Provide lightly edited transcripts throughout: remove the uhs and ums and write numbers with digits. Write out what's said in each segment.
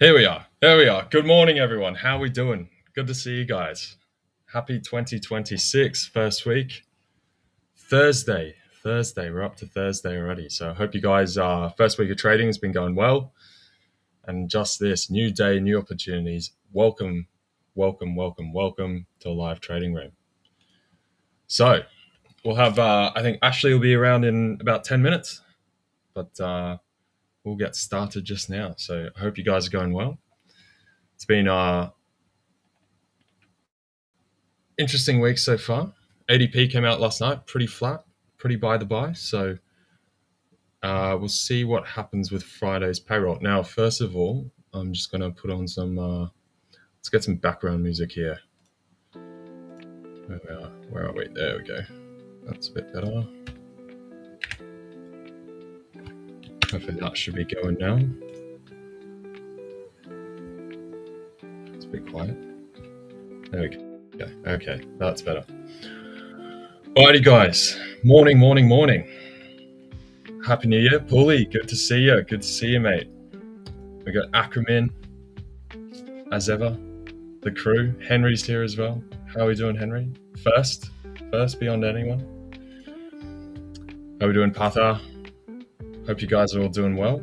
Here we are. There we are. Good morning, everyone. How are we doing? Good to see you guys. Happy 2026, first week. Thursday. We're up to Thursday already. So I hope you guys, first week of trading has been going well. And just this, new day, new opportunities. Welcome to a live trading room. So we'll have, I think Ashley will be around in about 10 minutes. But we'll get started just now. So I hope you guys are going well. It's been interesting week so far. ADP came out last night, pretty flat, pretty by the by. So we'll see what happens with Friday's payroll. Now, first of all, I'm just going to put on some, let's get some background music here. Where are we? There we go. That's a bit better. Hopefully that should be going now. It's a bit quiet. There we go. Okay, that's better. Alrighty, guys. Morning. Happy New Year, Paulie. Good to see you, mate. We got Ackerman, as ever. The crew. Henry's here as well. How are we doing, Henry? First beyond anyone. How are we doing, Patha? Hope you guys are all doing well.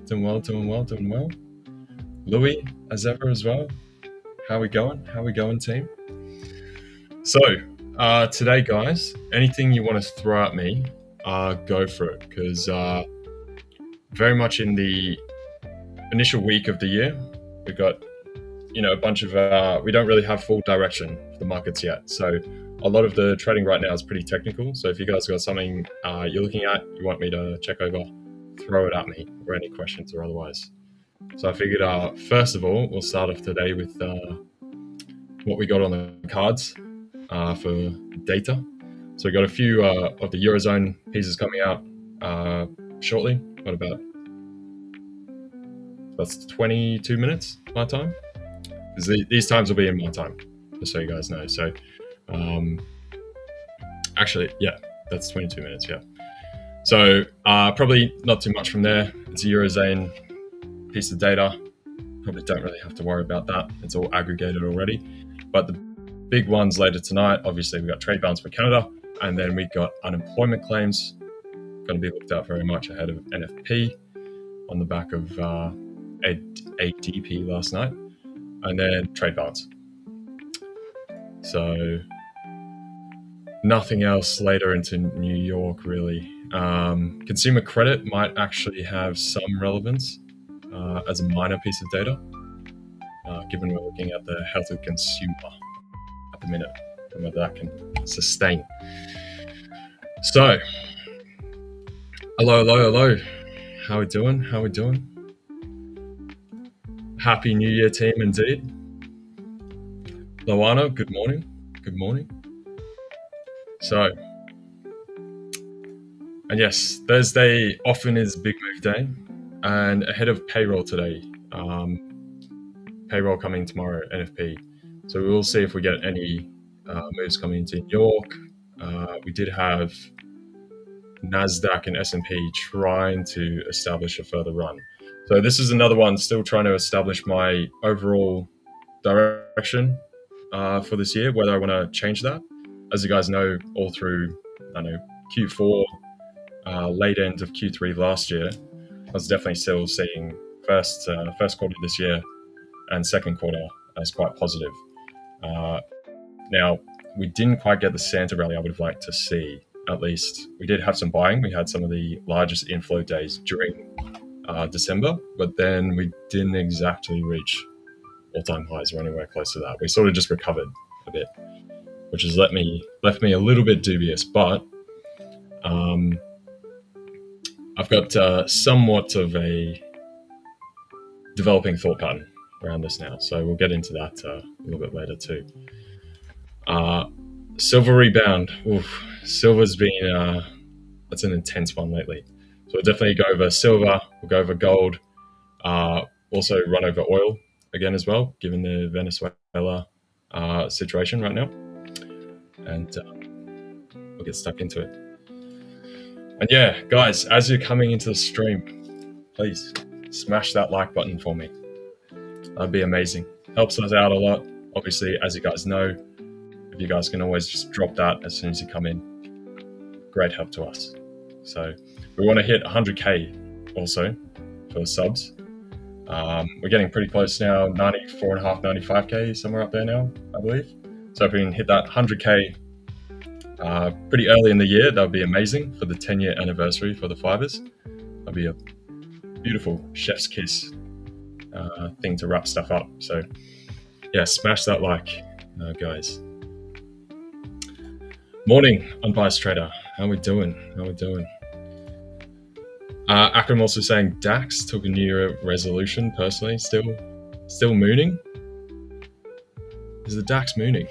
Doing well. Louis, as ever, as well. How we going, team? So, today, guys, anything you want to throw at me, go for it, because very much in the initial week of the year, we've got, a bunch of, we don't really have full direction for the markets yet. So a lot of the trading right now is pretty technical. So if you guys got something you're looking at, you want me to check over, throw it at me, or any questions or otherwise. So I figured, first of all, we'll start off today with what we got on the cards for data. So we got a few of the Eurozone pieces coming out shortly. What about? That's 22 minutes my time. These times will be in my time, just so you guys know. So actually, yeah, that's 22 minutes, yeah. So probably not too much from there. It's a Eurozone piece of data. Probably don't really have to worry about that. It's all aggregated already. But the big ones later tonight, obviously we got trade balance for Canada, and then we got unemployment claims, going to be looked at very much ahead of NFP on the back of ADP last night, and then trade balance. So nothing else later into New York really. Consumer credit might actually have some relevance as a minor piece of data, given we're looking at the health of consumer at the minute, and whether that can sustain. So, hello. How we doing? Happy New Year, team, indeed. Loana, good morning. So, and yes, Thursday often is big move day, and ahead of payroll today, payroll coming tomorrow, NFP. So we will see if we get any moves coming into New York. We did have NASDAQ and S&P trying to establish a further run. So this is another one still trying to establish my overall direction for this year, whether I want to change that. As you guys know, all through, Q4, late end of Q3 last year, I was definitely still seeing first quarter this year and second quarter as quite positive. Now, we didn't quite get the Santa rally I would have liked to see. At least we did have some buying. We had some of the largest inflow days during December, but then we didn't exactly reach all-time highs or anywhere close to that. We sort of just recovered a bit, which has left me a little bit dubious. But I've got somewhat of a developing thought pattern around this now, so we'll get into that a little bit later too. Silver rebound. Oof. Silver's been that's an intense one lately. So we'll definitely go over silver. We'll go over gold. Also run over oil again as well, given the Venezuela situation right now. And we'll get stuck into it. And yeah, guys, as you're coming into the stream, please smash that like button for me. That'd be amazing. Helps us out a lot. Obviously, as you guys know, if you guys can always just drop that as soon as you come in, great help to us. So we want to hit 100K also for subs. We're getting pretty close now, 94.5, 95K, somewhere up there now, I believe. So if we can hit that 100K pretty early in the year, that would be amazing for the 10-year anniversary for the Fivers. That'd be a beautiful chef's kiss thing to wrap stuff up. So yeah, smash that like, guys. Morning, Unbiased Trader. How we doing? Akram also saying DAX took a New Year resolution. Personally, still mooning. Is the DAX mooning?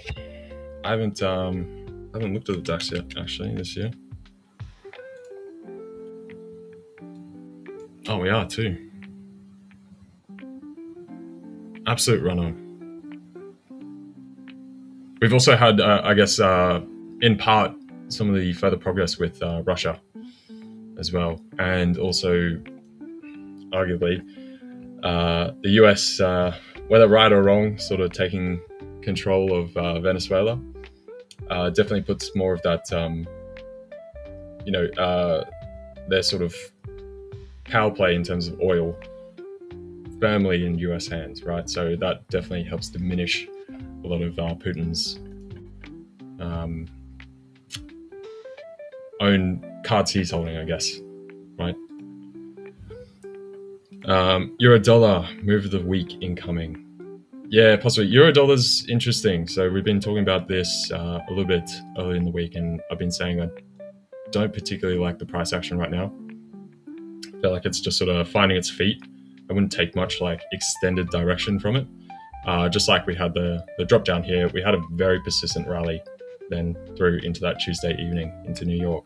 I haven't looked at the DAX yet actually this year. Oh, we are too. Absolute run on. We've also had, I guess, in part, some of the further progress with Russia as well, and also arguably the US, whether right or wrong, sort of taking control of Venezuela, definitely puts more of that, their sort of power play in terms of oil firmly in US hands, right? So that definitely helps diminish a lot of Putin's own cards he's holding, I guess, right? Euro dollar move of the week incoming. Yeah, possibly. Euro dollar's interesting. So we've been talking about this a little bit early in the week, and I've been saying I don't particularly like the price action right now. I feel like it's just sort of finding its feet. I wouldn't take much like extended direction from it. Just like we had the drop down here, we had a very persistent rally then through into that Tuesday evening into New York.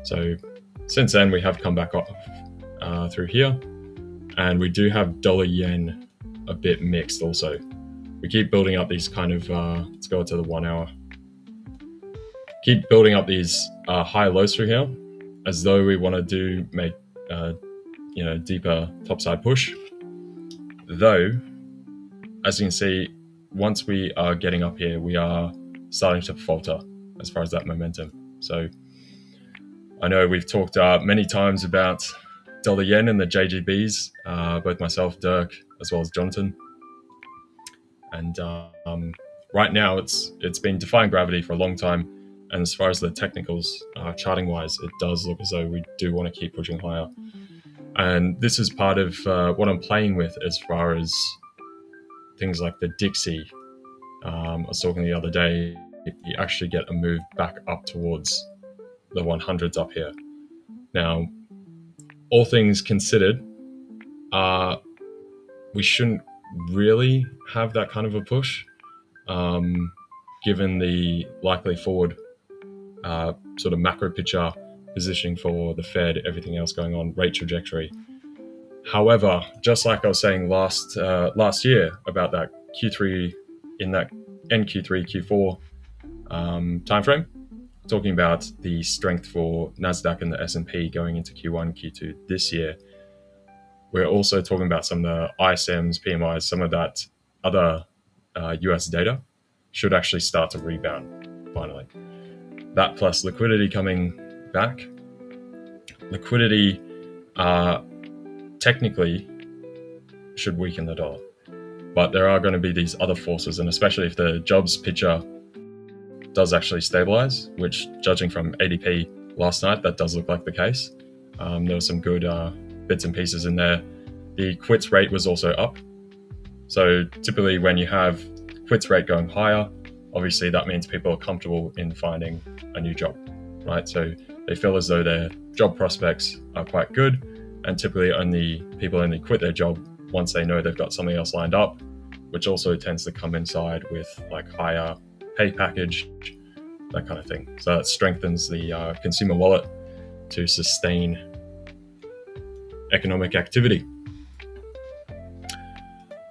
So since then we have come back off through here, and we do have dollar yen a bit mixed also. We keep building up these kind of, let's go to the 1 hour. Keep building up these high lows through here as though we want to make deeper topside push. Though, as you can see, once we are getting up here, we are starting to falter as far as that momentum. So I know we've talked many times about dollar yen and the JGBs, both myself, Dirk, as well as Jonathan. And right now it's been defying gravity for a long time. And as far as the technicals, charting wise, it does look as though we do want to keep pushing higher. And this is part of what I'm playing with as far as things like the Dixie. I was talking the other day, you actually get a move back up towards the 100s up here. Now, all things considered, we shouldn't really have that kind of a push, given the likely forward sort of macro picture, positioning for the Fed, everything else going on, rate trajectory. However, just like I was saying last year about that Q3, in that NQ3, Q4 timeframe, talking about the strength for NASDAQ and the S&P going into Q1, Q2 this year, we're also talking about some of the ISMs, PMIs, some of that other US data should actually start to rebound finally. That plus liquidity coming back. Liquidity technically should weaken the dollar, but there are going to be these other forces, and especially if the jobs picture does actually stabilize, which judging from ADP last night, that does look like the case. There were some good bits and pieces in there. The quits rate was also up. So typically when you have quits rate going higher, obviously that means people are comfortable in finding a new job, right? So they feel as though their job prospects are quite good, and typically people only quit their job once they know they've got something else lined up, which also tends to come inside with like higher pay package, that kind of thing. So that strengthens the consumer wallet to sustain economic activity.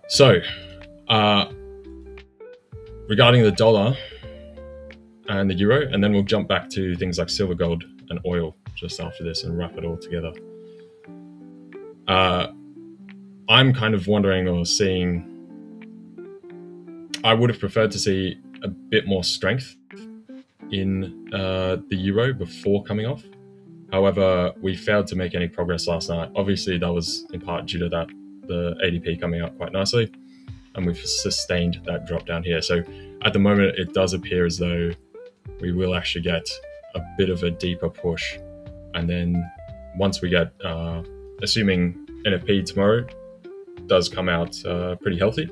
So regarding the dollar and the euro, and then we'll jump back to things like silver, gold, and oil just after this and wrap it all together. I'm kind of wondering or seeing I would have preferred to see a bit more strength in the euro before coming off. However, we failed to make any progress last night. Obviously, that was in part due to the ADP coming up quite nicely, and we've sustained that drop down here. So at the moment, it does appear as though we will actually get a bit of a deeper push. And then once we get, assuming NFP tomorrow does come out pretty healthy,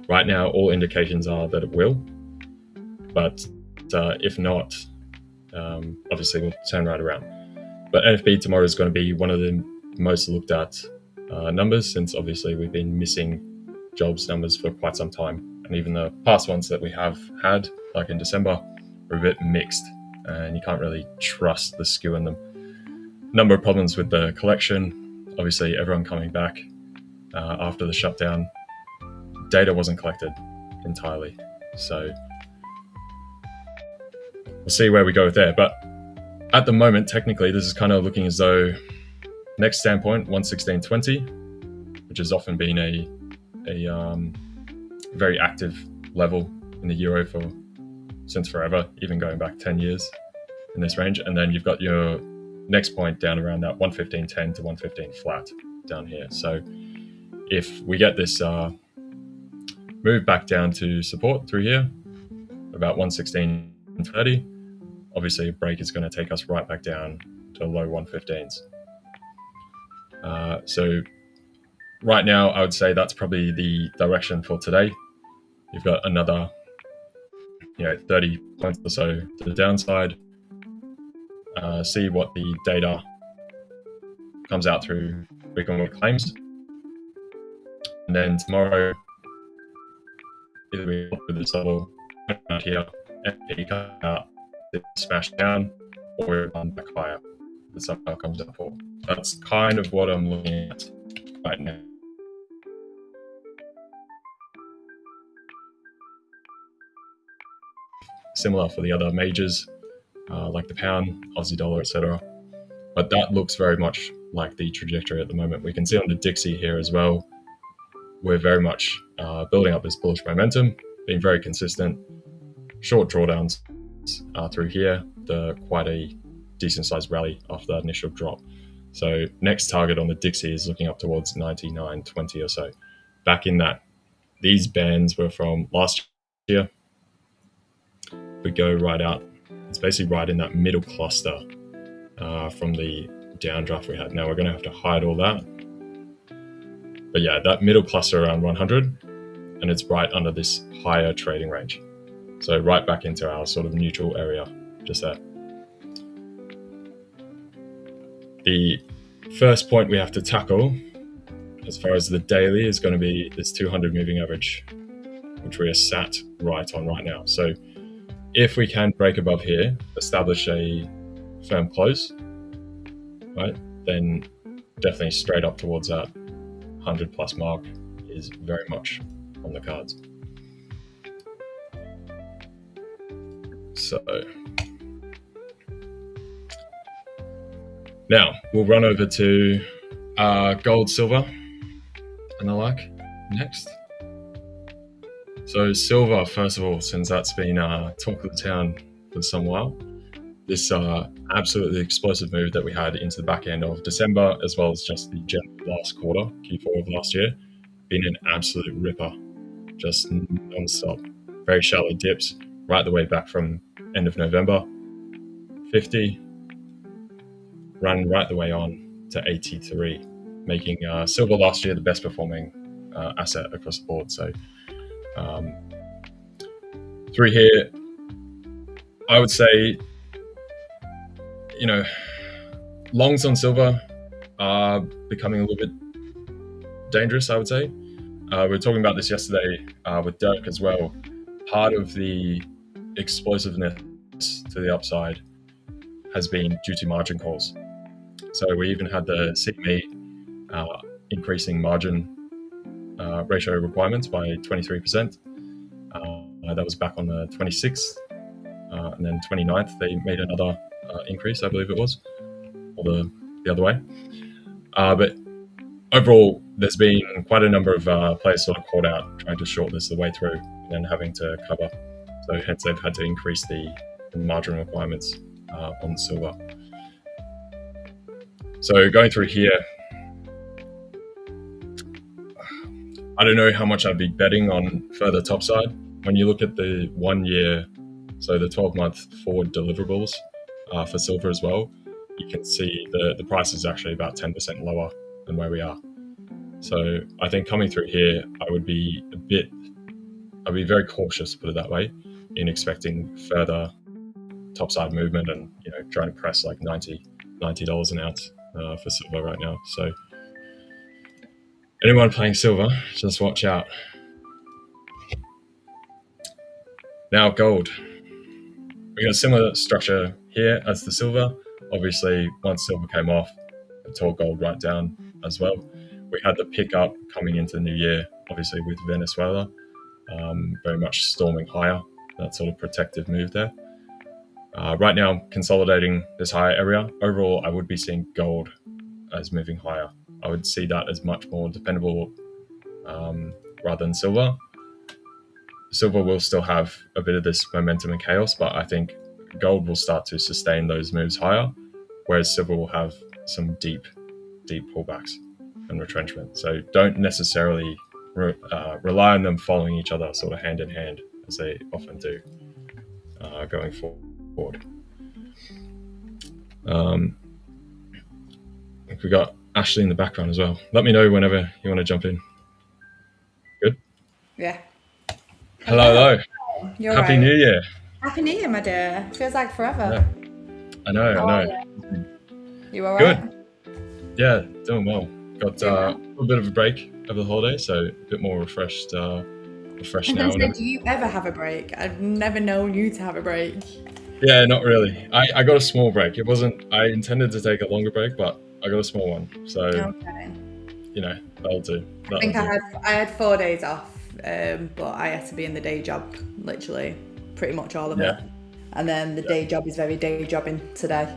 right now all indications are that it will. But if not, obviously we'll turn right around. But NFP tomorrow is going to be one of the most looked at numbers, since obviously we've been missing jobs numbers for quite some time. And even the past ones that we have had, like in December, were a bit mixed, and you can't really trust the skew in them. Number of problems with the collection. Obviously, everyone coming back after the shutdown. Data wasn't collected entirely. So we'll see where we go with there. But at the moment, technically, this is kind of looking as though next standpoint, 116.20, which has often been a very active level in the euro since forever, even going back 10 years in this range. And then you've got your next point down around that 115.10 to 115 flat down here. So if we get this move back down to support through here, about 116.30, obviously a break is going to take us right back down to low 115s. So right now, I would say that's probably the direction for today. You've got another 30 points or so to the downside. See what the data comes out through week-on-week claims. And then tomorrow, either we look at this level out here, NP come out, smash down, or we run back higher. That somehow comes up for. That's kind of what I'm looking at right now. Similar for the other majors, like the pound, Aussie dollar, etc. But that looks very much like the trajectory at the moment. We can see on the Dixie here as well, we're very much building up this bullish momentum, being very consistent. Short drawdowns through here, quite a decent sized rally after that initial drop. So next target on the Dixie is looking up towards 99.20 or so. Back in that, these bands were from last year. We go right out, it's basically right in that middle cluster from the downdraft we had. Now we're going to have to hide all that. But yeah, that middle cluster around 100, and it's right under this higher trading range. So right back into our sort of neutral area, just there. The first point we have to tackle, as far as the daily, is going to be this 200 moving average, which we are sat right on right now. So if we can break above here, establish a firm close, right, then definitely straight up towards that 100 plus mark is very much on the cards. So now we'll run over to gold, silver, and the like next. So silver, first of all, since that's been talk of the town for some while, this absolutely explosive move that we had into the back end of December, as well as just the general last quarter, Q4 of last year, been an absolute ripper, just non-stop. Very shallow dips, right the way back from end of November, 50, run right the way on to 83, making silver last year the best performing asset across the board. So through here, I would say, longs on silver are becoming a little bit dangerous, I would say. We were talking about this yesterday with Dirk as well. Part of the explosiveness to the upside has been due to margin calls. So we even had the CME increasing margin ratio requirements by 23%. That was back on the 26th, and then 29th they made another increase, I believe it was, or the other way. But overall, there's been quite a number of players sort of caught out trying to short this the way through and then having to cover. So hence they've had to increase the margin requirements on silver. So going through here, I don't know how much I'd be betting on further topside. When you look at the 1 year, so the 12-month forward deliverables for silver as well, you can see the price is actually about 10% lower than where we are. So I think coming through here, I'd be very cautious, put it that way, in expecting further topside movement and trying to press like $90 an ounce for silver right now. So anyone playing silver, just watch out. Now gold. We got a similar structure here as the silver. Obviously, once silver came off, it tore gold right down as well. We had the pickup coming into the new year, obviously with Venezuela, very much storming higher, that sort of protective move there. Right now, consolidating this higher area. Overall, I would be seeing gold as moving higher. I would see that as much more dependable rather than silver. Silver will still have a bit of this momentum and chaos, but I think gold will start to sustain those moves higher, whereas silver will have some deep pullbacks and retrenchment. So don't necessarily rely on them following each other sort of hand in hand, as they often do going forward. We got Ashley in the background as well. Let me know whenever you want to jump in. Good? Yeah. Hello. You're Happy right. New Year. Happy New Year, my dear. Feels like forever. Yeah. I know. You all right? Good. Yeah, doing well. Got a little bit of a break over the holiday, so a bit more refreshed now. Do you ever have a break? I've never known you to have a break. Yeah, not really. I got a small break. I intended to take a longer break, but I got a small one. So, okay. That'll do. I think I had 4 days off, but I had to be in the day job, literally, pretty much all of it. And then the day job is very day jobbing today.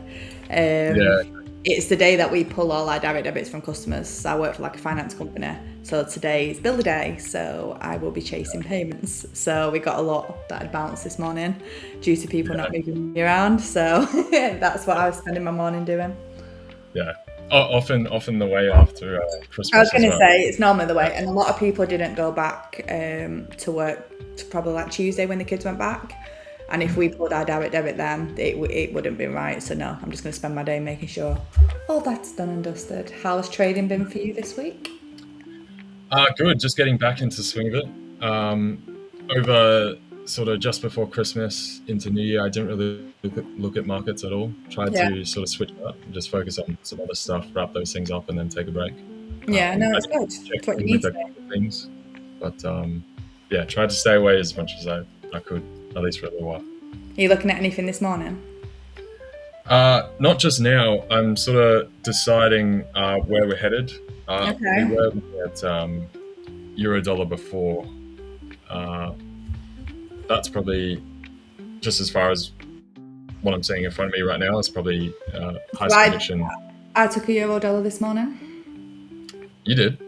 It's the day that we pull all our direct debits from customers. I work for like a finance company. So today is bill day, so I will be chasing payments. So we got a lot that had bounced this morning due to people not moving me around. So that's what I was spending my morning doing. Yeah. Often the way after Christmas. I was going to say, it's normally the way. And a lot of people didn't go back to work to probably like Tuesday when the kids went back. And if we pulled our direct debit then, it wouldn't be right. So no, I'm just going to spend my day making sure all that's done and dusted. How's trading been for you this week? Good. Just getting back into swing of it. Over sort of just before Christmas into New Year, I didn't really look at markets at all. Tried to sort of switch it up and just focus on some other stuff, wrap those things up, and then take a break. It's good. That's what you need to do. Things. But tried to stay away as much as I could, at least for a little while. Are you looking at anything this morning? Not just now. I'm sort of deciding where we're headed. We were looking at euro dollar before. That's probably just as far as what I'm seeing in front of me right now. It's probably highest prediction. I took a euro dollar this morning. You did?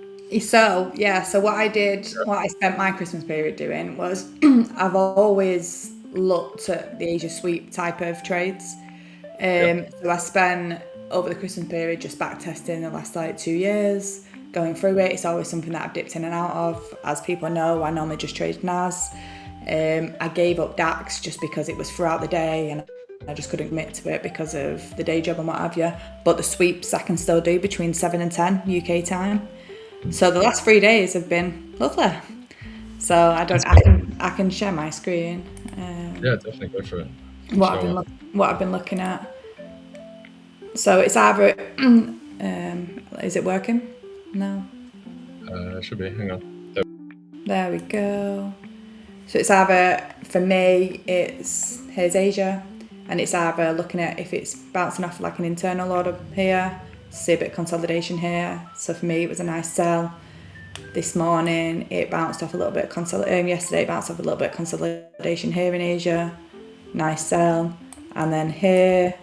So what I did, what I spent my Christmas period doing was I've always looked at the Asia sweep type of trades. So I spent over the Christmas period just back testing the last 2 years, going through it. It's always something that I've dipped in and out of. As people know, I normally just trade NAS. I gave up DAX just because it was throughout the day and I just couldn't commit to it because of the day job and what have you. But the sweeps I can still do between 7 and 10 UK time. So the last 3 days have been lovely. So I can share my screen. Definitely go for it. What I've been looking at. So it's either is it working? No. It should be. Hang on. There we go. So it's either, for me, here's Asia, and it's either looking at if it's bouncing off like an internal order here, see a bit of consolidation here. So for me, it was a nice sell. This morning, it bounced off a little bit of consolidation. Yesterday, it bounced off a little bit of consolidation here in Asia. Nice sell. And then here,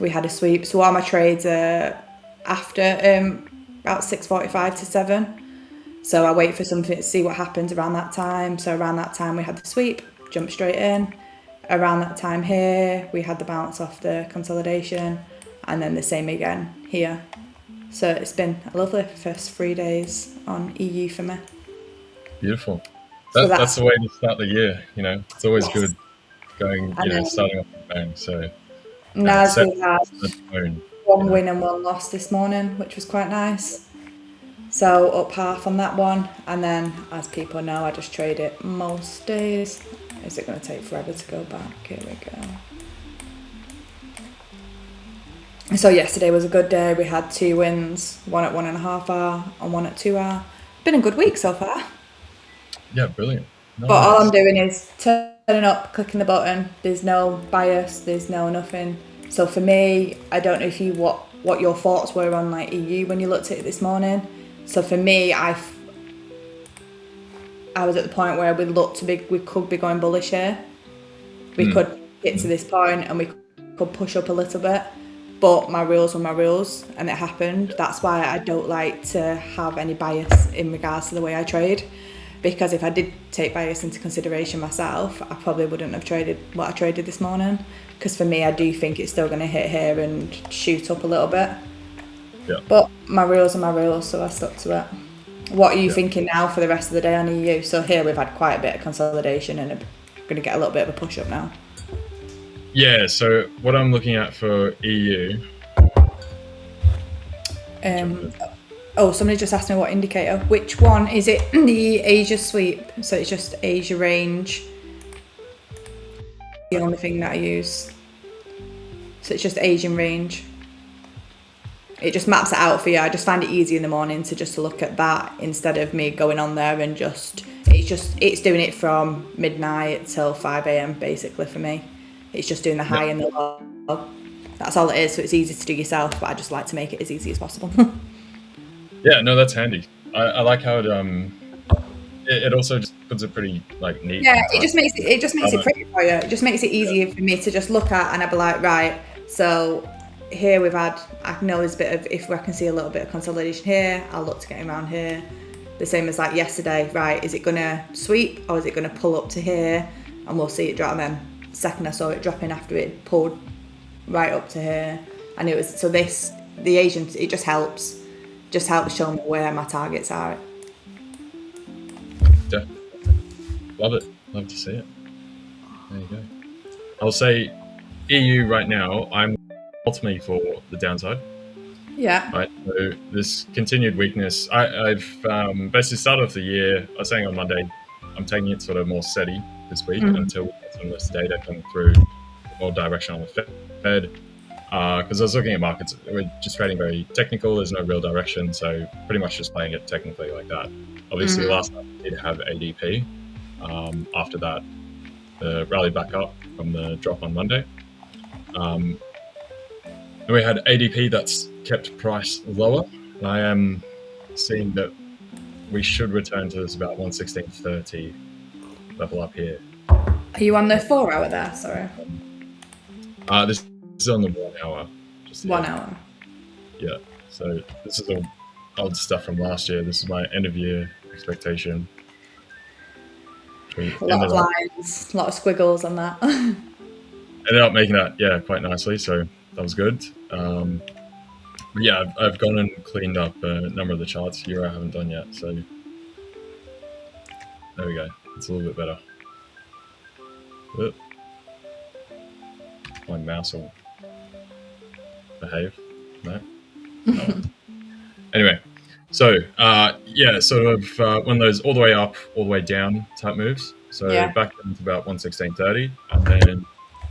we had a sweep. So all my trades are after about 6:45 to 7. So I wait for something to see what happens around that time. So around that time we had the sweep, jumped straight in. Around that time here, we had the bounce off the consolidation, and then the same again here. So it's been a lovely first 3 days on EU for me. Beautiful. So That's the way to start the year. It's always yes. good going. And then Starting off with a bang. So NAS, set we've had the tone. one win and one loss this morning, which was quite nice. So up half on that one, and then as people know, I just trade it most days. Is it going to take forever to go back? Here we go. So yesterday was a good day. We had 2 wins, one at 1.5 hour and one at 2 hour. Been a good week so far. Yeah, brilliant. Nice. But all I'm doing is turning up, clicking the button. There's no bias. There's no nothing. So for me, I don't know if you what your thoughts were on like EU when you looked at it this morning. So for me, I was at the point where we could be going bullish here. We could get to this point and we could push up a little bit. But my rules were my rules, and it happened. That's why I don't like to have any bias in regards to the way I trade. Because if I did take bias into consideration myself, I probably wouldn't have traded what I traded this morning. Because for me, I do think it's still going to hit here and shoot up a little bit. Yeah. But my rules are my rules, so I stuck to it. What are you thinking now for the rest of the day on EU? So here we've had quite a bit of consolidation and are going to get a little bit of a push up now. Yeah, so what I'm looking at for EU. Somebody just asked me what indicator. Which one? Is it the Asia sweep? So it's just Asia range. The only thing that I use. So it's just Asian range. It just maps it out for you. I just find it easy in the morning to look at that instead of me going on there and it's doing it from midnight till 5 a.m. basically for me. It's just doing the high and the low. That's all it is. So it's easy to do yourself, but I just like to make it as easy as possible. Yeah, no, that's handy. I like how it also just puts it pretty neat. Yeah, it just makes it pretty for you. It just makes it easier for me to just look at, and I'd be like, right, so here I know there's a bit of, if I can see a little bit of consolidation here, I'll look to get around here. The same as like yesterday, right, is it going to sweep or is it going to pull up to here? And we'll see it drop. And then the second I saw it dropping after it pulled right up to here. And it was, so this, the Asian, it just helps show me where my targets are. Yeah. Love it. Love to see it. There you go. I'll say EU right now, I'm ultimately for the downside. Yeah. Right. So this continued weakness, I've basically started off the year, I was saying on Monday, I'm taking it sort of more steady this week until we get some of this data coming through, more direction on the Fed. Because I was looking at markets, we're just trading very technical, there's no real direction, so pretty much just playing it technically like that. Obviously, last night we did have ADP. After that, the rally back up from the drop on Monday. And we had ADP that's kept price lower. And I am seeing that we should return to this about 116.30 level up here. Are you on the 4 hour there? Sorry. This is on the 1 hour. Just 1 hour. Yeah. So this is all old stuff from last year. This is my end of year expectation. A lot of lines, a lot of squiggles on that. Ended up making that, quite nicely. So that was good. Yeah, I've gone and cleaned up a number of the charts here I haven't done yet. So there we go. It's a little bit better. Oop. My mouse will behave. No. Oh. Anyway, so yeah, sort of one of those all the way up, all the way down type moves. So back into about 116.30, and then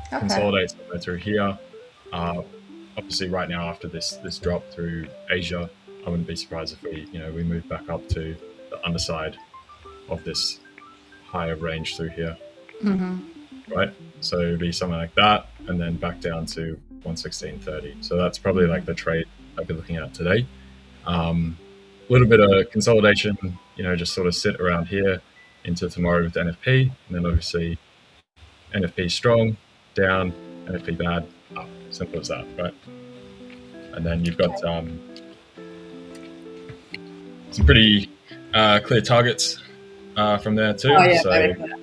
consolidate somewhere through here. Obviously, right now after this drop through Asia, I wouldn't be surprised if we move back up to the underside of this higher range through here. Right? So it'd be something like that, and then back down to 116.30. So that's probably like the trade I'd be looking at today. A little bit of consolidation, just sort of sit around here into tomorrow with NFP, and then obviously NFP strong, down, NFP bad, up. Simple as that, right? And then you've got some pretty clear targets from there too. Oh yeah, So very clear.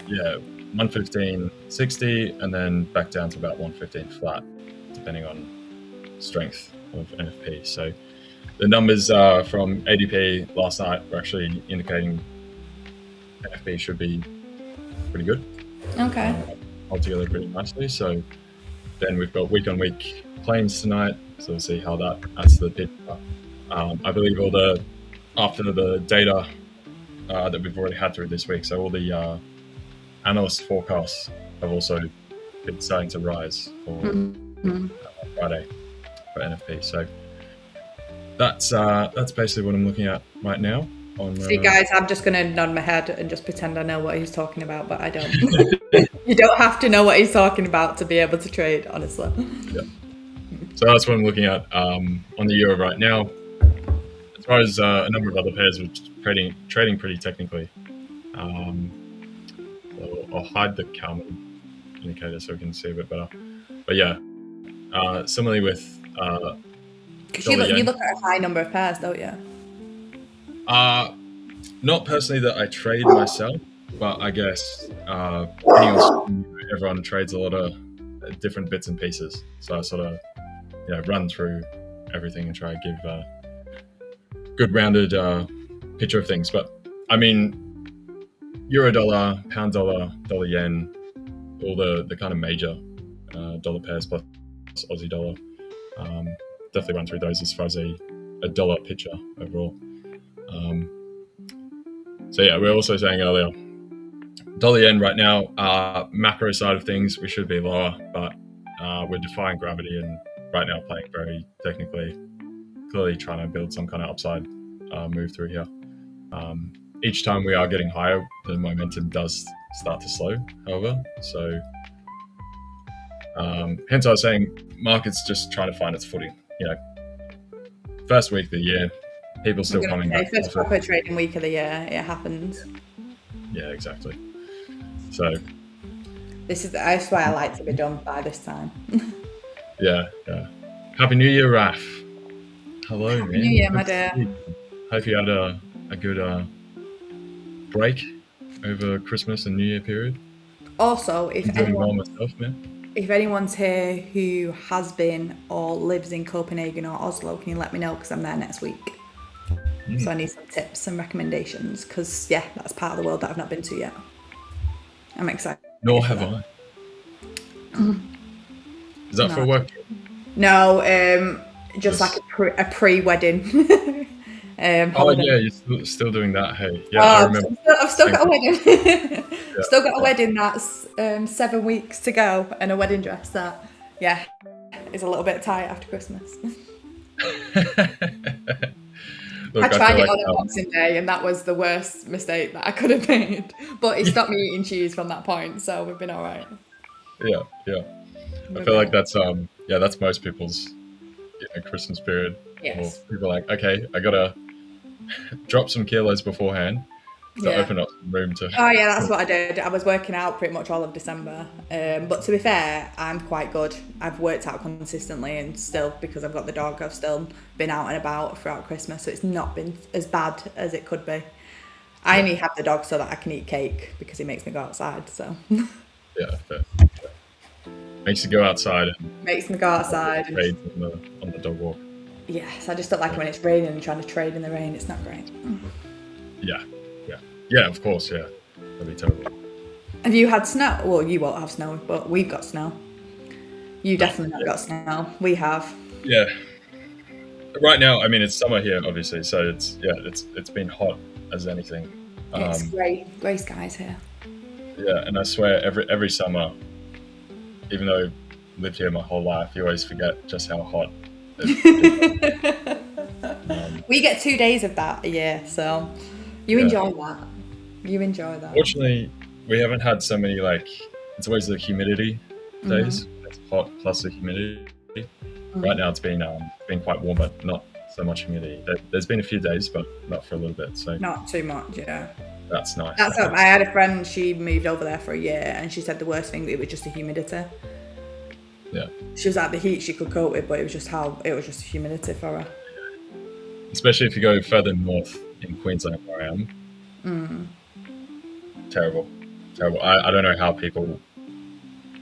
yeah, 115.60 and then back down to about 115 flat, depending on strength of NFP. So the numbers from ADP last night were actually indicating NFP should be pretty good. Okay. Hold together pretty nicely. So then we've got week-on-week claims tonight. So we'll see how that adds to the picture. I believe after the data that we've already had through this week, so all the analyst forecasts have also been starting to rise for Friday for NFP. So that's basically what I'm looking at right now. See, guys, I'm just going to nod my head and just pretend I know what he's talking about, but I don't. You don't have to know what he's talking about to be able to trade, honestly. Yeah. So that's what I'm looking at on the euro right now. As far as a number of other pairs, which trading pretty technically. So I'll hide the Kalman indicator so we can see a bit better. But yeah, similarly with because you look at a high number of pairs, don't you? Not personally that I trade myself, but I guess everyone trades a lot of different bits and pieces. So I sort of run through everything and try to give a good rounded picture of things. But I mean, euro dollar, pound dollar, dollar yen, all the kind of major dollar pairs plus Aussie dollar. Definitely run through those as far as a dollar picture overall. So yeah, we were also saying earlier, dollar yen right now, macro side of things, we should be lower, but we're defying gravity and right now playing very technically, clearly trying to build some kind of upside move through here. Each time we are getting higher, the momentum does start to slow, however. So hence I was saying market's just trying to find its footing. First week of the year, people still coming back. First proper trading week of the year, it happens. Yeah, exactly. So that's why I like to be done by this time. yeah. Happy New Year, Raf. Hello, Happy man. New Year, my dear. Hope you had a good break over Christmas and New Year period. Also, if anyone's here who has been or lives in Copenhagen or Oslo, can you let me know, because I'm there next week. So I need some tips and recommendations, because that's part of the world that I've not been to yet. I'm excited. Nor have I. Is that for work? No, just like a pre-wedding. Oh yeah, you're still doing that. Hey, yeah, I remember. I've still got a wedding. Still got a wedding that's 7 weeks to go, and a wedding dress that is a little bit tight after Christmas. Look, I tried it on Boxing Day, and that was the worst mistake that I could have made. But it stopped me eating cheese from that point, so we've been all right. Yeah. I feel like that's that's most people's Christmas period. Yes. People are like, okay, I gotta drop some kilos beforehand to open up some room to. Oh yeah, that's what I did. I was working out pretty much all of December. But to be fair, I'm quite good. I've worked out consistently, and still, because I've got the dog, I've still been out and about throughout Christmas, so it's not been as bad as it could be. I only have the dog so that I can eat cake, because he makes me go outside. So. Yeah, fair. Makes you go outside. Makes me go outside. Trade on the dog walk. Yes, I just don't like it when it's raining and trying to trade in the rain. It's not great. Yeah, of course, yeah. That'd be terrible. Have you had snow? Well, you won't have snow, but we've got snow. You definitely not got snow. We have. Yeah. Right now, I mean, it's summer here, obviously, so it's been hot as anything. It's grey skies here. Yeah, and I swear every summer, even though I've lived here my whole life, you always forget just how hot we get 2 days of that a year, so you enjoy that. You enjoy that. Fortunately, we haven't had so many, it's always the humidity days. It's hot plus the humidity. Right now it's been quite warm, but not so much humidity. There's been a few days, but not for a little bit. So not too much, yeah. That's nice. I had a friend, she moved over there for a year, and she said the worst thing, it was just the humidity. Yeah. She was like, the heat she could cope with, but it was just the humidity for her. especially if you go further north in Queensland where I am. Terrible. I don't know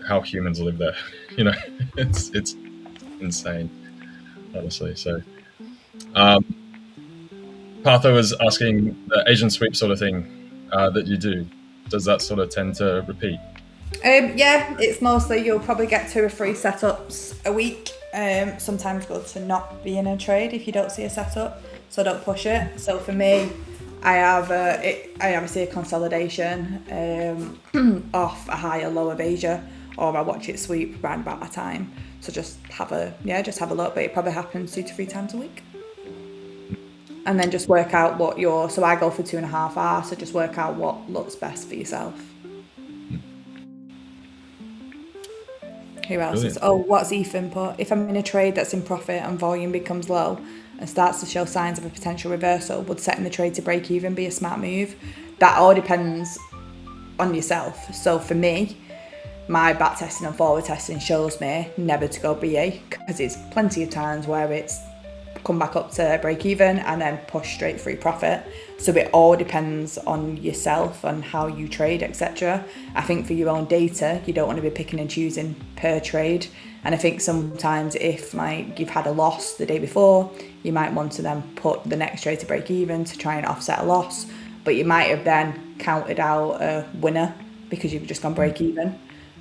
how humans live there. It's insane, honestly. So, Partha was asking the Asian sweep sort of thing that you do. Does that sort of tend to repeat? Yeah, it's mostly you'll probably get 2 or 3 setups a week. Sometimes good to not be in a trade if you don't see a setup, so don't push it. So for me, I see a consolidation off a high or low of Asia, or I watch it sweep around about that time. So just have a look, but it probably happens 2 to 3 times a week. And then just work out so I go for 2.5 hours, so just work out what looks best for yourself. Who else is? Oh, what's Ethan put? If I'm in a trade that's in profit and volume becomes low and starts to show signs of a potential reversal, would setting the trade to break even be a smart move? That all depends on yourself. So for me, my back testing and forward testing shows me never to go BA, because it's plenty of times where it's come back up to break even and then push straight through profit. So it all depends on yourself and how you trade, etc. I think for your own data, you don't want to be picking and choosing per trade. And I think sometimes if like you've had a loss the day before, you might want to then put the next trade to break even to try and offset a loss, but you might have then counted out a winner because you've just gone break even.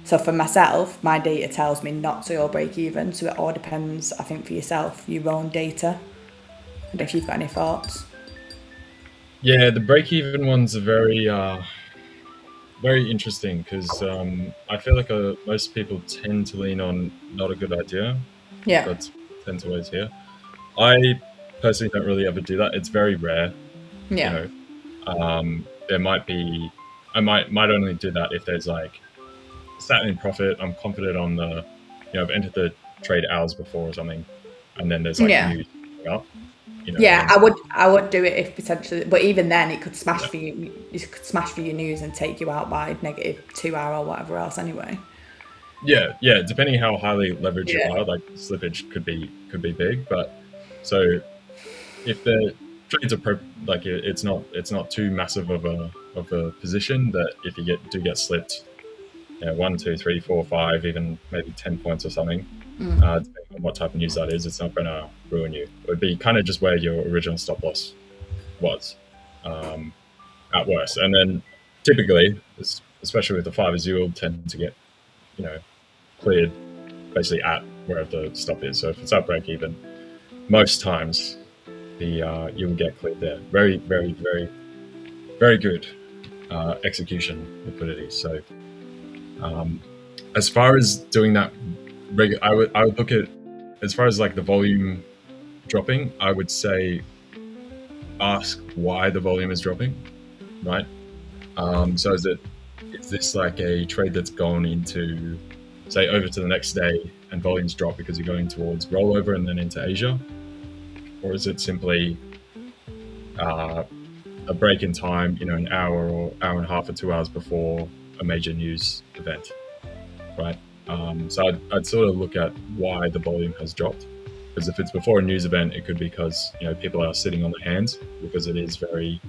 So for myself, my data tells me not to go break even. So it all depends, I think, for yourself, your own data. And if you've got any thoughts. Yeah, the break even ones are very interesting because I feel like most people tend to lean on not a good idea. Yeah. That's tend to always hear. I personally don't really ever do that. It's very rare. Yeah. There might be, I might only do that if there's like sat in profit, I'm confident on I've entered the trade hours before or something, and then there's like news up. I would do it if potentially, but even then it could smash for you. It could smash for your news and take you out by -2 hour or whatever else anyway. Yeah, depending how highly leveraged you are, like slippage could be big. But so if the trades are it's not too massive of a position that if you get slipped, 1, 2, 3, 4, 5, even maybe 10 points or something, depending on what type of news that is, it's not going to ruin you. It would be kind of just where your original stop loss was, at worst. And then typically, especially with the 5s, you'll tend to get, cleared basically at wherever the stop is. So if it's at break even, most times you will get cleared there. Very, very, very, very good execution liquidity. So as far as doing that, I would look at, as far as like the volume dropping, I would say ask why the volume is dropping, right? So is this like a trade that's gone into, say, over to the next day and volumes drop because you're going towards rollover and then into Asia? Or is it simply a break in time, an hour or hour and a half or 2 hours before a major news event, right? So I'd sort of look at why the volume has dropped, because if it's before a news event, it could be because people are sitting on their hands because it is very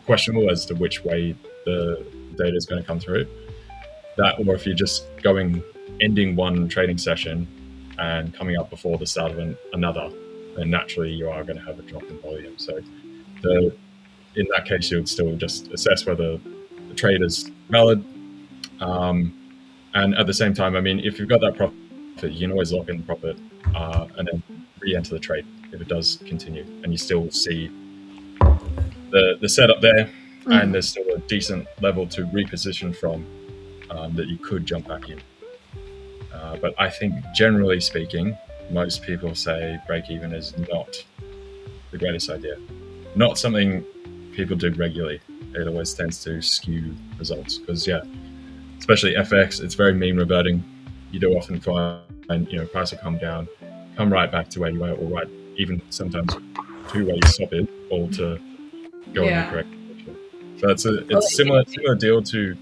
questionable as to which way the data is going to come through. That, or if you're just ending one trading session and coming up before the start of another, then naturally you are going to have a drop in volume. So in that case, you would still just assess whether the trade is valid. And at the same time, I mean, if you've got that profit, you can always lock in the profit and then re-enter the trade if it does continue, and you still see the setup there, and there's still a decent level to reposition from that you could jump back in. But I think generally speaking, most people say break even is not the greatest idea. Not something people do regularly. It always tends to skew results because, especially FX, it's very mean reverting. You do often find, price will come down, come right back to where you were, or right, even sometimes to where your stop is, all to go in the correct direction. So it's a similar deal to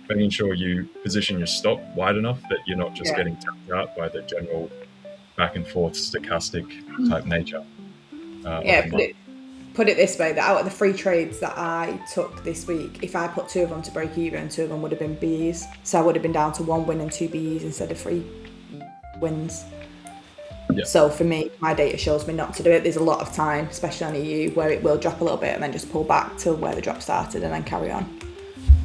making sure you position your stop wide enough that you're not just getting tapped out by the general back and forth stochastic type nature. Yeah, put it this way, that out of the 3 trades that I took this week, if I put 2 of them to break even, 2 of them would have been Bs. So I would have been down to 1 win and 2 Bs instead of 3 wins. Yeah. So for me, my data shows me not to do it. There's a lot of time, especially on EU, where it will drop a little bit and then just pull back to where the drop started and then carry on.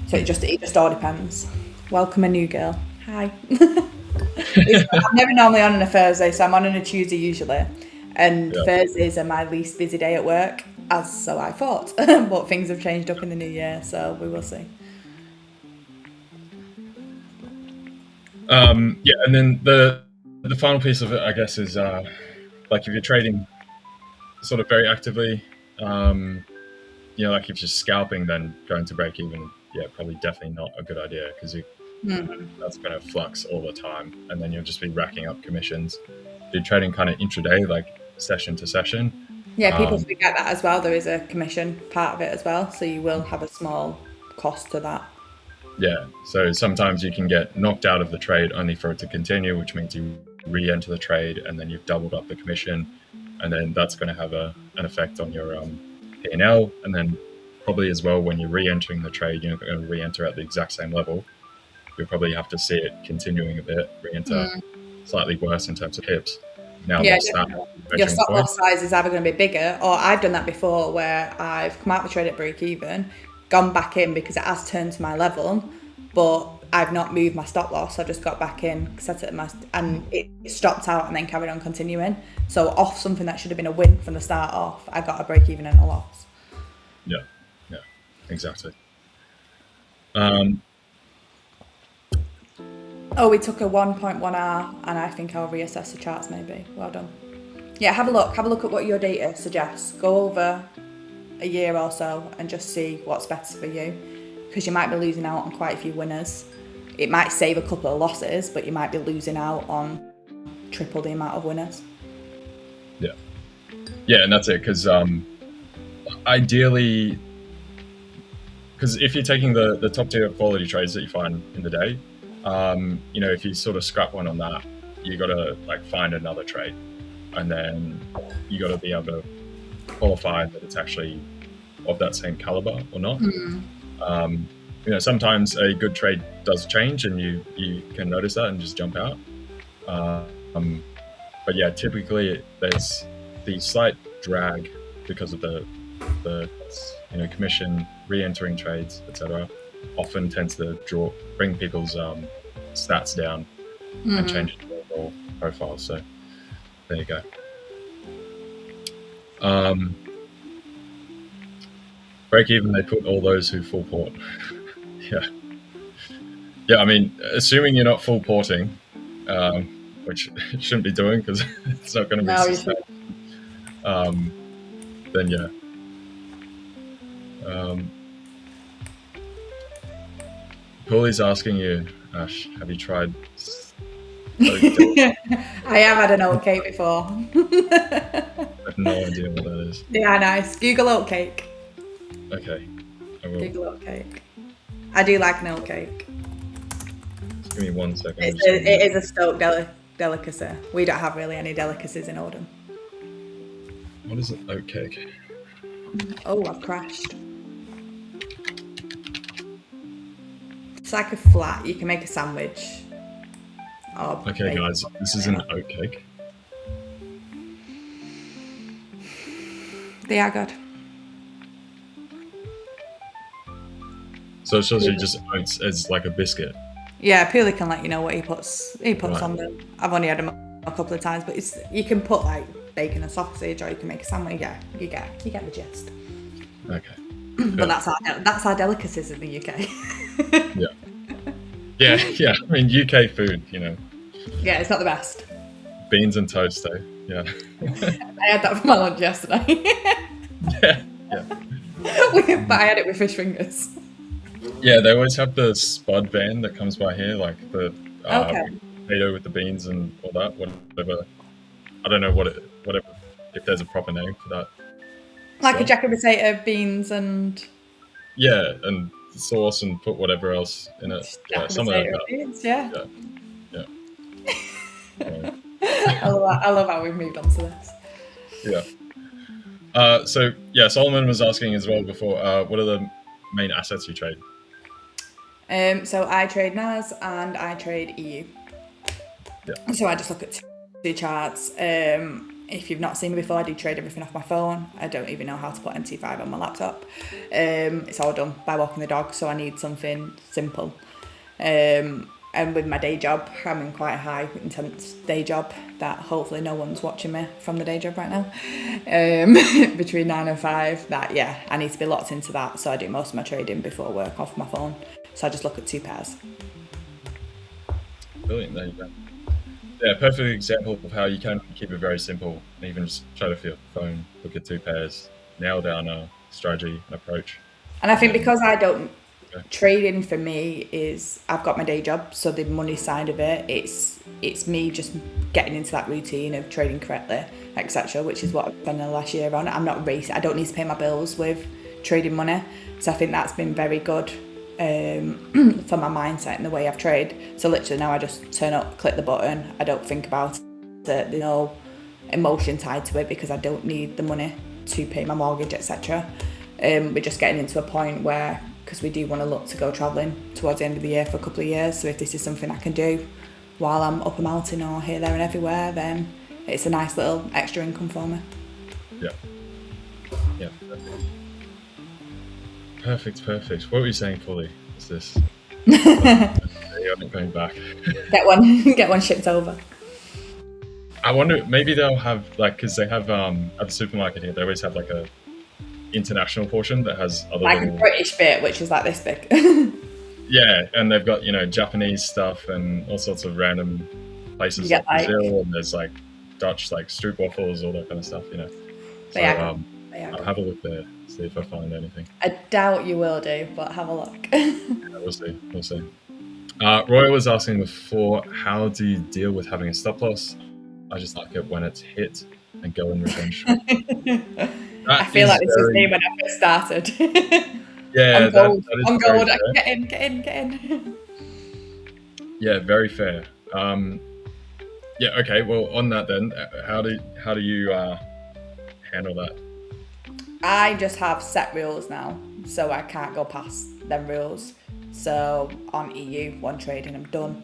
So it just all depends. Welcome a new girl. Hi. I'm never normally on a Thursday, so I'm on a Tuesday usually. And Thursdays are my least busy day at work, as so I thought. But things have changed up in the new year, so we will see. Yeah, and then the final piece of it, I guess, is like if you're trading sort of very actively, you know, like if you're scalping, then going to break even, yeah, probably definitely not a good idea, because that's going to flux all the time, and then you'll just be racking up commissions. If you're trading kind of intraday, like session to session. Yeah, people forget that as well. There is a commission part of it as well, so you will have a small cost to that. Yeah, so sometimes you can get knocked out of the trade only for it to continue, which means you re-enter the trade and then you've doubled up the commission, and then that's going to have an effect on your P&L. And then probably as well, when you're re-entering the trade, you're not going to re-enter at the exact same level. You'll probably have to see it continuing a bit, re-enter slightly worse in terms of pips. Now Yeah, lost that. your stop loss size is either going to be bigger, or I've done that before where I've come out of the trade at break even, gone back in because it has turned to my level, but I've not moved my stop loss. I've just got back in, set it at my, and it stopped out and then carried on continuing. So off something that should have been a win from the start off, I got a break even and a loss. Yeah, exactly. Oh, we took a 1.1R, and I think I'll reassess the charts maybe. Well done. Yeah, have a look at what your data suggests. Go over a year or so and just see what's better for you, because you might be losing out on quite a few winners. It might save a couple of losses, but you might be losing out on triple the amount of winners. Yeah, and that's it, because ideally, because if you're taking the top tier quality trades that you find in the day, you know, if you sort of scrap one on that, you got to like find another trade, and then you got to be able to qualify that it's actually of that same caliber or not. You know, sometimes a good trade does change, and you can notice that and just jump out. But yeah, typically there's the slight drag because of the you know, commission, re-entering trades, etc. often tends to bring people's stats down and change the overall profile. So there you go. Break even, they put all those who full port. Yeah, I mean, assuming you're not full porting, which you shouldn't be doing because it's not going to be sustainable, then yeah. Cooley's asking you, Ash, have you tried? I have had an oat cake before. I have no idea what that is. Yeah, nice. Google oat cake. Okay, I will. Google oat cake. I do like an oat cake. Just give me 1 second. It is a Stoke delicacy. We don't have really any delicacies in Oldham. What is an oat cake? Oh, I've crashed. It's like a flat. You can make a sandwich. Okay, guys, this is an oat cake. They are good. So it's actually just oats as like a biscuit. Yeah, Purely can let you know what he puts on them. I've only had them a couple of times, but you can put like bacon and sausage, or you can make a sandwich. Yeah, you get the gist. Okay. But that's our delicacies in the UK. Yeah. I mean, UK food, you know. Yeah, it's not the best. Beans and toast, though. Yeah. I had that for my lunch yesterday. Yeah. But I had it with fish fingers. Yeah, they always have the spud van that comes by here, like the potato with the beans and all that. Whatever. I don't know whatever if there's a proper name for that. Like a jacket potato, beans, and and sauce, and put whatever else in it. Yeah, something like that. Beans, yeah. I love how we've moved on to this. Yeah. So yeah, Solomon was asking as well before, what are the main assets you trade? So I trade NAS and I trade EU. Yeah. So I just look at two charts. If you've not seen me before, I do trade everything off my phone. I don't even know how to put MT5 on my laptop. It's all done by walking the dog, so I need something simple. And with my day job, I'm in quite a high intense day job that hopefully no one's watching me from the day job right now. Between 9 and 5, that I need to be locked into that. So I do most of my trading before work off my phone. So I just look at two pairs. Brilliant, there you go. Yeah, perfect example of how you can keep it very simple and even just try to your phone, look at two pairs, nail down a strategy, an approach. And I think because I don't, trading for me is, I've got my day job, so the money side of it, it's me just getting into that routine of trading correctly, etc., which is what I've spent the last year on. I'm not racing, I don't need to pay my bills with trading money, so I think that's been very good for my mindset and the way I've traded. So literally now I just turn up, click the button, I don't think about it, there's no emotion tied to it because I don't need the money to pay my mortgage, etc. We're just getting into a point where, because we do want to look to go travelling towards the end of the year for a couple of years, so if this is something I can do while I'm up a mountain or here, there and everywhere, then it's a nice little extra income for me. Yeah, perfect. What were you saying fully? Is this you're not going back? Get one shipped over. I wonder, maybe they'll have, like, because they have at the supermarket here, they always have like a international portion that has other like little... a British bit, which is like this big. Yeah, and they've got, Japanese stuff and all sorts of random places like Brazil, and there's like Dutch, like stroopwafels, all that kind of stuff, So I'll have a look there, see if I find anything. I doubt you will do, but have a look. We'll see. Roy was asking before, how do you deal with having a stop loss? I just like it when it's hit and go in revenge. I feel like this was me when I first started. Yeah, on gold. Get in. Yeah, very fair. Yeah, okay. Well, on that then, how do you handle that? I just have set rules now, so I can't go past them rules. So on EU, 1 trade and I'm done.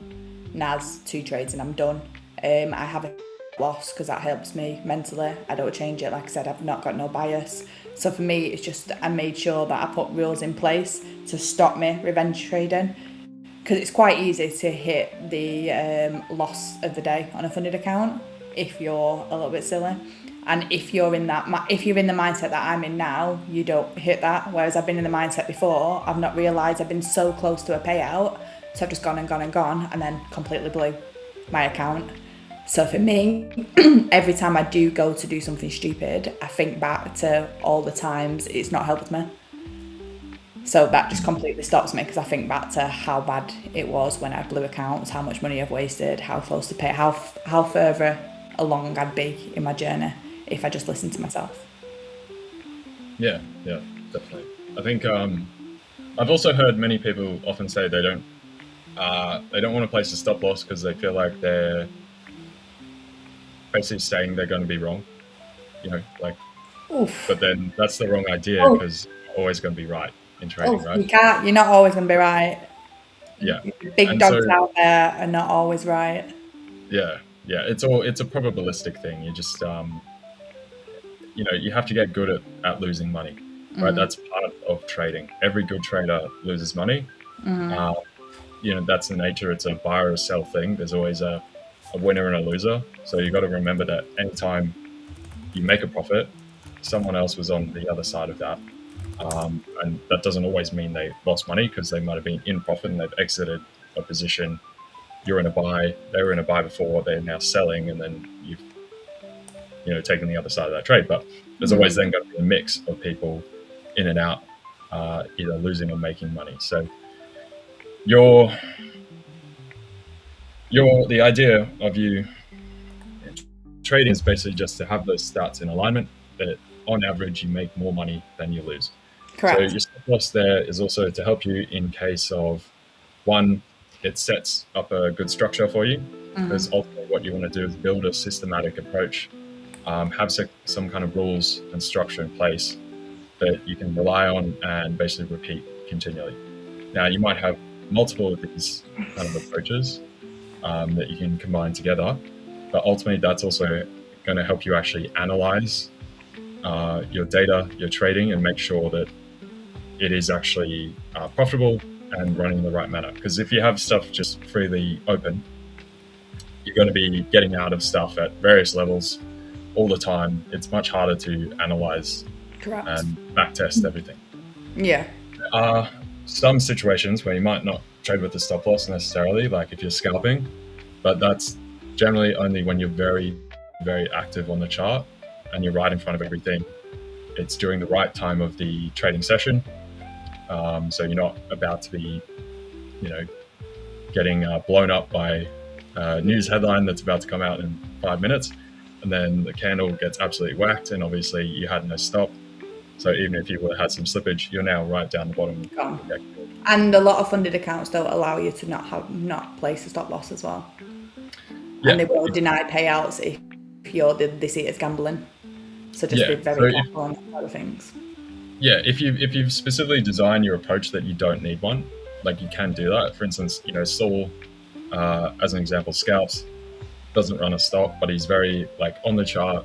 NAS, 2 trades and I'm done. I have a loss because that helps me mentally. I don't change it. Like I said, I've not got no bias. So for me, it's just I made sure that I put rules in place to stop me revenge trading, because it's quite easy to hit the loss of the day on a funded account if you're a little bit silly. And if you're in the mindset that I'm in now, you don't hit that. Whereas I've been in the mindset before, I've not realised I've been so close to a payout, so I've just gone, and then completely blew my account. So for me, every time I do go to do something stupid, I think back to all the times it's not helped me. So that just completely stops me, because I think back to how bad it was when I blew accounts, how much money I've wasted, how close to pay, how further along I'd be in my journey if I just listened to myself. Yeah, definitely. I think I've also heard many people often say they don't want to place a stop loss because they feel like they're basically saying they're going to be wrong, Oof. But then that's the wrong idea, because you're always going to be right in trading, right? You're not always going to be right. Yeah. Big dogs out there are not always right. Yeah. It's a probabilistic thing. You just, you have to get good at losing money, right? That's part of trading. Every good trader loses money. That's the nature. It's a buy or sell thing. There's always a winner and a loser. So you got to remember that anytime you make a profit, someone else was on the other side of that. And that doesn't always mean they lost money, because they might have been in profit and they've exited a position. You're in a buy, they were in a buy before, they're now selling, and then you've taken the other side of that trade. But there's always then going to be a mix of people in and out, either losing or making money. So the idea of you trading is basically just to have those stats in alignment, that on average you make more money than you lose. Correct. So your stop loss there is also to help you in case of, one, it sets up a good structure for you. because ultimately what you want to do is build a systematic approach, have some kind of rules and structure in place that you can rely on and basically repeat continually. Now, you might have multiple of these kind of approaches that you can combine together, but ultimately that's also going to help you actually analyze your data, your trading, and make sure that it is actually profitable and running in the right manner. Because if you have stuff just freely open, you're going to be getting out of stuff at various levels all the time. It's much harder to analyze and backtest everything. Yeah. There are some situations where you might not trade with the stop loss necessarily, like if you're scalping, but that's generally only when you're very, very active on the chart and you're right in front of everything. It's during the right time of the trading session. So you're not about to be, getting blown up by a news headline that's about to come out in 5 minutes, and then the candle gets absolutely whacked, and obviously you had no stop. So even if you would have had some slippage, you're now right down the bottom. And a lot of funded accounts don't allow you to not place a stop loss as well. Yeah. And they will deny payouts if they see it as gambling. So just be very careful on that side of things. Yeah, if you've specifically designed your approach that you don't need one, like you can do that. For instance, Saul, as an example, scalps, doesn't run a stop, but he's very on the chart.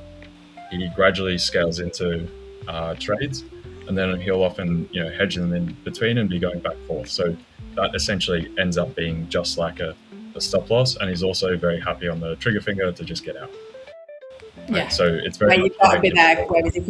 He gradually scales into trades, and then he'll often hedge them in between and be going back and forth. So that essentially ends up being just like a stop loss, and he's also very happy on the trigger finger to just get out. Right? Yeah. So it's very. You've got to be there. Whereas if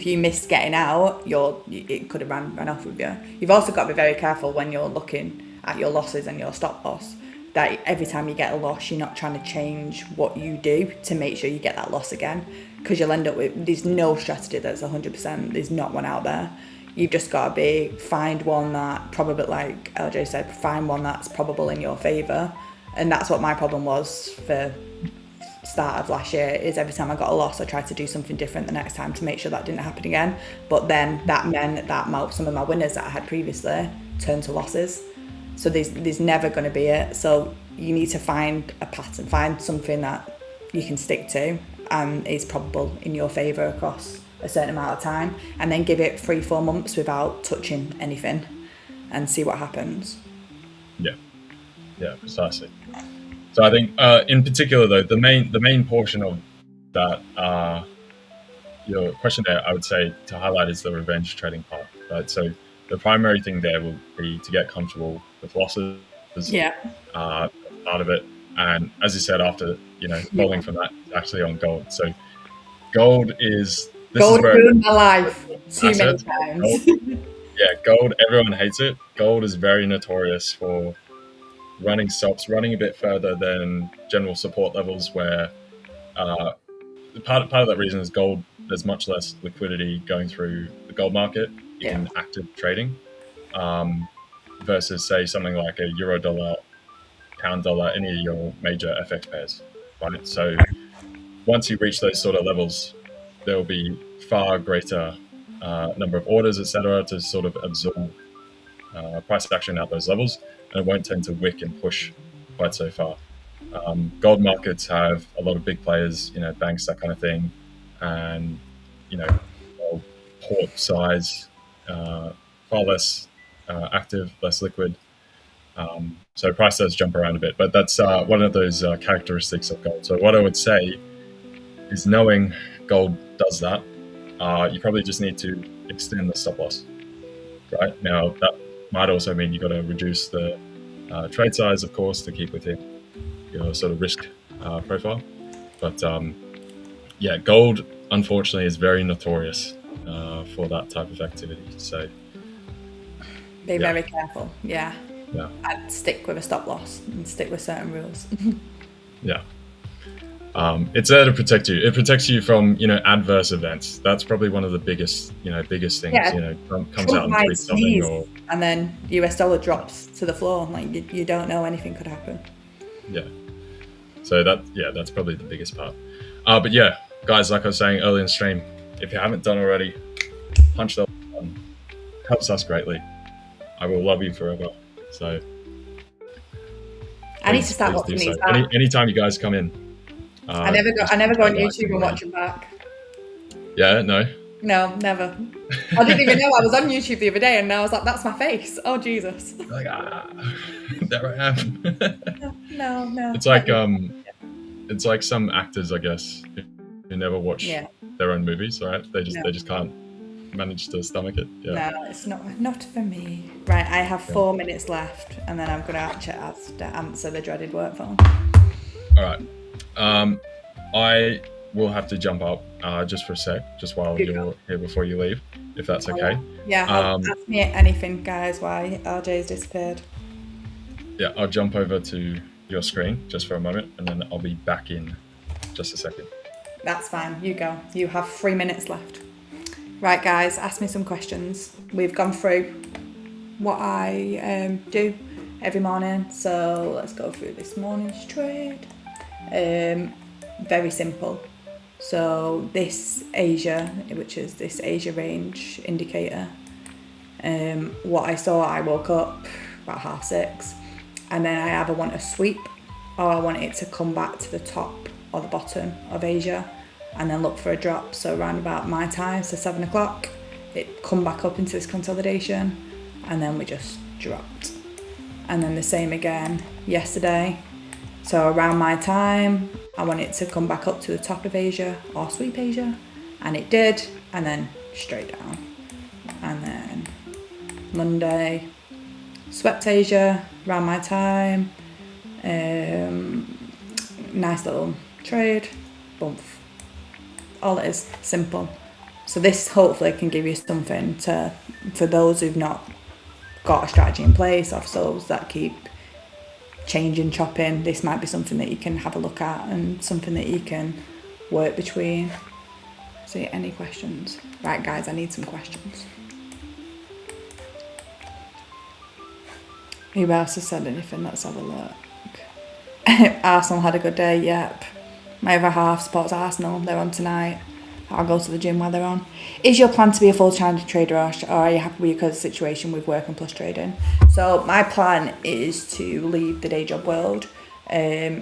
you miss getting out, it could have ran off with you. You've also got to be very careful when you're looking at your losses and your stop loss. That every time you get a loss, you're not trying to change what you do to make sure you get that loss again, because you'll end up with, there's no strategy that's 100%. There's not one out there. You've just got to find one that probably, like LJ said, find one that's probable in your favour. And that's what my problem was for start of last year, is every time I got a loss, I tried to do something different the next time to make sure that didn't happen again. But then that meant that some of my winners that I had previously turned to losses. So there's never going to be it. So you need to find a pattern, find something that you can stick to and is probable in your favour across a certain amount of time, and then give it 3-4 months without touching anything and see what happens. Yeah, precisely. So I think in particular though, the main portion of that your question there, I would say to highlight, is the revenge trading part, right? So the primary thing there will be to get comfortable with losses. Part of it. And as you said, after, falling from that, it's actually on gold. So gold is... Gold ruined my life too many times. Gold, everyone hates it. Gold is very notorious for running stops, running a bit further than general support levels, where part of that reason is gold, there's much less liquidity going through the gold market in active trading, versus say something like a euro dollar, pound dollar, any of your major FX pairs, right? So once you reach those sort of levels, there will be far greater number of orders, etc., to sort of absorb price action at those levels, and it won't tend to wick and push quite so far. Gold markets have a lot of big players, banks, that kind of thing, and port size, far less active, less liquid. So price does jump around a bit, but that's one of those characteristics of gold. So what I would say is, knowing gold does that, you probably just need to extend the stop loss. Right now, that might also mean you've got to reduce the trade size, of course, to keep within your sort of risk profile. But gold, unfortunately, is very notorious for that type of activity. So be very careful. I'd stick with a stop loss and stick with certain rules. It's there to protect you. It protects you from, adverse events. That's probably one of the biggest things. Trump comes out and tweets something, and then US dollar drops to the floor. Like you don't know, anything could happen. So that's probably the biggest part. But guys, like I was saying earlier in the stream, if you haven't done already, punch that button. Helps us greatly. I will love you forever. So. I need to start please do watching so. these back. Anytime you guys come in. I never go on YouTube and watch them back. Yeah, no. No, never. I didn't even know I was on YouTube the other day, and I was like, "That's my face." Oh Jesus! Like there I am. No. It's like some actors, I guess, who never watch their own movies. Right? They just can't manage to stomach it. Yeah. No, it's not for me. Right, I have 4 minutes left, and then I'm gonna have to answer the dreaded work phone. All right. I will have to jump up just for a sec, just while you're here before you leave, if that's okay. Yeah, ask me anything, guys, why LJ's disappeared. Yeah, I'll jump over to your screen just for a moment, and then I'll be back in just a second. That's fine. You go. You have 3 minutes left. Right, guys, ask me some questions. We've gone through what I do every morning, so let's go through this morning's trade. Very simple. So this Asia, which is this Asia range indicator, what I saw, I woke up about 6:30, and then I either want a sweep or I want it to come back to the top or the bottom of Asia and then look for a drop. So around about my time, so 7 o'clock, it come back up into this consolidation, and then we just dropped. And then the same again yesterday. So around my time, I want it to come back up to the top of Asia or sweep Asia, and it did, and then straight down. And then Monday, swept Asia around my time. Nice little trade, bump. All it is, simple. So this hopefully can give you something for those who've not got a strategy in place, or for those that keep changing, chopping. This might be something that you can have a look at and something that you can work between. See, any questions? Right, guys, I need some questions. Who else has said anything? Let's have a look. Arsenal had a good day, yep. My other half supports Arsenal. They're on tonight. I'll go to the gym while they're on. Is your plan to be a full-time trader, or are you happy with your current situation with work and plus trading? So my plan is to leave the day job world.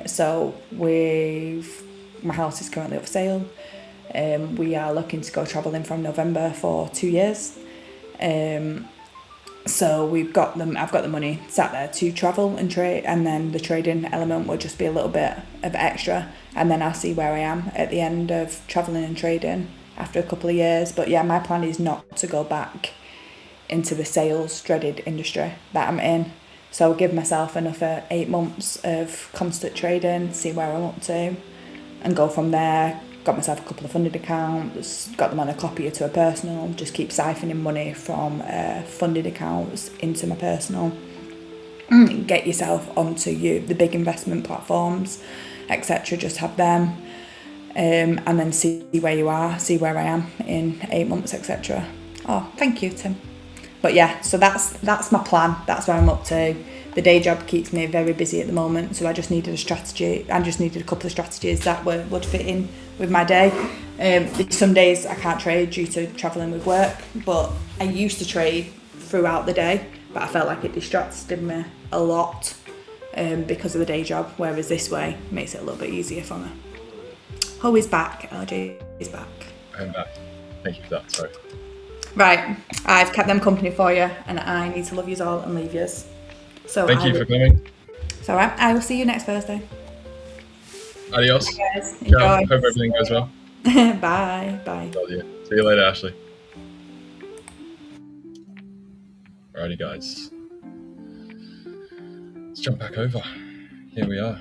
So my house is currently up for sale. We are looking to go travelling from November for 2 years. So I've got the money sat there to travel and trade, and then the trading element will just be a little bit of extra, and then I'll see where I am at the end of travelling and trading after a couple of years. But yeah, my plan is not to go back into the sales dreaded industry that I'm in. So I'll give myself another 8 months of constant trading, see where I'm up to, and go from there. Got myself a couple of funded accounts, got them on a copier to a personal, just keep siphoning money from funded accounts into my personal. Get yourself onto the big investment platforms, etc. Just have them, and then see where you are, see where I am in 8 months, etc. Oh, thank you, Tim. But yeah, so that's my plan. That's where I'm up to. The day job keeps me very busy at the moment, so I just needed a strategy. I just needed a couple of strategies that would fit in with my day. Some days I can't trade due to travelling with work, but I used to trade throughout the day, but I felt like it distracted me a lot because of the day job, whereas this way makes it a little bit easier for me. Ho is back, LJ is back. I'm back. Thank you for that, sorry. Right, I've kept them company for you, and I need to love yous all and leave yous. So thank you for coming. It's alright, I will see you next Thursday. Adios. Bye, guys. Enjoy. Enjoy. Hope everything goes well. Bye. Love you. See you later, Ashleigh. Alrighty, guys. Let's jump back over. Here we are.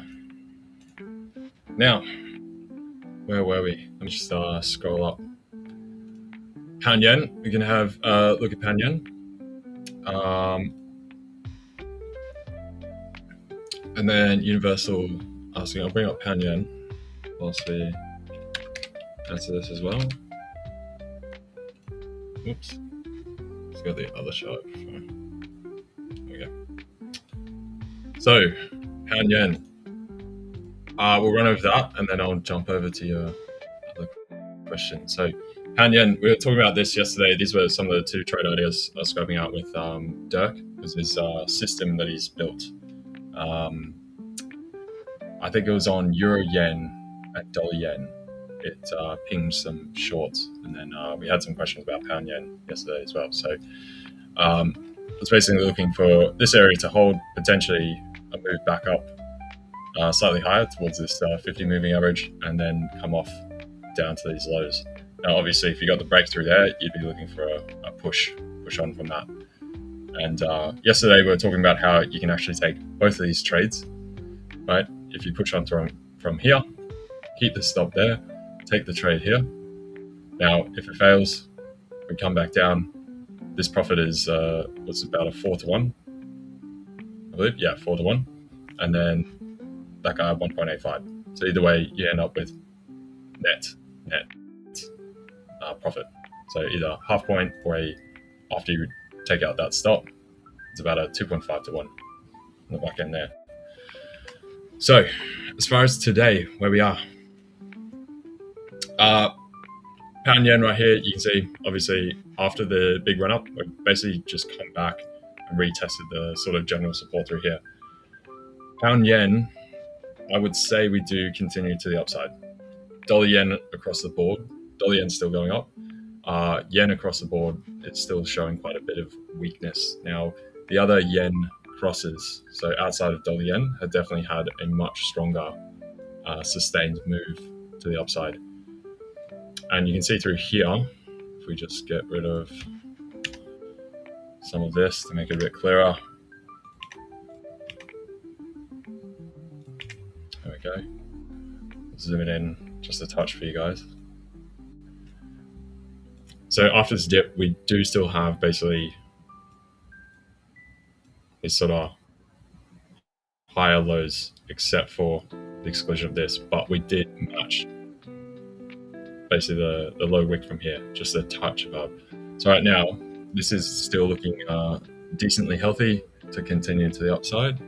Now, where were we? Let me just scroll up. Pound yen. We can have a look at pound yen. And then universal asking, I'll bring up pound yen whilst we answer this as well. Oops. Let's go to the other chart. There we go. So, pound yen. We'll run over that and then I'll jump over to your other question. So, pound yen, we were talking about this yesterday. These were some of the 2 trade ideas I was scoping out with Dirk. It was his system that he's built. I think it was on euro yen and dollar yen. It pinged some shorts, and then we had some questions about pound yen yesterday as well. So it's basically looking for this area to hold, potentially a move back up slightly higher towards this 50 moving average, and then come off down to these lows. Now, obviously, if you got the breakthrough there, you'd be looking for a push on from that. And yesterday we were talking about how you can actually take both of these trades, right? If you push on from here, keep the stop there, take the trade here. Now, if it fails, we come back down. This profit is was about a 4-1, I believe. Yeah, 4-1, and then that guy 1.85. So either way, you end up with net profit. So either half point or after you take out that stop, it's about a 2.5-1 on the back end there. So as far as today, where we are, pound yen right here, you can see obviously after the big run up, we've basically just come back and retested the sort of general support through here. Pound yen, I would say we do continue to the upside. Dollar yen across the board, dollar yen still going up. Yen across the board, it's still showing quite a bit of weakness. Now, the other yen crosses, so outside of dollar yen, have definitely had a much stronger sustained move to the upside. And you can see through here, if we just get rid of some of this to make it a bit clearer. There we go. Zoom it in just a touch for you guys. So after this dip, we do still have basically these sort of higher lows, except for the exclusion of this, but we did match basically the low wick from here, just a touch above. So right now, this is still looking decently healthy to continue to the upside.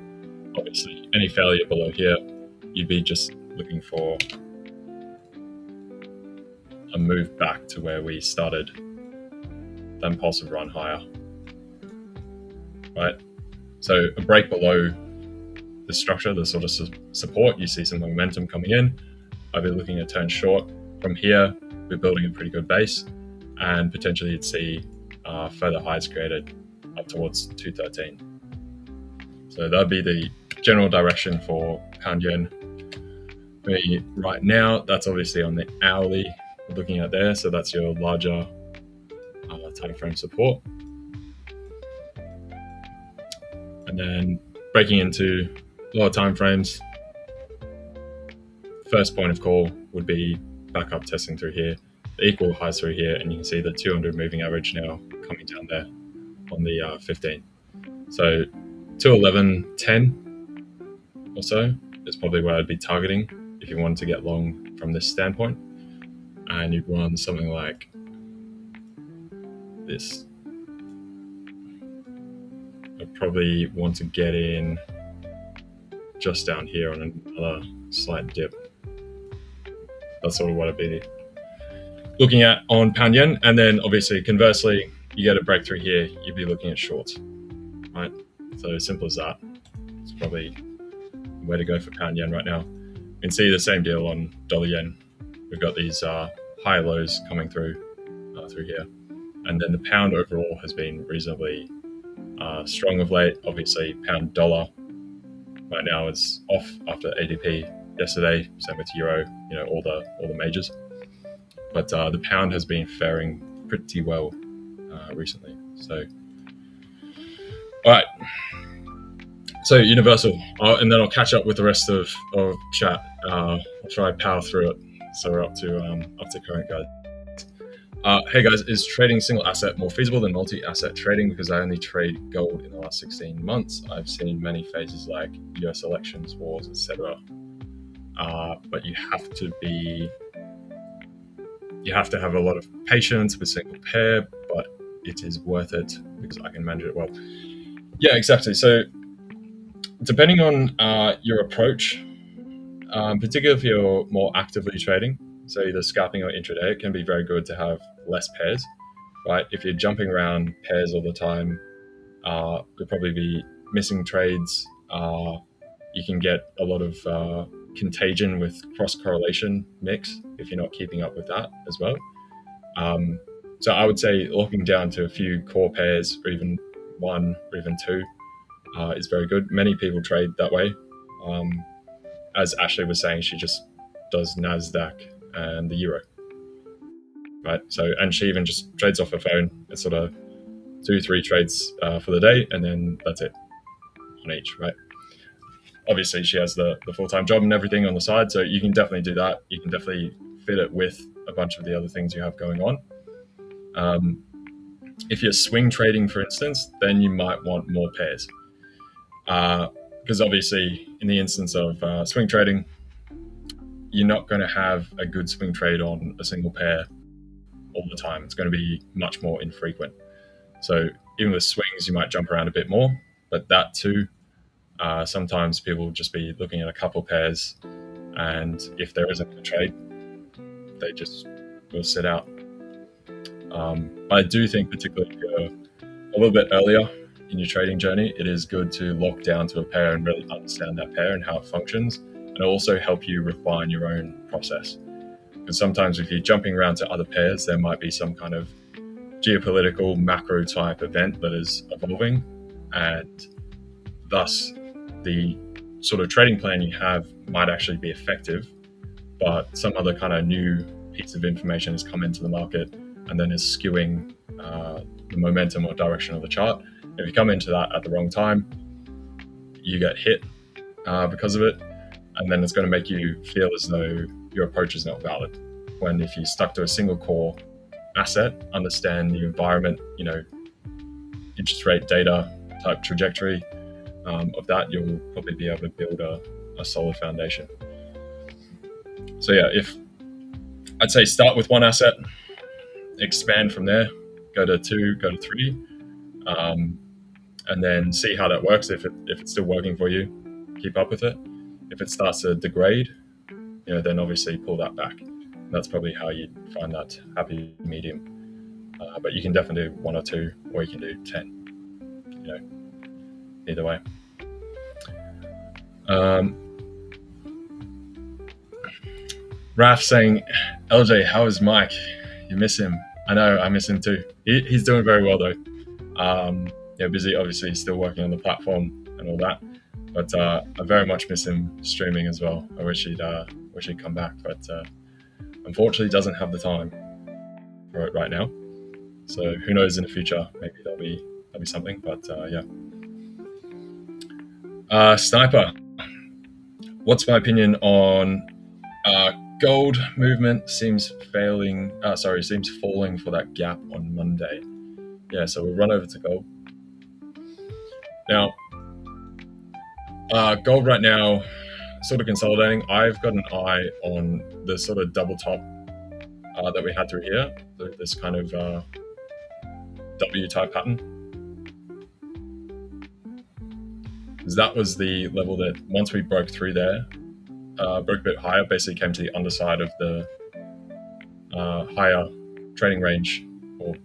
Obviously, any failure below here, you'd be just looking for a move back to where we started, the impulsive run higher, right? So a break below the structure, the sort of support, you see some momentum coming in. I'd be looking at turn short. From here, we're building a pretty good base, and potentially you'd see further highs created up towards 213. So that'd be the general direction for pound yen. Right now, that's obviously on the hourly we're looking at there, so that's your larger time frame support. And then breaking into lower time frames, first point of call would be back up testing through here, the equal highs through here, and you can see the 200 moving average now coming down there on the 15. So 211.10 or so is probably where I'd be targeting if you wanted to get long from this standpoint, and you'd run something like this. I'd probably want to get in just down here on another slight dip. That's sort of what I'd be looking at on pound yen. And then obviously conversely, you get a breakthrough here, you'd be looking at shorts, right? So simple as that. It's probably the way to go for pound yen right now. You can see the same deal on dollar yen. We've got these high lows coming through here. And then the pound overall has been reasonably strong of late. Obviously, pound dollar right now is off after ADP yesterday. Same with euro, all the majors. But the pound has been faring pretty well recently. So, all right. So universal, and then I'll catch up with the rest of chat. I'll try and power through it. So we're up to current, guys. Hey guys, is trading single asset more feasible than multi-asset trading? Because I only trade gold in the last 16 months. I've seen many phases like US elections, wars, etc. But you have to have a lot of patience with single pair, but it is worth it because I can manage it well. Yeah, exactly. So depending on your approach, particularly if you're more actively trading, so either scalping or intraday, it can be very good to have less pairs, right? If you're jumping around pairs all the time, you'll probably be missing trades. You can get a lot of contagion with cross correlation mix if you're not keeping up with that as well. So I would say locking down to a few core pairs, or even one, or even two, is very good. Many people trade that way. As Ashleigh was saying, she just does NASDAQ and the euro, right? So, and she even just trades off her phone. It's sort of 2-3 trades for the day, and then that's it on each, right? Obviously, she has the full-time job and everything on the side, so you can definitely do that. You can definitely fit it with a bunch of the other things you have going on. If you're swing trading, for instance, then you might want more pairs. Because obviously, in the instance of swing trading, you're not going to have a good swing trade on a single pair all the time. It's going to be much more infrequent. So even with swings, you might jump around a bit more, but that too, sometimes people will just be looking at a couple pairs, and if there isn't a trade, they just will sit out. I do think, particularly if you're a little bit earlier in your trading journey, it is good to lock down to a pair and really understand that pair and how it functions, and also help you refine your own process. Because sometimes if you're jumping around to other pairs, there might be some kind of geopolitical macro type event that is evolving, and thus the sort of trading plan you have might actually be effective, but some other kind of new piece of information has come into the market and then is skewing the momentum or direction of the chart. If you come into that at the wrong time, you get hit because of it, and then it's going to make you feel as though your approach is not valid. When if you stuck to a single core asset, understand the environment, interest rate data type trajectory of that, you'll probably be able to build a solid foundation. So yeah, if I'd say start with one asset, expand from there, go to 2, go to 3, and then see how that works. If it's still working for you, keep up with it. If it starts to degrade, then obviously pull that back. That's probably how you find that happy medium. But you can definitely do 1 or 2, or you can do 10. Either way. Raf saying, LJ, how is Mike? You miss him. I know, I miss him too. He's doing very well though. Busy, obviously, still working on the platform and all that. But I very much miss him streaming as well. I wish he'd come back, but unfortunately doesn't have the time for it right now. So who knows in the future? Maybe there'll be something. But yeah. Sniper, what's my opinion on gold movement? Seems falling for that gap on Monday. Yeah, so we'll run over to gold. Now, gold right now, sort of consolidating. I've got an eye on the sort of double top that we had through here, this kind of W type pattern. Because that was the level that once we broke through there, broke a bit higher, basically came to the underside of the higher trading range or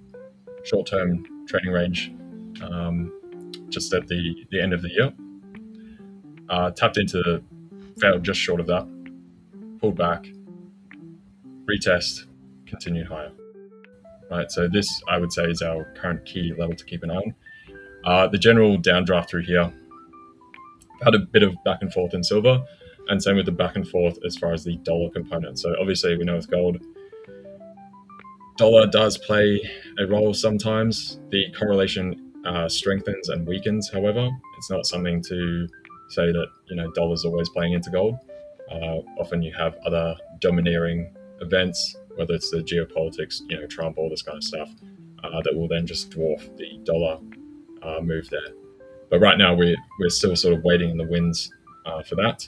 short-term trading range just at the end of the year. Tapped into, failed just short of that, pulled back, retest, continued higher. Right, so this I would say is our current key level to keep an eye on. The general downdraft through here had a bit of back and forth in silver, and same with the back and forth as far as the dollar component. So obviously we know with gold, dollar does play a role sometimes. The correlation strengthens and weakens. However, it's not something to say that dollar's always playing into gold. Often you have other domineering events, whether it's the geopolitics, Trump, all this kind of stuff, that will then just dwarf the dollar move there. But right now we're still sort of waiting in the winds for that.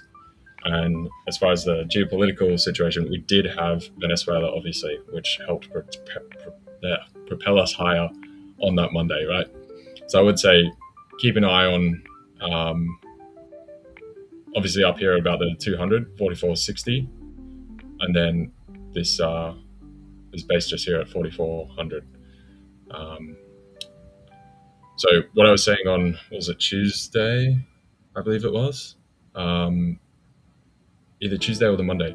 And as far as the geopolitical situation, we did have Venezuela, obviously, which helped propel us higher on that Monday, right? So I would say keep an eye on, obviously up here about the 200, 44.60, and then this base just here at 4,400. So what I was saying on, was it Tuesday? I believe it was. either Tuesday or the Monday.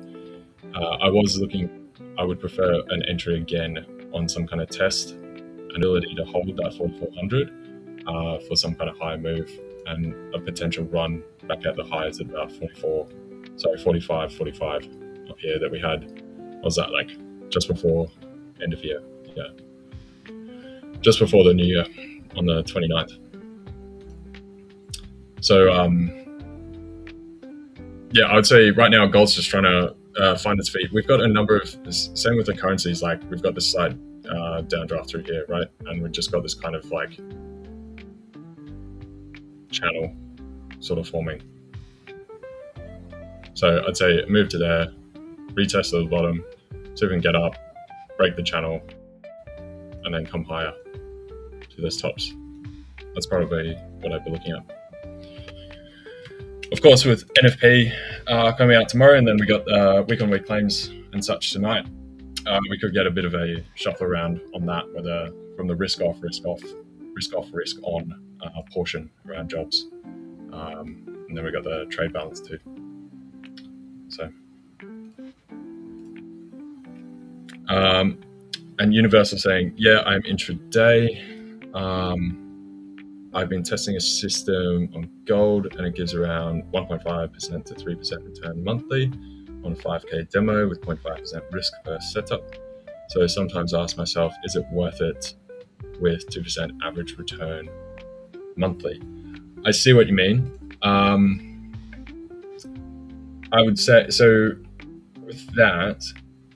I would prefer an entry again on some kind of test, an ability to hold that 4,400 for some kind of higher move, and a potential run back at the highs at about 45 up here that we had. What was that, like just before end of year? Yeah, just before the new year on the 29th. So yeah, I would say right now gold's just trying to find its feet. We've got a number of, same with the currencies, like we've got this slight downdraft through here, right? And we've just got this kind of like channel sort of forming. So I'd say move to there, retest to the bottom, see if we can get up, break the channel, and then come higher to those tops. That's probably what I'd be looking at. Of course, with NFP coming out tomorrow, and then we got week-on-week claims and such tonight, we could get a bit of a shuffle around on that, whether from the risk off, risk on portion around jobs. And then we got the trade balance too. So, and Universal saying, yeah, I'm intraday. I've been testing a system on gold, and it gives around 1.5% to 3% return monthly on a 5K demo with 0.5% risk per setup. So sometimes I ask myself, is it worth it with 2% average return monthly? I see what you mean. I would say, so with that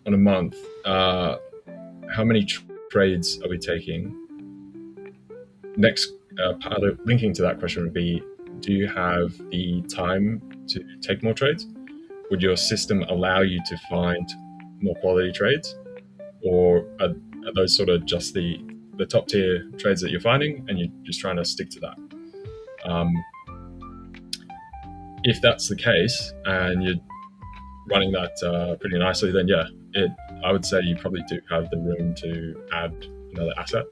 on a month, how many trades are we taking? Next part of linking to that question would be, do you have the time to take more trades? Would your system allow you to find more quality trades? Or are those sort of just the top tier trades that you're finding and you're just trying to stick to that? If that's the case and you're running that pretty nicely, then yeah, I would say you probably do have the room to add another asset.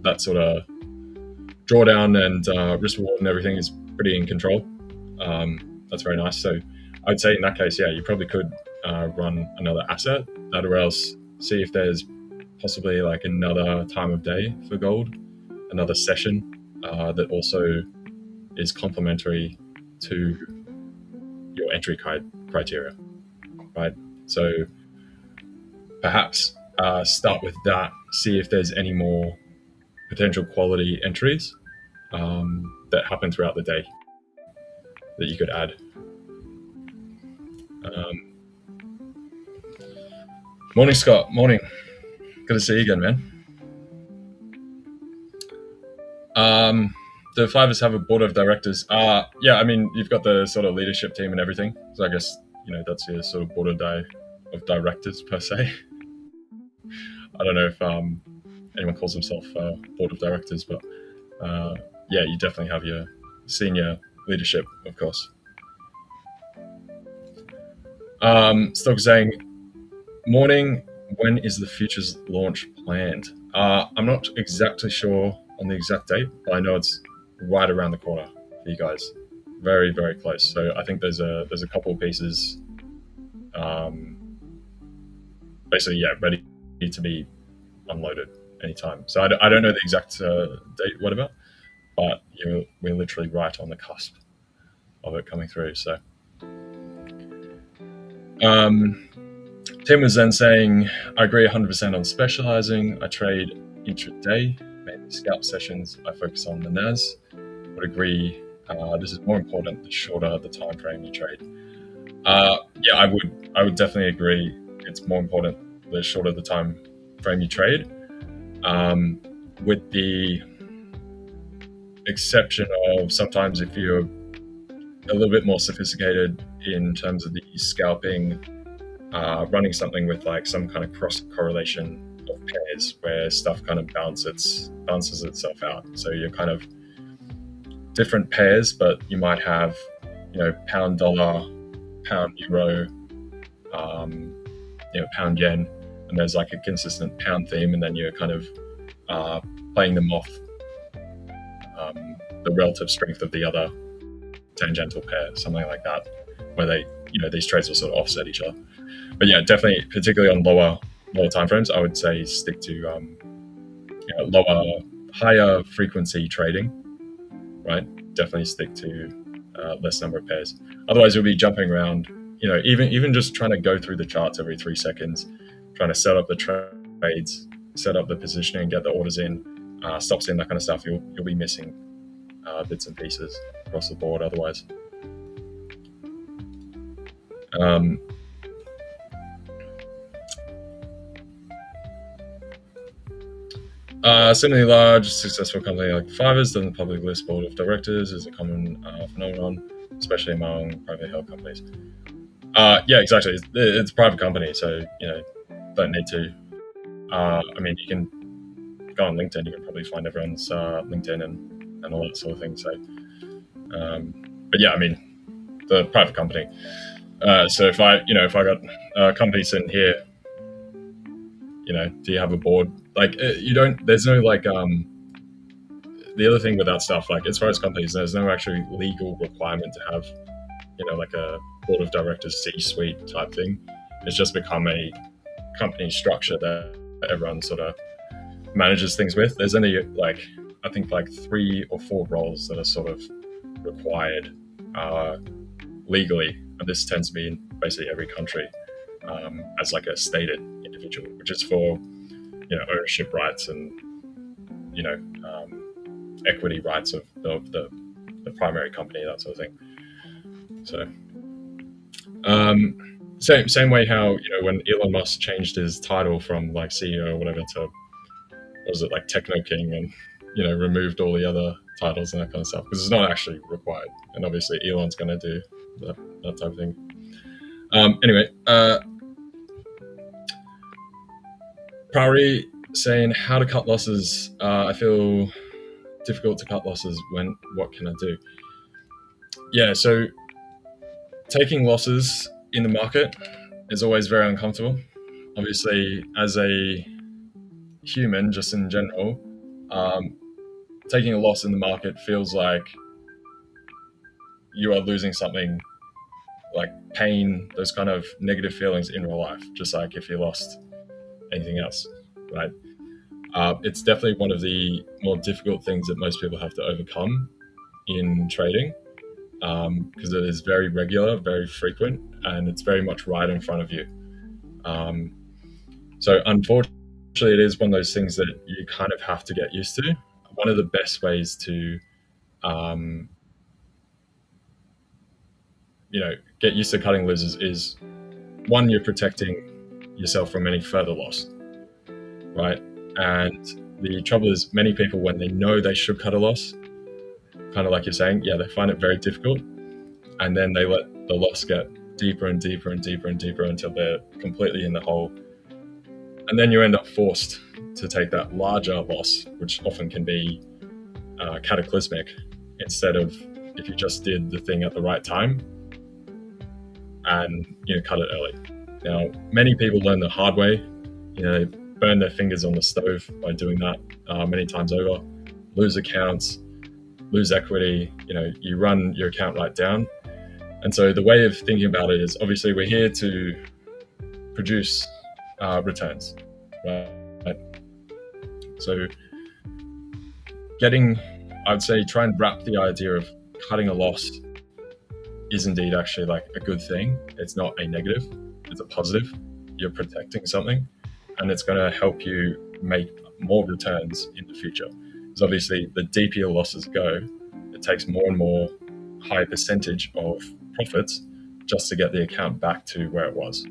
That sort of drawdown and risk reward and everything is pretty in control. That's very nice. So I'd say in that case, yeah, you probably could run another asset, that or else see if there's possibly like another time of day for gold, another session that also is complementary to your entry criteria, right? So perhaps start with that, see if there's any more potential quality entries that happen throughout the day that you could add. Morning, Scott. Morning. Good to see you again, man. Do Fivers have a board of directors? Yeah, I mean, you've got the sort of leadership team and everything. So I guess, that's your sort of board of directors per se. I don't know if anyone calls himself board of directors, but yeah, you definitely have your senior leadership, of course. Stock saying, morning, when is the futures launch planned? I'm not exactly sure on the exact date, but I know it's right around the corner for you guys. Very, very close. So I think there's a couple of pieces basically, yeah, ready to be unloaded anytime. So I don't know the exact date, whatever, but we're literally right on the cusp of it coming through. So Tim was then saying, I agree 100% on specializing. I trade intraday, mainly scalp sessions. I focus on the NAS. Would agree. This is more important the shorter the time frame you trade. Yeah, I would definitely agree. It's more important the shorter the time frame you trade. With the exception of sometimes if you're a little bit more sophisticated in terms of the scalping, running something with like some kind of cross correlation of pairs where stuff kind of balances itself out. So you're kind of different pairs, but you might have, pound dollar, pound euro, pound yen, and there's like a consistent pound theme, and then you're kind of playing them off the relative strength of the other tangential pair, something like that, where they, these trades will sort of offset each other. But yeah, definitely, particularly on lower timeframes, I would say stick to higher frequency trading, right? Definitely stick to less number of pairs. Otherwise, you'll be jumping around. Even just trying to go through the charts every 3 seconds, trying to set up the trades, set up the positioning, get the orders in, stops in, that kind of stuff. You'll be missing bits and pieces across the board otherwise. Similarly large, successful company like Fiverr's than the public list board of directors is a common phenomenon, especially among privately held companies. Yeah, exactly. It's a private company, so don't need to. You can go on LinkedIn. You can probably find everyone's LinkedIn and all that sort of thing. So, but yeah, the private company. So if I got a company sitting here, do you have a board? Like you don't. There's no like. The other thing with that stuff, like as far as companies, there's no actually legal requirement to have, like a board of directors C-suite type thing. It's just become a company structure that everyone sort of manages things with. There's only I think 3 or 4 roles that are sort of required legally, and this tends to be in basically every country as like a stated individual, which is for ownership rights and equity rights of the primary company, that sort of thing. So same way how when Elon Musk changed his title from like CEO or whatever to Techno King, and removed all the other titles and that kind of stuff, because it's not actually required, and obviously Elon's going to do that type of thing. Anyway, Priori saying how to cut losses. I feel difficult to cut losses. What can I do? Yeah, so taking losses in the market is always very uncomfortable. Obviously, as a human, just in general, taking a loss in the market feels like you are losing something, like pain, those kind of negative feelings in real life, just like if you lost anything else, right? It's definitely one of the more difficult things that most people have to overcome in trading, because it is very regular, very frequent, and it's very much right in front of you. So unfortunately, it is one of those things that you kind of have to get used to. One of the best ways to get used to cutting losses is, one, you're protecting yourself from any further loss, right? And the trouble is, many people, when they know they should cut a loss, kind of like you're saying, they find it very difficult, and then they let the loss get deeper and deeper and deeper and deeper until they're completely in the hole, and then you end up forced to take that larger loss, which often can be cataclysmic, instead of if you just did the thing at the right time and cut it early. Now, many people learn the hard way. They burn their fingers on the stove by doing that many times over, lose accounts, lose equity. You run your account right down. And so the way of thinking about it is, obviously we're here to produce returns, right? So I'd say try and wrap the idea of cutting a loss is indeed actually like a good thing. It's not a negative, it's a positive. You're protecting something, and it's going to help you make more returns in the future. Because obviously the deeper your losses go, it takes more and more high percentage of profits just to get the account back to where it was,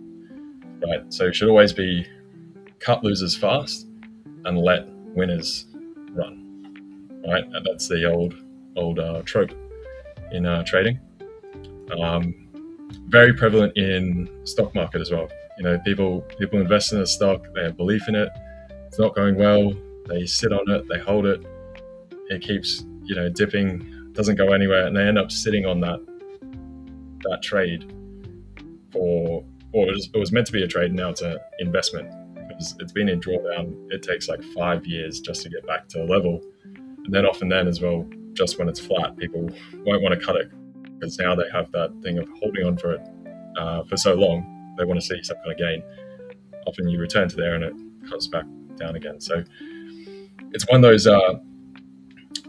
right? So it should always be cut losers fast and let winners run, right? And that's the old trope in trading. Very prevalent in stock market as well. People invest in a stock, they have belief in it, it's not going well, they sit on it, they hold it, it keeps dipping, doesn't go anywhere, and they end up sitting on that trade or it was meant to be a trade, now it's an investment, because it's been in drawdown. It takes like 5 years just to get back to a level, and then often then as well, just when it's flat, people won't want to cut it because now they have that thing of holding on for it for so long. They want to see some kind of gain. Often you return to there and it comes back down again. So it's one of those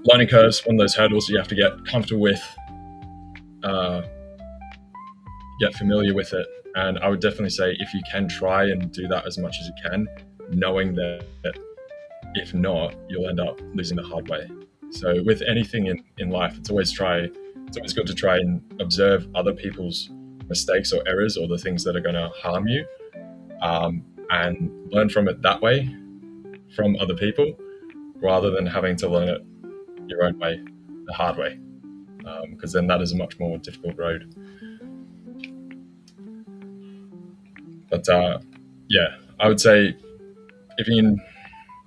learning curves, one of those hurdles you have to get comfortable with, get familiar with it. And I would definitely say if you can try and do that as much as you can, knowing that if not, you'll end up losing the hard way. So with anything in life, it's always good to try and observe other people's mistakes or errors or the things that are going to harm you, and learn from it that way from other people, rather than having to learn it your own way, the hard way, because then that is a much more difficult road. But yeah, I would say if you can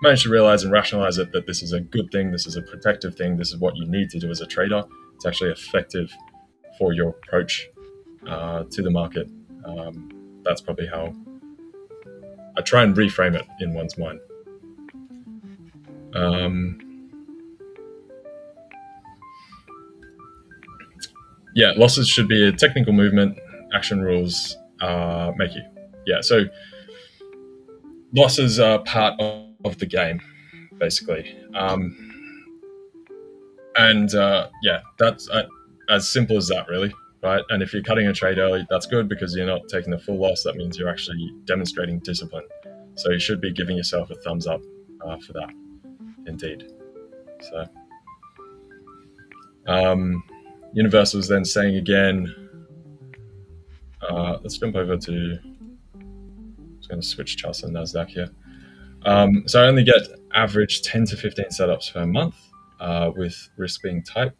manage to realize and rationalize it, that this is a good thing, this is a protective thing, this is what you need to do as a trader, it's actually effective for your approach to the market. That's probably how I try and reframe it in one's mind. Yeah, losses should be a technical movement. Action rules make you. Yeah, so losses are part of the game, basically. Yeah, that's as simple as that, really, right? And if you're cutting a trade early, that's good because you're not taking the full loss. That means you're actually demonstrating discipline. So you should be giving yourself a thumbs up for that, indeed. So Universal is then saying again, let's jump over to, I'm just going to switch charts on NASDAQ here. So I only get average 10 to 15 setups per month with risk being tight.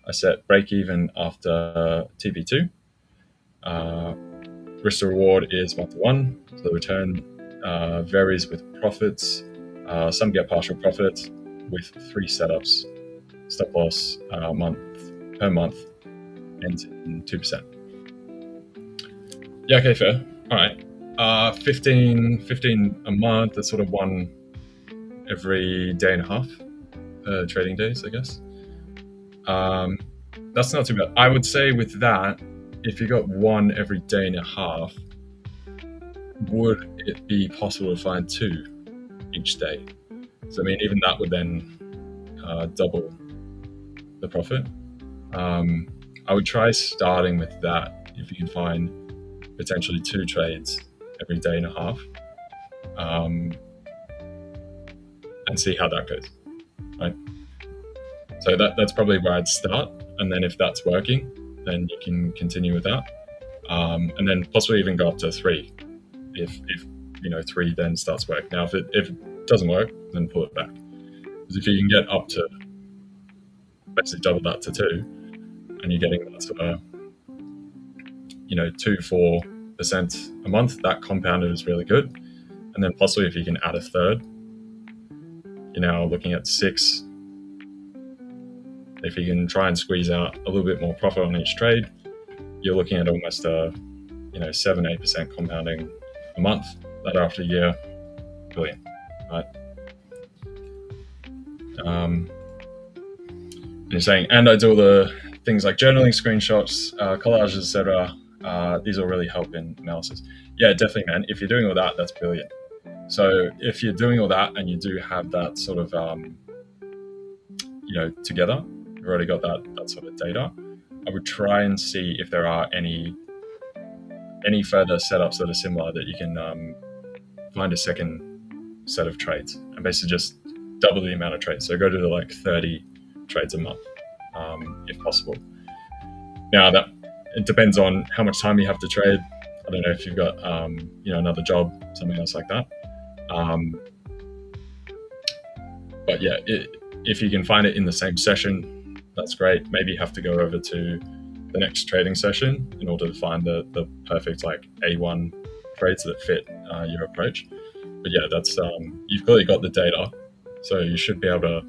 I set break even after TP2. Risk to reward is 1-to-1, so the return varies with profits. Some get partial profits with 3 setups. Stop loss per month ends in 2%. Yeah, okay, fair. All right. 15 a month, that's sort of one every day and a half trading days, I guess. That's not too bad. I would say with that, if you got one every day and a half, would it be possible to find 2 each day? So I mean, even that would then double the profit. I would try starting with that if you can find potentially 2 trades every day and a half, and see how that goes, right? So that's probably where I'd start, and then if that's working, then you can continue with that, and then possibly even go up to 3 if 3 then starts work. Now if it doesn't work, then pull it back, because if you can get up to basically double that to 2, and you're getting that sort of 2-4% a month, that compounded is really good. And then possibly if you can add a third, you're now looking at 6. If you can try and squeeze out a little bit more profit on each trade, you're looking at almost a 7-8% compounding a month. That after a year, brilliant, right? And you're saying, and I do all the things like journaling, screenshots, collages, etc. These will really help in analysis. Yeah, definitely, man. If you're doing all that, that's brilliant. So if you're doing all that and you do have that sort of, together, you've already got that sort of data, I would try and see if there are any further setups that are similar that you can find a second set of trades and basically just double the amount of trades. So go to like 30 trades a month, if possible. Now that it depends on how much time you have to trade. I don't know if you've got another job, something else like that. But yeah, if you can find it in the same session, that's great. Maybe you have to go over to the next trading session in order to find the perfect like A1 trades that fit your approach. But yeah, that's you've clearly got the data, so you should be able to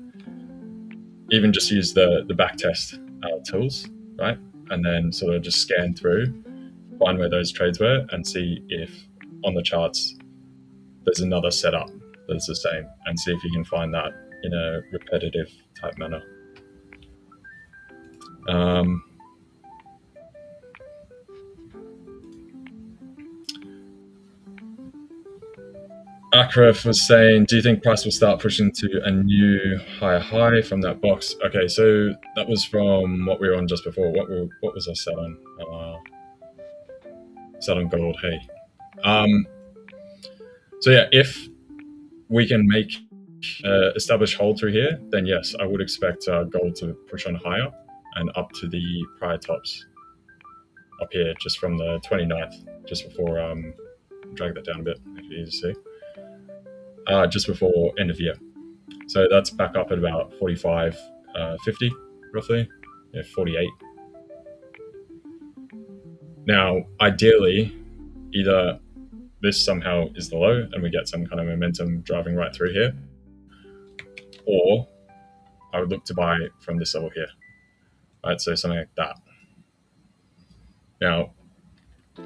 even just use the backtest tools, right? And then sort of just scan through, find where those trades were, and see if on the charts there's another setup that's the same, and see if you can find that in a repetitive type manner. Akref was saying, do you think price will start pushing to a new higher high from that box? Okay, so that was from what we were on just before. What was I set on? Set on gold. Hey. So yeah, if we can make establish hold through here, then yes, I would expect gold to push on higher and up to the prior tops up here, just from the 29th, just before drag that down a bit if you see. Just before end of year. So that's back up at about 45.50 roughly, yeah, 48. Now, ideally, either this somehow is the low and we get some kind of momentum driving right through here, or I would look to buy from this level here. Right, so something like that. Now,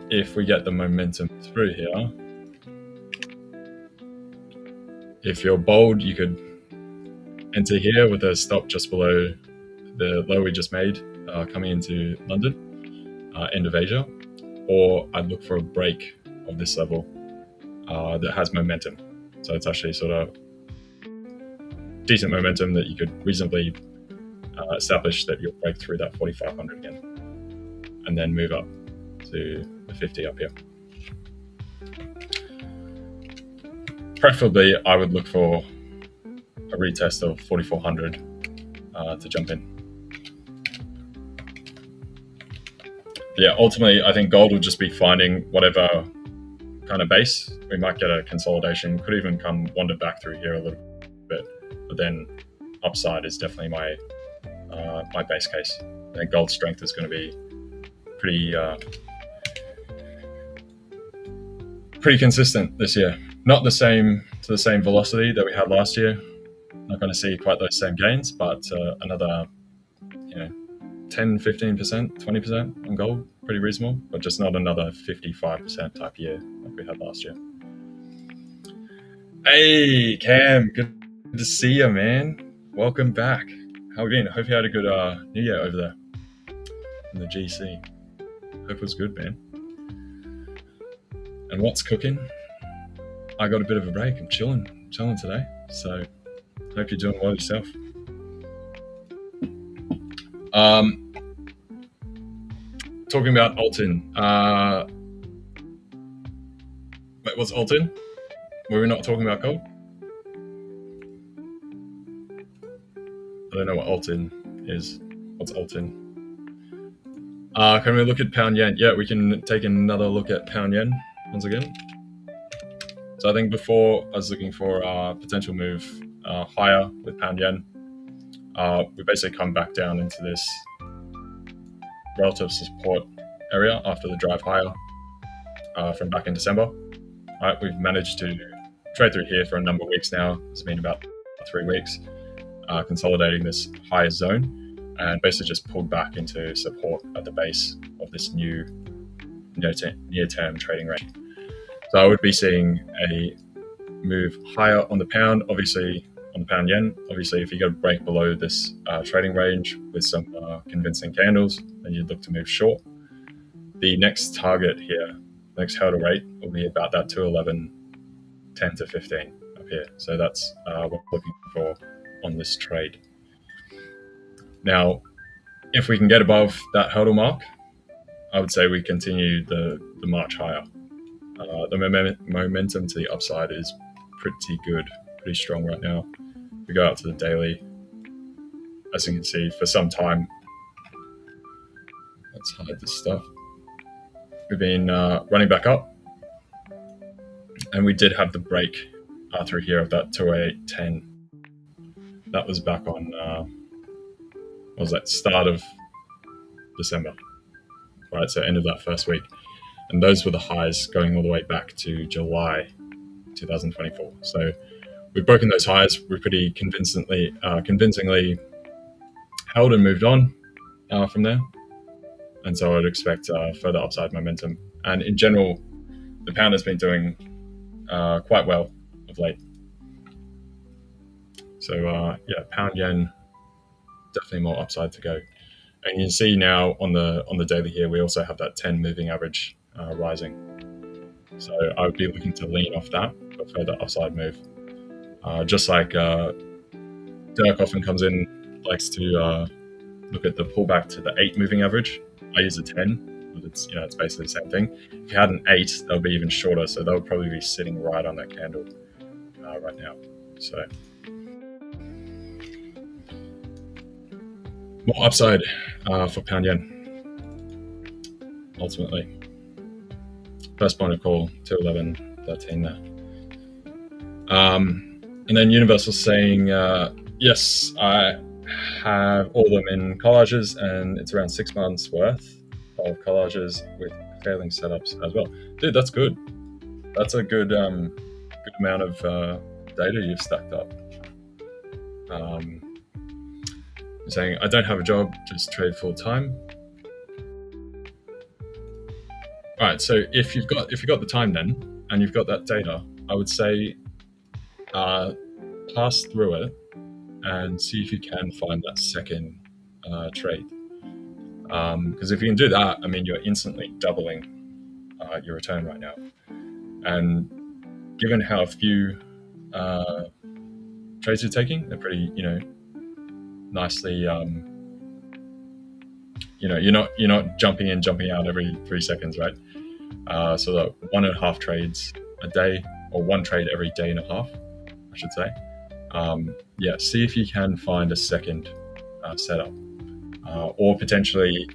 if we get the momentum through here, if you're bold, you could enter here with a stop just below the low we just made coming into London, end of Asia, or I'd look for a break of this level that has momentum. So it's actually sort of decent momentum that you could reasonably establish that you'll break through that 4,500 again, and then move up to the 50 up here. Preferably, I would look for a retest of 4,400 to jump in. Yeah, ultimately, I think gold will just be finding whatever kind of base. We might get a consolidation, could even come wander back through here a little bit, but then upside is definitely my my base case. I think gold strength is going to be pretty consistent this year. Not the same velocity that we had last year. Not going to see quite those same gains, but another 10, 15%, 20% on gold, pretty reasonable, but just not another 55% type year like we had last year. Hey, Cam, good to see you, man. Welcome back. How have you been? I hope you had a good New Year over there in the GC. Hope it was good, man. And what's cooking? I got a bit of a break. I'm chilling today. So hope you're doing well yourself. Talking about Altin. Wait, what's Altin? Were we not talking about gold? I don't know what Altin is. What's Altin? Can we look at pound yen? Yeah, we can take another look at pound yen once again. So I think before I was looking for a potential move higher with pound yen. We basically come back down into this relative support area after the drive higher from back in December. All right, we've managed to trade through here for a number of weeks now. It's been about 3 weeks, consolidating this higher zone and basically just pulled back into support at the base of this new near-term trading range. So I would be seeing a move higher on the pound, obviously on the pound yen. Obviously, if you go break below this trading range with some convincing candles, then you'd look to move short. The next target here, next hurdle rate, will be about that 211.10 to 15 up here. So that's what we're looking for on this trade. Now, if we can get above that hurdle mark, I would say we continue the march higher. The momentum to the upside is pretty good, pretty strong right now. If we go out to the daily, as you can see, for some time, let's hide this stuff. We've been running back up, and we did have the break through here of that 208.10. That was back on, what was that, start of December, right? So end of that first week. And those were the highs going all the way back to July 2024. So we've broken those highs. We're pretty convincingly held and moved on from there. And so I'd expect further upside momentum. And in general, the pound has been doing quite well of late. So yeah, pound yen, definitely more upside to go. And you can see now on the daily here, we also have that 10 moving average rising. So I would be looking to lean off that a further upside move. Just like Dirk often comes in, likes to look at the pullback to the 8 moving average. I use a 10, but it's it's basically the same thing. If you had an 8, that would be even shorter, so that would probably be sitting right on that candle right now. So more upside for pound yen. Ultimately, first point of call 211.13 there. And then Universal saying, yes, I have all of them in collages, and it's around 6 months worth of collages with failing setups as well. Dude, that's good. That's a good amount of data you've stacked up. You're saying, I don't have a job, just trade full time. All right, so if you've got the time then, and you've got that data, I would say pass through it and see if you can find that second trade. Because if you can do that, I mean, you're instantly doubling your return right now. And given how few trades you're taking, they're pretty, nicely, you're not jumping in, jumping out every 3 seconds, right? So that 1.5 trades a day, or 1 trade every day and a half, I should say. See if you can find a second setup, or potentially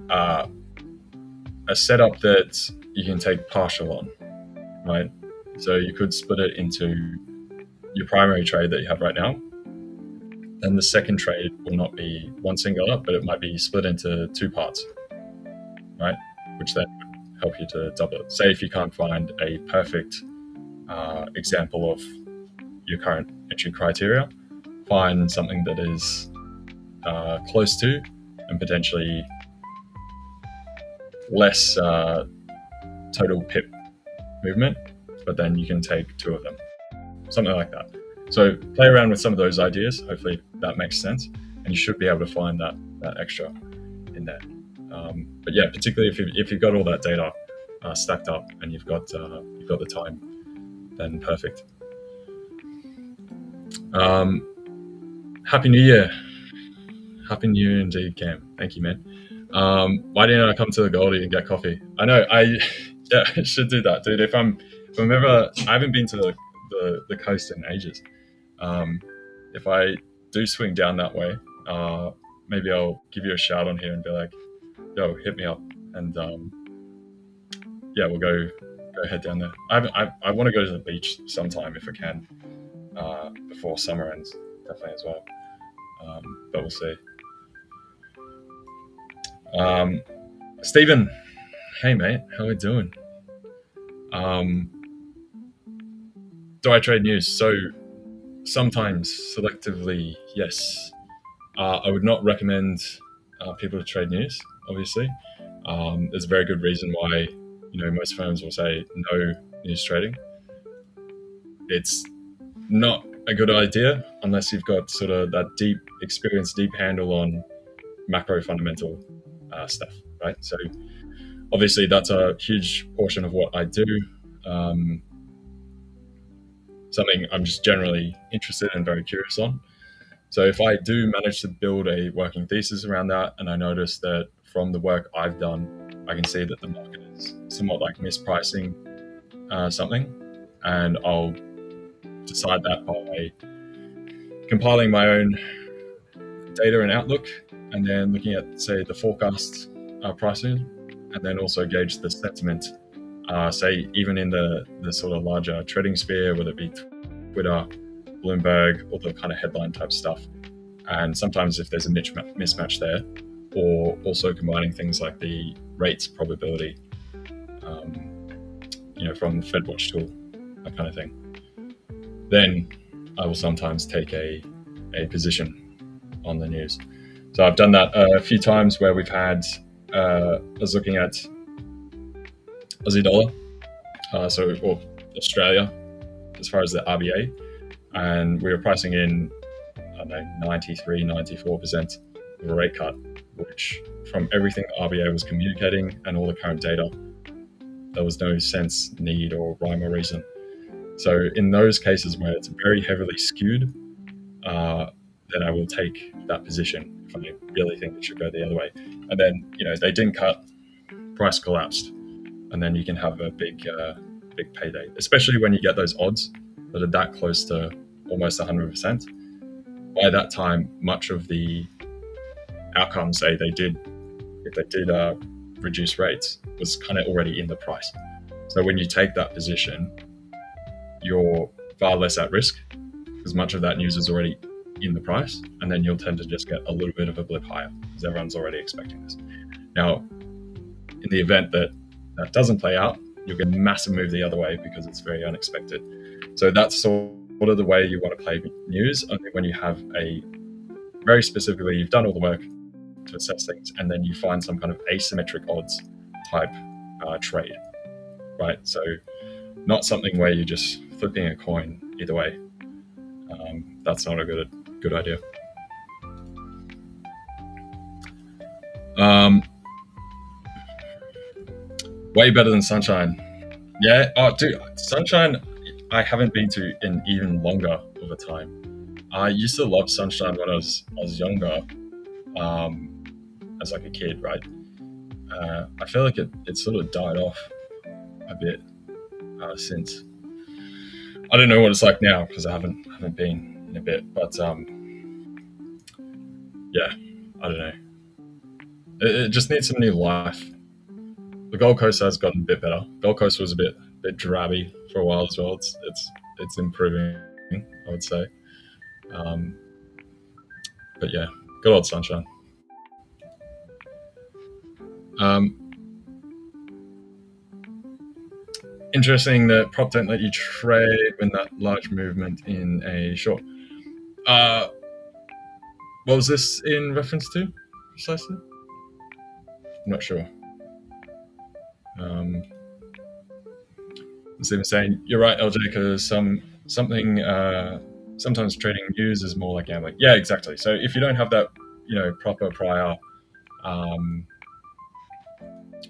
a setup that you can take partial on, right? So you could split it into your primary trade that you have right now, and the second trade will not be one single up, but it might be split into 2 parts, right? Which then would help you to double it. Say if you can't find a perfect example of your current entry criteria, find something that is close to and potentially less total pip movement, but then you can take 2 of them, something like that. So play around with some of those ideas. Hopefully that makes sense, and you should be able to find that extra in there. But yeah, particularly if you've got all that data stacked up and you've got the time, then perfect. Happy New Year. Happy New Year indeed, Cam. Thank you, man. Why didn't I come to the Goldie and get coffee? I know, I should do that, dude. If I'm ever, I haven't been to the coast in ages. If I do swing down that way, maybe I'll give you a shout on here and be like, yo, hit me up, and we'll go head down there. I want to go to the beach sometime if I can, before summer ends, definitely as well. But we'll see. Stephen, hey mate, how we doing? Do I trade news? So sometimes, selectively, yes. I would not recommend people to trade news, obviously. There's a very good reason why most firms will say no news trading. It's not a good idea unless you've got sort of that deep experience, deep handle on macro fundamental stuff, right? So obviously that's a huge portion of what I do. Something I'm just generally interested and very curious on. So if I do manage to build a working thesis around that, and I notice that from the work I've done, I can see that the market is somewhat like mispricing something, and I'll decide that by compiling my own data and outlook, and then looking at, say, the forecast pricing, and then also gauge the sentiment, say, even in the sort of larger trading sphere, whether it be Twitter, Bloomberg, all the kind of headline type stuff. And sometimes if there's a mismatch there, or also combining things like the rates probability, from the FedWatch tool, that kind of thing, then I will sometimes take a position on the news. So I've done that a few times where we've had, I was looking at Aussie dollar, or Australia, as far as the RBA, and we were pricing in, 93, 94% of a rate cut, which from everything the RBA was communicating and all the current data, there was no sense, need, or rhyme or reason. So in those cases where it's very heavily skewed, then I will take that position if I really think it should go the other way. And then, they didn't cut, price collapsed, and then you can have a big payday, especially when you get those odds that are that close to almost 100%. By that time, much of the outcomes, if they did reduce rates, was kind of already in the price. So when you take that position, you're far less at risk because much of that news is already in the price, and then you'll tend to just get a little bit of a blip higher because everyone's already expecting this. Now, in the event that that doesn't play out, you'll get a massive move the other way because it's very unexpected. So that's sort of the way you want to play news, only when you have very specifically, you've done all the work to assess things, and then you find some kind of asymmetric odds type trade, right? So not something where you're just flipping a coin either way. That's not a good idea. Way better than Sunshine. Yeah. Oh, dude, Sunshine, I haven't been to in even longer of a time. I used to love Sunshine when I was younger, as like a kid, right? I feel like it sort of died off a bit since. I don't know what it's like now because I haven't been in a bit, but yeah, I don't know. It just needs some new life. The Gold Coast has gotten a bit better. Gold Coast was a bit drabby for a while as well. It's improving, I would say. But yeah, good old Sunshine. Interesting that prop don't let you trade when that large movement in a short. What was this in reference to precisely? I'm not sure. Stephen saying you're right, LJ, because sometimes trading news is more like gambling. Yeah, exactly. So if you don't have that, proper prior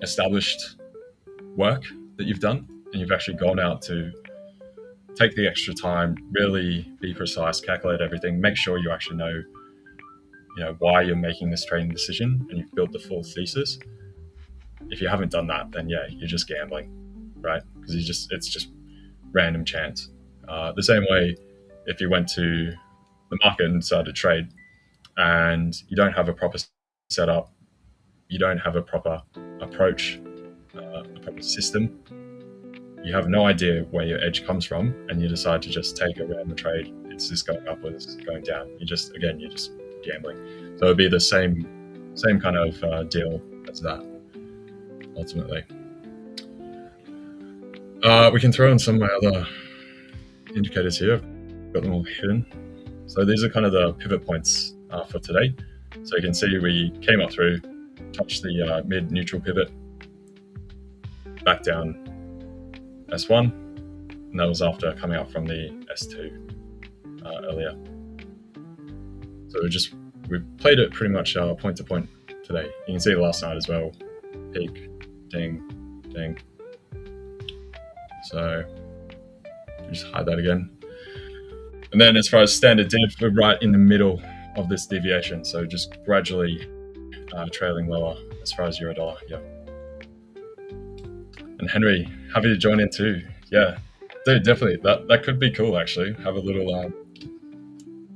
established work that you've done, and you've actually gone out to take the extra time, really be precise, calculate everything, make sure you actually know, why you're making this trading decision, and you've built the full thesis. If you haven't done that, then yeah, you're just gambling, right? Because it's just random chance. The same way, if you went to the market and started to trade, and you don't have a proper setup, you don't have a proper approach, a proper system, you have no idea where your edge comes from, and you decide to just take a random trade. It's just going up or it's going down. You're just gambling. So it'd be the same kind of deal as that, ultimately. We can throw in some of my other indicators here. I've got them all hidden. So these are kind of the pivot points for today. So you can see we came up through, touched the mid-neutral pivot, back down S1, and that was after coming up from the S2 earlier. So we played it pretty much point to point today. You can see it last night as well. Peak, ding, ding. So just hide that again. And then as far as standard div, we're right in the middle of this deviation. So just gradually trailing lower as far as euro dollar. Yeah. And Henry, happy to join in too. Yeah, dude, definitely. That could be cool actually. Have a little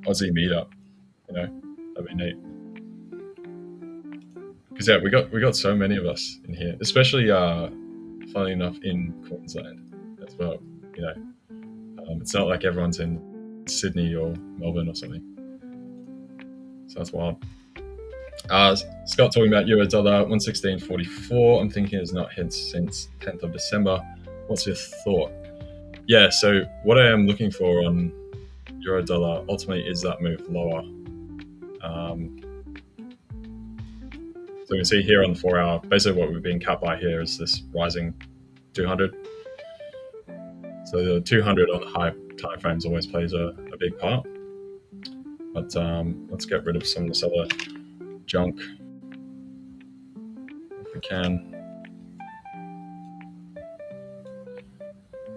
Aussie meetup. That'd be neat. Because yeah, we got so many of us in here, especially funnily enough in Queensland as well. It's not like everyone's in Sydney or Melbourne or something. So that's wild. Scott talking about euro dollar 116.44. I'm thinking it's not hit since 10th of December. What's your thought? Yeah, so what I am looking for on euro dollar ultimately is that move lower. So you can see here on the 4 hour, basically what we've been capped by here is this rising 200. So the 200 on the high time frames always plays a big part. But let's get rid of some of this other junk if we can.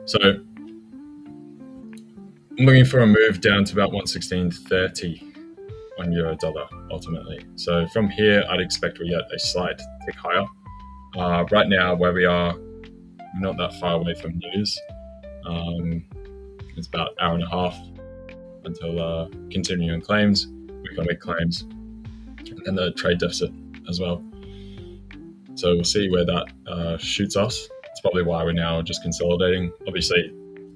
So I'm looking for a move down to about 116.30 on euro dollar ultimately. So from here, I'd expect we get a slight tick higher. Right now, where we are, not that far away from news. It's about an hour and a half until continuing claims, economic claims, and the trade deficit as well. So we'll see where that shoots us. It's probably why we're now just consolidating. Obviously,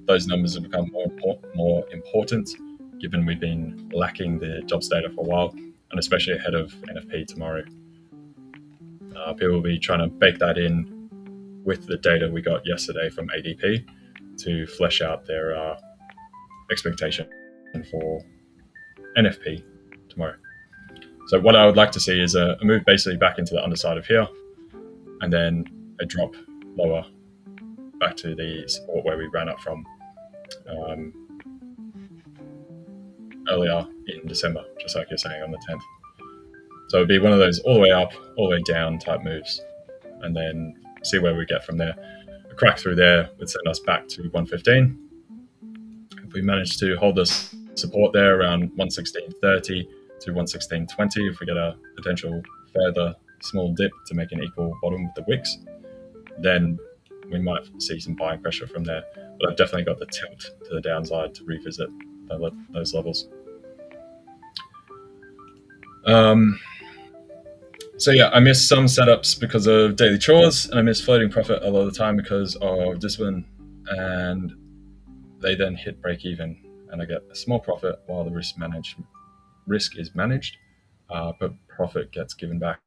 those numbers have become more important given we've been lacking the jobs data for a while, and especially ahead of NFP tomorrow. People will be trying to bake that in with the data we got yesterday from ADP to flesh out their expectation for NFP tomorrow. So what I would like to see is a move basically back into the underside of here, and then a drop lower back to the support where we ran up from earlier in December, just like you're saying on the 10th. So it'd be one of those all the way up, all the way down type moves, and then see where we get from there. A crack through there would send us back to 115. If we manage to hold this support there around 116.30 to 116.20, if we get a potential further small dip to make an equal bottom with the wicks, then we might see some buying pressure from there. But I've definitely got the tilt to the downside to revisit those levels. So yeah, I miss some setups because of daily chores, and I miss floating profit a lot of the time because of discipline, and they then hit break even, and I get a small profit while the risk is managed, but profit gets given back.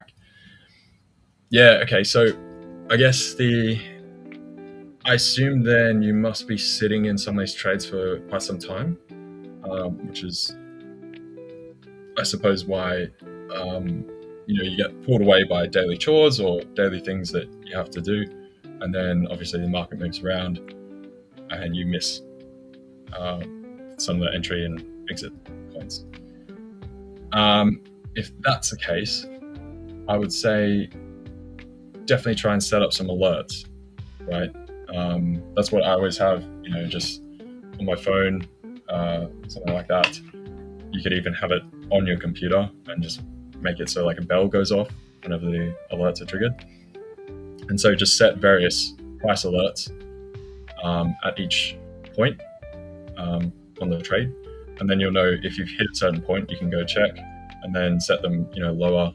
Yeah, okay, so I guess I assume then you must be sitting in some of these trades for quite some time, which is, I suppose, why you get pulled away by daily chores or daily things that you have to do, and then obviously the market moves around and you miss some of the entry and exit points. If that's the case, I would say definitely try and set up some alerts, right? That's what I always have, just on my phone, something like that. You could even have it on your computer and just make it so like a bell goes off whenever the alerts are triggered. And so just set various price alerts at each point on the trade, and then you'll know if you've hit a certain point, you can go check, and then set them lower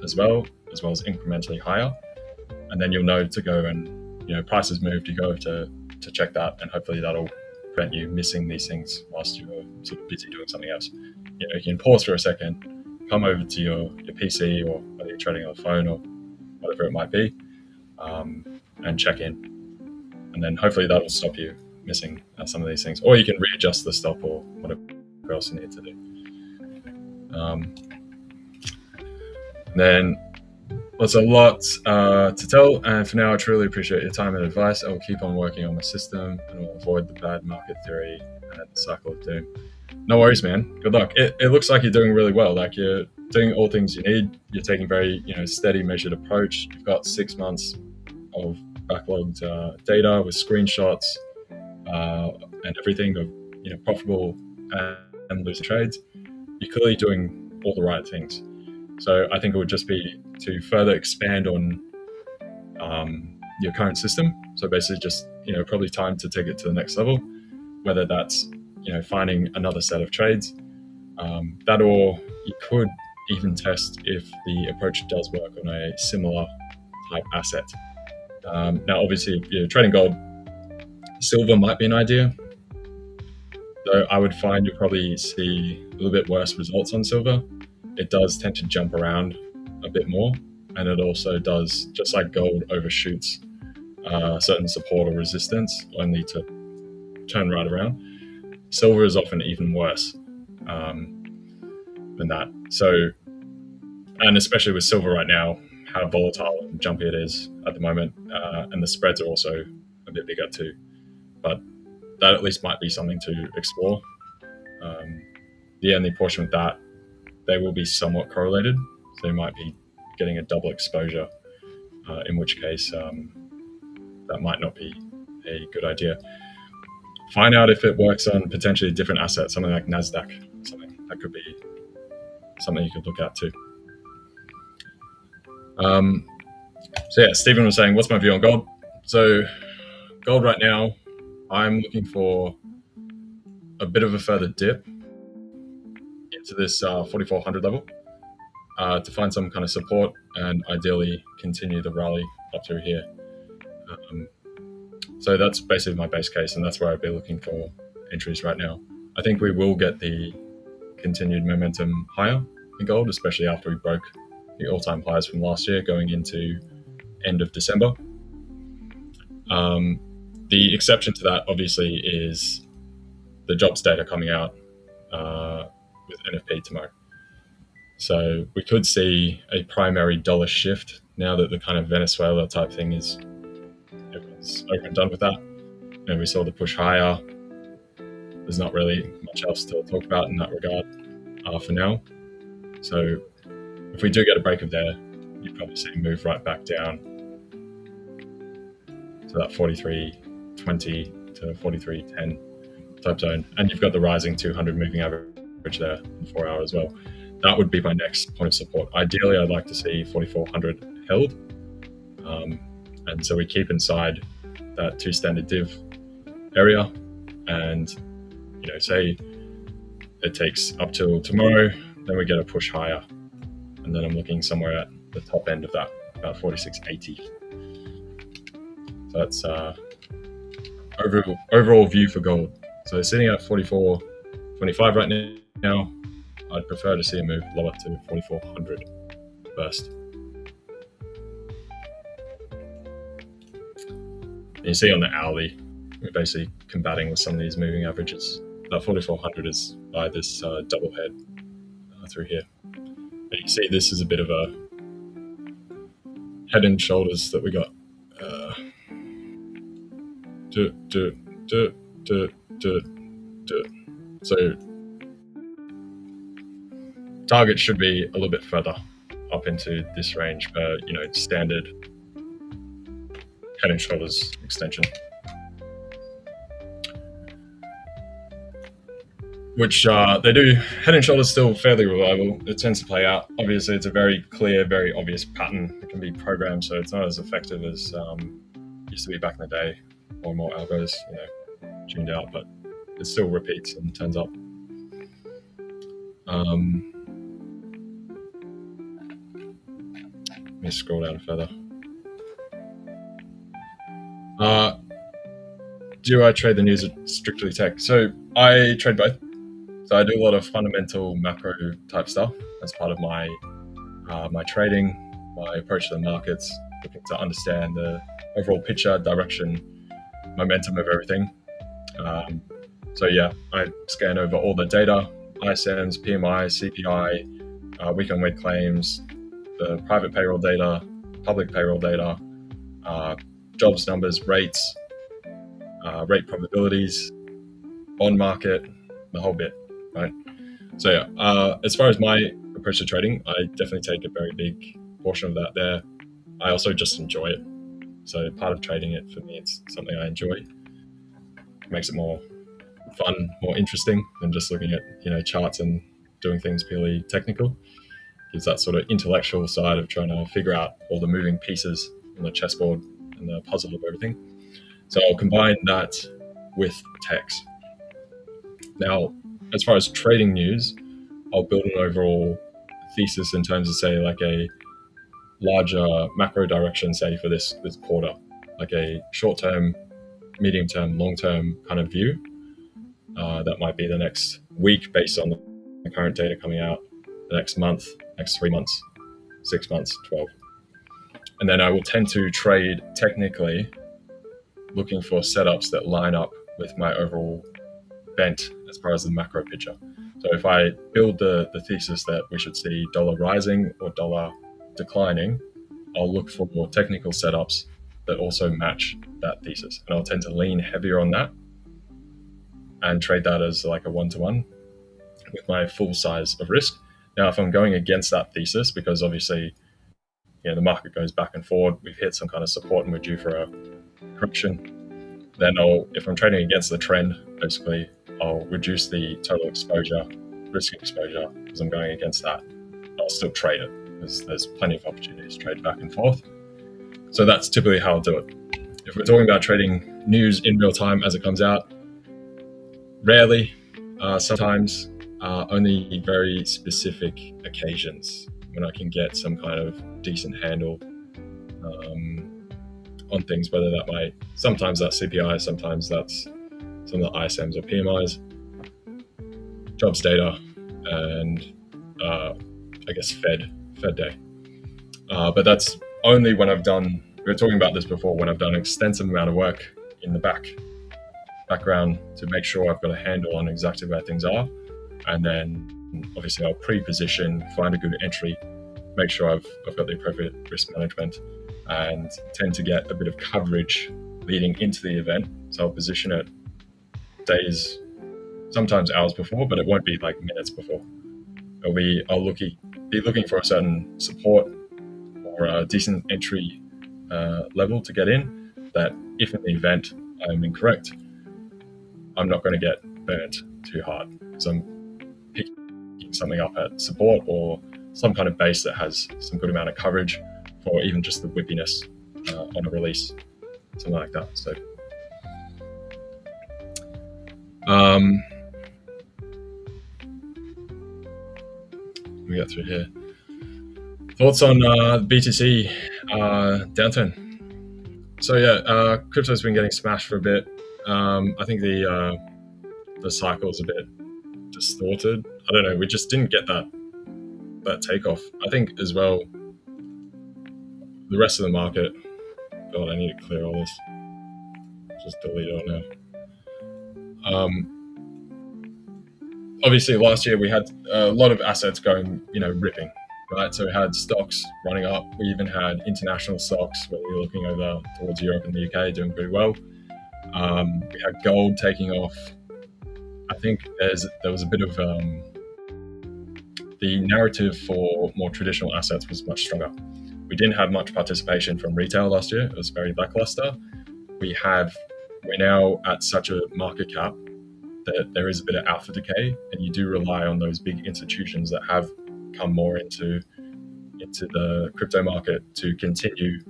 as well as incrementally higher, and then you'll know to go and prices moved, you go to check that, and hopefully that'll prevent you missing these things whilst you're sort of busy doing something else. You can pause for a second, come over to your PC, or whether you're trading on the phone or whatever it might be, and check in, and then hopefully that'll stop you missing some of these things, or you can readjust the stop or whatever else you need to do. Then there's a lot to tell, and for now I truly appreciate your time and advice. I will keep on working on my system and will avoid the bad market theory and the cycle of doom. No worries, man. Good luck. It looks like you're doing really well. Like, you're doing all things you need. You're taking very steady, measured approach. You've got 6 months of backlogged data with screenshots and everything of profitable and losing trades. You're clearly doing all the right things. So I think it would just be to further expand on your current system. So basically just, probably time to take it to the next level, whether that's, finding another set of trades, that, or you could even test if the approach does work on a similar type asset. Now, obviously, if you're trading gold, silver might be an idea. Though I would find you'll probably see a little bit worse results on silver. It does tend to jump around a bit more, and it also does, just like gold overshoots certain support or resistance, only to turn right around. Silver is often even worse than that. So, and especially with silver right now, how volatile and jumpy it is at the moment, and the spreads are also a bit bigger too. But that at least might be something to explore. The only portion with that, they will be somewhat correlated, so you might be getting a double exposure, in which case that might not be a good idea. find out if it works on potentially different assets, something like NASDAQ, something that could be something you could look at too. So yeah, Stephen was saying, what's my view on gold? So gold right now, I'm looking for a bit of a further dip into this 4,400 level to find some kind of support and ideally continue the rally up through here. So that's basically my base case, and that's where I'd be looking for entries right now. I think we will get the continued momentum higher in gold, especially after we broke the all-time highs from last year going into end of December. The exception to that obviously is the jobs data coming out with NFP tomorrow. So we could see a primary dollar shift now that the kind of Venezuela type thing is everyone's over and done with that. And we saw the push higher. There's not really much else to talk about in that regard for now. So if we do get a break of there, you'd probably see a move right back down to that 43.20 to 43.10 type zone. And you've got the rising 200 moving average there in the 4 hour as well. That would be my next point of support. Ideally, I'd like to see 4,400 held. And so we keep inside that 2 standard div area, and say it takes up till tomorrow, then we get a push higher, and then I'm looking somewhere at the top end of that, about 46.80. So that's overall view for gold. So sitting at 44.25 right now, I'd prefer to see a move lower to 4,400 first. And you see on the hourly, we're basically combating with some of these moving averages. That 4,400 is by this double head through here. And you can see this is a bit of a head and shoulders that we got. So target should be a little bit further up into this range, but standard head and shoulders extension, which they do. Head and shoulders still fairly reliable. It tends to play out. Obviously, it's a very clear, very obvious pattern. It can be programmed, so it's not as effective as used to be back in the day. More algos, tuned out, but it still repeats and turns up. Let me scroll down further. Do I trade the news or strictly tech? So I trade both. So I do a lot of fundamental macro type stuff as part of my my trading, my approach to the markets, looking to understand the overall picture, direction, momentum of everything. So yeah, I scan over all the data, ISMs, PMI, CPI, week-on-week claims, the private payroll data, public payroll data, jobs numbers, rates, rate probabilities, bond market, the whole bit, right? So yeah, as far as my approach to trading, I definitely take a very big portion of that there. I also just enjoy it. So part of trading it for me, it's something I enjoy. It makes it more fun, more interesting than just looking at charts and doing things purely technical. Gives that sort of intellectual side of trying to figure out all the moving pieces on the chessboard and the puzzle of everything. So I'll combine that with text. Now, as far as trading news, I'll build an overall thesis in terms of, say, like a larger macro direction, say, for this quarter, like a short-term, medium-term, long-term kind of view. That might be the next week based on the current data coming out, the next month, next 3 months, 6 months, 12. And then I will tend to trade technically, looking for setups that line up with my overall bent as far as the macro picture. So if I build the thesis that we should see dollar rising or dollar declining, I'll look for more technical setups that also match that thesis. And I'll tend to lean heavier on that and trade that as like a one-to-one with my full size of risk. Now, if I'm going against that thesis, because obviously, the market goes back and forward, we've hit some kind of support and we're due for a correction, then if I'm trading against the trend, basically I'll reduce the total exposure, risk exposure, because I'm going against that. I'll still trade it because there's plenty of opportunities to trade back and forth. So that's typically how I'll do it. If we're talking about trading news in real time as it comes out, rarely, sometimes, only very specific occasions when I can get some kind of decent handle on things, whether that might, sometimes that's CPI, sometimes that's some of the ISMs or PMIs, jobs data, and I guess Fed day. But that's only when I've done, we were talking about this before, when I've done an extensive amount of work in the background to make sure I've got a handle on exactly where things are. And then obviously I'll pre-position, find a good entry, make sure I've got the appropriate risk management, and tend to get a bit of coverage leading into the event. So I'll position it days, sometimes hours before, but it won't be like minutes before. I'll be looking for a certain support or a decent entry level to get in, that if in the event I'm incorrect, I'm not going to get burnt too hard, because I'm picking something up at support or some kind of base that has some good amount of coverage for even just the whippiness on a release, something like that. So we get through here. Thoughts on BTC downturn? So yeah, crypto's been getting smashed for a bit. I think the cycle's a bit distorted. I don't know. We just didn't get that takeoff. I think as well, the rest of the market. God, I need to clear all this. Just delete it all now. Obviously, last year we had a lot of assets going, ripping, right? So we had stocks running up. We even had international stocks, whether you're looking over towards Europe and the UK, doing pretty well. We had gold taking off. I think there was a bit of the narrative for more traditional assets was much stronger. We didn't have much participation from retail last year. It was very lackluster. We're now at such a market cap that there is a bit of alpha decay, and you do rely on those big institutions that have come more into the crypto market to continue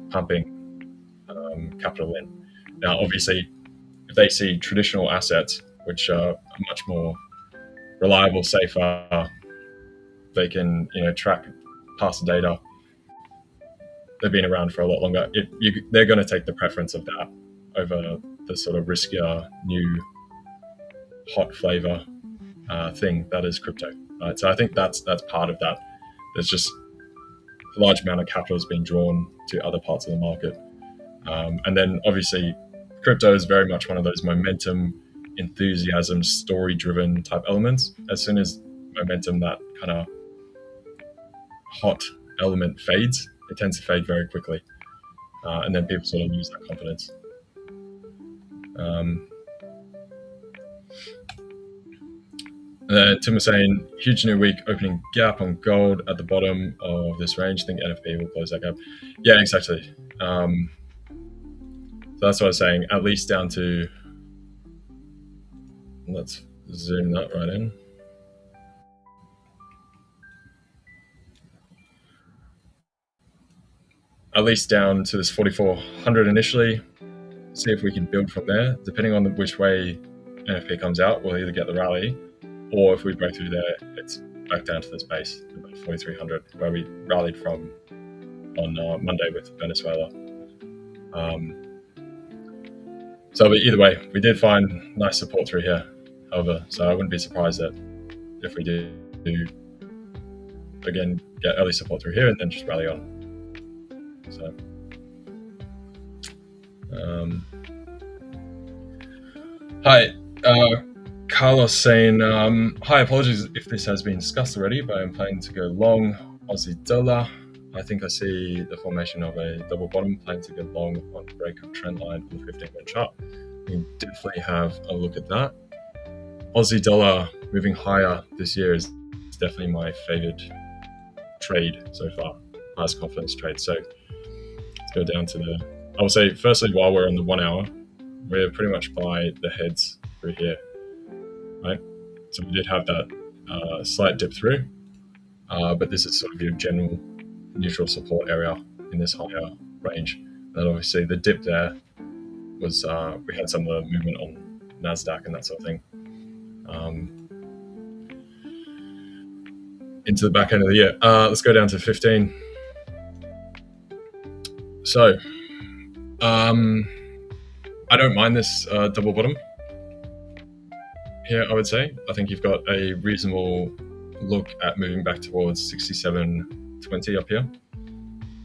pumping capital in. Now, obviously, if they see traditional assets, which are much more reliable, safer, they can track past data. They've been around for a lot longer. They're going to take the preference of that over the sort of riskier, new, hot flavor thing that is crypto. Right? So I think that's part of that. There's just a large amount of capital is being drawn to other parts of the market. And then obviously, crypto is very much one of those momentum, enthusiasm, story-driven type elements. As soon as momentum, that kind of hot element fades, it tends to fade very quickly. And then people sort of lose that confidence. Tim was saying, huge new week, opening gap on gold at the bottom of this range. I think NFP will close that gap. Yeah, exactly. So that's what I was saying, at least down to, let's zoom that right in. At least down to this 4,400 initially, see if we can build from there. Depending on which way NFP comes out, we'll either get the rally, or if we break through there, it's back down to this base, about 4,300, where we rallied from on Monday with Venezuela. So either way, we did find nice support through here, however, so I wouldn't be surprised that if we do again get early support through here and then just rally on. So hi, Carlos saying, hi, apologies if this has been discussed already, but I'm planning to go long Aussie dollar. I think I see the formation of a double bottom, planning to go long on break of trend line on the 15-minute chart. We can definitely have a look at that. Aussie dollar moving higher this year is definitely my favored trade so far, highest confidence trade. So let's go down to I will say, firstly, while we're on the 1 hour, we're pretty much by the heads through here, right? So we did have that slight dip through, but this is sort of your general neutral support area in this higher range. And obviously the dip there was, we had some of the movement on NASDAQ and that sort of thing. Into the back end of the year. Let's go down to 15. So, I don't mind this double bottom here, I would say. I think you've got a reasonable look at moving back towards 67.20 up here.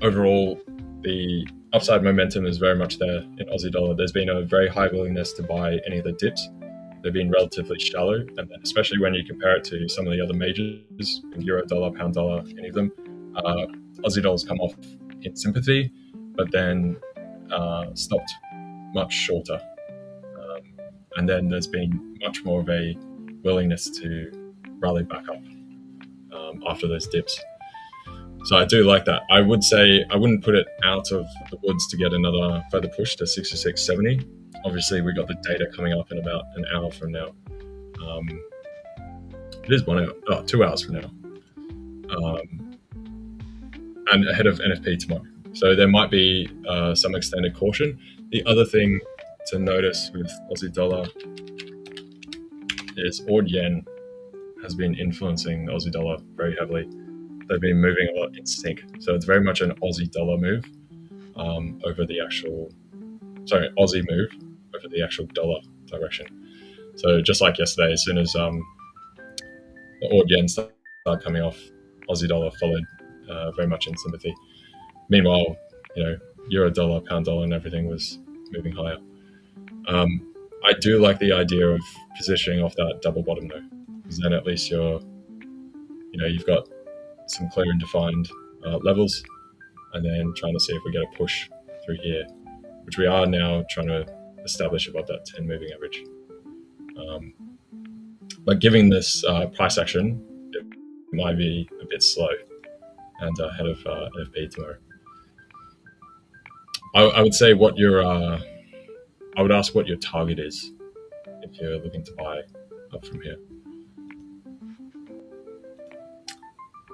Overall, the upside momentum is very much there in Aussie dollar. There's been a very high willingness to buy any of the dips. They've been relatively shallow, and especially when you compare it to some of the other majors, euro dollar, pound dollar, any of them, Aussie dollar's come off in sympathy, but then stopped much shorter. And then there's been much more of a willingness to rally back up after those dips. So I do like that. I would say I wouldn't put it out of the woods to get another further push to 66.70. Obviously, we got the data coming up in about an hour from now. It is 1 hour, 2 hours from now. And ahead of NFP tomorrow. So there might be some extended caution. The other thing to notice with Aussie dollar is AUD yen has been influencing the Aussie dollar very heavily. They've been moving a lot in sync. So it's very much an Aussie dollar move over the actual, Aussie move over the actual dollar direction. So just like yesterday, as soon as the AUD yen started coming off, Aussie dollar followed very much in sympathy. Meanwhile, euro dollar, pound dollar, and everything was moving higher. I do like the idea of positioning off that double bottom though, because then at least you've got some clear and defined levels, and then trying to see if we get a push through here, which we are now trying to establish above that 10 moving average. But given this price action, it might be a bit slow and ahead of NFP tomorrow. I would say I would ask what your target is if you're looking to buy up from here.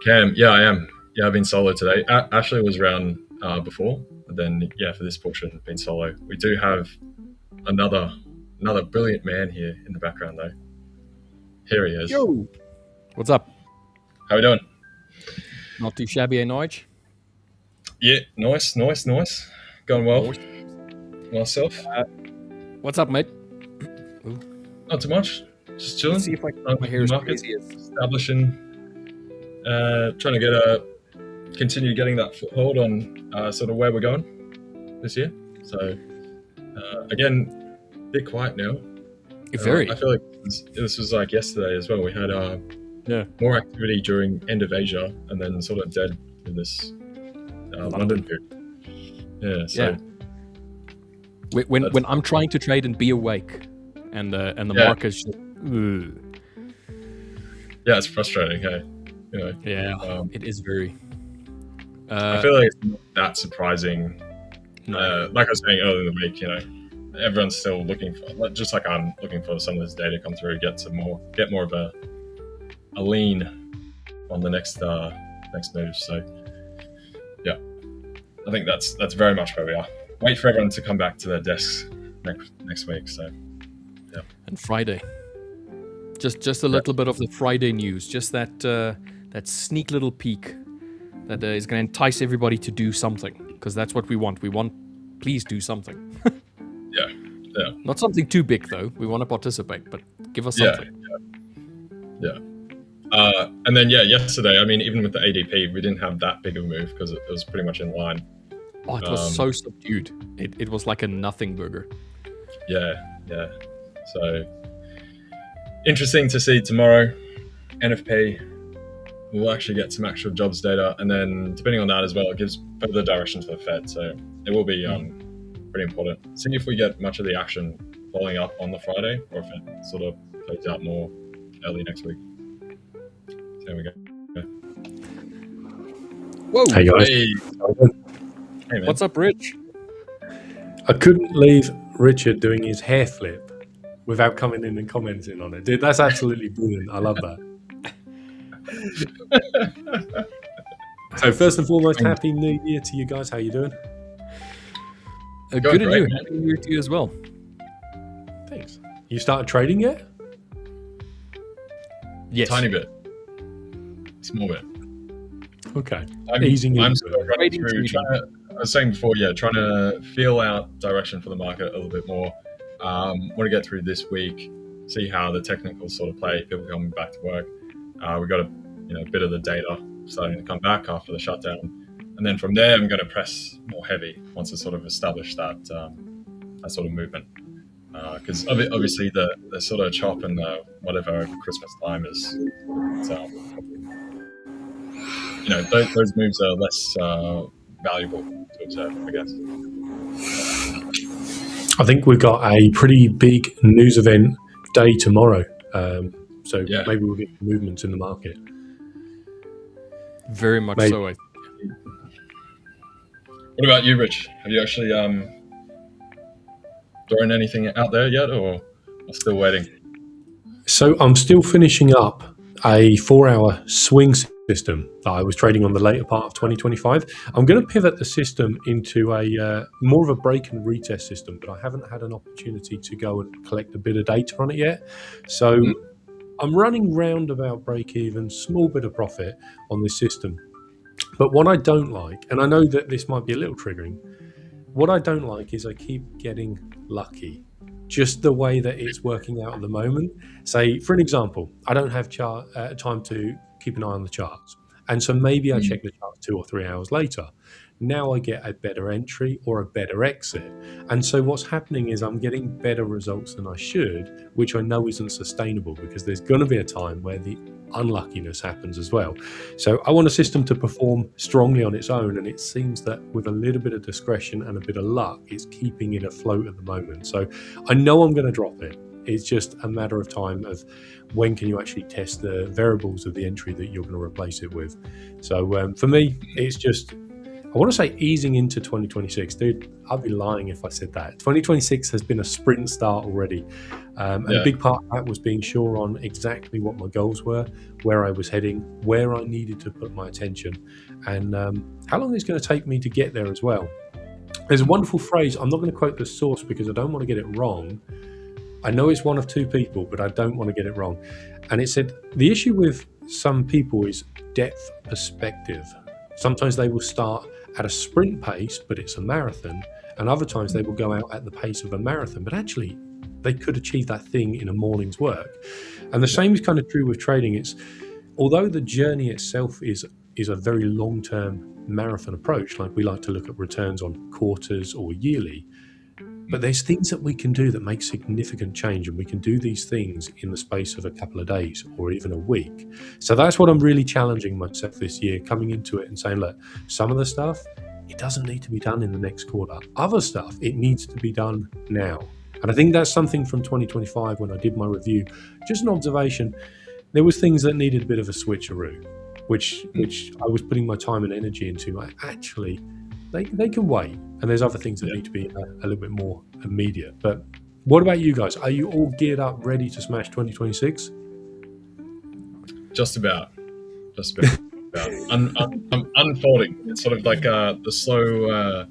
Cam, yeah, I am. Yeah, I've been solo today. Ashleigh was around before, and then for this portion, been solo. We do have another brilliant man here in the background though. Here he is. Yo, what's up? How we doing? Not too shabby, Nige. Yeah, nice. Going well. Myself. What's up, mate? Ooh. Not too much. Just chilling. Let's see if my hair is crazy. Establishing. Trying to continue getting that foothold on sort of where we're going this year. So again, a bit quiet now. Very. I feel like this was like yesterday as well. We had more activity during end of Asia, and then sort of dead in this London period. Yeah. So when I'm trying to trade and be awake, and the market's just, it's frustrating. Hey, it is very. I feel like it's not that surprising. No. Like I was saying earlier in the week, everyone's still looking for, just like I'm looking for some of this data come through, get more of a lean on the next move. So I think that's very much where we are. Wait for everyone to come back to their desks next week. So and Friday, just a little bit of the Friday news, just that sneak little peek that is going to entice everybody to do something, because that's what we want. Please do something. Yeah. Not something too big though. We want to participate, but give us something. Yeah. And then yesterday, I mean, even with the ADP, we didn't have that big of a move because it was pretty much in line. Oh, it was so subdued. It was like a nothing burger. Yeah. So interesting to see tomorrow. NFP, we'll actually get some actual jobs data, and then depending on that as well, it gives further direction to the Fed. So it will be pretty important. See if we get much of the action following up on the Friday, or if it sort of plays out more early next week. So there we go. Whoa! Hey guys. Hey, what's up, Rich? I couldn't leave Richard doing his hair flip without coming in and commenting on it. Dude, that's absolutely brilliant. I love that. So first and foremost, Happy New Year to you guys. How you doing? Good Going and great, you. man. Happy New Year to you as well. Thanks. You started trading yet? Yes. Tiny bit. Small bit. Okay. I'm Easing still into it. running through, I was saying before, trying to feel out direction for the market a little bit more. Want to get through this week, see how the technicals sort of play, people coming back to work. We've got a bit of the data starting to come back after the shutdown. And then from there, I'm going to press more heavy once it's sort of established that sort of movement. Because obviously the sort of chop and the whatever over Christmas time is, those moves are less valuable to observe, I guess. I think we've got a pretty big news event day tomorrow. So maybe we'll get movements in the market. Very much Maybe. so. What about you, Rich? Have you actually thrown anything out there yet, or are still waiting? So I'm still finishing up a 4-hour swing system that I was trading on the later part of 2025. I'm going to pivot the system into a more of a break and retest system, but I haven't had an opportunity to go and collect a bit of data on it yet. So I'm running round about break even, small bit of profit on this system. But what I don't like, and I know that this might be a little triggering, what I don't like is I keep getting lucky. Just the way that it's working out at the moment. Say, for an example, I don't have time to keep an eye on the charts. And so maybe I check the charts 2 or 3 hours later. Now I get a better entry or a better exit. And so what's happening is I'm getting better results than I should, which I know isn't sustainable because there's going to be a time where the unluckiness happens as well. So I want a system to perform strongly on its own, and it seems that with a little bit of discretion and a bit of luck, it's keeping it afloat at the moment. So I know I'm going to drop it. It's just a matter of time of when can you actually test the variables of the entry that you're going to replace it with. So for me, it's just, I want to say easing into 2026. Dude, I'd be lying if I said that. 2026 has been a sprint start already. And a big part of that was being sure on exactly what my goals were, where I was heading, where I needed to put my attention, and how long it's going to take me to get there as well. There's a wonderful phrase. I'm not going to quote the source because I don't want to get it wrong. I know it's one of two people, but I don't want to get it wrong. And it said, the issue with some people is depth perspective. Sometimes they will start at a sprint pace, but it's a marathon. And other times they will go out at the pace of a marathon, but actually they could achieve that thing in a morning's work. And the same is kind of true with trading. It's, although the journey itself is a very long-term marathon approach, like we like to look at returns on quarters or yearly, but there's things that we can do that make significant change, and we can do these things in the space of a couple of days or even a week. So that's what I'm really challenging myself this year, coming into it and saying, look, some of the stuff, it doesn't need to be done in the next quarter. Other stuff, it needs to be done now. And I think that's something from 2025 when I did my review, just an observation. There was things that needed a bit of a switcheroo, which I was putting my time and energy into. Like, actually, they can wait. And there's other things that need to be a little bit more immediate. But what about you guys? Are you all geared up, ready to smash 2026? Just about. I'm unfolding. It's sort of like the slow.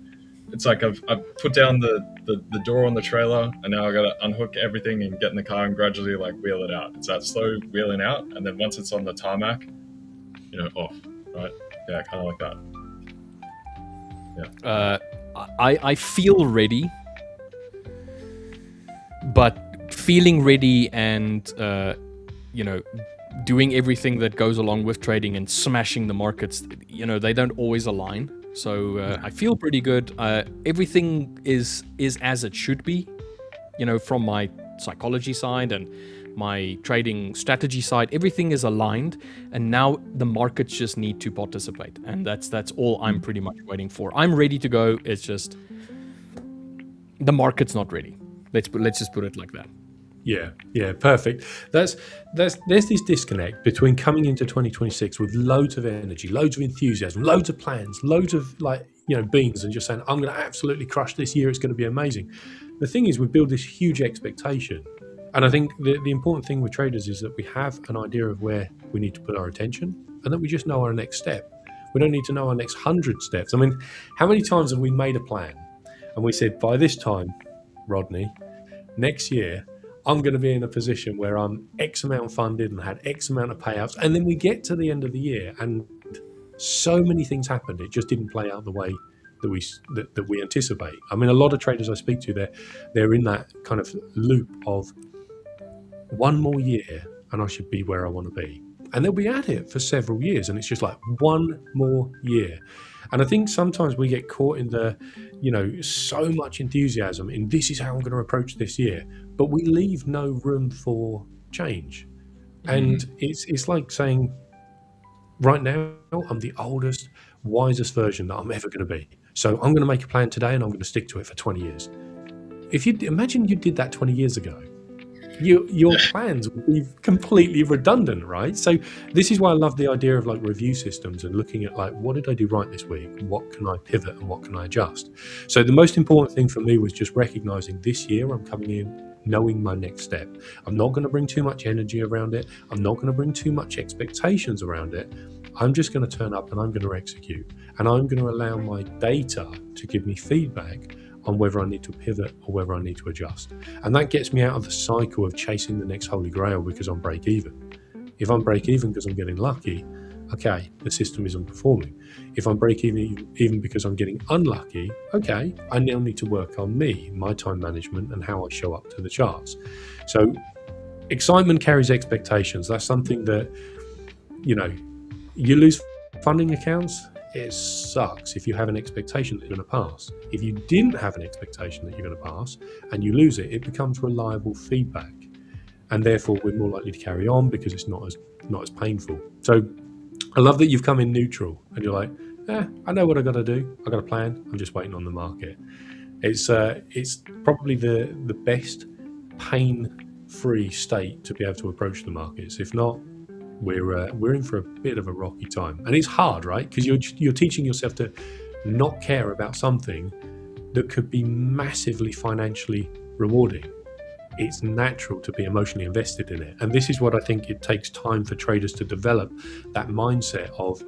It's like I've put down the door on the trailer, and now I got to unhook everything and get in the car and gradually like wheel it out. It's that slow wheeling out, and then once it's on the tarmac, off. Right? Yeah, kind of like that. Yeah. I feel ready, but feeling ready and doing everything that goes along with trading and smashing the markets, they don't always align. So I feel pretty good. Everything is as it should be, from my psychology side and my trading strategy side. Everything is aligned, and now the markets just need to participate, and that's all I'm pretty much waiting for. I'm ready to go. It's just the market's not ready. Let's just put it like that. Yeah, perfect. There's this disconnect between coming into 2026 with loads of energy, loads of enthusiasm, loads of plans, loads of beans and just saying, I'm going to absolutely crush this year. It's going to be amazing. The thing is, we build this huge expectation. And I think the important thing with traders is that we have an idea of where we need to put our attention and that we just know our next step. We don't need to know our next 100 steps. I mean, how many times have we made a plan and we said, by this time, Rodney, next year, I'm going to be in a position where I'm X amount funded and had X amount of payouts. And then we get to the end of the year and so many things happened. It just didn't play out the way that we anticipate. I mean, a lot of traders I speak to, they're in that kind of loop of one more year and I should be where I want to be. And they'll be at it for several years. And it's just like one more year. And I think sometimes we get caught in the, so much enthusiasm in this is how I'm going to approach this year, but we leave no room for change. And it's like saying, right now, I'm the oldest, wisest version that I'm ever going to be. So I'm going to make a plan today and I'm going to stick to it for 20 years. If you imagine you did that 20 years ago, your plans would be completely redundant, right? So this is why I love the idea of like review systems and looking at like, what did I do right this week? What can I pivot and what can I adjust? So the most important thing for me was just recognizing this year I'm coming in knowing my next step. I'm not going to bring too much energy around it. I'm not going to bring too much expectations around it. I'm just going to turn up and I'm going to execute. And I'm going to allow my data to give me feedback on whether I need to pivot or whether I need to adjust. And that gets me out of the cycle of chasing the next holy grail because I'm break even. If I'm break even because I'm getting lucky, okay, the system isn't performing. If I'm break even because I'm getting unlucky, okay, I now need to work on me, my time management and how I show up to the charts. So excitement carries expectations. That's something that, you lose funding accounts. It sucks if you have an expectation that you're going to pass. If you didn't have an expectation that you're going to pass and you lose it, it becomes reliable feedback. And therefore, we're more likely to carry on because it's not as painful. So I love that you've come in neutral and you're like, I know what I got to do. I got a plan. I'm just waiting on the market. It's probably the best pain-free state to be able to approach the markets. If not, we're in for a bit of a rocky time, and it's hard, right? Because you're teaching yourself to not care about something that could be massively financially rewarding. It's natural to be emotionally invested in it, and this is what I think it takes time for traders to develop, that mindset of,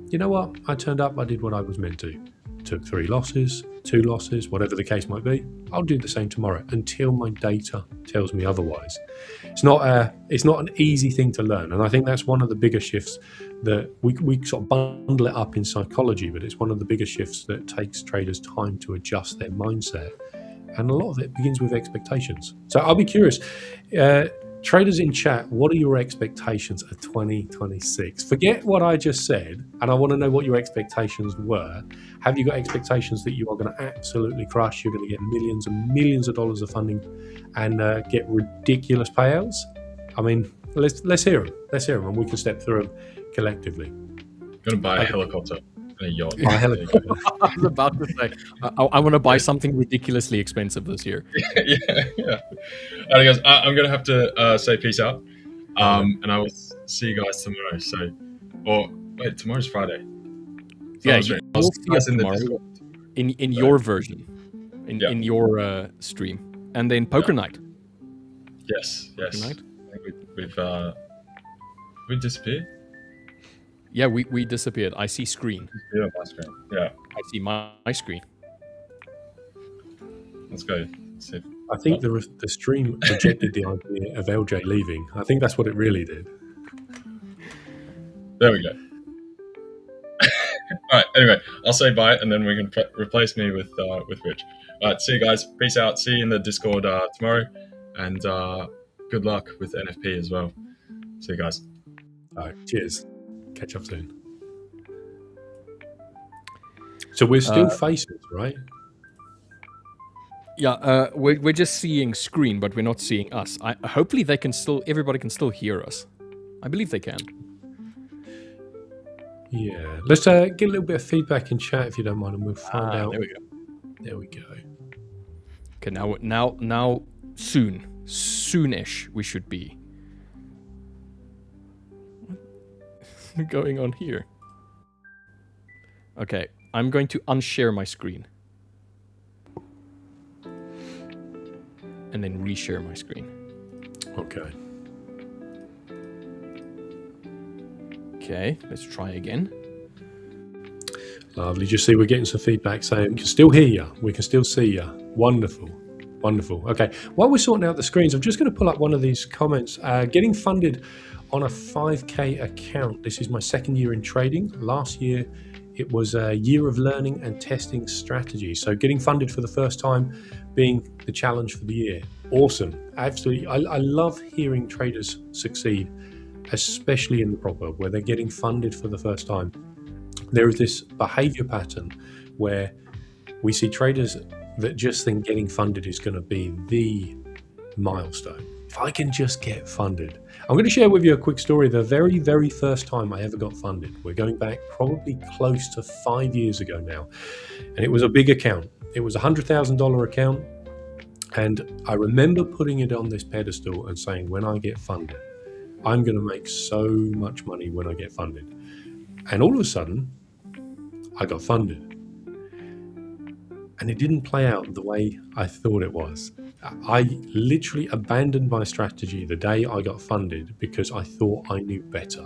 you know what, I turned up, I did what I was meant to. Took 3 losses, 2 losses, whatever the case might be. I'll do the same tomorrow until my data tells me otherwise. It's not an easy thing to learn, and I think that's one of the bigger shifts that we sort of bundle it up in psychology, but it's one of the biggest shifts that takes traders time to adjust their mindset, and a lot of it begins with expectations. So I'll be curious. Traders in chat, what are your expectations of 2026? Forget what I just said, and I want to know what your expectations were. Have you got expectations that you are going to absolutely crush? You're going to get millions and millions of dollars of funding and get ridiculous payouts? I mean, let's hear them. Let's hear them, and we can step through them collectively. I'm going to buy a helicopter and a yacht. Buy a helicopter. I was about to say, I want to buy something ridiculously expensive this year. yeah. All right, guys, I'm going to have to say peace out, and I will see you guys tomorrow. So, or wait, tomorrow's Friday. So Yeah, I'll you'll see see you guys it in the tomorrow Discord. in your version, in your stream, and then poker night. Yes. Poker night. I think we disappeared. Yeah, we disappeared. I see screen. Yeah, my screen. Yeah, I see my screen. let's go. See if, I think the stream rejected the idea of LJ leaving. I think that's what it really did. there we go. All right. Anyway, I'll say bye, and then we can replace me with Rich. All right. See you guys. Peace out. See you in the Discord tomorrow, and good luck with NFP as well. See you guys. All right, cheers. Catch up soon. So we're still faces, right? Yeah, we're just seeing screen, but we're not seeing us. Hopefully everybody can still hear us. I believe they can. Yeah. Let's get a little bit of feedback in chat if you don't mind, and we'll find out. There we go. There we go. Okay, now soonish we should be. What's going on here? Okay, I'm going to unshare my screen. And then reshare my screen. Okay. Okay, let's try again. Lovely. Just see we're getting some feedback saying we can still hear you. We can still see you. Wonderful. Wonderful. Okay. While we're sorting out the screens, I'm just going to pull up one of these comments. Getting funded on a 5K account. This is my second year in trading. Last year, it was a year of learning and testing strategy. So getting funded for the first time being the challenge for the year. Awesome. Absolutely. I love hearing traders succeed, especially in the prop world where they're getting funded for the first time. There is this behavior pattern where we see traders that just think getting funded is going to be the milestone. If I can just get funded. I'm going to share with you a quick story. The very, very first time I ever got funded. We're going back probably close to 5 years ago now. And it was a big account. It was a $100,000 account. And I remember putting it on this pedestal and saying, when I get funded, I'm going to make so much money when I get funded. And all of a sudden, I got funded. And it didn't play out the way I thought it was. I literally abandoned my strategy the day I got funded because I thought I knew better.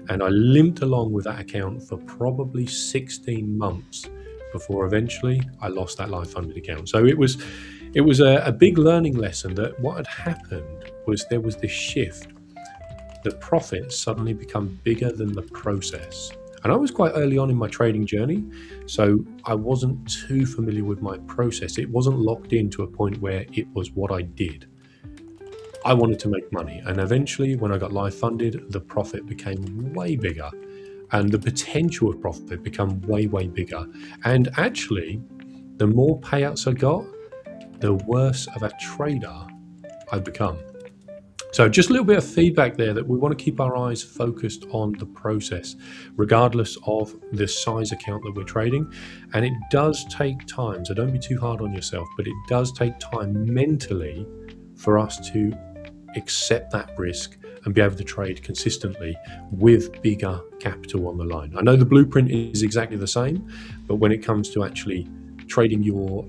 And I limped along with that account for probably 16 months before eventually I lost that live funded account. So it was a big learning lesson that what had happened was there was this shift. The profits suddenly become bigger than the process. And I was quite early on in my trading journey, so I wasn't too familiar with my process. It wasn't locked into a point where it was what I did. I wanted to make money. And eventually, when I got live funded, the profit became way bigger. And the potential of profit became way, way bigger. And actually, the more payouts I got, the worse of a trader I've become. So just a little bit of feedback there that we want to keep our eyes focused on the process, regardless of the size account that we're trading. And it does take time, so don't be too hard on yourself, but it does take time mentally for us to accept that risk and be able to trade consistently with bigger capital on the line. I know the blueprint is exactly the same, but when it comes to actually trading your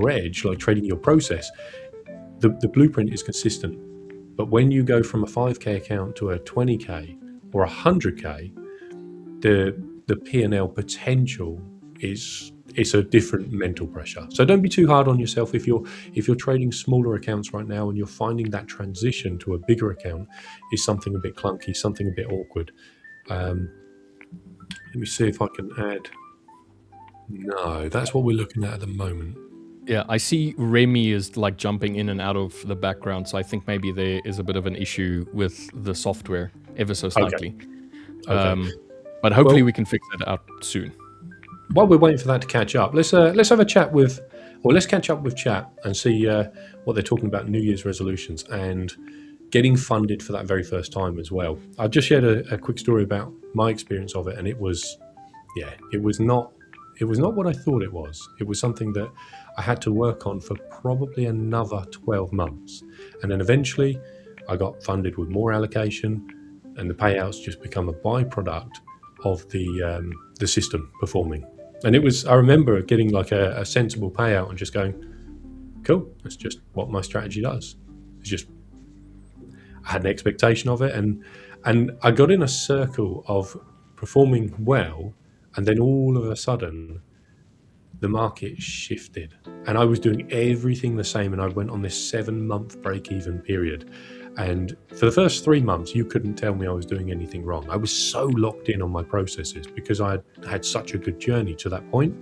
edge, like trading your process, the blueprint is consistent. But when you go from a 5K account to a 20K or 100K, the P&L potential is a different mental pressure. So don't be too hard on yourself if you're trading smaller accounts right now and you're finding that transition to a bigger account is something a bit clunky, something a bit awkward. Let me see if I can add. No, that's what we're looking at the moment. Yeah, I see Remy is like jumping in and out of the background, so I think maybe there is a bit of an issue with the software, ever so slightly. Okay. But hopefully we can fix that out soon. While we're waiting for that to catch up, let's have a chat let's catch up with chat and see what they're talking about New Year's resolutions and getting funded for that very first time as well. I just shared a quick story about my experience of it, and it was not what I thought it was. It was something that I had to work on for probably another 12 months. And then eventually I got funded with more allocation, and the payouts just become a byproduct of the system performing. And I remember getting like a sensible payout and just going, cool, that's just what my strategy does. It's just, I had an expectation of it, and I got in a circle of performing well, and then all of a sudden the market shifted and I was doing everything the same, and I went on this 7-month break-even period. And for the first 3 months, you couldn't tell me I was doing anything wrong. I was so locked in on my processes because I had such a good journey to that point.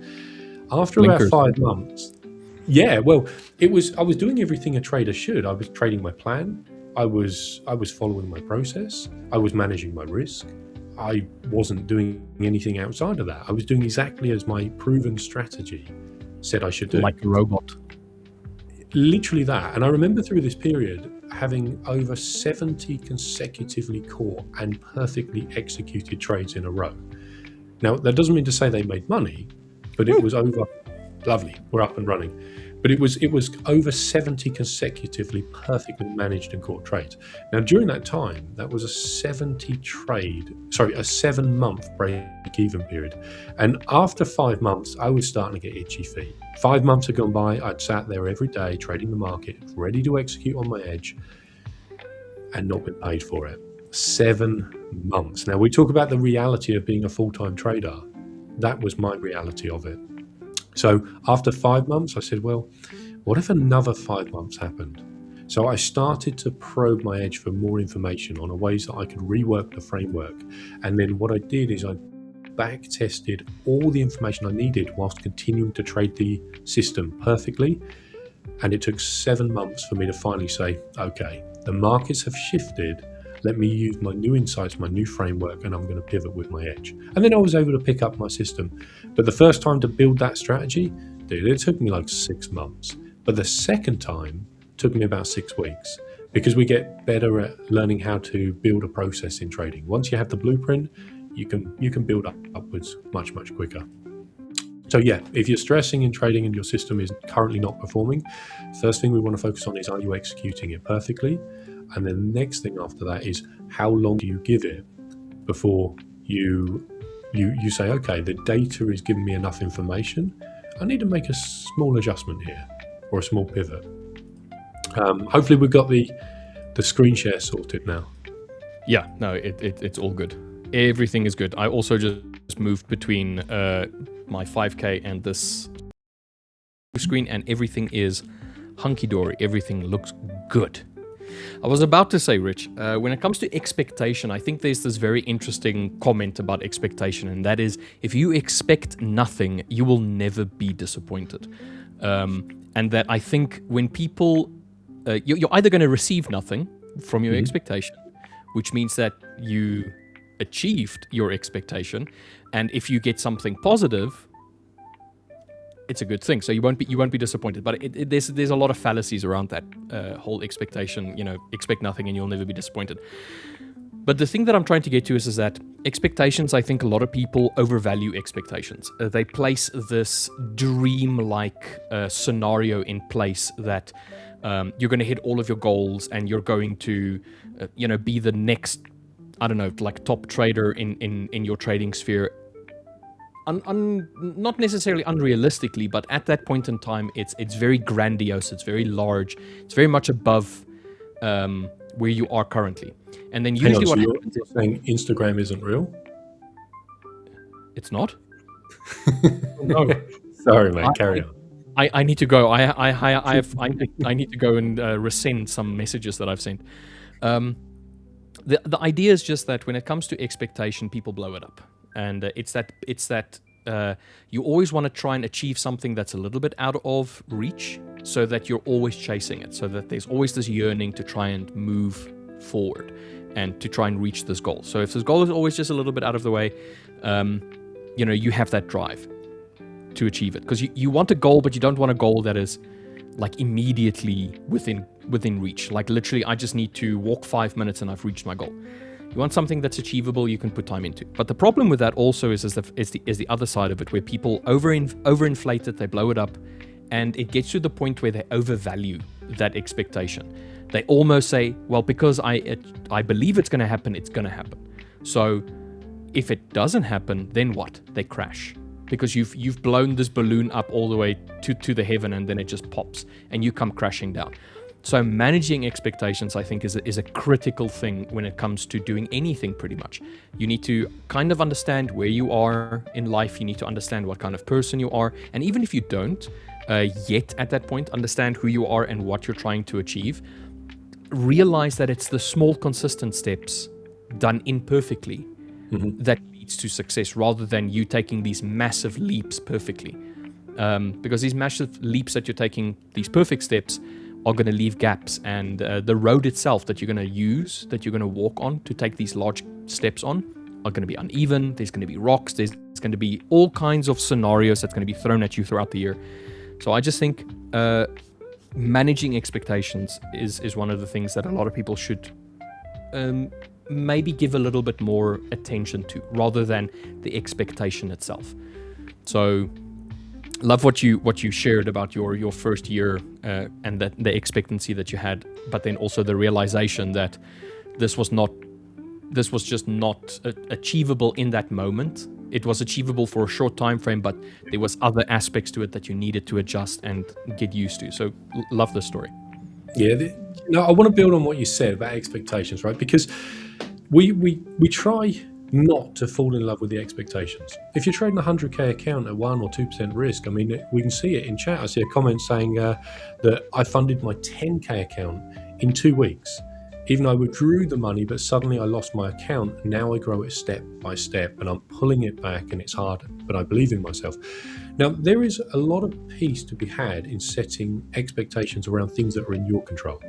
After about 5 months, I was doing everything a trader should. I was trading my plan. I was following my process. I was managing my risk. I wasn't doing anything outside of that. I was doing exactly as my proven strategy said I should do. Like a robot. Literally that. And I remember through this period having over 70 consecutively caught and perfectly executed trades in a row. Now, that doesn't mean to say they made money, but it was over lovely, we're up and running. But it was over 70 consecutively perfectly managed and caught trades. Now during that time, that was a 7-month break-even period. And after 5 months, I was starting to get itchy feet. 5 months had gone by, I'd sat there every day trading the market, ready to execute on my edge, and not been paid for it. 7 months. Now we talk about the reality of being a full-time trader. That was my reality of it. So after 5 months, I said, well, what if another 5 months happened? So I started to probe my edge for more information on ways that I could rework the framework. And then what I did is I back tested all the information I needed whilst continuing to trade the system perfectly. And it took 7 months for me to finally say, okay, the markets have shifted. Let me use my new insights, my new framework, and I'm going to pivot with my edge. And then I was able to pick up my system. But the first time to build that strategy, dude, it took me like 6 months. But the second time took me about 6 weeks, because we get better at learning how to build a process in trading. Once you have the blueprint, you can build upwards much, much quicker. So yeah, if you're stressing in trading and your system is currently not performing, first thing we want to focus on is, are you executing it perfectly? And then the next thing after that is, how long do you give it before you say, okay, the data is giving me enough information. I need to make a small adjustment here, or a small pivot. Hopefully we've got the screen share sorted now. Yeah, no, it's all good. Everything is good. I also just moved between my 5K and this screen, and everything is hunky-dory. Everything looks good. I was about to say, Rich, when it comes to expectation, I think there's this very interesting comment about expectation, and that is, if you expect nothing, you will never be disappointed. And that I think when people, you're either going to receive nothing from your expectation, which means that you achieved your expectation, and if you get something positive, it's a good thing. So you won't be disappointed. But there's a lot of fallacies around that whole expectation. Expect nothing and you'll never be disappointed. But the thing that I'm trying to get to is that expectations, I think a lot of people overvalue expectations. They place this dream-like scenario in place that you're going to hit all of your goals and you're going to, be the next, I don't know, like top trader in your trading sphere. Not necessarily unrealistically, but at that point in time, it's very grandiose, it's very large, it's very much above where you are currently. And then usually what happens is saying Instagram isn't real? It's not? No. Sorry, mate, carry on. I need to go. I need to go and resend some messages that I've sent. The idea is just that when it comes to expectation, people blow it up. And it's that you always want to try and achieve something that's a little bit out of reach, so that you're always chasing it, so that there's always this yearning to try and move forward and to try and reach this goal. So if this goal is always just a little bit out of the way, you have that drive to achieve it, because you want a goal, but you don't want a goal that is like immediately within reach. Like literally, I just need to walk 5 minutes and I've reached my goal. You want something that's achievable, you can put time into. But the problem with that also is the other side of it, where people overinflate it, they blow it up, and it gets to the point where they overvalue that expectation. They almost say, well, because I believe it's going to happen, it's going to happen. So if it doesn't happen, then what? They crash. Because you've blown this balloon up all the way to the heaven, and then it just pops and you come crashing down. So managing expectations, I think, is a critical thing when it comes to doing anything, pretty much. You need to kind of understand where you are in life. You need to understand what kind of person you are. And even if you don't yet at that point understand who you are and what you're trying to achieve, realize that it's the small, consistent steps done imperfectly that leads to success, rather than you taking these massive leaps perfectly. Because these massive leaps that you're taking, these perfect steps, are going to leave gaps, and the road itself that you're going to use, that you're going to walk on to take these large steps on, are going to be uneven. There's going to be rocks. There's going to be all kinds of scenarios that's going to be thrown at you throughout the year. So I just think managing expectations is one of the things that a lot of people should maybe give a little bit more attention to, rather than the expectation itself. So love what you shared about your first year and that the expectancy that you had, but then also the realization that this was just not achievable in that moment. It was achievable for a short time frame, but there was other aspects to it that you needed to adjust and get used to. So love this story. Yeah, I want to build on what you said about expectations, right? Because we try not to fall in love with the expectations. If you're trading a 100k account at 1 or 2% risk, I mean, we can see it in chat. I see a comment saying that I funded my 10k account in 2 weeks. Even though I withdrew the money, but suddenly I lost my account. Now I grow it step by step and I'm pulling it back and it's hard, but I believe in myself. Now, there is a lot of peace to be had in setting expectations around things that are in your control.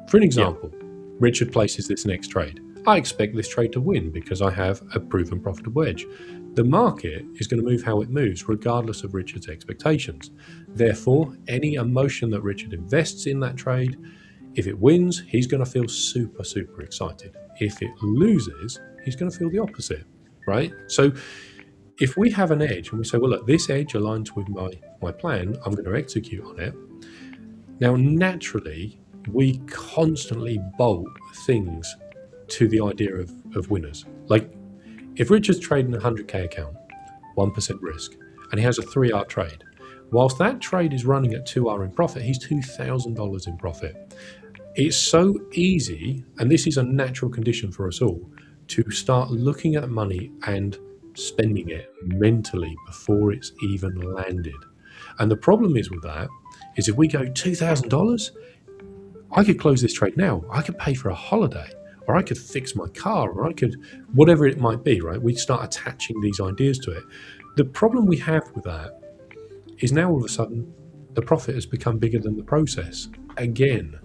For an example, Richard places this next trade. I expect this trade to win because I have a proven profitable edge. The market is going to move how it moves regardless of Richard's expectations. Therefore, any emotion that Richard invests in that trade, if it wins, he's going to feel super, super excited. If it loses, he's going to feel the opposite, right? So if we have an edge and we say, well, look, this edge aligns with my plan, I'm going to execute on it. Now, naturally, we constantly bolt things to the idea of winners. Like if Richard's trading a 100k account, 1% risk, and he has a 3-hour trade, whilst that trade is running at 2 hour in profit, he's $2,000 in profit. It's so easy, and this is a natural condition for us all, to start looking at money and spending it mentally before it's even landed. And the problem is with that is if we go $2,000, I could close this trade now. I could pay for a holiday, or I could fix my car, or I could, whatever it might be, right? We start attaching these ideas to it. The problem we have with that is now all of a sudden the profit has become bigger than the process again.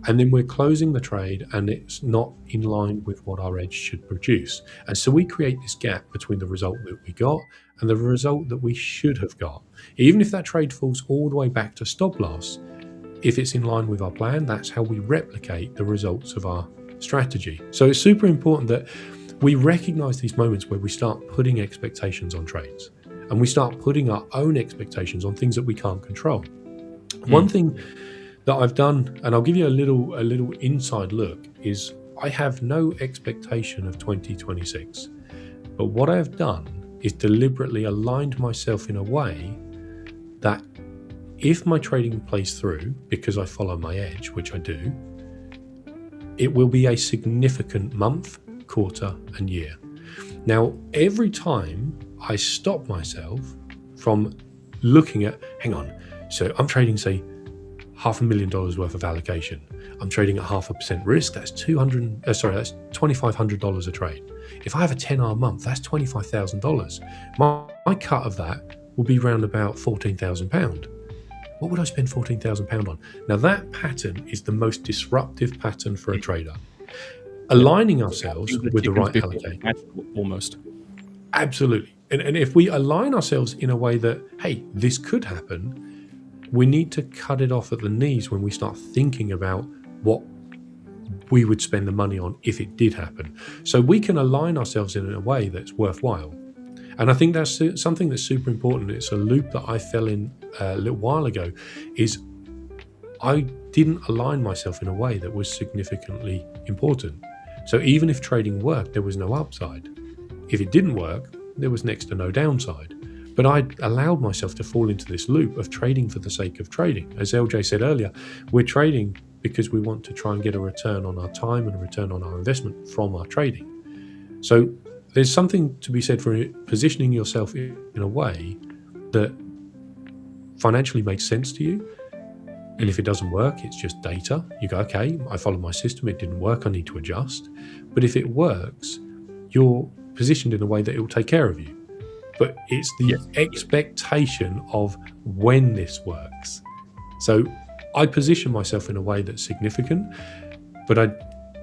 And then we're closing the trade and it's not in line with what our edge should produce. And so we create this gap between the result that we got and the result that we should have got. Even if that trade falls all the way back to stop loss, if it's in line with our plan, that's how we replicate the results of our strategy. So it's super important that we recognize these moments where we start putting expectations on trades and we start putting our own expectations on things that we can't control. One thing that I've done, and I'll give you a little inside look, is I have no expectation of 2026. But what I have done is deliberately aligned myself in a way that if my trading plays through, because I follow my edge, which I do, it will be a significant month, quarter, and year. Now, every time I stop myself from looking at, hang on, so I'm trading, say, $500,000 worth of allocation. I'm trading at 0.5% risk. That's $2,500 a trade. If I have a 10-hour month, that's $25,000. My cut of that will be round about £14,000. What would I spend £14,000 on? Now that pattern is the most disruptive pattern for a trader. Aligning ourselves with the right allocation. Almost. Absolutely. And if we align ourselves in a way that, hey, this could happen, we need to cut it off at the knees when we start thinking about what we would spend the money on if it did happen. So we can align ourselves in a way that's worthwhile. And I think that's something that's super important. It's a loop that I fell in a little while ago, is I didn't align myself in a way that was significantly important. So even if trading worked, there was no upside. If it didn't work, there was next to no downside. But I allowed myself to fall into this loop of trading for the sake of trading. As LJ said earlier, we're trading because we want to try and get a return on our time and a return on our investment from our trading. So there's something to be said for positioning yourself in a way that financially makes sense to you. And if it doesn't work, it's just data. You go, okay, I followed my system, it didn't work, I need to adjust. But if it works, you're positioned in a way that it will take care of you. But it's the expectation of when this works. So I position myself in a way that's significant, but I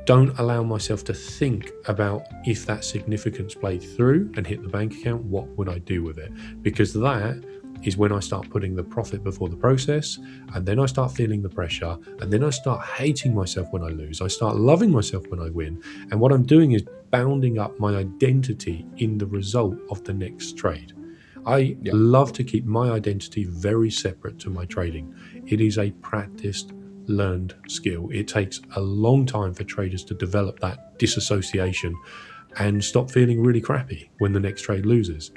don't allow myself to think about if that significance played through and hit the bank account, what would I do with it? Because that is when I start putting the profit before the process, and then I start feeling the pressure, and then I start hating myself when I lose. I start loving myself when I win. And what I'm doing is bounding up my identity in the result of the next trade. I Yeah. love to keep my identity very separate to my trading. It is a practiced, learned skill. It takes a long time for traders to develop that disassociation and stop feeling really crappy when the next trade loses.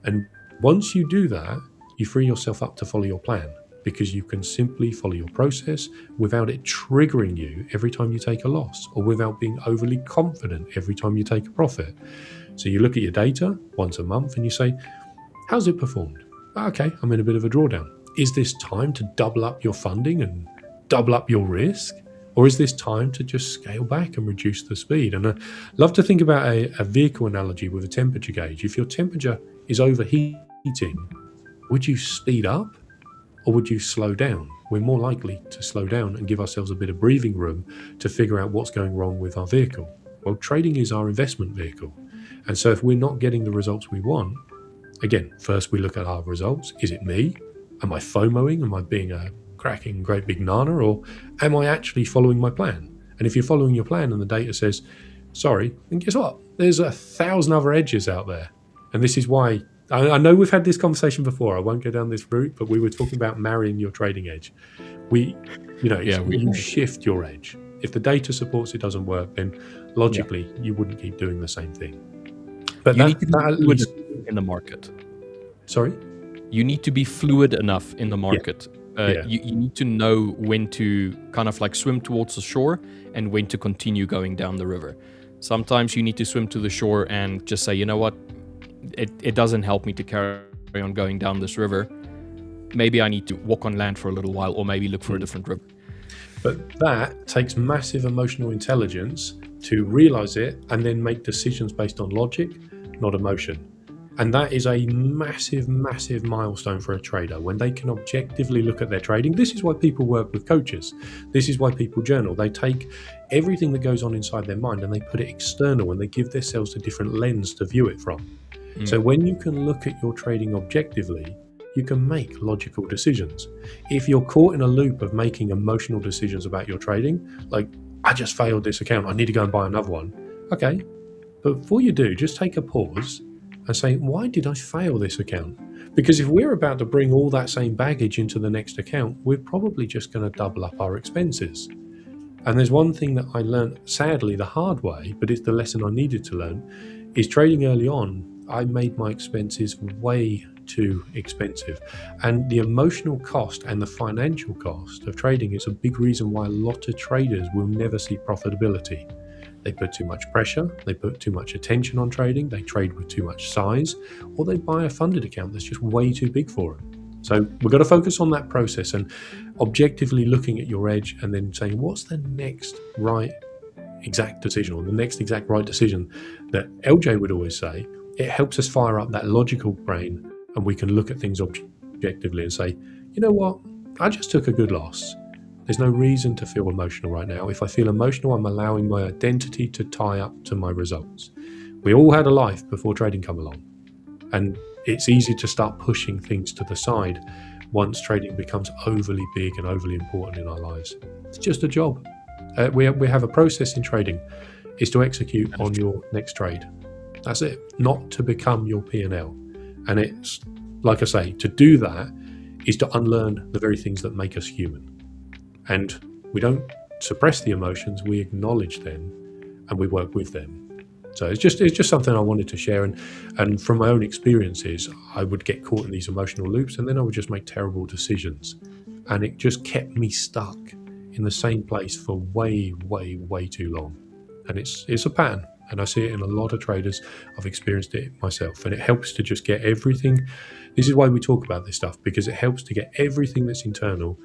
And once you do that, you free yourself up to follow your plan, because you can simply follow your process without it triggering you every time you take a loss, or without being overly confident every time you take a profit. So you look at your data once a month and you say, how's it performed? Okay, I'm in a bit of a drawdown. Is this time to double up your funding and double up your risk? Or is this time to just scale back and reduce the speed? And I love to think about a vehicle analogy with a temperature gauge. If your temperature is overheating, would you speed up or would you slow down? We're more likely to slow down and give ourselves a bit of breathing room to figure out what's going wrong with our vehicle. Well, trading is our investment vehicle. And so if we're not getting the results we want, again, first we look at our results. Is it me? Am I FOMOing? Am I being a cracking great big nana? Or am I actually following my plan? And if you're following your plan and the data says, sorry, then guess what? There's 1,000 other edges out there. And this is why, I know we've had this conversation before. I won't go down this route, but we were talking about marrying your trading edge. You shift your edge. If the data supports it doesn't work, then logically you wouldn't keep doing the same thing. But You that, need to be that at fluid least, in the market. sorry? You need to be fluid enough in the market. Yeah. You need to know when to kind of like swim towards the shore and when to continue going down the river. Sometimes you need to swim to the shore and just say, you know what, it doesn't help me to carry on going down this river. Maybe I need to walk on land for a little while, or maybe look for a different river. But that takes massive emotional intelligence to realize it and then make decisions based on logic, not emotion. And that is a massive, massive milestone for a trader when they can objectively look at their trading. This is why people work with coaches. This is why people journal. They take everything that goes on inside their mind and they put it external, and they give themselves a different lens to view it from. So when you can look at your trading objectively, you can make logical decisions. If you're caught in a loop of making emotional decisions about your trading, like, I just failed this account, I need to go and buy another one. Okay, but before you do, just take a pause and say, why did I fail this account? Because if we're about to bring all that same baggage into the next account, we're probably just going to double up our expenses. And there's one thing that I learned, sadly, the hard way, but it's the lesson I needed to learn, is trading early on, I made my expenses way too expensive. And the emotional cost and the financial cost of trading is a big reason why a lot of traders will never see profitability. They put too much pressure, they put too much attention on trading, they trade with too much size, or they buy a funded account that's just way too big for them. So we've got to focus on that process and objectively looking at your edge and then saying, what's the next right exact decision, or the next exact right decision that LJ would always say. It helps us fire up that logical brain, and we can look at things objectively and say, you know what, I just took a good loss. There's no reason to feel emotional right now. If I feel emotional, I'm allowing my identity to tie up to my results. We all had a life before trading come along, and it's easy to start pushing things to the side once trading becomes overly big and overly important in our lives. It's just a job. We have a process in trading, is to execute on your next trade. That's it, not to become your P&L. And it's, like I say, to do that is to unlearn the very things that make us human. And we don't suppress the emotions, we acknowledge them and we work with them. So it's just something I wanted to share. And from my own experiences, I would get caught in these emotional loops and then I would just make terrible decisions. And it just kept me stuck in the same place for way, way, way too long. And it's a pattern. And I see it in a lot of traders. I've experienced it myself. And it helps to just get everything. This is why we talk about this stuff, because it helps to get everything that's internal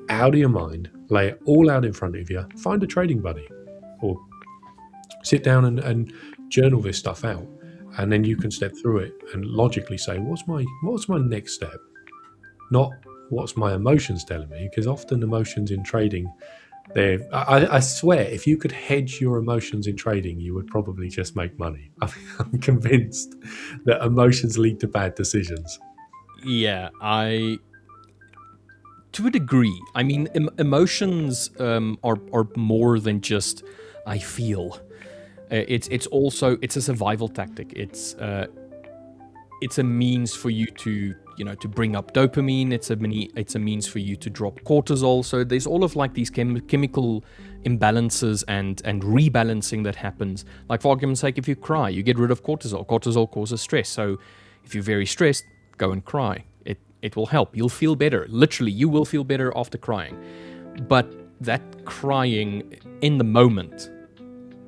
out of your mind, lay it all out in front of you, find a trading buddy, or sit down and journal this stuff out. And then you can step through it and logically say, what's my next step? Not what's my emotions telling me, because often emotions in trading, I swear, if you could hedge your emotions in trading, you would probably just make money. I'm convinced that emotions lead to bad decisions. Yeah, to a degree. I mean, emotions are more than just I feel. It's also a survival tactic. It's it's a means for you to, to bring up dopamine. It's a means for you to drop cortisol. So there's all of like these chemical imbalances and rebalancing that happens. Like for argument's sake, if you cry, you get rid of cortisol. Cortisol causes stress. So if you're very stressed, go and cry. It will help. You'll feel better. Literally, you will feel better after crying. But that crying in the moment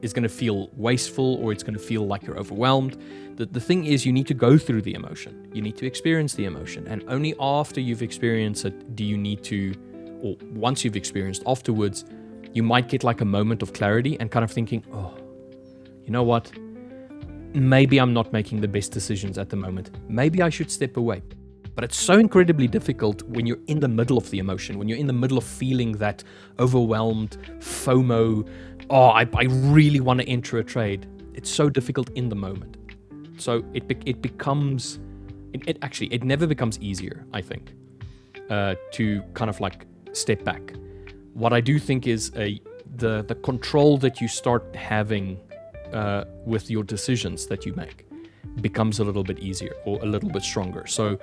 is going to feel wasteful, or it's going to feel like you're overwhelmed. The thing is, you need to go through the emotion. You need to experience the emotion. And only after you've experienced it do you need to, or once you've experienced afterwards, you might get like a moment of clarity and kind of thinking, oh, you know what? Maybe I'm not making the best decisions at the moment. Maybe I should step away. But it's so incredibly difficult when you're in the middle of the emotion, when you're in the middle of feeling that overwhelmed FOMO, oh, I really want to enter a trade. It's so difficult in the moment. So it never becomes easier, I think, to kind of like step back. What I do think is the control that you start having with your decisions that you make becomes a little bit easier or a little bit stronger. So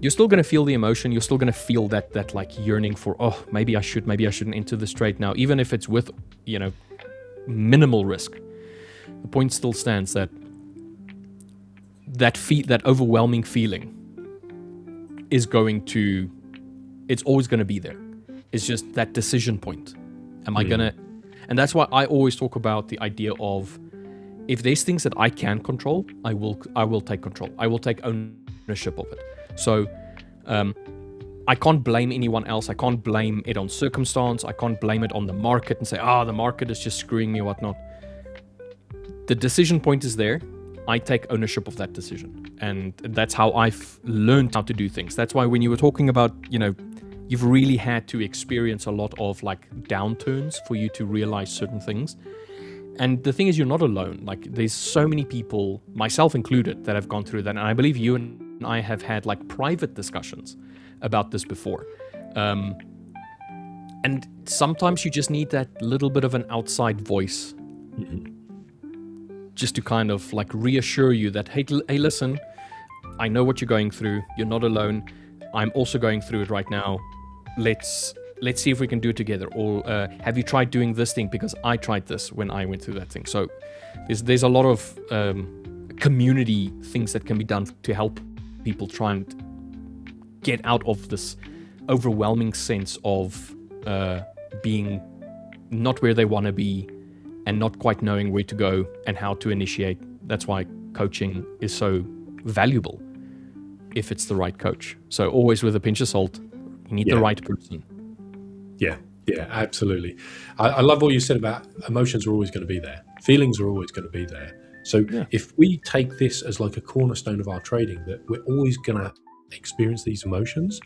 you're still going to feel the emotion. You're still going to feel that like yearning for, oh, maybe I shouldn't enter this trade now, even if it's with, minimal risk. The point still stands that overwhelming feeling is it's always going to be there. It's just that decision point. Am I going to, and that's why I always talk about the idea of, if there's things that I can control, I will take control. I will take ownership of it. So I can't blame anyone else. I can't blame it on circumstance. I can't blame it on the market and say, the market is just screwing me or whatnot. The decision point is there. I take ownership of that decision. And that's how I've learned how to do things. That's why when you were talking about, you've really had to experience a lot of like downturns for you to realize certain things. And the thing is, you're not alone. Like, there's so many people, myself included, that have gone through that. And I believe you and I have had like private discussions about this before. And sometimes you just need that little bit of an outside voice, just to kind of like reassure you that, hey, listen, I know what you're going through. You're not alone. I'm also going through it right now. Let's see if we can do it together. Or have you tried doing this thing? Because I tried this when I went through that thing. So there's a lot of community things that can be done to help people try and get out of this overwhelming sense of being not where they want to be and not quite knowing where to go and how to initiate. That's why coaching is so valuable if it's the right coach. So always with a pinch of salt, you need the right person. Yeah, absolutely. I love what you said about emotions are always going to be there. Feelings are always going to be there. So if we take this as like a cornerstone of our trading, that we're always going to experience these emotions,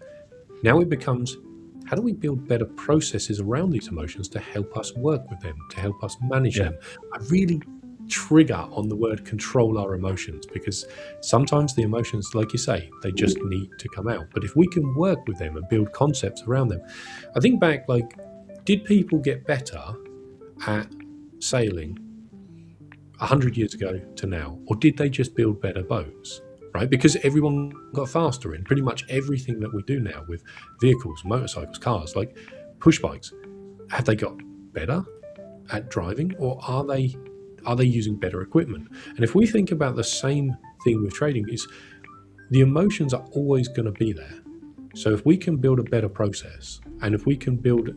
now it becomes, how do we build better processes around these emotions to help us work with them, to help us manage them? I really trigger on the word control our emotions, because sometimes the emotions, like you say, they just need to come out. But if we can work with them and build concepts around them, I think back, like, did people get better at sailing 100 years ago to now, or did they just build better boats? Right? Because everyone got faster in pretty much everything that we do now with vehicles, motorcycles, cars, like push bikes. Have they got better at driving, or are they using better equipment? And if we think about the same thing with trading, is the emotions are always going to be there. So if we can build a better process, and if we can build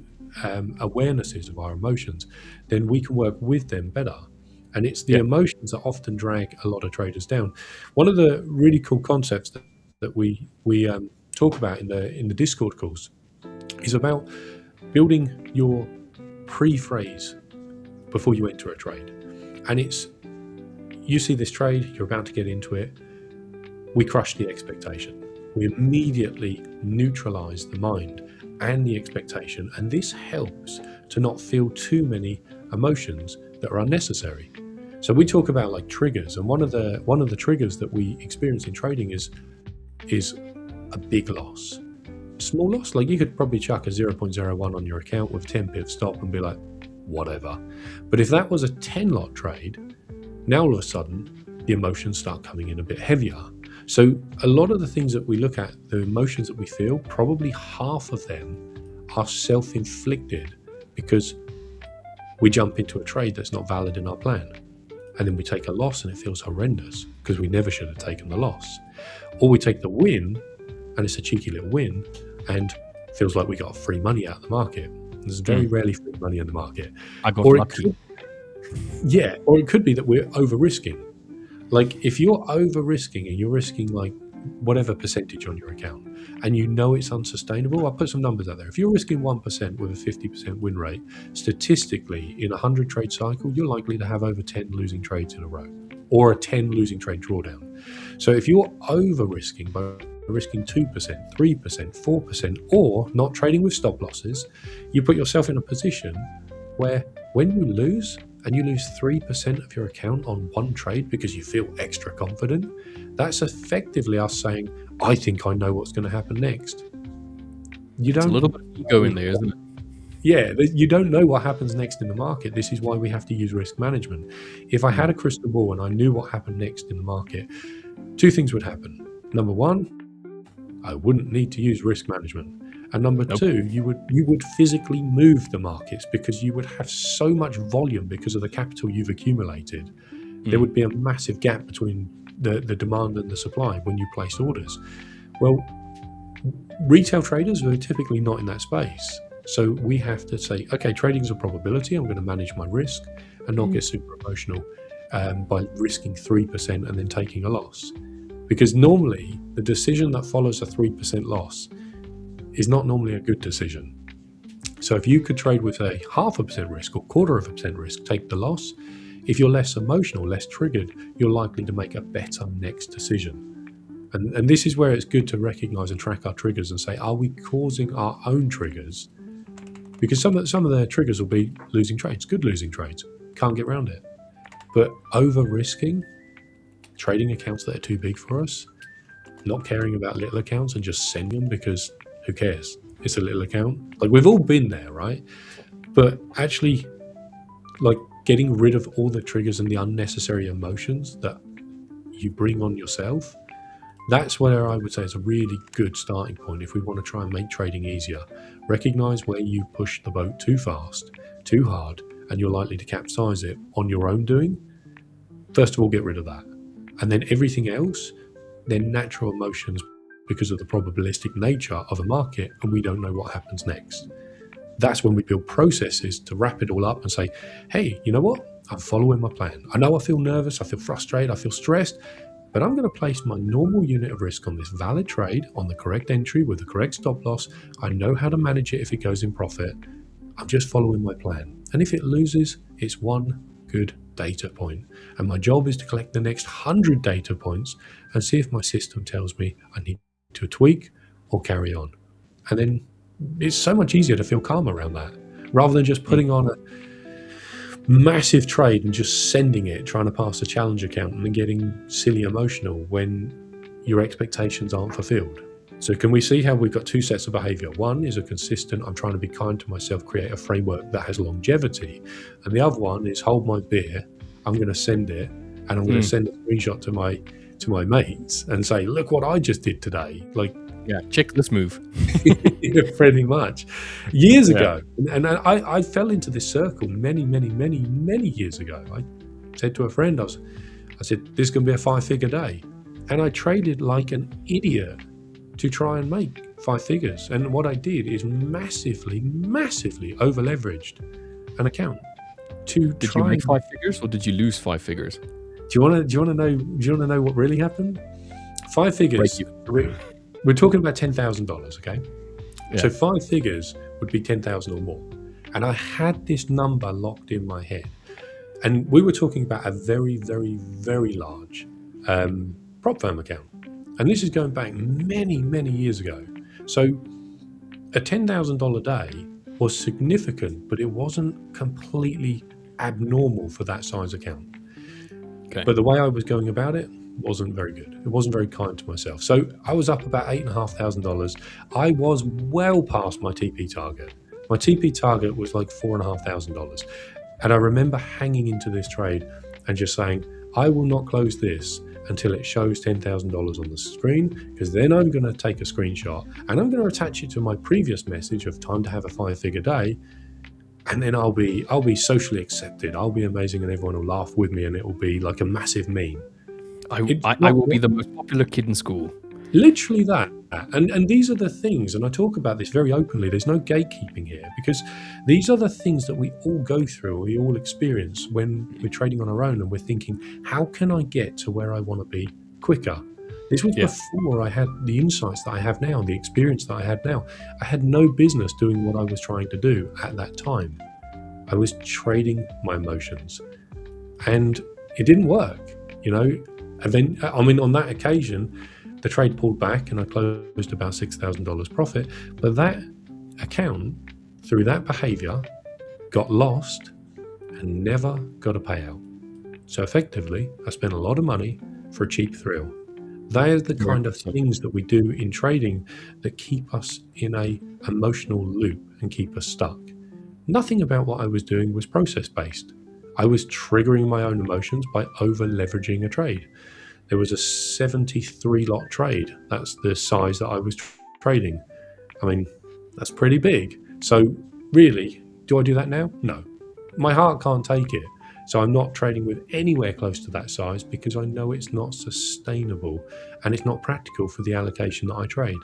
awarenesses of our emotions, then we can work with them better. And it's the emotions that often drag a lot of traders down. One of the really cool concepts that we talk about in the Discord calls is about building your pre-phrase before you enter a trade. And it's, you see this trade, you're about to get into it, we crush the expectation. We immediately neutralize the mind and the expectation, and this helps to not feel too many emotions that are unnecessary. So we talk about like triggers, and one of the triggers that we experience in trading is a big loss. Small loss, like you could probably chuck a 0.01 on your account with 10 pip stop and be like, whatever. But if that was a 10 lot trade, now all of a sudden the emotions start coming in a bit heavier. So a lot of the things that we look at, the emotions that we feel, probably half of them are self-inflicted because we jump into a trade that's not valid in our plan. And then we take a loss and it feels horrendous because we never should have taken the loss. Or we take the win and it's a cheeky little win and feels like we got free money out of the market. There's very rarely free money in the market. I got lucky. Or it could be that we're over-risking. Like if you're over-risking and you're risking like whatever percentage on your account and you know it's unsustainable, I'll put some numbers out there. If you're risking 1% with a 50% win rate, statistically in a 100 trade cycle, you're likely to have over 10 losing trades in a row or a 10 losing trade drawdown. So if you're over-risking by risking 2%, 3%, 4%, or not trading with stop losses, you put yourself in a position where when you lose, and you lose 3% of your account on one trade because you feel extra confident, that's effectively us saying, I think I know what's going to happen next. It's a little bit of ego in there, isn't it? Yeah, you don't know what happens next in the market. This is why we have to use risk management. If I had a crystal ball and I knew what happened next in the market, two things would happen. Number one, I wouldn't need to use risk management. And number two, you would physically move the markets because you would have so much volume because of the capital you've accumulated. There would be a massive gap between the demand and the supply when you place orders. Well, retail traders are typically not in that space. So we have to say, okay, trading is a probability. I'm going to manage my risk and not get super emotional by risking 3% and then taking a loss. Because normally the decision that follows a 3% loss is not normally a good decision. So if you could trade with a 0.5% risk or 0.25% risk, take the loss. If you're less emotional, less triggered, you're likely to make a better next decision. And this is where it's good to recognize and track our triggers and say, are we causing our own triggers? Because some of the triggers will be losing trades, good losing trades, can't get around it. But over risking, trading accounts that are too big for us, not caring about little accounts and just send them because who cares? It's a little account. Like we've all been there, right? But actually, like getting rid of all the triggers and the unnecessary emotions that you bring on yourself, that's where I would say is a really good starting point if we want to try and make trading easier. Recognize where you push the boat too fast, too hard, and you're likely to capsize it on your own doing. First of all, get rid of that. And then everything else, they're natural emotions because of the probabilistic nature of a market, and we don't know what happens next. That's when we build processes to wrap it all up and say, hey, you know what? I'm following my plan. I know I feel nervous, I feel frustrated, I feel stressed, but I'm going to place my normal unit of risk on this valid trade, on the correct entry with the correct stop loss. I know how to manage it if it goes in profit. I'm just following my plan. And if it loses, it's one good data point. And my job is to collect the next 100 data points and see if my system tells me I need to tweak or carry on. And then it's so much easier to feel calm around that rather than just putting on a massive trade and just sending it, trying to pass a challenge account and then getting silly emotional when your expectations aren't fulfilled. So can we see how we've got two sets of behavior? One is a consistent, I'm trying to be kind to myself, create a framework that has longevity. And the other one is hold my beer, I'm going to send it, and I'm going to send a screenshot to my mates and say, look what I just did today. Like, yeah, check this move. Pretty much. Years ago. And I fell into this circle many years ago. I said to a friend, I said, this is going to be a 5-figure day. And I traded like an idiot to try and make 5 figures. And what I did is massively over leveraged an account to Did try. you make 5 figures or did you lose 5 figures? Do you want to know what really happened? 5 figures. We're talking about $10,000, okay? Yeah. So 5 figures would be 10,000 or more. And I had this number locked in my head. And we were talking about a very, very, very large prop firm account. And this is going back many years ago. So a $10,000 day was significant, but it wasn't completely abnormal for that size account. Okay. But the way I was going about it wasn't very good. It wasn't very kind to myself. So I was up about $8,500. I was well past my TP target. My TP target was like $4,500. And I remember hanging into this trade and just saying, I will not close this until it shows $10,000 on the screen, because then I'm going to take a screenshot and I'm going to attach it to my previous message of time to have a 5-figure day. And then I'll be socially accepted. I'll be amazing, and everyone will laugh with me, and it will be like a massive meme. I will be the most popular kid in school. Literally that. And these are the things, and I talk about this very openly. There's no gatekeeping here, because these are the things that we all go through, we all experience when we're trading on our own, and we're thinking, how can I get to where I want to be quicker? This was before I had the insights that I have now, the experience that I had now. I had no business doing what I was trying to do at that time. I was trading my emotions, and it didn't work. On that occasion, the trade pulled back and I closed about $6,000 profit, but that account, through that behavior, got lost and never got a payout. So effectively, I spent a lot of money for a cheap thrill. They are the kind of things that we do in trading that keep us in a emotional loop and keep us stuck. Nothing about what I was doing was process-based. I was triggering my own emotions by over-leveraging a trade. There was a 73 lot trade. That's the size that I was trading. I mean, that's pretty big. So really, do I do that now? No. My heart can't take it. So I'm not trading with anywhere close to that size, because I know it's not sustainable and it's not practical for the allocation that I trade.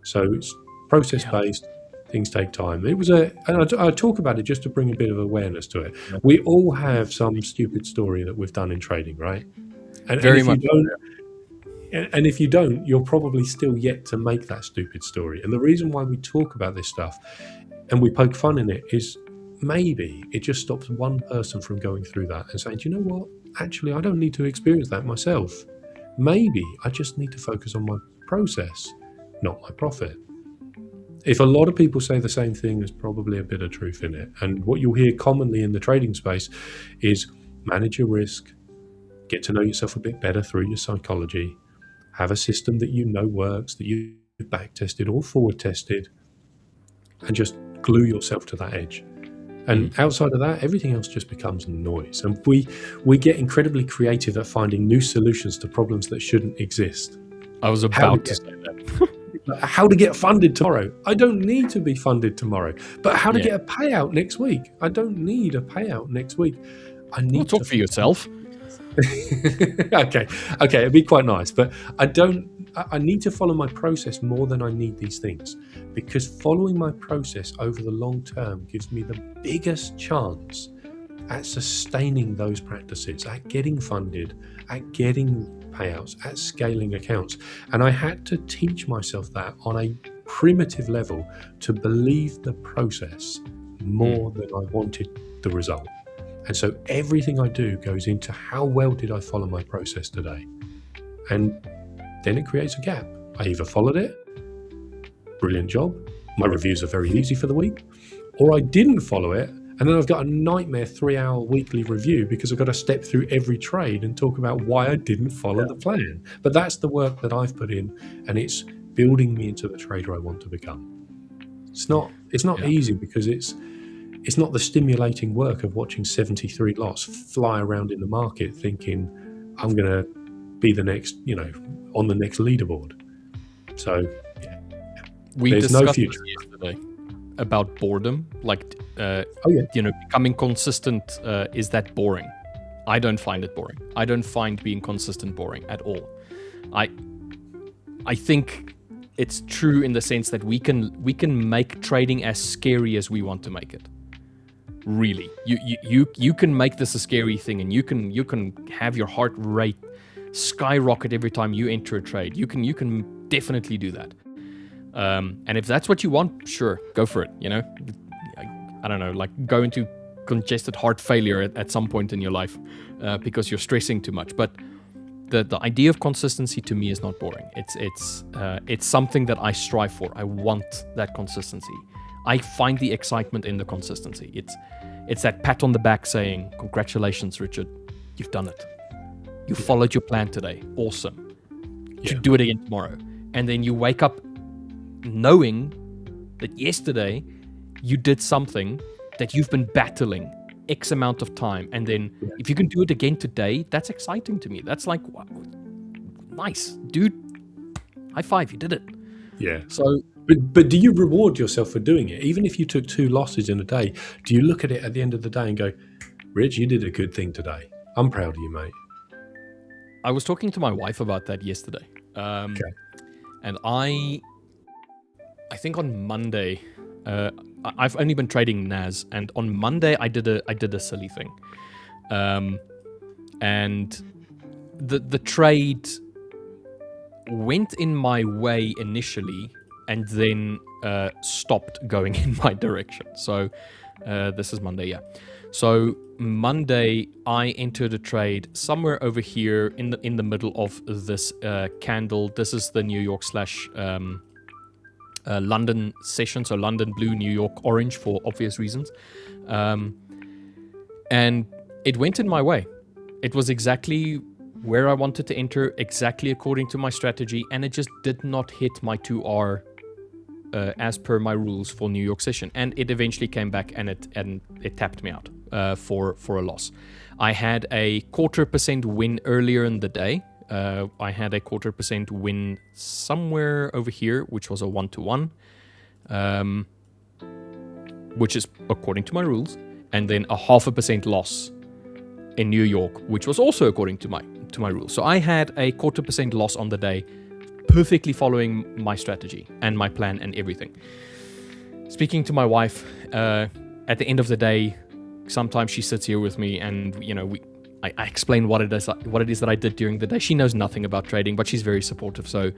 So it's process-based. Things take time. And I talk about it just to bring a bit of awareness to it. We all have some stupid story that we've done in trading, right? And if you don't, you're probably still yet to make that stupid story. And the reason why we talk about this stuff and we poke fun in it is maybe it just stops one person from going through that and saying, do you know what? Actually, I don't need to experience that myself. Maybe I just need to focus on my process, not my profit. If a lot of people say the same thing, there's probably a bit of truth in it. And what you'll hear commonly in the trading space is manage your risk, get to know yourself a bit better through your psychology, have a system that you know works, that you've back tested or forward tested, and just glue yourself to that edge. And outside of that, everything else just becomes noise. And we get incredibly creative at finding new solutions to problems that shouldn't exist. I was about to say that. How to get funded tomorrow. I don't need to be funded tomorrow. But how to get a payout next week. I don't need a payout next week. I need to talk for yourself. Okay, it'd be quite nice. But I need to follow my process more than I need these things, because following my process over the long term gives me the biggest chance at sustaining those practices, at getting funded, at getting payouts, at scaling accounts. And I had to teach myself that on a primitive level, to believe the process more than I wanted the result. And so everything I do goes into how well did I follow my process today? And then it creates a gap. I either followed it, brilliant job, my reviews are very easy for the week, or I didn't follow it, and then I've got a nightmare 3-hour weekly review because I've got to step through every trade and talk about why I didn't follow the plan. But that's the work that I've put in, and it's building me into the trader I want to become. It's not easy, because it's not the stimulating work of watching 73 lots fly around in the market thinking I'm going to be the next, on the next leaderboard. So we there's discussed no future. this yesterday about boredom, becoming consistent. Is that boring? I don't find it boring. I don't find being consistent boring at all. I think it's true in the sense that we can make trading as scary as we want to make it. Really, you can make this a scary thing, and you can have your heart rate skyrocket every time you enter a trade. You can definitely do that. And if that's what you want, sure, go for it. I don't know, like go into congested heart failure at some point in your life because you're stressing too much. But the idea of consistency to me is not boring. It's something that I strive for. I want that consistency. I find the excitement in the consistency. It's that pat on the back saying, "Congratulations, Richard, you've done it. You followed your plan today. Awesome. You should do it again tomorrow." And then you wake up knowing that yesterday you did something that you've been battling X amount of time, and then if you can do it again today, that's exciting to me. That's like, wow, nice, dude. High five, you did it. Yeah. So, but do you reward yourself for doing it? Even if you took 2 losses in a day, do you look at it at the end of the day and go, Rich, you did a good thing today. I'm proud of you, mate. I was talking to my wife about that yesterday. And I think on Monday, I've only been trading NAS, and on Monday I did a silly thing. And the trade went in my way initially, and then stopped going in my direction. So this is Monday, yeah. So Monday I entered a trade somewhere over here in the middle of this candle. This is the New York / London session, so London blue, New York orange for obvious reasons. And it went in my way. It was exactly where I wanted to enter, exactly according to my strategy, and it just did not hit my 2R as per my rules for New York session. And it eventually came back and it tapped me out for a loss. I had a 0.25% win earlier in the day. I had a 0.25% win somewhere over here, which was a 1-to-1, which is according to my rules, and then a 0.5% loss in New York, which was also according to my rules. So I had a 0.25% loss on the day, perfectly following my strategy and my plan and everything. Speaking to my wife, at the end of the day, sometimes she sits here with me, and I explain what it is that I did during the day. She knows nothing about trading, but she's very supportive. So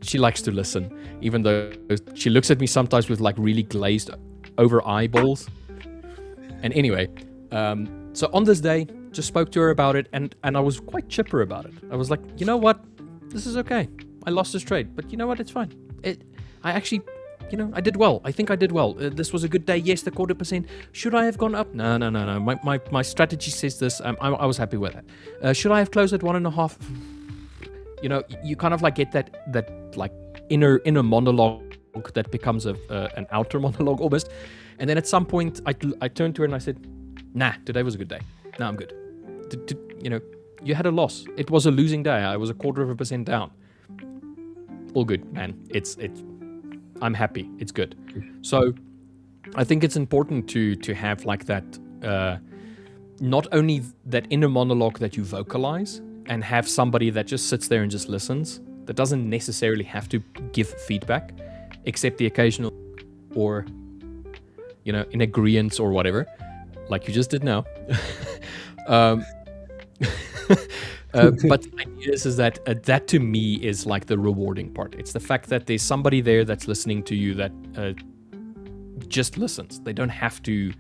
she likes to listen, even though she looks at me sometimes with like really glazed over eyeballs. And anyway, so on this day, just spoke to her about it, and I was quite chipper about it. I was like, you know what? This is okay. I lost this trade, but you know what? It's fine. I actually, I did well. I think I did well. This was a good day. Yes, the 0.25%. Should I have gone up? No. My strategy says this. I was happy with that. Should I have closed at 1.5? You kind of like get that like inner monologue that becomes an outer monologue almost. And then at some point, I turned to her and I said, nah, today was a good day. No, I'm good. You had a loss. It was a losing day. I was a 0.25% down. All good, man. I'm happy. It's good. So I think it's important to have like that, not only that inner monologue that you vocalize and have somebody that just sits there and just listens, that doesn't necessarily have to give feedback, except the occasional or, in agreement or whatever, like you just did now. But the idea is that that to me is like the rewarding part. It's the fact that there's somebody there that's listening to you that just listens. They don't have to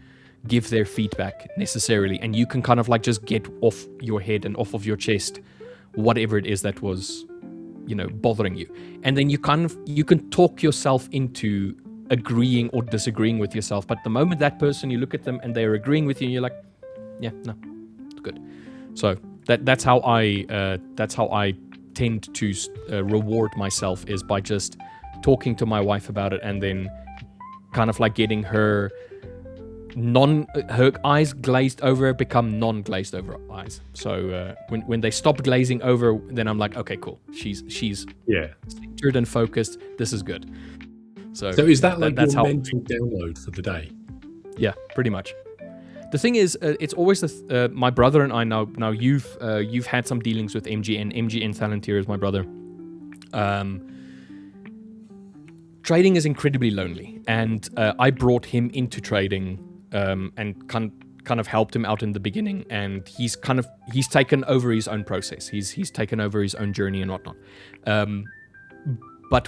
give their feedback necessarily, and you can kind of like just get off your head and off of your chest whatever it is that was, bothering you, and then you can talk yourself into agreeing or disagreeing with yourself. But the moment that person, you look at them and they're agreeing with you, and you're like, yeah, no, it's good. So that's how I tend to reward myself, is by just talking to my wife about it, and then kind of like getting her eyes glazed over become non-glazed over eyes. So when they stop glazing over, then I'm like, okay, cool. She's centered and focused. This is good. So is that like your mental download for the day? Yeah, pretty much. The thing is, it's always my brother and I now you've had some dealings with MGN Thalantier is my brother. Trading is incredibly lonely, and I brought him into trading and kind of helped him out in the beginning, and he's taken over his own process. He's taken over his own journey and whatnot. But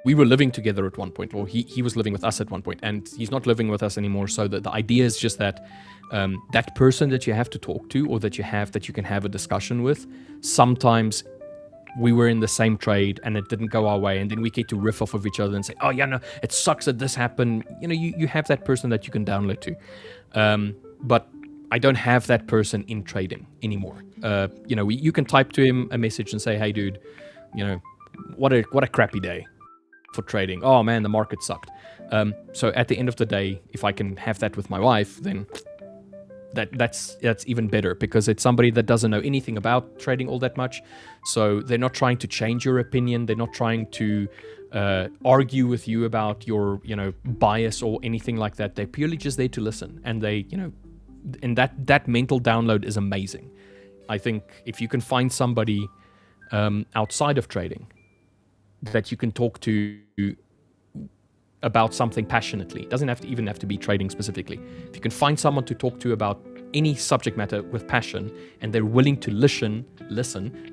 we were living together at one point, or he was living with us at one point, and he's not living with us anymore. So the idea is just that that person that you have to talk to, or that you can have a discussion with, sometimes we were in the same trade and it didn't go our way, and then we get to riff off of each other and say, oh yeah, no, it sucks that this happened. You have that person that you can download to. But I don't have that person in trading anymore. You can type to him a message and say, hey dude, what a crappy day. for trading. Oh man, the market sucked. So at the end of the day, if I can have that with my wife, then that's even better, because it's somebody that doesn't know anything about trading all that much. So they're not trying to change your opinion. They're not trying to argue with you about your bias or anything like that. They're purely just there to listen, and and that mental download is amazing. I think if you can find somebody outside of trading that you can talk to about something passionately, it doesn't even have to be trading specifically. If you can find someone to talk to about any subject matter with passion, and they're willing to listen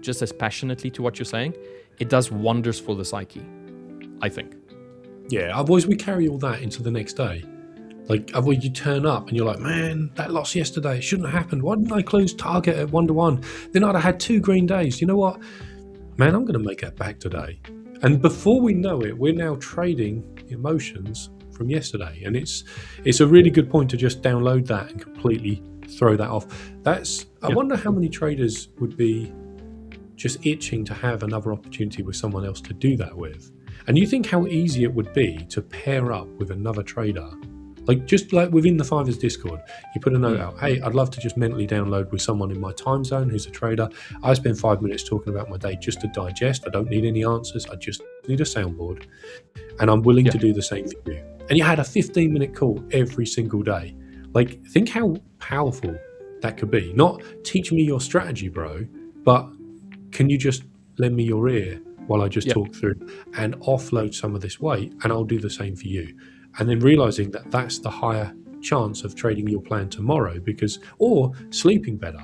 just as passionately to what you're saying, it does wonders for the psyche, I think. Yeah, otherwise we carry all that into the next day. Like, otherwise you turn up and you're like, man, that loss yesterday, it shouldn't have happened. Why didn't I close target at 1-to-1? Then I'd have had 2 green days. You know what? Man, I'm going to make that back today. And before we know it, we're now trading emotions from yesterday. And it's a really good point to just download that and completely throw that off. I wonder how many traders would be just itching to have another opportunity with someone else to do that with. And you think how easy it would be to pair up with another trader. Like, just like within the Fivers Discord, you put a note out, hey, I'd love to just mentally download with someone in my time zone who's a trader. I spend 5 minutes talking about my day just to digest. I don't need any answers. I just need a soundboard. And I'm willing to do the same for you. And you had a 15-minute call every single day. Like, think how powerful that could be. Not teach me your strategy, bro, but can you just lend me your ear while I just talk through and offload some of this weight, and I'll do the same for you. And then realizing that that's the higher chance of trading your plan tomorrow, or sleeping better,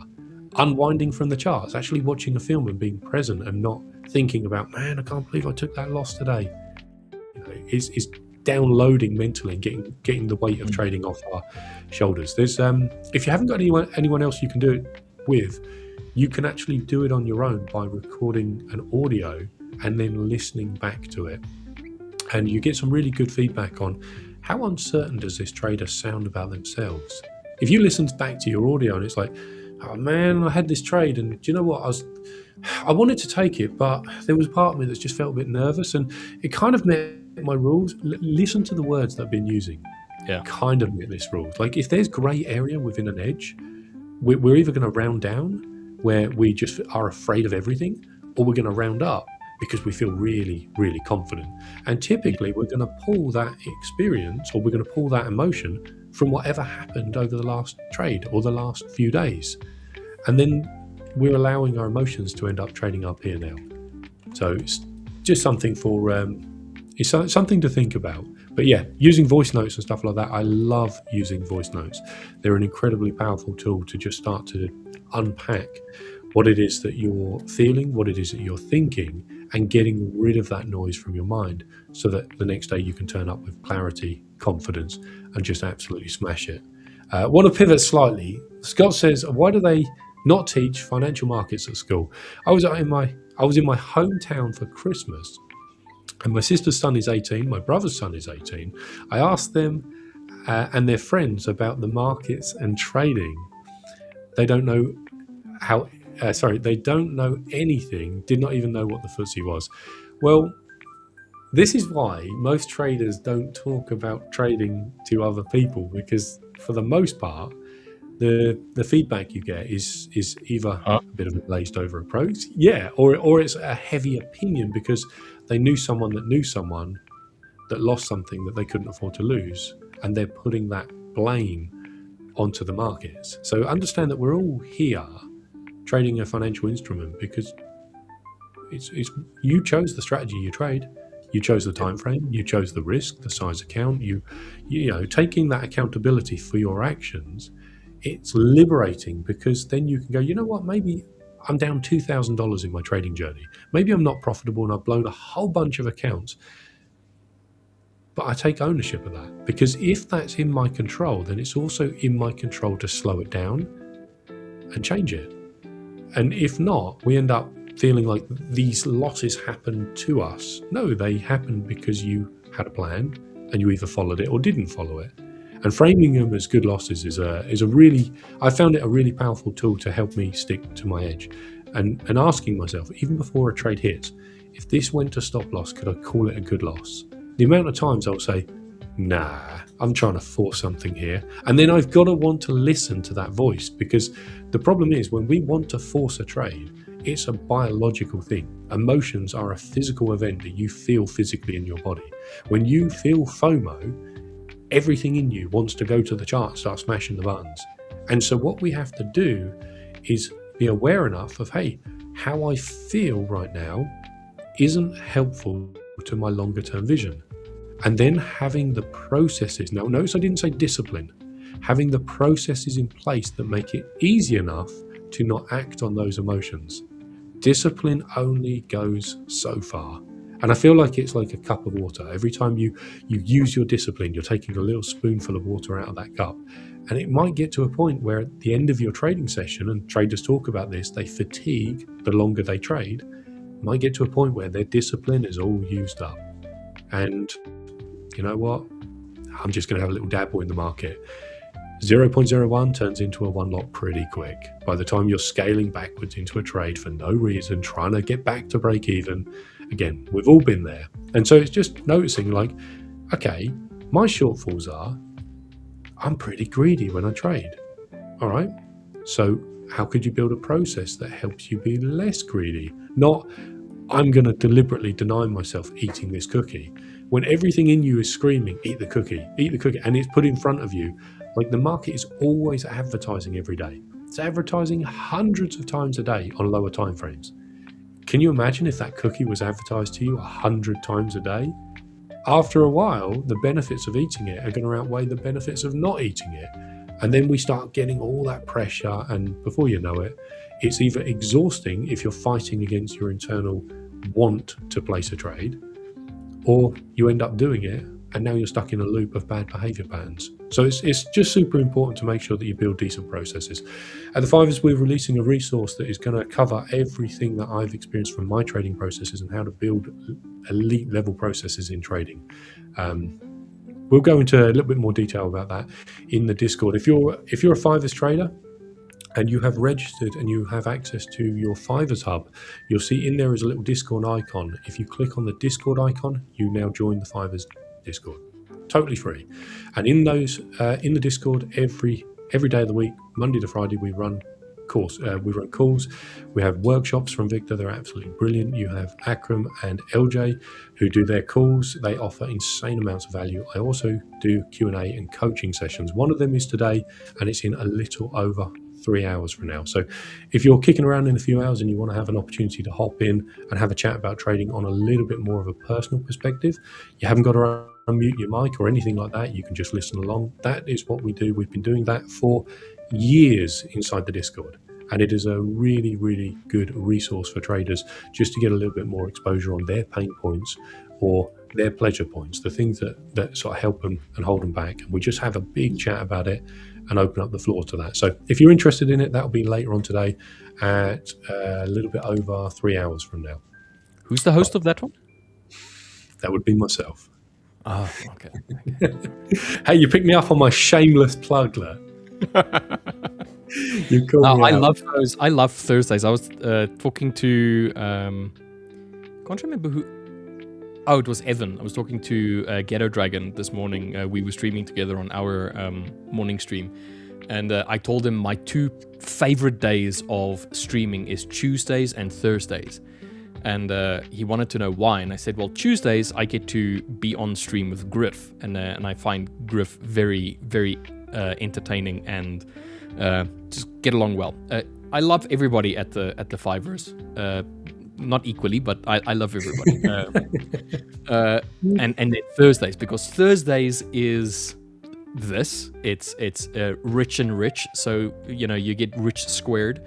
unwinding from the charts, actually watching a film and being present and not thinking about, man, I can't believe I took that loss today. Is downloading mentally and getting the weight of trading off our shoulders. There's if you haven't got anyone else you can do it with, you can actually do it on your own by recording an audio and then listening back to it. And you get some really good feedback on how uncertain does this trader sound about themselves. If you listen back to your audio and it's like, oh man, I had this trade and do you know what, I wanted to take it, but there was a part of me that just felt a bit nervous and it kind of met my rules. Listen to the words that I've been using. Yeah. Kind of met this rules. Like, if there's grey area within an edge, we're either going to round down where we just are afraid of everything, or we're going to round up because we feel really, really confident. And typically we're going to pull that experience, or we're going to pull that emotion from whatever happened over the last trade or the last few days. And then we're allowing our emotions to end up trading up here now. So it's just something it's something to think about. But yeah, using voice notes and stuff like that, I love using voice notes. They're an incredibly powerful tool to just start to unpack what it is that you're feeling, what it is that you're thinking, and getting rid of that noise from your mind so that the next day you can turn up with clarity, confidence, and just absolutely smash it. Want to pivot slightly. Scott says, why do they not teach financial markets at school? I was in my hometown for Christmas, and my sister's son is 18, my brother's son is 18. I asked them and their friends about the markets and trading. They don't know they don't know anything, did not even know what the FTSE was. Well, this is why most traders don't talk about trading to other people, because for the most part, the feedback you get is either a bit of a glazed over approach, or it's a heavy opinion because they knew someone that lost something that they couldn't afford to lose, and they're putting that blame onto the markets. So understand that we're all here trading a financial instrument because it's you chose the strategy you trade, you chose the time frame, you chose the risk, the size account, you know, taking that accountability for your actions. It's liberating because then you can go, you know what, maybe I'm down $2,000 in my trading journey. Maybe I'm not profitable and I've blown a whole bunch of accounts. But I take ownership of that, because if that's in my control, then it's also in my control to slow it down and change it. And if not, we end up feeling like these losses happen to us. No, they happen because you had a plan and you either followed it or didn't follow it. And framing them as good losses is a really, I found it a really powerful tool to help me stick to my edge. And asking myself, even before a trade hits, if this went to stop loss, could I call it a good loss? The amount of times I'll say, nah, I'm trying to force something here. And then I've got to want to listen to that voice, because the problem is when we want to force a trade, it's a biological thing. Emotions are a physical event that you feel physically in your body. When you feel FOMO, everything in you wants to go to the chart, start smashing the buttons. And so what we have to do is be aware enough of, hey, how I feel right now isn't helpful to my longer term vision. And then having the processes, now notice I didn't say discipline, having the processes in place that make it easy enough to not act on those emotions. Discipline only goes so far. And I feel like it's like a cup of water. Every time you use your discipline, you're taking a little spoonful of water out of that cup. And it might get to a point where at the end of your trading session, and traders talk about this, they fatigue the longer they trade, might get to a point where their discipline is all used up. And you know what? I'm just going to have a little dabble in the market. 0.01 turns into a one lot pretty quick. By the time you're scaling backwards into a trade for no reason, trying to get back to break even, again, we've all been there. And so it's just noticing like, okay, my shortfalls are, I'm pretty greedy when I trade. All right. So how could you build a process that helps you be less greedy? Not, I'm going to deliberately deny myself eating this cookie. When everything in you is screaming, eat the cookie, and it's put in front of you, like the market is always advertising every day. It's advertising hundreds of times a day on lower time frames. Can you imagine if that cookie was advertised to you 100 times a day? After a while, the benefits of eating it are going to outweigh the benefits of not eating it. And then we start getting all that pressure, and before you know it, it's either exhausting if you're fighting against your internal want to place a trade, or you end up doing it and now you're stuck in a loop of bad behavior patterns. So it's just super important to make sure that you build decent processes. At the Fivers, we're releasing a resource that is going to cover everything that I've experienced from my trading processes and how to build elite level processes in trading. We'll go into a little bit more detail about that in the Discord. If you're a Fivers trader and you have registered and you have access to your Fivers hub, you'll see in there is a little Discord icon. If you click on the Discord icon, you now join the Fivers Discord, totally free. And in those, in the Discord, every day of the week, Monday to Friday, we run calls. We have workshops from Victor. They're absolutely brilliant. You have Akram and LJ who do their calls. They offer insane amounts of value. I also do Q&A and coaching sessions. One of them is today, and it's in a little over 3 hours from now. So if you're kicking around in a few hours and you want to have an opportunity to hop in and have a chat about trading on a little bit more of a personal perspective, you haven't got to unmute your mic or anything like that. You can just listen along. That is what we do. We've been doing that for years inside the Discord, and it is a really, really good resource for traders just to get a little bit more exposure on their pain points or their pleasure points, the things that sort of help them and hold them back. And we just have a big chat about it and open up the floor to that. So if you're interested in it, that'll be later on today at a little bit over 3 hours from now. Who's the host of that one? That would be myself. Oh, okay. Hey, you picked me up on my shameless plug, look. You called me I out. love those. I love Thursdays. I was talking to can't remember who. Oh, it was Evan. I was talking to Ghetto Dragon this morning. We were streaming together on our morning stream, and I told him my two favorite days of streaming is Tuesdays and Thursdays. And he wanted to know why, and I said, well, Tuesdays I get to be on stream with Griff, and I find Griff very, very entertaining and just get along well. I love everybody at the Fivers, not equally, but I love everybody. And then Thursdays, because Thursdays is this. It's rich and rich, so you get rich squared.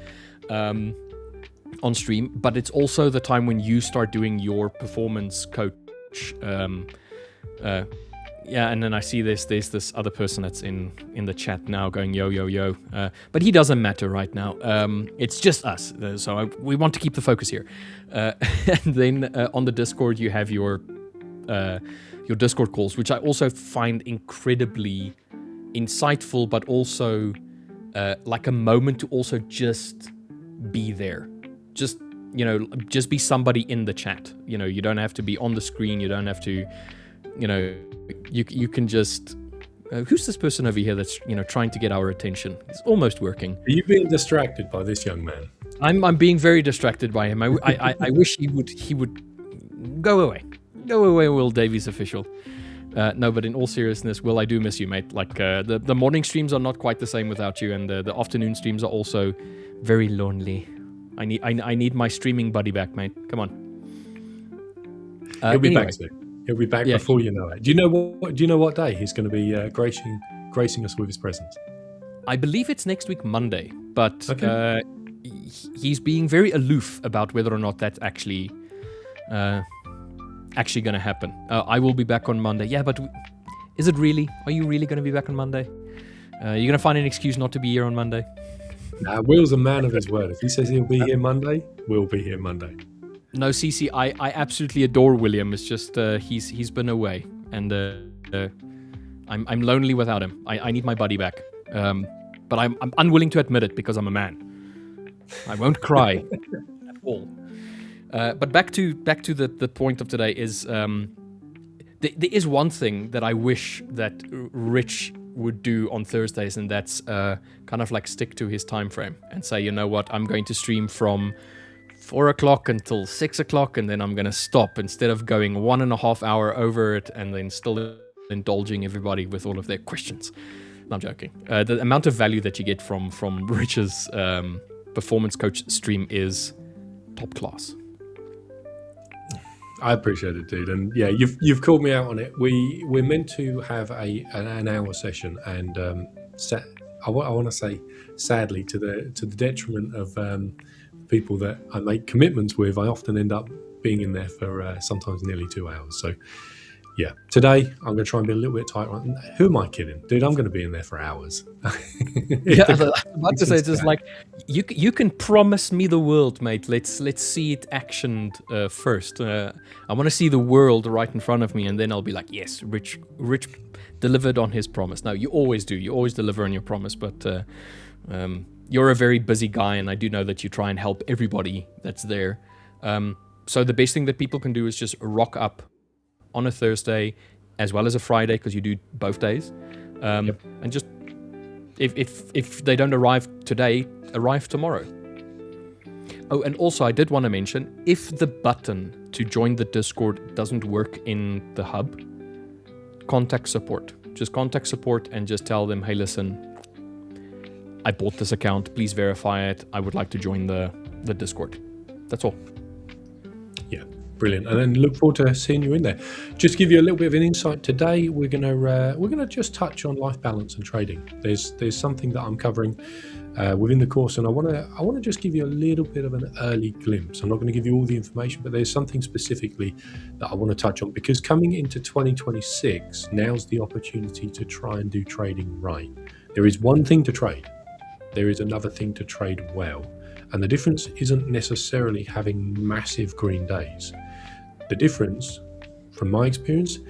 On stream, but it's also the time when you start doing your performance coach. And then I see there's this other person that's in the chat now going yo, but he doesn't matter right now. It's just us, so we want to keep the focus here. And then on the Discord you have your Discord calls, which I also find incredibly insightful, but also like a moment to also just be there. Just just be somebody in the chat. You don't have to be on the screen. You don't have to, you can just. Who's this person over here that's trying to get our attention? It's almost working. Are you being distracted by this young man? I'm being very distracted by him. I wish he would go away. Go away, Will Davies official. No, but in all seriousness, Will, I do miss you, mate. Like the morning streams are not quite the same without you, and the afternoon streams are also very lonely. I need my streaming buddy back, mate. Come on. He'll be back soon. He'll be back before you know it. Do you know what day he's going to be gracing us with his presence? I believe it's next week, Monday. But he's being very aloof about whether or not that's actually going to happen. I will be back on Monday. Yeah, but is it really? Are you really going to be back on Monday? You're going to find an excuse not to be here on Monday? Nah, Will's a man of his word. If he says he'll be here Monday, we'll be here Monday. No, CC, I absolutely adore William. It's just he's been away, and I'm lonely without him. I need my buddy back, but I'm unwilling to admit it because I'm a man. I won't cry at all. But back to the point of today is there is one thing that I wish that Rich would do on Thursdays, and that's kind of like stick to his time frame and say, you know what, I'm going to stream from 4 o'clock until 6 o'clock, and then I'm going to stop, instead of going 1.5 hours over it and then still indulging everybody with all of their questions. No, I'm joking. The amount of value that you get from Rich's performance coach stream is top class. I appreciate it, dude. And yeah, you've called me out on it. We're meant to have an hour session, and I want to say, sadly, to the detriment of people that I make commitments with, I often end up being in there for sometimes nearly 2 hours. So yeah, today I'm going to try and be a little bit tighter. Who am I kidding, dude? I'm going to be in there for hours. Yeah, I was about to say, it's just like you can promise me the world, mate. Let's see it actioned first. I want to see the world right in front of me, and then I'll be like, yes, Rich delivered on his promise. No, you always do. You always deliver on your promise, but you're a very busy guy, and I do know that you try and help everybody that's there. So the best thing that people can do is just rock up on a Thursday as well as a Friday, because you do both days. And just, if they don't arrive today, arrive tomorrow. Oh, and also I did want to mention, if the button to join the Discord doesn't work in the hub, contact support. Just contact support and just tell them, hey, listen, I bought this account, please verify it. I would like to join the Discord. That's all. Yeah, brilliant. And then look forward to seeing you in there. Just to give you a little bit of an insight today, we're gonna just touch on life balance and trading. There's something that I'm covering within the course, and I wanna just give you a little bit of an early glimpse. I'm not going to give you all the information, but there's something specifically that I want to touch on, because coming into 2026, now's the opportunity to try and do trading right. There is one thing to trade. There is another thing to trade well. And the difference isn't necessarily having massive green days. The difference, from my experience,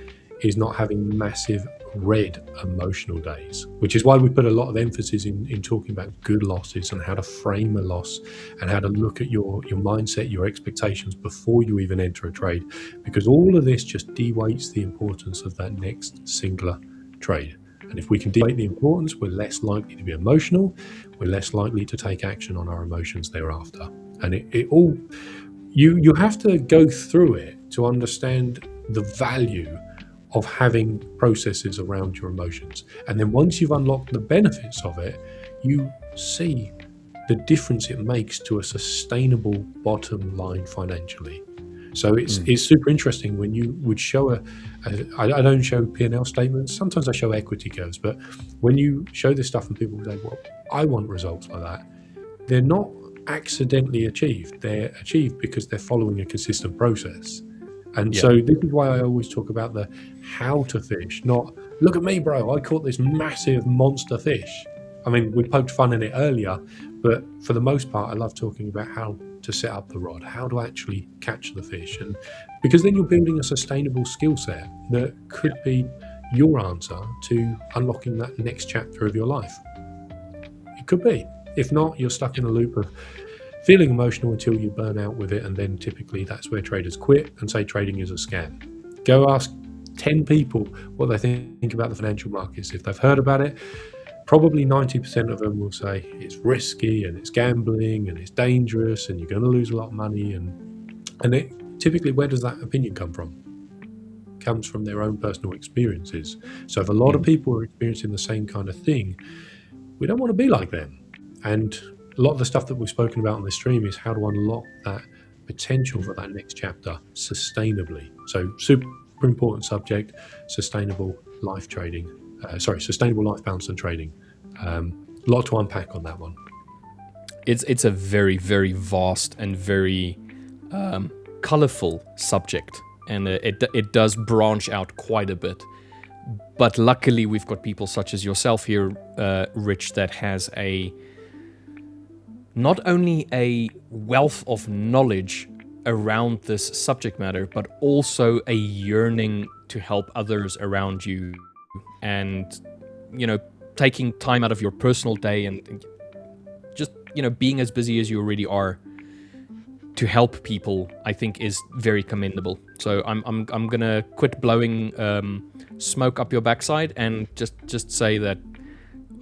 is not having massive red emotional days, which is why we put a lot of emphasis in talking about good losses and how to frame a loss and how to look at your mindset, your expectations before you even enter a trade, because all of this just de-weights the importance of that next singular trade. And if we can de-weight the importance, we're less likely to be emotional, we're less likely to take action on our emotions thereafter. And it all, you have to go through it to understand the value of having processes around your emotions. And then once you've unlocked the benefits of it, you see the difference it makes to a sustainable bottom line financially. So it's super interesting when you would show I don't show P&L statements. Sometimes I show equity curves, but when you show this stuff and people say, well, I want results like that, they're not accidentally achieved. They're achieved because they're following a consistent process. And so this is why I always talk about the how to fish, not look at me, bro, I caught this massive monster fish. I mean, we poked fun in it earlier, but for the most part, I love talking about how to set up the rod, how to actually catch the fish. And because then you're building a sustainable skill set that could be your answer to unlocking that next chapter of your life. It could be. If not, you're stuck in a loop of feeling emotional until you burn out with it, and then typically that's where traders quit and say trading is a scam. Go ask 10 people what they think about the financial markets. If they've heard about it, probably 90% of them will say it's risky and it's gambling and it's dangerous and you're going to lose a lot of money. And typically, where does that opinion come from? It comes from their own personal experiences. So if a lot of people are experiencing the same kind of thing, we don't want to be like them. And a lot of the stuff that we've spoken about on this stream is how to unlock that potential for that next chapter sustainably. So super important subject, sustainable life trading. Sustainable life balance and trading. A lot to unpack on that one. It's a very, very vast and very colorful subject, and it does branch out quite a bit. But luckily, we've got people such as yourself here, Rich, that has not only a wealth of knowledge around this subject matter, but also a yearning to help others around you. And, taking time out of your personal day and just, being as busy as you already are to help people, I think is very commendable. So I'm gonna quit blowing smoke up your backside and just say that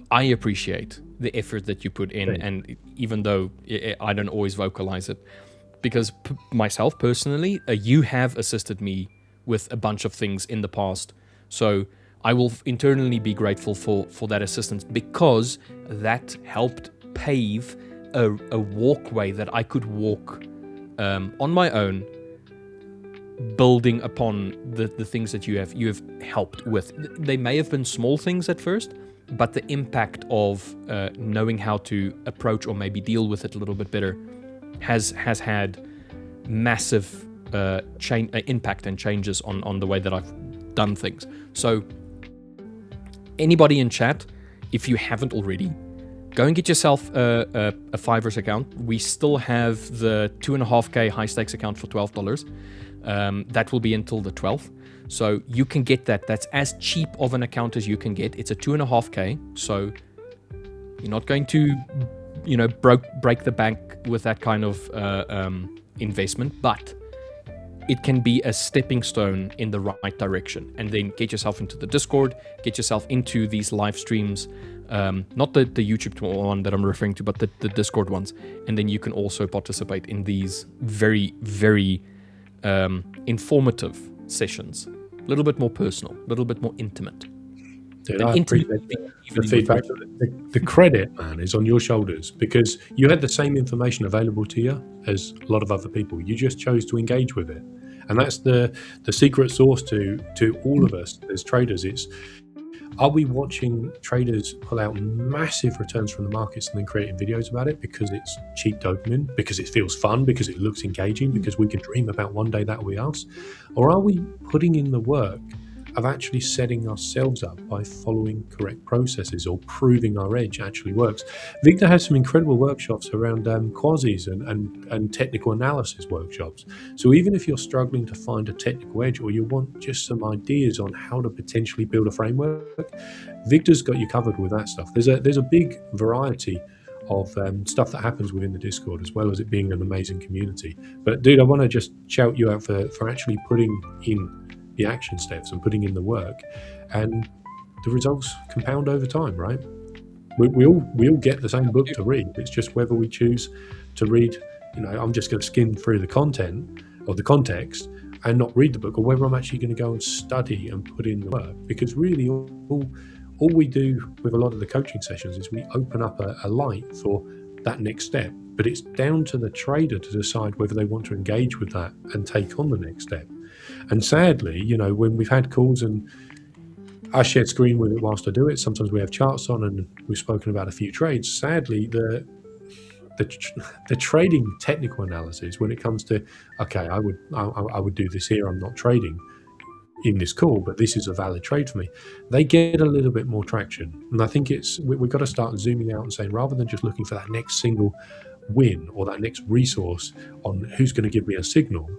I appreciate the effort that you put in, and even though I don't always vocalize it, because myself personally, you have assisted me with a bunch of things in the past. So I will internally be grateful for that assistance, because that helped pave a walkway that I could walk on my own, building upon the things that you have helped with. They may have been small things at first, but the impact of knowing how to approach or maybe deal with it a little bit better has had massive impact and changes on the way that I've done things. So anybody in chat, if you haven't already, go and get yourself a Fivers account. We still have the 2.5K high stakes account for $12. That will be until the 12th. So you can get that. That's as cheap of an account as you can get. It's a 2.5K. So you're not going to, break the bank with that kind of investment, but it can be a stepping stone in the right direction. And then get yourself into the Discord, get yourself into these live streams, not the YouTube one that I'm referring to, but the Discord ones. And then you can also participate in these very, very informative sessions. A little bit more personal, a little bit more intimate. Dude, I appreciate the feedback. The credit, man, is on your shoulders, because you had the same information available to you as a lot of other people. You just chose to engage with it. And that's the secret sauce to all of us as traders. Are we watching traders pull out massive returns from the markets and then creating videos about it because it's cheap dopamine, because it feels fun, because it looks engaging, because we can dream about one day that will be us? Or are we putting in the work of actually setting ourselves up by following correct processes or proving our edge actually works? Victor has some incredible workshops around quasis and technical analysis workshops. So even if you're struggling to find a technical edge, or you want just some ideas on how to potentially build a framework, Victor's got you covered with that stuff. There's a big variety of stuff that happens within the Discord, as well as it being an amazing community. But dude, I want to just shout you out for actually putting in the action steps and putting in the work, and the results compound over time, right? We all get the same book to read. It's just whether we choose to read, I'm just going to skim through the content or the context and not read the book, or whether I'm actually going to go and study and put in the work. Because really all we do with a lot of the coaching sessions is we open up a light for that next step, but it's down to the trader to decide whether they want to engage with that and take on the next step. And sadly, when we've had calls and I shared screen with it whilst I do it, sometimes we have charts on and we've spoken about a few trades. Sadly, the trading technical analysis, when it comes to, okay, I would do this here, I'm not trading in this call, but this is a valid trade for me, they get a little bit more traction. And I think we've got to start zooming out and saying, rather than just looking for that next single win or that next resource on who's going to give me a signal,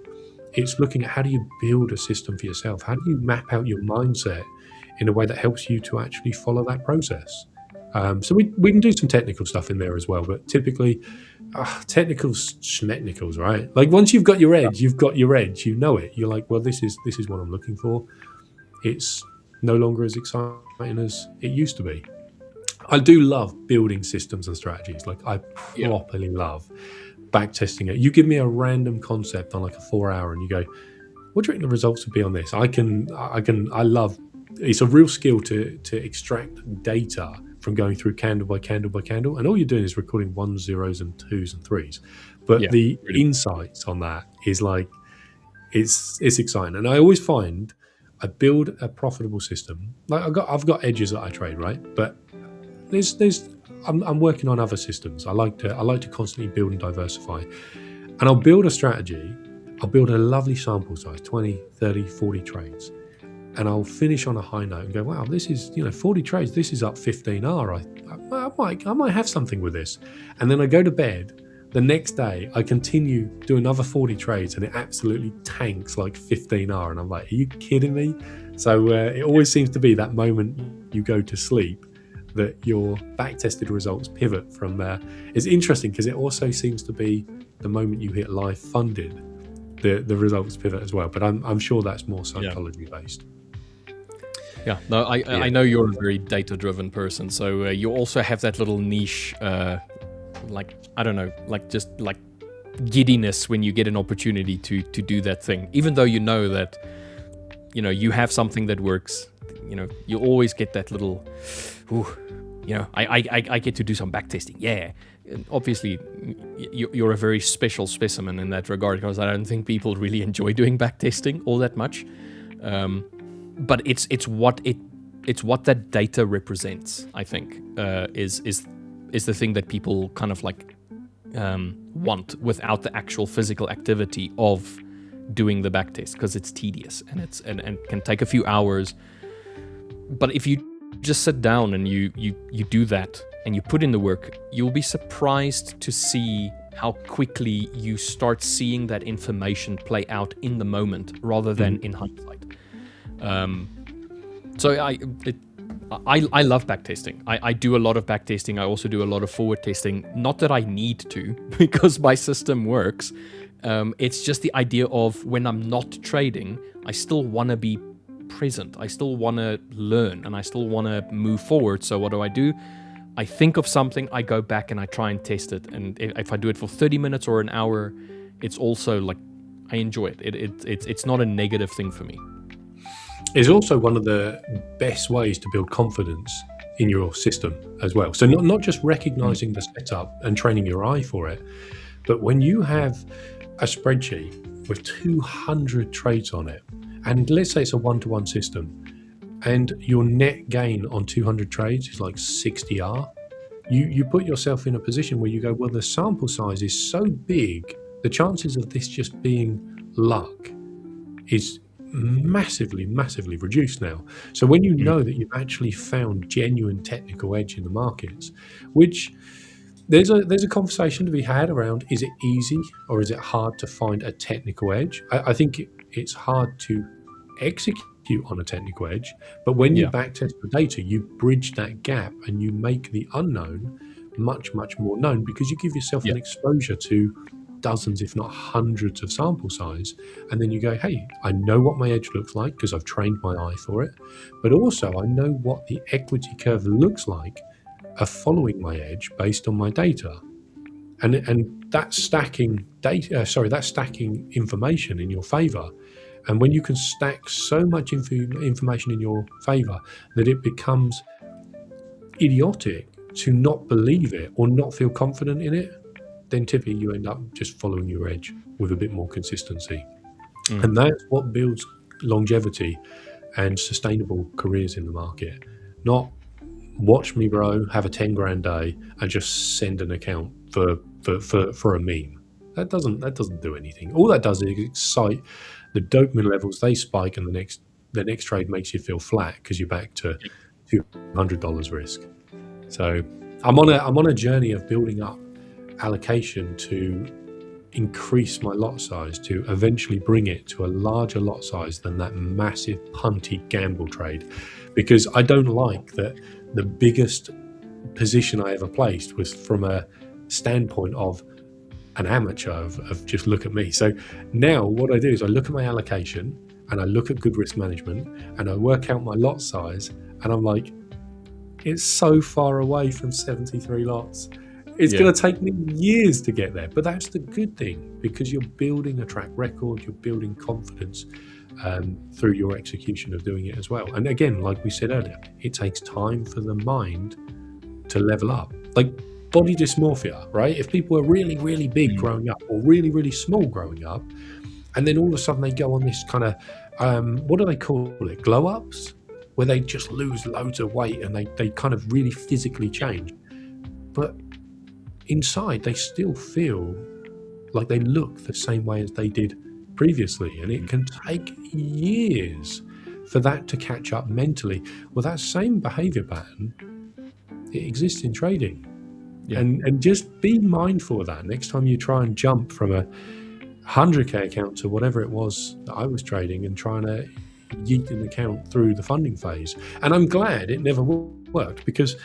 it's looking at how do you build a system for yourself? How do you map out your mindset in a way that helps you to actually follow that process? So we can do some technical stuff in there as well, but typically technicals, schmecknicals, right? Like once you've got your edge, you've got your edge. You know it. You're like, well, this is what I'm looking for. It's no longer as exciting as it used to be. I do love building systems and strategies. Like I properly love backtesting it. You give me a random concept on like a 4 hour, and you go, what do you think the results would be on this? I love. It's a real skill to extract data from going through candle by candle by candle, and all you're doing is recording 1s, 0s, and 2s and 3s. But the insights on that is like it's exciting. And I always find I build a profitable system. Like I've got edges that I trade, right? But I'm working on other systems. I like to constantly build and diversify, and I'll build a strategy. I'll build a lovely sample size, 20, 30, 40 trades. And I'll finish on a high note and go, wow, this is, 40 trades. This is up 15R. I might have something with this. And then I go to bed. The next day, I continue, do another 40 trades, and it absolutely tanks like 15R. And I'm like, are you kidding me? So it always seems to be that moment you go to sleep that your backtested results pivot from there. It's interesting because it also seems to be the moment you hit live funded, the results pivot as well. But I'm sure that's more psychology based. Yeah, no, I know you're a very data-driven person, so you also have that little niche, just giddiness when you get an opportunity to do that thing. Even though you know that, you have something that works, you always get that little, I get to do some backtesting. Yeah, and obviously, you're a very special specimen in that regard, because I don't think people really enjoy doing backtesting all that much. But it's what that data represents. I think is the thing that people kind of like want without the actual physical activity of doing the backtest, because it's tedious and can take a few hours. But if you just sit down and you do that and you put in the work, you'll be surprised to see how quickly you start seeing that information play out in the moment rather than in hindsight. So I love backtesting. I do a lot of backtesting. I also do a lot of forward testing. Not that I need to, because my system works. It's just the idea of when I'm not trading, I still want to be present. I still want to learn, and I still want to move forward. So what do? I think of something, I go back and I try and test it. And if I do it for 30 minutes or an hour, it's also like, I enjoy it. It's not a negative thing for me. Is also one of the best ways to build confidence in your system as well. So not just recognizing the setup and training your eye for it, but when you have a spreadsheet with 200 trades on it, and let's say it's a one-to-one system, and your net gain on 200 trades is like 60R, you put yourself in a position where you go, well, the sample size is so big, the chances of this just being luck is massively reduced now. So when you know that you've actually found genuine technical edge in the markets, which there's a conversation to be had around, is it easy or is it hard to find a technical edge? I think it's hard to execute on a technical edge, but when you backtest the data, you bridge that gap and you make the unknown much more known, because you give yourself an exposure to dozens, if not hundreds of sample size. And then you go, hey, I know what my edge looks like because I've trained my eye for it. But also I know what the equity curve looks like following my edge based on my data. And that's stacking data, that's stacking information in your favor. And when you can stack so much information in your favor that it becomes idiotic to not believe it or not feel confident in it, then typically you end up just following your edge with a bit more consistency. And that's what builds longevity and sustainable careers in the market. Not watch me, bro, have a 10 grand day and just send an account for a meme. That doesn't do anything. All that does is excite the dopamine levels. They spike, and the next trade makes you feel flat because you're back to $200 risk. So I'm on a journey of building up allocation to increase my lot size, to eventually bring it to a larger lot size than that massive punty gamble trade, because I don't like that the biggest position I ever placed was from a standpoint of an amateur of just look at me. So now what I do is I look at my allocation and I look at good risk management and I work out my lot size, and I'm like, it's so far away from 73 lots. It's going to take me years to get there. But that's the good thing, because you're building a track record, you're building confidence through your execution of doing it as well. And again, like we said earlier, it takes time for the mind to level up. Like body dysmorphia, right? If people are really, really big growing up or really, really small growing up, and then all of a sudden they go on this kind of, what do they call it? Glow ups? Where they just lose loads of weight and they kind of really physically change. But inside, they still feel like they look the same way as they did previously. And it can take years for that to catch up mentally. Well, that same behavior pattern, it exists in trading. Yeah. And just be mindful of that. Next time you try and jump from a 100K account to whatever it was that I was trading and trying to yeet an account through the funding phase. And I'm glad it never worked, because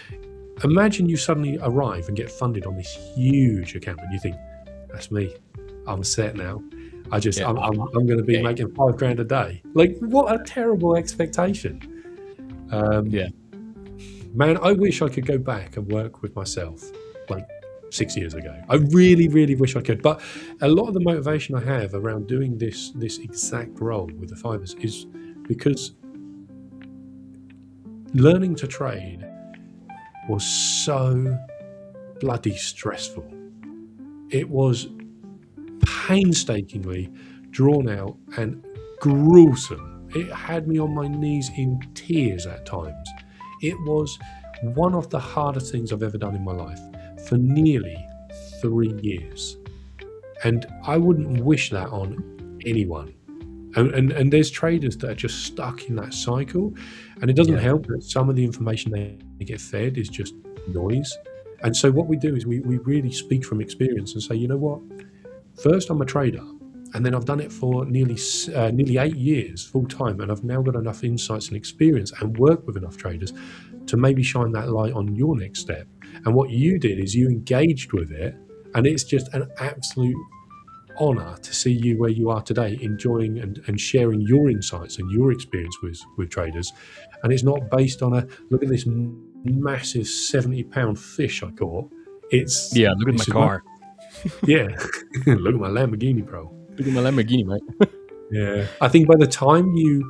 imagine you suddenly arrive and get funded on this huge account and you think, that's me, I'm set now. I'm going to be making $5,000 a day. Like, what a terrible expectation. Man, I wish I could go back and work with myself like 6 years ago. I really, really wish I could. But a lot of the motivation I have around doing this exact role with the fibers is because learning to trade was so bloody stressful. It was painstakingly drawn out and gruesome. It had me on my knees in tears at times. It was one of the hardest things I've ever done in my life for nearly 3 years. And I wouldn't wish that on anyone. And there's traders that are just stuck in that cycle, and it doesn't help that some of the information they get fed is just noise. And so what we do is we really speak from experience and say, you know what, first I'm a trader, and then I've done it for nearly 8 years full time, and I've now got enough insights and experience and work with enough traders to maybe shine that light on your next step. And what you did is you engaged with it, and it's just an absolute honor to see you where you are today, enjoying and sharing your insights and your experience with traders. And it's not based on a look at this massive 70-pound fish I caught. It's look at my car. Look at my Lamborghini, bro. Look at my Lamborghini, mate. Yeah, I think by the time you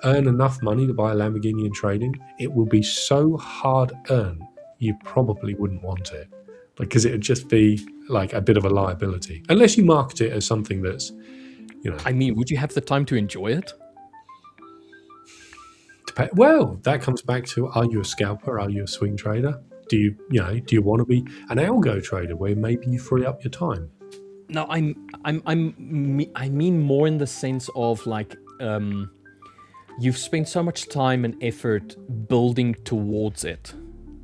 earn enough money to buy a Lamborghini in trading, it will be so hard earned you probably wouldn't want it, because it would just be like a bit of a liability, unless you market it as something that's, I mean, would you have the time to enjoy it? Well, that comes back to, are you a scalper? Are you a swing trader? Do you want to be an algo trader where maybe you free up your time? No, I mean more in the sense of like, you've spent so much time and effort building towards it,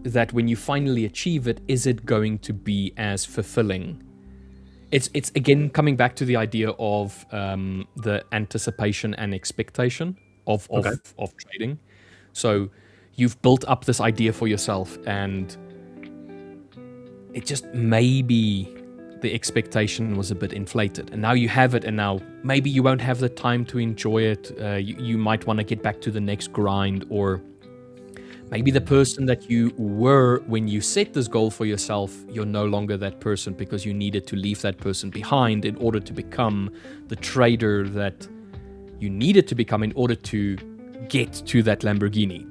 that when you finally achieve it, is it going to be as fulfilling? It's again coming back to the idea of the anticipation and expectation of trading. So you've built up this idea for yourself, and it just maybe the expectation was a bit inflated, and now you have it, and now maybe you won't have the time to enjoy it. You might want to get back to the next grind, or maybe the person that you were when you set this goal for yourself, you're no longer that person because you needed to leave that person behind in order to become the trader that you needed to become in order to get to that Lamborghini.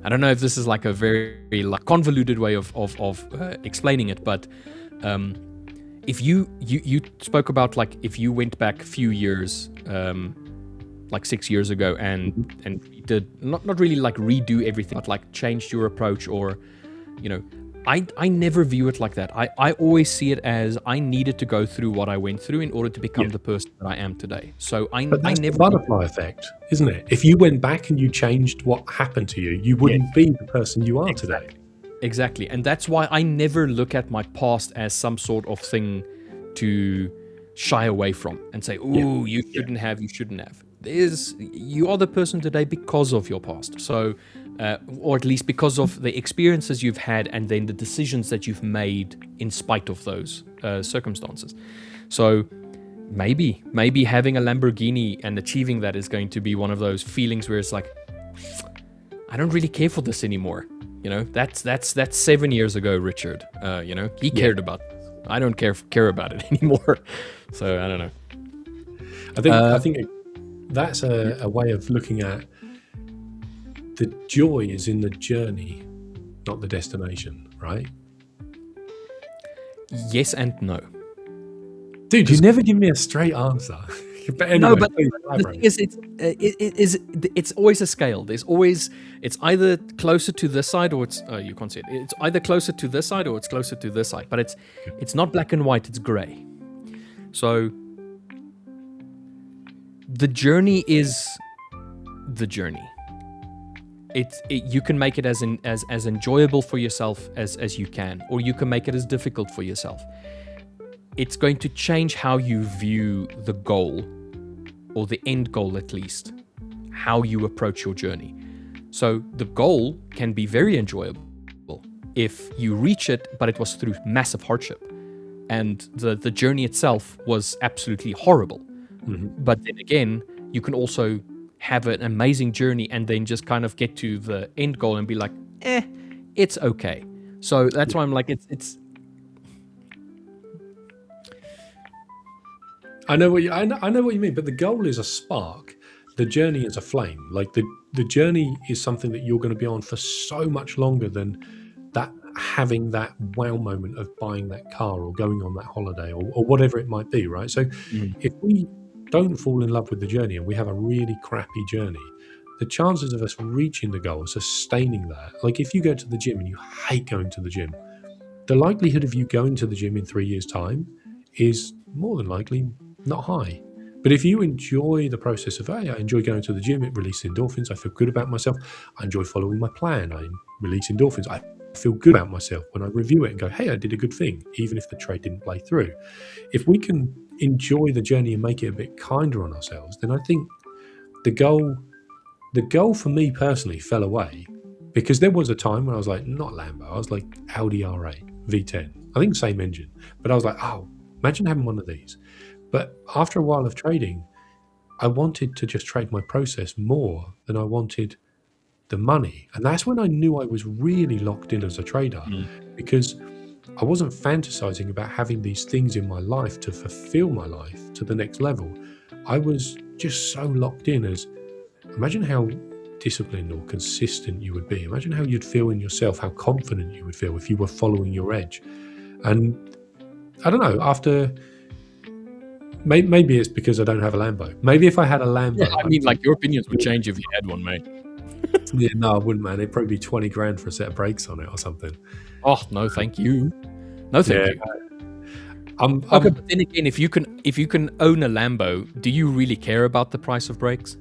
I don't know if this is like a very convoluted way of explaining it, but if you spoke about like if you went back a few years, like 6 years ago, and did not really like redo everything, but like changed your approach, or I never view it like that. I always see it as I needed to go through what I went through in order to become the person that I am today. So But that's the butterfly effect, isn't it? If you went back and you changed what happened to you, you wouldn't be the person you are today. Exactly. And that's why I never look at my past as some sort of thing to shy away from and say, "Ooh, you shouldn't have, you shouldn't have." You are the person today because of your past. So or at least because of the experiences you've had and then the decisions that you've made in spite of those circumstances. So maybe having a Lamborghini and achieving that is going to be one of those feelings where it's like, I don't really care for this anymore. That's 7 years ago, Richard. He cared about this. I don't care about it anymore. So I don't know. I think that's a way of looking at the joy is in the journey, not the destination, right? Yes and no. Dude, you never give me a straight answer. But anyway, no, but the thing is, it's always a scale. It's either closer to this side or it's you can't see it. It's either closer to this side or it's closer to this side. But it's not black and white. It's grey. So the journey is the journey. You can make it as enjoyable for yourself as you can, or you can make it as difficult for yourself. It's going to change how you view the goal, or the end goal at least, how you approach your journey. So the goal can be very enjoyable if you reach it, but it was through massive hardship. And the journey itself was absolutely horrible. Mm-hmm. But then again, you can also have an amazing journey and then just kind of get to the end goal and be like, it's okay. So that's why I'm like, it's I know what you mean, but the goal is a spark. The journey is a flame. Like the journey is something that you're going to be on for so much longer than that, having that wow moment of buying that car or going on that holiday or whatever it might be, right? So if we don't fall in love with the journey and we have a really crappy journey, the chances of us reaching the goal, sustaining that, like if you go to the gym and you hate going to the gym, the likelihood of you going to the gym in 3 years' time is more than likely not high. But if you enjoy the process of, hey, I enjoy going to the gym, it releases endorphins, I feel good about myself, I enjoy following my plan, I release endorphins, I feel good about myself when I review it and go, hey, I did a good thing, even if the trade didn't play through. If we can enjoy the journey and make it a bit kinder on ourselves, then I think the goal for me personally fell away, because there was a time when I was like, not Lambo, I was like Audi R8 V10, I think same engine, but I was like, oh, imagine having one of these. But after a while of trading, I wanted to just trade my process more than I wanted the money. And that's when I knew I was really locked in as a trader, because I wasn't fantasizing about having these things in my life to fulfill my life to the next level. I was just so locked in as, imagine how disciplined or consistent you would be. Imagine how you'd feel in yourself, how confident you would feel if you were following your edge. And I don't know, after... Maybe it's because I don't have a Lambo. Maybe if I had a Lambo... Yeah, I mean, like, your opinions would change if you had one, mate. Yeah, no, I wouldn't, man. It'd probably be 20 grand for a set of brakes on it or something. Oh, no, thank you. No, thank you. Okay, but then again, if you can own a Lambo, do you really care about the price of brakes?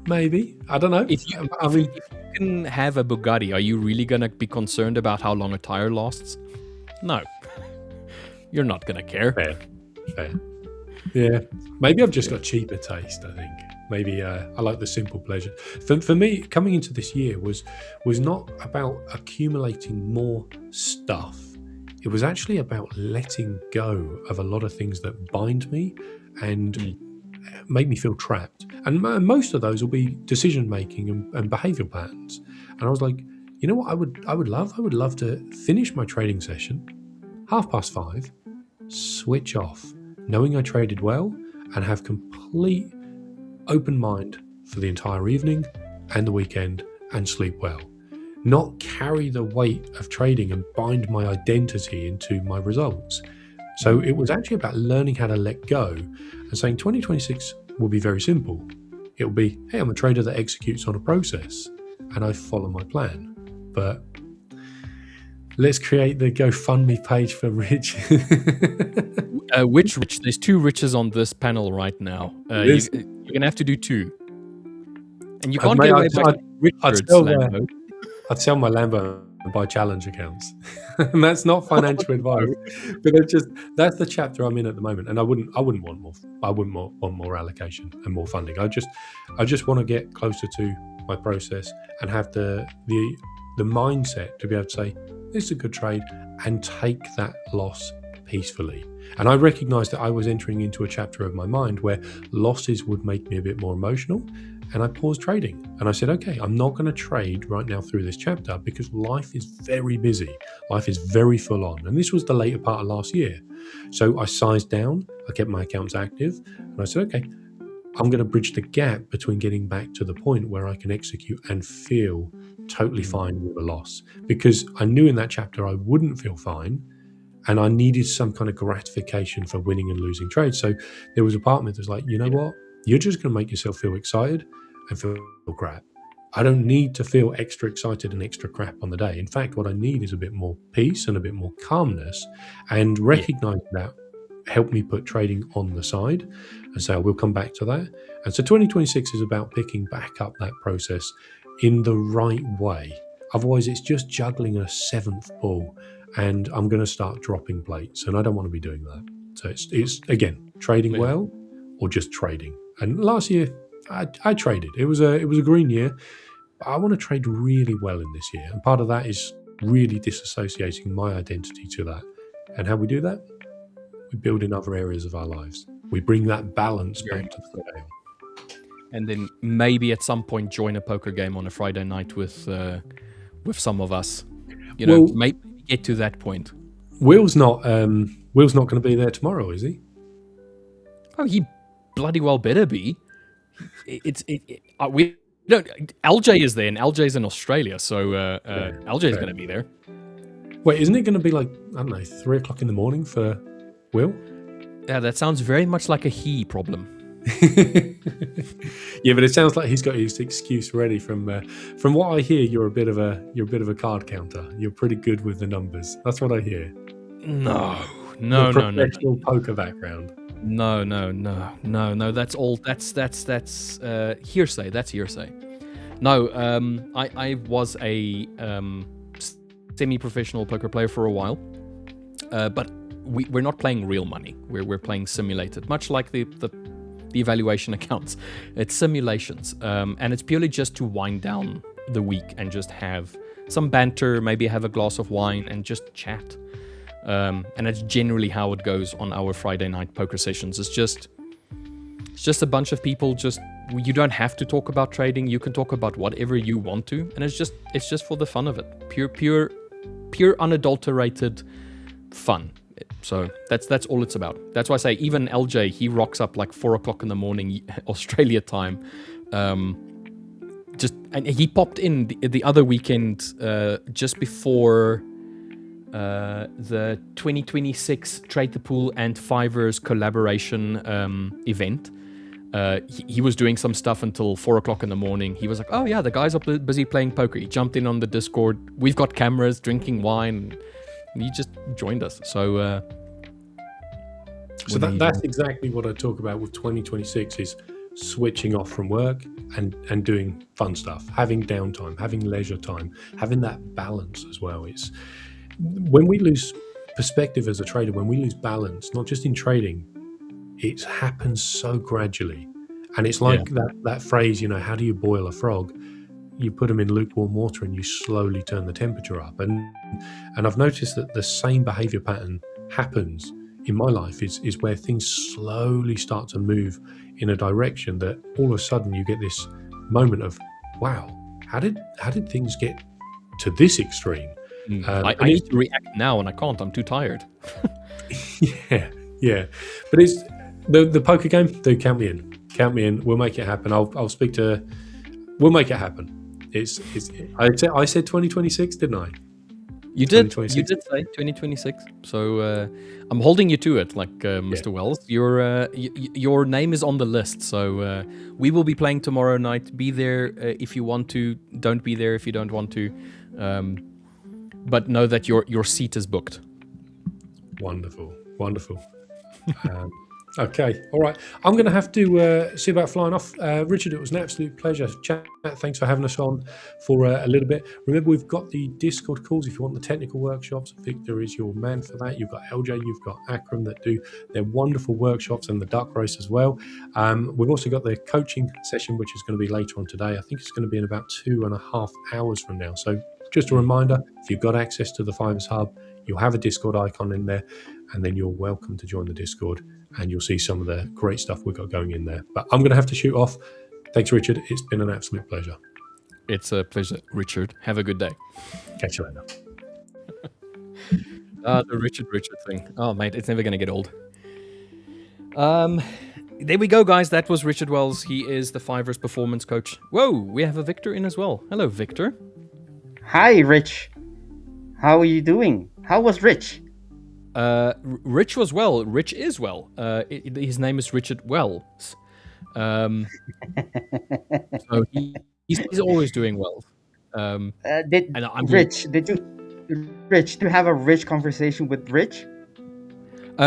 Maybe. I don't know. If you can have a Bugatti, are you really going to be concerned about how long a tire lasts? No. You're not going to care. Fair. Yeah, maybe I've just got cheaper taste, I think. Maybe I like the simple pleasure. For me, coming into this year was not about accumulating more stuff. It was actually about letting go of a lot of things that bind me and make me feel trapped. And most of those will be decision making and behavioral patterns. And I was like, you know what I would love to finish my trading session 5:30, switch off, knowing I traded well, and have complete open mind for the entire evening and the weekend and sleep well. Not carry the weight of trading and bind my identity into my results. So it was actually about learning how to let go and saying 2026 will be very simple. It will be, hey, I'm a trader that executes on a process and I follow my plan. But let's create the GoFundMe page for Rich. Which Rich? There's two Riches on this panel right now. You're going to have to do two. And you can't get away by Richard's Lambo. I'd sell my Lambo and buy challenge accounts. And that's not financial advice. But that's the chapter I'm in at the moment. And I wouldn't want more. I wouldn't want more allocation and more funding. I just want to get closer to my process, and have the mindset to be able to say, this is a good trade, and take that loss peacefully. And I recognized that I was entering into a chapter of my mind where losses would make me a bit more emotional, and I paused trading. And I said, okay, I'm not going to trade right now through this chapter because life is very busy. Life is very full on. And this was the later part of last year. So I sized down, I kept my accounts active, and I said, okay, I'm going to bridge the gap between getting back to the point where I can execute and feel totally fine with a loss. Because I knew in that chapter I wouldn't feel fine, and I needed some kind of gratification for winning and losing trades. So there was a part of me that was like, you know what? You're just going to make yourself feel excited and feel crap. I don't need to feel extra excited and extra crap on the day. In fact, what I need is a bit more peace and a bit more calmness, and recognize that helped me put trading on the side. And so we'll come back to that. And so 2026 is about picking back up that process in the right way. Otherwise, it's just juggling a seventh ball, and I'm going to start dropping plates, and I don't want to be doing that. So it's again, trading well or just trading. And last year, I traded. It was a green year. But I want to trade really well in this year, and part of that is really disassociating my identity to that. And how we do that? We build in other areas of our lives. We bring that balance back to the scale. And then maybe at some point join a poker game on a Friday night with some of us. You know, Well, maybe get to that point. Will's not going to be there tomorrow, is he? Oh, he bloody well better be. We don't. LJ is there, and LJ's in Australia, so LJ's going to be there. Wait, isn't it going to be like, I don't know, 3 o'clock in the morning for Will? Yeah, that sounds very much like a he problem. Yeah, but it sounds like he's got his excuse ready. From what I hear, you're a bit of a card counter. You're pretty good with the numbers. That's what I hear. No. Professional poker background. No. That's all. That's hearsay. That's hearsay. No. I was a semi-professional poker player for a while, but we're not playing real money. We're playing simulated, much like the evaluation accounts. It's simulations, and it's purely just to wind down the week and just have some banter, maybe have a glass of wine and just chat. And that's generally how it goes on our Friday night poker sessions. It's just a bunch of people. You don't have to talk about trading. You can talk about whatever you want to, and it's just for the fun of it. Pure unadulterated fun. So that's all it's about. That's why I say even LJ, he rocks up like 4 o'clock in the morning Australia time. And he popped in the other weekend just before the 2026 Trade the Pool and Fivers collaboration event. He was doing some stuff until 4 o'clock in the morning. He was like, oh yeah, the guys are busy playing poker. He jumped in on the Discord. We've got cameras, drinking wine. And he just joined us. So that's exactly what I talk about with 2026 is switching off from work and doing fun stuff, having downtime, having leisure time, having that balance as well. It's when we lose perspective as a trader, when we lose balance, not just in trading, it happens so gradually. And it's like that phrase, you know, how do you boil a frog? You put them in lukewarm water and you slowly turn the temperature up. And I've noticed that the same behavior pattern happens in my life is where things slowly start to move in a direction that all of a sudden you get this moment of, wow, how did things get to this extreme? I need to react now and I can't. I'm too tired. Yeah. But it's the poker game. Dude, count me in. We'll make it happen. We'll make it happen. I said 2026, didn't I? You did say 2026. So I'm holding you to it, like Mr. Wells. Your name is on the list. So we will be playing tomorrow night. Be there if you want to. Don't be there if you don't want to. But know that your seat is booked. Wonderful. Okay, all right. I'm going to have to see about flying off. Richard, it was an absolute pleasure. Chat. Thanks for having us on for a little bit. Remember, we've got the Discord calls if you want the technical workshops. Victor is your man for that. You've got LJ, you've got Akram that do their wonderful workshops and the duck race as well. We've also got the coaching session, which is going to be later on today. I think it's going to be in about 2.5 hours from now. So just a reminder, if you've got access to the Fibers Hub, you'll have a Discord icon in there, and then you're welcome to join the Discord, and you'll see some of the great stuff we've got going in there. But I'm going to have to shoot off. Thanks, Richard. It's been an absolute pleasure. It's a pleasure, Richard. Have a good day. Catch you later. The Richard thing. Oh, mate, it's never going to get old. There we go, guys. That was Richard Wells. He is the Fivers performance coach. Whoa, we have a Victor in as well. Hello, Victor. Hi, Rich. How are you doing? How was Rich? Rich was well. Rich is well. His name is Richard Wells. So he's always doing well. Rich, do you have a rich conversation with Rich?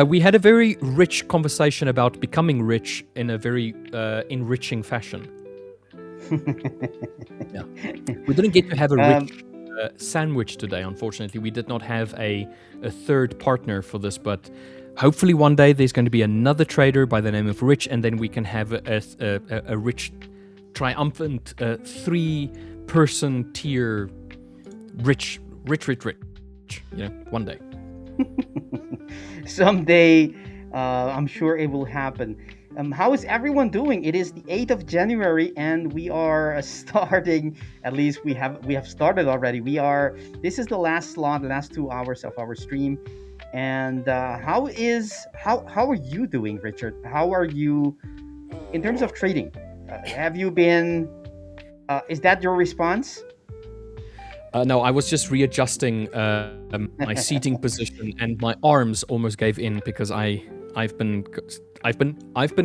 We had a very rich conversation about becoming rich in a very enriching fashion. Yeah. We didn't get to have a rich sandwich today, unfortunately. We did not have a third partner for this, but hopefully one day there's going to be another trader by the name of Rich, and then we can have a rich, triumphant 3-person tier rich, one day. Someday, I'm sure it will happen. How is everyone doing? It is the 8th of January, and we are starting. At least we have started already. This is the last slot, the last 2 hours of our stream. And how are you doing, Richard? How are you in terms of trading? Have you been? Is that your response? No, I was just readjusting my seating position, and my arms almost gave in because I've been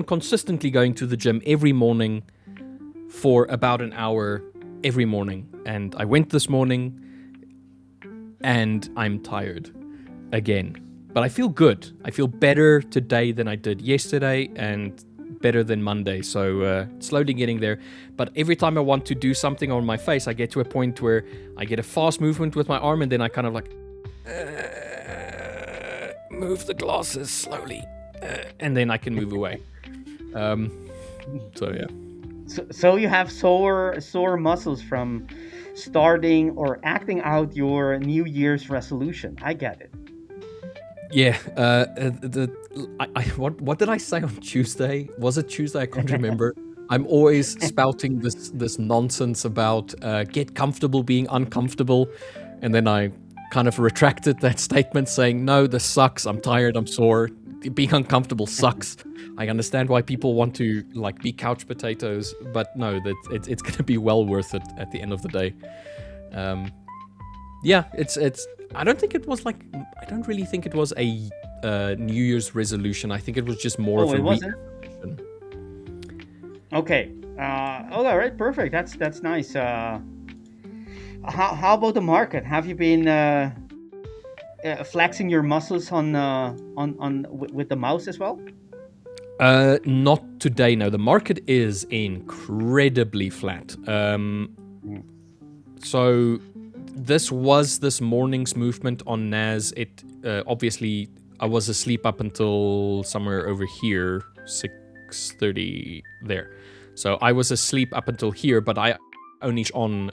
consistently going to the gym every morning for about an hour every morning, and I went this morning, and I'm tired again. But I feel good. I feel better today than I did yesterday, and better than Monday, so slowly getting there. But every time I want to do something on my face, I get to a point where I get a fast movement with my arm, and then I kind of like move the glasses slowly, and then I can move away. So yeah. So you have sore muscles from starting or acting out your New Year's resolution. I get it. Yeah, what did I say on Tuesday? Was it Tuesday? I can't remember. I'm always spouting this nonsense about get comfortable being uncomfortable, and then I kind of retracted that statement, saying no, this sucks. I'm tired. I'm sore. Being uncomfortable sucks. I understand why people want to like be couch potatoes, but no, that it's going to be well worth it at the end of the day. Yeah, it's. I don't really think it was a New Year's resolution. I think it was just more of a resolution. Okay. All right. Perfect. That's nice. How about the market? Have you been flexing your muscles on with the mouse as well? Not today. No, the market is incredibly flat. So. This was this morning's movement on NAS. It obviously I was asleep up until somewhere over here, 6:30 there. So I was asleep up until here, but I only on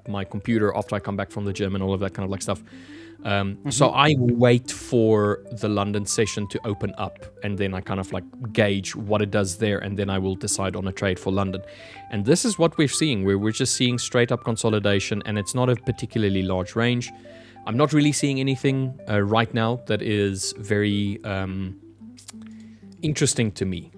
my computer after I come back from the gym and all of that kind of like stuff. So I wait for the London session to open up, and then I kind of like gauge what it does there, and then I will decide on a trade for London. And this is what we're seeing, where we're just seeing straight up consolidation, and it's not a particularly large range. I'm not really seeing anything right now that is very interesting to me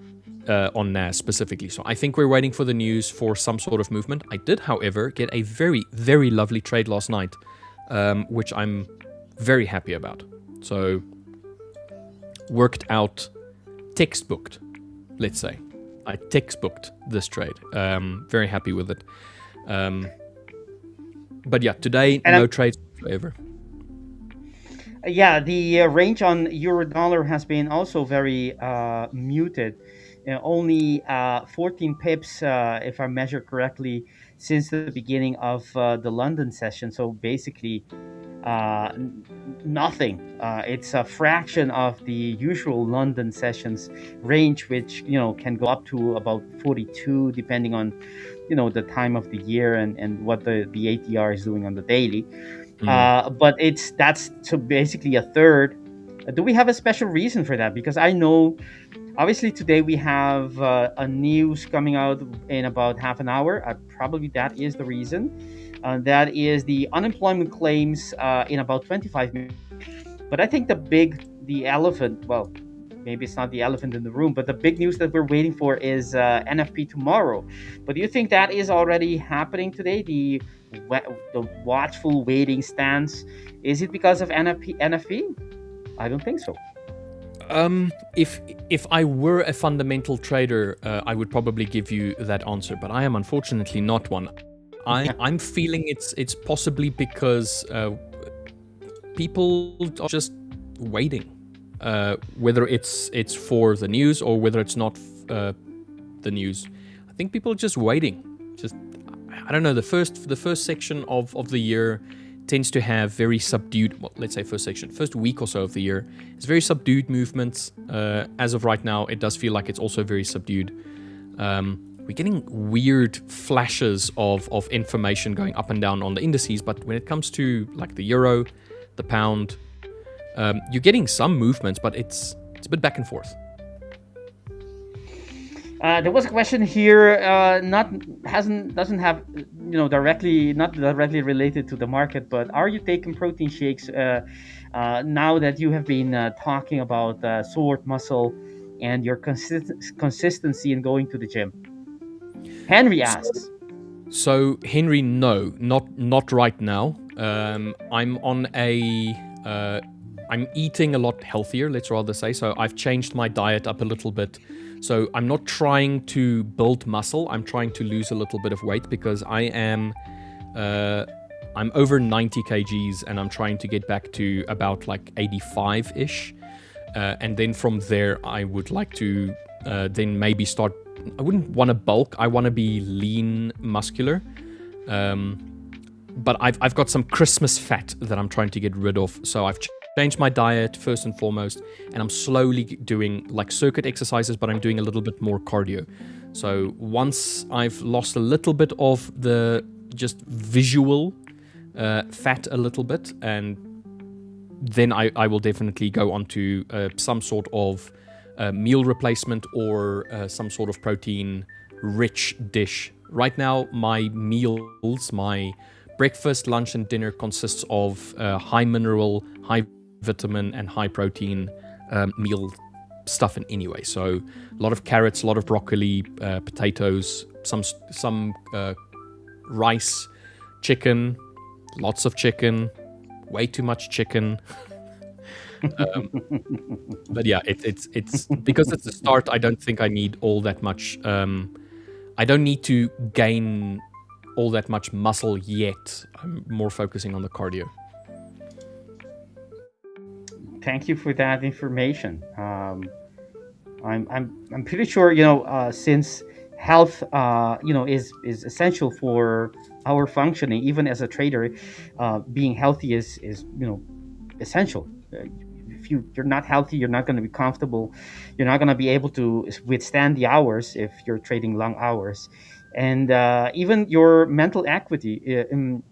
on NAS specifically. So I think we're waiting for the news for some sort of movement. I did, however, get a very, very lovely trade last night, which I'm very happy about. So worked out, textbooked, let's say. I textbooked this trade. Very happy with it. But yeah, today, no trades whatsoever. Yeah, the range on euro dollar has been also very muted. Only 14 pips, if I measure correctly, since the beginning of the London session. So basically, nothing. It's a fraction of the usual London sessions range, which can go up to about 42, depending on the time of the year and what the ATR is doing on the daily. But that's so basically a third. Do we have a special reason for that? Because I know, obviously, today we have a news coming out in about half an hour. Probably that is the reason. That is the unemployment claims in about 25 minutes. But I think the elephant, well, maybe it's not the elephant in the room, but the big news that we're waiting for is NFP tomorrow. But do you think that is already happening today? The watchful waiting stance, is it because of NFP? I don't think so. If I were a fundamental trader, I would probably give you that answer, but I am unfortunately not one. I'm feeling it's possibly because people are just waiting, whether it's for the news or whether it's not the news. I think people are just waiting. Just, I don't know. The first section of the year tends to have very subdued, well, let's say first week or so of the year, it's very subdued movements. As of right now, it does feel like it's also very subdued. We're getting weird flashes of information going up and down on the indices, but when it comes to like the euro, the pound, you're getting some movements, but it's a bit back and forth. There was a question here, doesn't have not directly related to the market, but are you taking protein shakes now that you have been talking about sword muscle and your consistency in going to the gym? Henry asks. So Henry, no, not right now. I'm on I'm eating a lot healthier, let's rather say. So I've changed my diet up a little bit. So I'm not trying to build muscle. I'm trying to lose a little bit of weight because I'm over 90 kgs and I'm trying to get back to about like 85-ish. And then from there, I would like to then maybe start. I wouldn't want to bulk. I want to be lean, muscular. But I've got some Christmas fat that I'm trying to get rid of. So I've changed my diet first and foremost, and I'm slowly doing like circuit exercises, but I'm doing a little bit more cardio. So once I've lost a little bit of the just visual fat a little bit, and then I will definitely go on to some sort of meal replacement or some sort of protein-rich dish. Right now, my meals, my breakfast, lunch, and dinner consists of high mineral, high vitamin, and high protein meal stuff in anyway. So a lot of carrots, a lot of broccoli, potatoes, some rice, chicken, lots of chicken, way too much chicken. But yeah, it's because it's the start. I don't think I need all that much. I don't need to gain all that much muscle yet. I'm more focusing on the cardio. Thank you for that information. I'm pretty sure since health is essential for our functioning, even as a trader, being healthy is essential. If you're not healthy, you're not going to be comfortable. You're not going to be able to withstand the hours if you're trading long hours. And even your mental acuity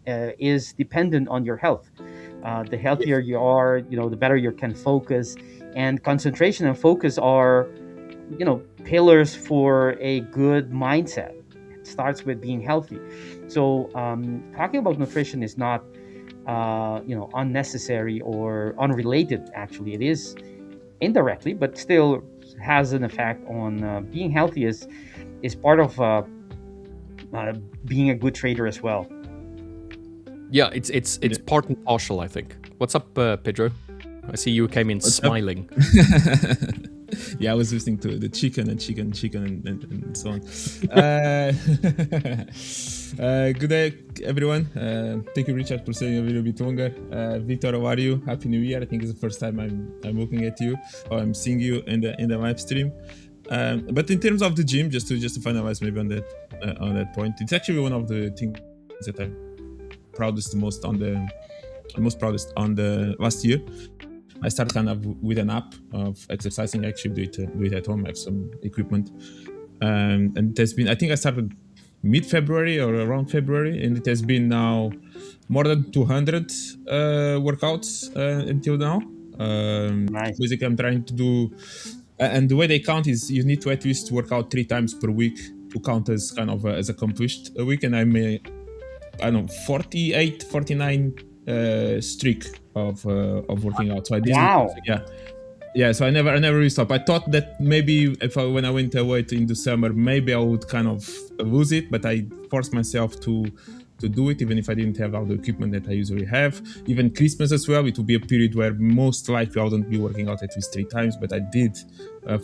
is dependent on your health. The healthier you are, the better you can focus. And concentration and focus are, pillars for a good mindset. It starts with being healthy. So talking about nutrition is not, unnecessary or unrelated. Actually, it is indirectly, but still has an effect on being healthy. Is part of being a good trader as well. Yeah, it's part and partial, I think. What's up, Pedro? I see you came in smiling. Yeah, I was listening to the chicken and so on. Good day, everyone. Thank you, Richard, for staying a little bit longer. Victor, how are you? Happy New Year! I think it's the first time I'm looking at you, or I'm seeing you in the live stream. But in terms of the gym, just to finalize maybe on that point, it's actually one of the things that I'm proudest on the last year. I started kind of with an app of exercising. I actually do it at home. I have some equipment, and it has been. I think I started mid-February or around February, and it has been now more than 200 workouts until now. Nice. Basically, I'm trying to do, and the way they count is you need to at least work out 3 times per week to count as kind of as accomplished a week, and I don't know, 48, 49 streak of working out. So I did. Wow. Yeah. So I never really stopped. I thought that maybe when I went away in December, maybe I would kind of lose it, but I forced myself to do it, even if I didn't have all the equipment that I usually have. Even Christmas as well, it would be a period where most likely I wouldn't be working out at least 3 times, but I did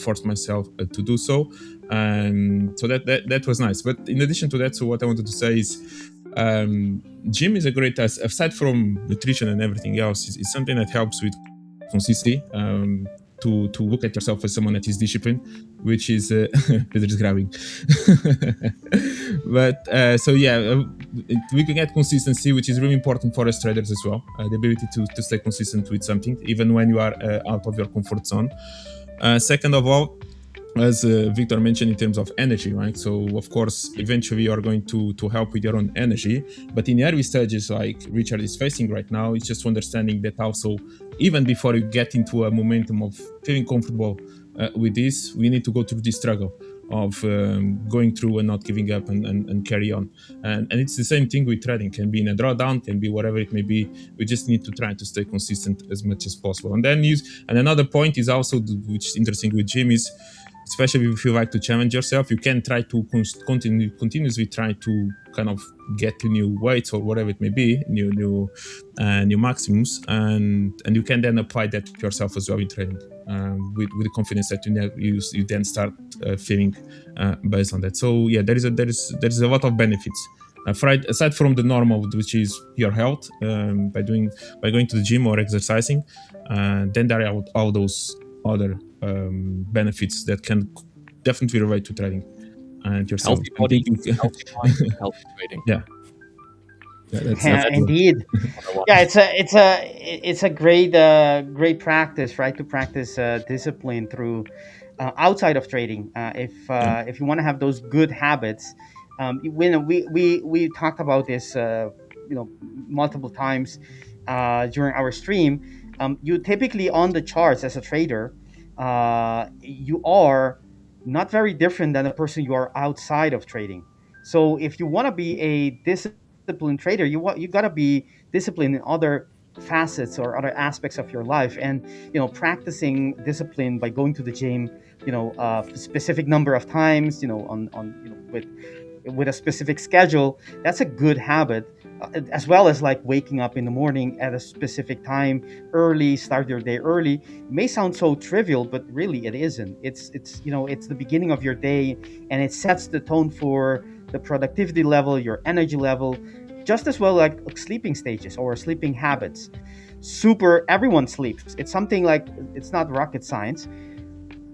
force myself to do so. So that was nice. But in addition to that, so what I wanted to say is, gym is a great, aside from nutrition and everything else, it's something that helps with consistency, to look at yourself as someone that is disciplined, which is Pedro is grabbing. But so yeah, looking at consistency, which is really important for us traders as well, the ability to stay consistent with something even when you are out of your comfort zone. Second of all, as Victor mentioned, in terms of energy, right? So of course, eventually you are going to help with your own energy, but in the early stages, like Richard is facing right now, it's just understanding that also, even before you get into a momentum of feeling comfortable with this, we need to go through this struggle of going through and not giving up and carry on. And it's the same thing with trading. Can be in a drawdown, can be whatever it may be. We just need to try to stay consistent as much as possible. And then another point is also, which is interesting with gym, is especially if you like to challenge yourself, you can try to continuously try to kind of get to new weights or whatever it may be, new maximums, and you can then apply that to yourself as well in trading, with the confidence that you then start feeling based on that. So yeah, there is a lot of benefits. Aside from the normal, which is your health, by going to the gym or exercising, then there are all those other benefits that can definitely relate to trading and yourself. Healthy body, healthy mind, healthy trading. Yeah, indeed. Yeah, it's a great practice, right? To practice discipline through outside of trading. If you want to have those good habits, we talked about this multiple times during our stream. You typically, on the charts as a trader, you are not very different than the person you are outside of trading. So if you want to be a disciplined trader, you got to be disciplined in other facets or other aspects of your life. And practicing discipline by going to the gym, a specific number of times, with a specific schedule, that's a good habit. As well as like waking up in the morning at a specific time, early, start your day early. It may sound so trivial, but really it isn't. It's the beginning of your day, and it sets the tone for the productivity level, your energy level, just as well like sleeping stages or sleeping habits. Everyone sleeps. It's something like, it's not rocket science,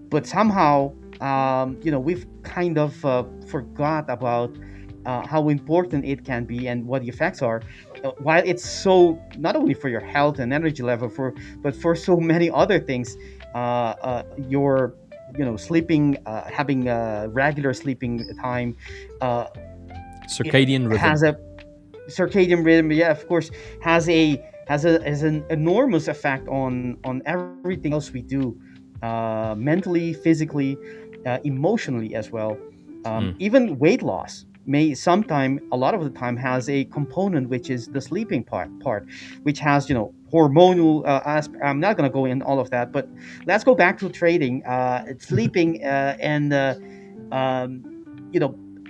but somehow we've kind of forgot about how important it can be and what the effects are, while it's so, not only for your health and energy level, but for so many other things. Your sleeping, having a regular sleeping time, circadian rhythm has a circadian rhythm. Yeah, of course, has an enormous effect on everything else we do, mentally, physically, emotionally as well. Even weight loss may a lot of the time has a component, which is the sleeping part, which has hormonal aspect. I'm not going to go in all of that, but let's go back to trading. Sleeping and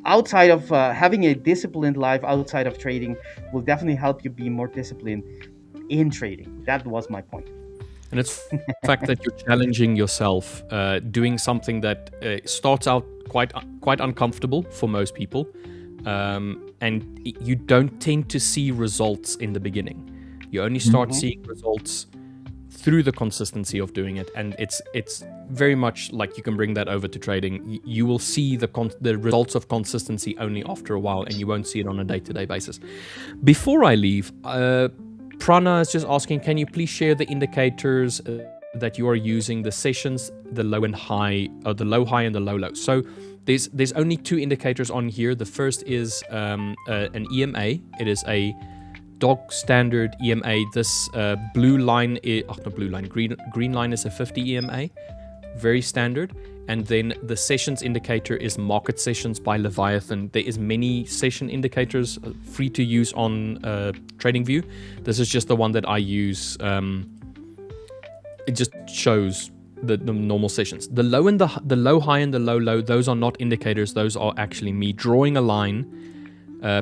outside of having a disciplined life outside of trading will definitely help you be more disciplined in trading. That was my point. And it's the fact that you're challenging yourself, doing something that starts out quite uncomfortable for most people, and you don't tend to see results in the beginning. You only start seeing results through the consistency of doing it, and it's very much like you can bring that over to trading. You will see the results of consistency only after a while, and you won't see it on a day-to-day basis. Before I leave, Prana is just asking, can you please share the indicators that you are using, the sessions, the low and high, or the low high and the low low? So there's only two indicators on here. The first is an EMA. It is a dog standard EMA. This blue line, green line is a 50 EMA, very standard. And then the sessions indicator is market sessions by Leviathan. There is many session indicators free to use on TradingView. This is just the one that I use. It just shows the normal sessions. The low and the low high and the low low, those are not indicators. Those are actually me drawing a line,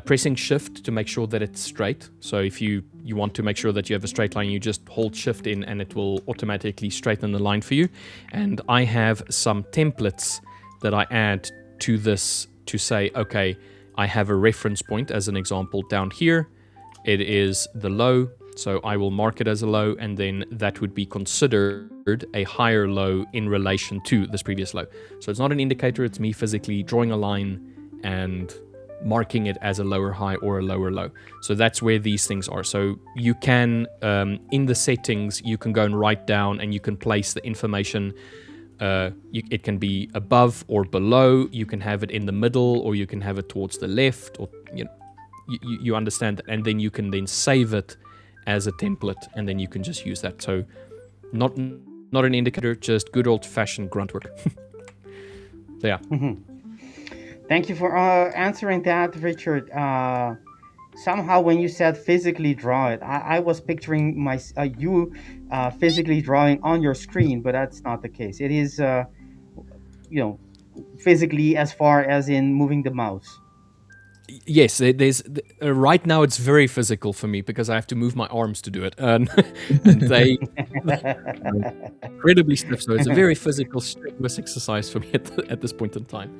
pressing shift to make sure that it's straight. So if you want to make sure that you have a straight line, you just hold shift in and it will automatically straighten the line for you. And I have some templates that I add to this to say, okay, I have a reference point as an example down here. It is the low, so I will mark it as a low, and then that would be considered a higher low in relation to this previous low. So it's not an indicator, it's me physically drawing a line and marking it as a lower high or a lower low. So that's where these things are. So you can, in the settings, you can go and write down and you can place the information. It can be above or below. You can have it in the middle, or you can have it towards the left, or you understand that. And then you can then save it as a template, and then you can just use that. So not an indicator, just good old-fashioned grunt work. So yeah. Thank you for answering that, Richard. Somehow when you said physically draw it, I was picturing you physically drawing on your screen, but that's not the case. It is, physically as far as in moving the mouse. Yes, there's right now it's very physical for me because I have to move my arms to do it, and they incredibly stiff. So it's a very physical, strenuous exercise for me at this point in time.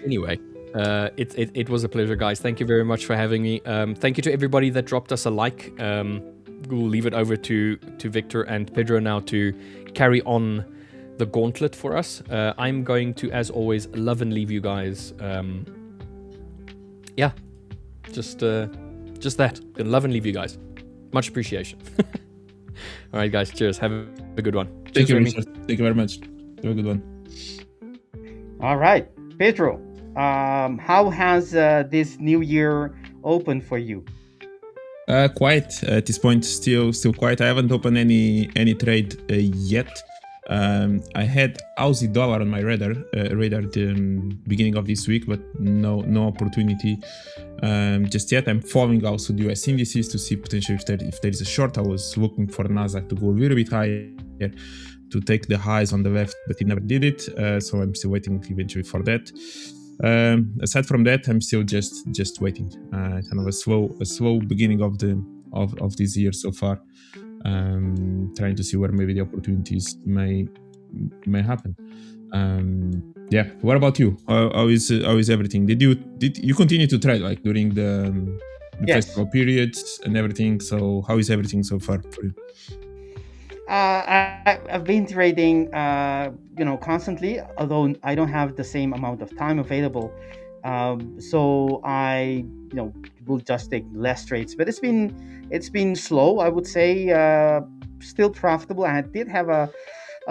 Anyway, it was a pleasure, guys. Thank you very much for having me. Thank you to everybody that dropped us a like. We'll leave it over to Victor and Pedro now to carry on the gauntlet for us. I'm going to, as always, love and leave you guys. Yeah, just that. Gonna love and leave you guys. Much appreciation. All right, guys. Cheers. Have a good one. Thank you, Cheers, Richard. Thank you very much. Have a good one. All right, Pedro. How has this new year opened for you? Quiet at this point. Still quiet. I haven't opened any trade yet. I had Aussie dollar on my radar the beginning of this week, but no opportunity just yet. I'm following also the US indices to see potentially if there is a short. I was looking for NASDAQ to go a little bit higher to take the highs on the left, but it never did it. So I'm still waiting eventually for that. Aside from that, I'm still just waiting. Kind of a slow beginning of this year so far. Trying to see where maybe the opportunities may happen. Yeah. What about you? How is everything? Did you continue to trade like during the Yes. festival periods and everything? So how is everything so far for you? I've been trading, constantly, although I don't have the same amount of time available. So I, will just take less trades. But it's been slow, I would say. Still profitable. I did have a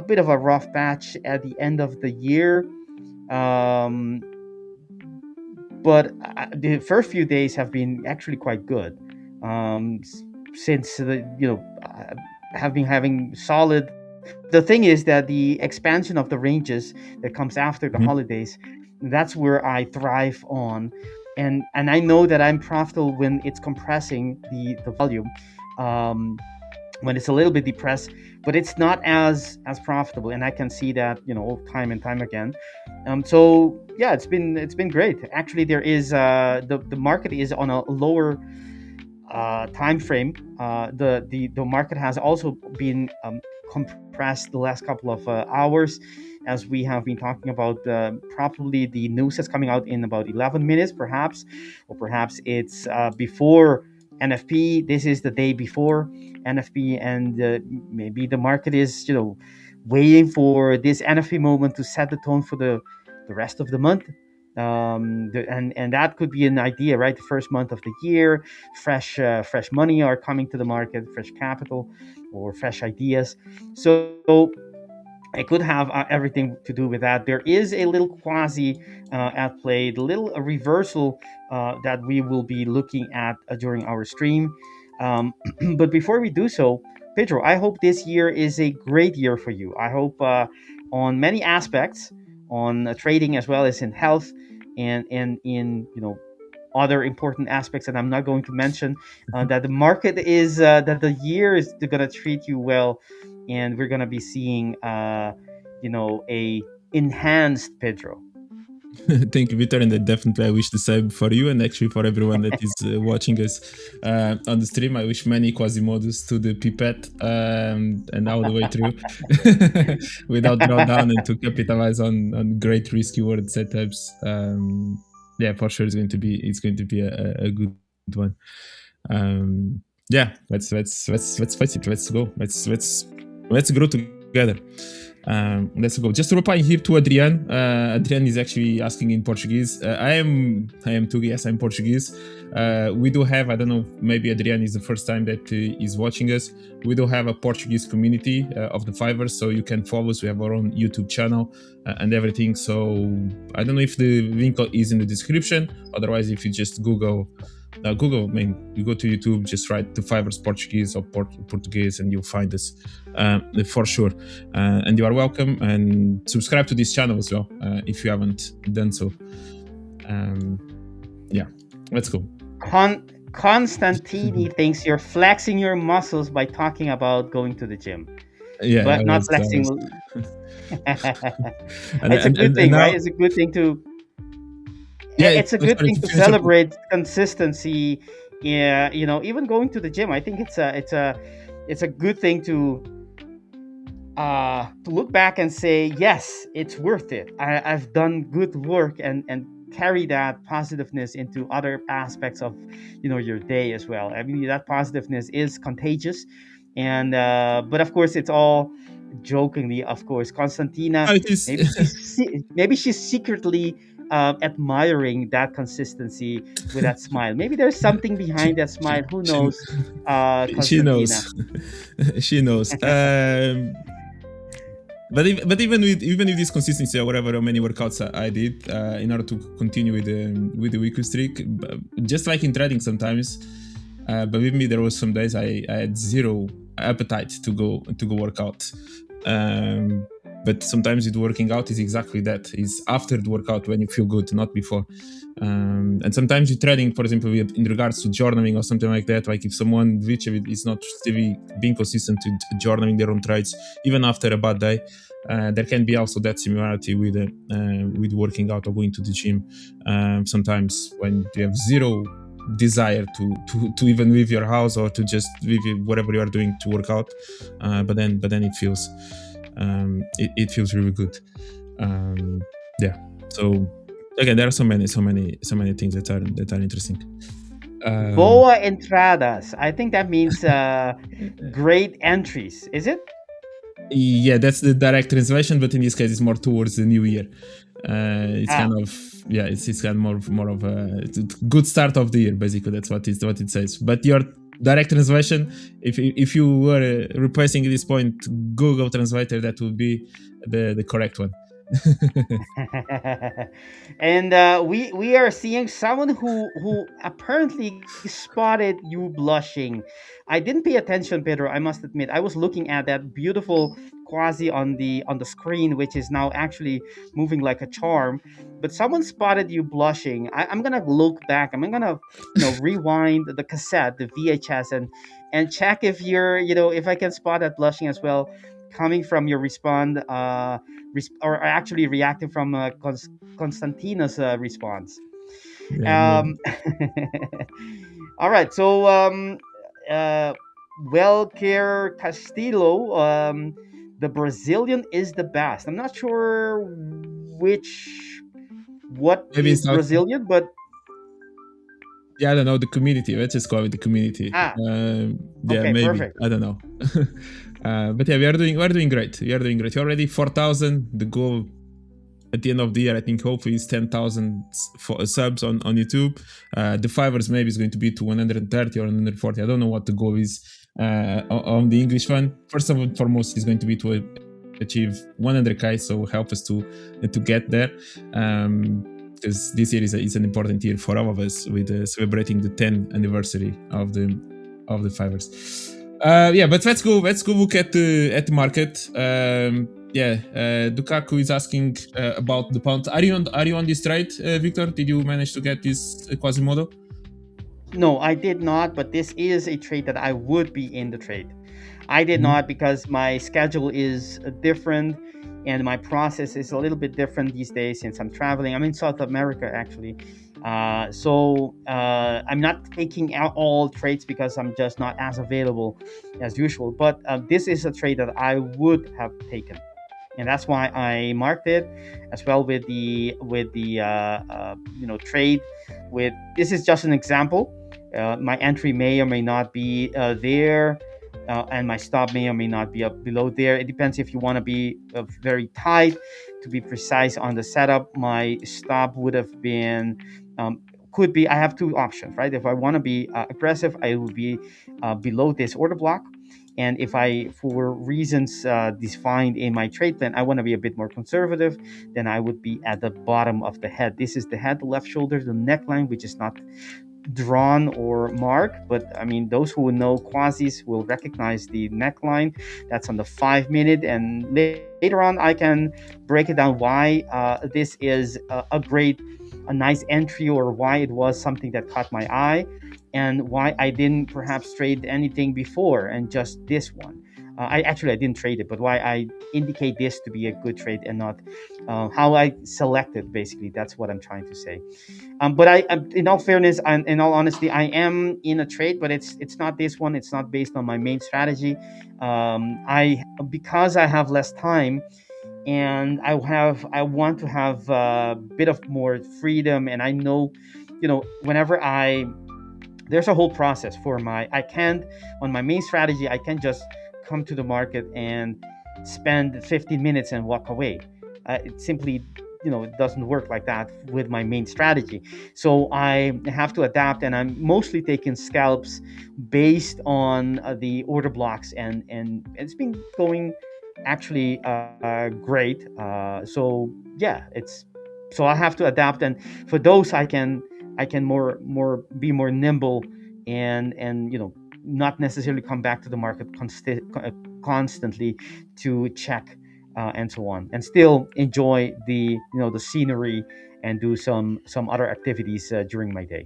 bit of a rough patch at the end of the year. But the first few days have been actually quite good. Since have been having solid. The thing is that the expansion of the ranges that comes after the holidays, that's where I thrive on, and I know that I'm profitable when it's compressing the volume, when it's a little bit depressed, but it's not as profitable, and I can see that time and time again. So yeah, it's been great. Actually, there is the market is on a lower time frame, the market has also been compressed the last couple of hours, as we have been talking about. Probably the news is coming out in about 11 minutes, perhaps, or perhaps it's before NFP. This is the day before NFP, and maybe the market is, waiting for this NFP moment to set the tone for the rest of the month. And that could be an idea, right? The first month of the year, fresh money are coming to the market, fresh capital or fresh ideas. So it could have everything to do with that. There is a little quasi at play, the little reversal that we will be looking at during our stream. But before we do so, Pedro, I hope this year is a great year for you. I hope on many aspects, on trading as well as in health, and in other important aspects that I'm not going to mention, that the market is that the year is going to treat you well, and we're going to be seeing a enhanced Pedro. Thank you, Victor, and definitely I wish the same for you and actually for everyone that is watching us on the stream. I wish many Quasimodus to the pipette and all the way through without drawdown, and to capitalize on great risk reward setups. Yeah, for sure it's going to be a good one. Yeah, let's face it. Let's go. Let's grow together. Let's go. Just to reply here to Adrian. Adrian is actually asking in Portuguese. I am too. Yes, I'm Portuguese. We do have, I don't know, maybe Adrian is the first time that is watching us. We do have a Portuguese community of the Fivers, so you can follow us. We have our own YouTube channel and everything. So I don't know if the link is in the description. Otherwise, if you just Google, you go to YouTube, just write the Fivers Portuguese or Portuguese, and you'll find us for sure. And you are welcome, and subscribe to this channel as well if you haven't done so. Yeah, let's go. Constantini thinks you're flexing your muscles by talking about going to the gym. Yeah, but not flexing. It's a good thing, right? It's a good thing to. Yeah, it's a good thing to celebrate consistency. Yeah, even going to the gym, I think it's a good thing to look back and say, yes, it's worth it. I've done good work, and carry that positiveness into other aspects of your day as well. I mean, that positiveness is contagious, and but of course it's all jokingly. Of course, Constantina, maybe she's secretly admiring that consistency with that smile. Maybe there's something behind that smile. Who knows? She knows. She knows. But even with this consistency or whatever, how many workouts I did in order to continue with the weekly streak, just like in trading sometimes, believe me, there was some days I had zero appetite to go work out. But sometimes with working out is exactly that. Is after the workout when you feel good, not before. And sometimes with trading, for example, in regards to journaling or something like that, like if someone is not still being consistent with journaling their own trades, even after a bad day, there can be also that similarity with working out or going to the gym. Sometimes when you have zero desire to even leave your house or to just leave whatever you are doing to work out, but then it feels it feels really good. Yeah. So again, there are so many things that are interesting. Boa entradas. I think that means great entries. Is it? Yeah, that's the direct translation, but in this case, it's more towards the new year. It's kind of it's kind of more of a good start of the year. Basically, that's what it says. But your direct translation, if you were replacing at this point Google Translator, that would be the correct one. And we are seeing someone who apparently spotted you blushing. I didn't pay attention, Pedro, I must admit. I was looking at that beautiful quasi on the screen, which is now actually moving like a charm. But someone spotted you blushing. I'm gonna look back. I'm gonna rewind the cassette, the VHS, and check if you're if I can spot that blushing as well, coming from your respond or actually reacting from Constantina's response. Yeah, All right. So, Welker Castillo, the Brazilian is the best. I'm not sure what Maybe is it's not. Brazilian, but Yeah, I don't know the community. Let's just call it the community. ah, Yeah, okay, maybe perfect. I don't know. But yeah, we're doing great. We are doing great. We're already 4,000. The goal at the end of the year, I think, hopefully, is 10,000 subs on YouTube. The Fivers maybe is going to be to 130 or 140. I don't know what the goal is on the English one. First and foremost, is going to be to achieve 100k. So help us to get there. Because this year is an important year for all of us with celebrating the 10th anniversary of the Fivers. Yeah, but let's go look at the market. Dukaku is asking about the pound. Are you on this trade, Victor? Did you manage to get this Quasimodo? No, I did not, but this is a trade that I would be in the trade. I did not because my schedule is different and my process is a little bit different these days since I'm traveling. I'm in South America actually. So I'm not taking out all trades because I'm just not as available as usual. But this is a trade that I would have taken. And that's why I marked it as well with the trade. With this is just an example. My entry may or may not be there, and my stop may or may not be up below there. It depends if you want to be very tight. To be precise on the setup, my stop would have been. Could be. I have two options, right? If I want to be aggressive, I will be below this order block. And if I, for reasons defined in my trade plan, I want to be a bit more conservative, then I would be at the bottom of the head. This is the head, the left shoulder, the neckline, which is not drawn or marked, but I mean, those who know quasis will recognize the neckline. That's on the 5 minute, and later on I can break it down why this is a nice entry, or why it was something that caught my eye, and why I didn't perhaps trade anything before and just this one. I didn't trade it, but why I indicate this to be a good trade and not how I selected. Basically, that's what I'm trying to say. But in all fairness, and in all honesty, I am in a trade, but it's not this one. It's not based on my main strategy. Because I have less time, and I want to have a bit of more freedom, and I know, whenever there's a whole process for on my main strategy, I can't just come to the market and spend 15 minutes and walk away. It simply, it doesn't work like that with my main strategy. So I have to adapt, and I'm mostly taking scalps based on the order blocks, and it's been going actually great. So yeah, so I have to adapt, and for those I can be more nimble, and not necessarily come back to the market constantly to check and so on, and still enjoy the the scenery and do some other activities during my day.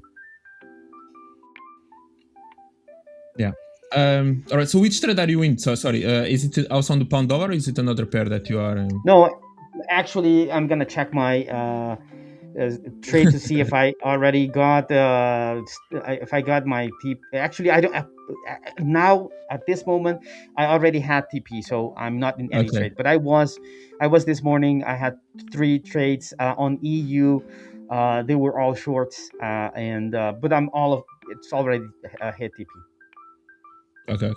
Yeah. All right. So which trade are you in? So sorry. Is it also on the pound dollar, or is it another pair that you are? No, actually, I'm gonna check my trade to see if I already got if I got my TP. Actually, I don't. Now at this moment, I already had TP, so I'm not in any trade. But I was this morning. I had 3 trades on EU. They were all shorts, but it's already hit TP. Okay.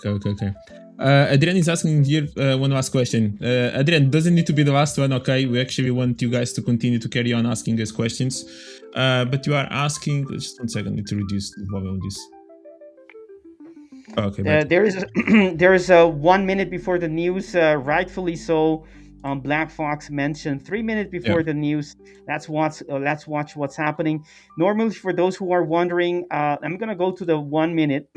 Adrian is asking here one last question. Adrian, doesn't need to be the last one, okay? We actually want you guys to continue to carry on asking us questions. But you are asking, just 1 second, I need to reduce the volume of this. Okay. There is a 1 minute before the news, rightfully so. Black Fox mentioned 3 minutes before the news. Let's watch what's happening. Normally, for those who are wondering, I'm gonna go to the 1 minute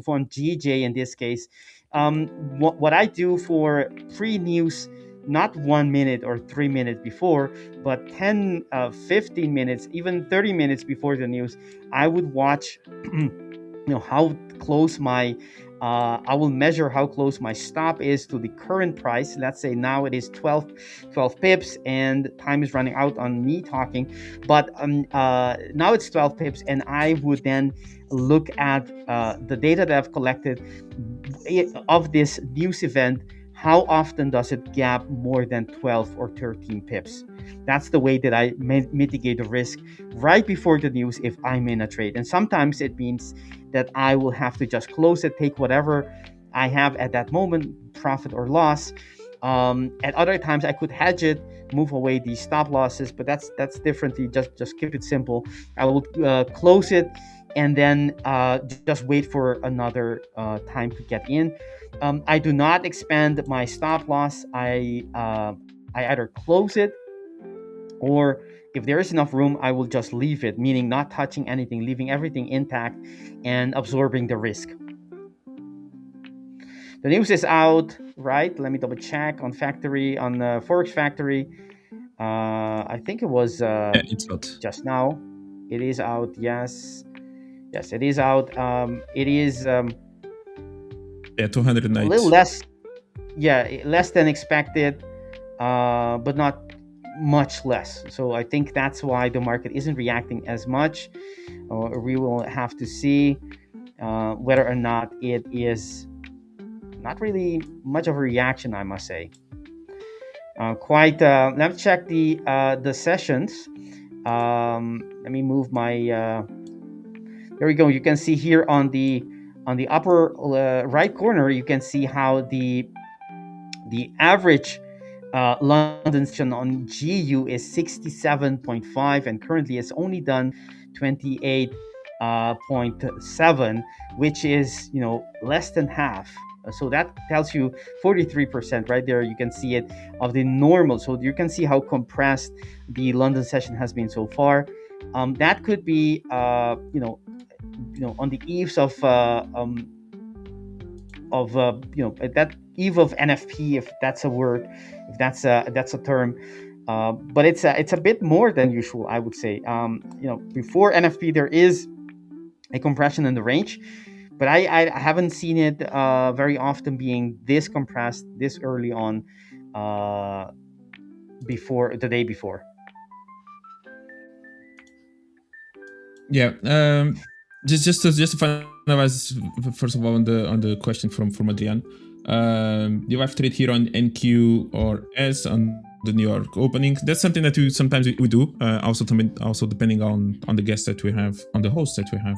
from GJ in this case. What I do for pre-news, not 1 minute or 3 minutes before, but 10, 15 minutes, even 30 minutes before the news, I would watch how close my I will measure how close my stop is to the current price. Let's say now it is 12 pips, and time is running out on me talking, but now it's 12 pips, and I would then look at the data that I've collected of this news event. How often does it gap more than 12 or 13 pips? That's the way that I mitigate the risk right before the news if I'm in a trade. And sometimes it means that I will have to just close it, take whatever I have at that moment, profit or loss. At other times, I could hedge it, move away the stop losses, but that's differently. Just keep it simple. I will close it and then just wait for another time to get in. I do not expand my stop loss. I either close it, or if there is enough room, I will just leave it, meaning not touching anything, leaving everything intact and absorbing the risk. The news is out, right? Let me double check on Forex Factory. I think it was it's out just now. It is out. Yes, it is out. It is 209. a little less, less than expected, but not much less. So I think that's why the market isn't reacting as much. We will have to see whether or not it is not really much of a reaction, I must say. Let's check the sessions. Let me move my there we go. You can see here on the upper right corner, you can see how the average London session on GU is 67.5, and currently it's only done 28.7, which is less than half. So that tells you 43% right there. You can see it of the normal. So you can see how compressed the London session has been so far. That could be on the eaves of that eve of NFP, if that's a word, if that's a term. But it's a bit more than usual, I would say. Before NFP, there is a compression in the range, but I haven't seen it very often being this compressed this early on before the day before. Yeah. Just to finalize, first of all, on the question from Adrian. You have trade here on NQ or S on the New York opening. That's something that sometimes we do. Also depending on the guests that we have, on the hosts that we have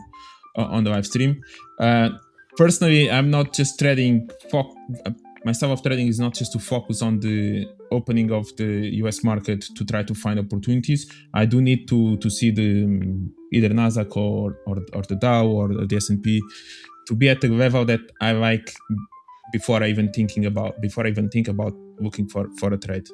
on the live stream. Personally, I'm not just trading. My style of trading is not just to focus on the opening of the US market to try to find opportunities. I do need to see either NASDAQ or the Dow or the S&P to be at the level that I like before I even think about looking for a trade.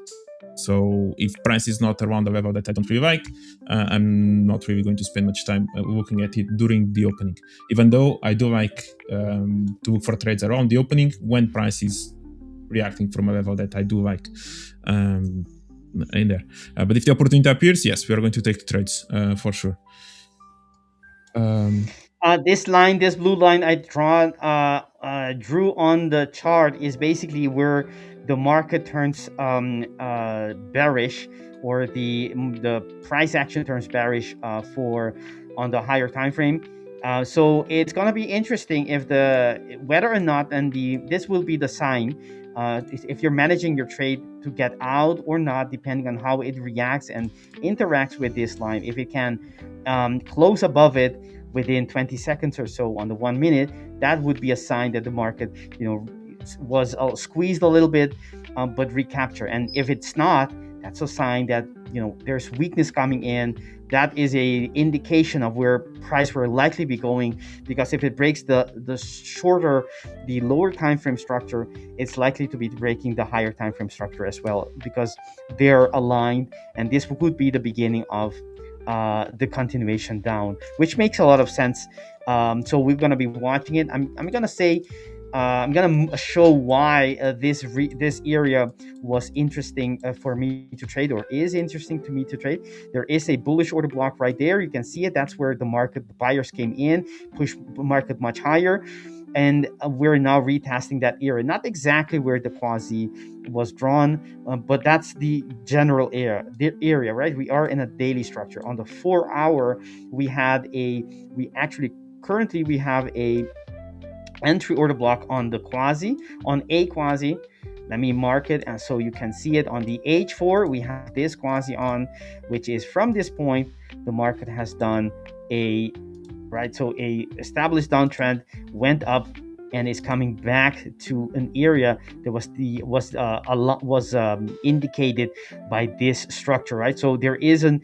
So if price is not around the level that I don't really like, I'm not really going to spend much time looking at it during the opening. Even though I do like to look for trades around the opening when price is reacting from a level that I do like in there. But if the opportunity appears, yes, we are going to take trades for sure. This blue line I drew on the chart is basically where the market turns bearish, or the price action turns bearish on the higher time frame. So it's gonna be interesting if whether or not, and this will be the sign if you're managing your trade to get out or not, depending on how it reacts and interacts with this line. If it can close above it within 20 seconds or so on the 1 minute, that would be a sign that the market, was squeezed a little bit, but recapture. And if it's not, that's a sign that there's weakness coming in. That is a indication of where price will likely be going, because if it breaks the lower time frame structure, it's likely to be breaking the higher time frame structure as well, because they're aligned, and this would be the beginning of the continuation down, which makes a lot of sense. So we're going to be watching it. I'm going to say I'm gonna show why this area was interesting for me to trade, or is interesting to me to trade. There is a bullish order block right there. You can see it. That's where the buyers came in, pushed the market much higher, and we're now retesting that area. Not exactly where the quasi was drawn, but that's the general area, right? We are in a daily structure. On the 4 hour, we have a entry order block on the quasi, on a quasi. Let me mark it, and so you can see it on the H4. We have this quasi on, which is from this point, the market has done a established downtrend, went up, and is coming back to an area that was indicated by this structure, right? So there is a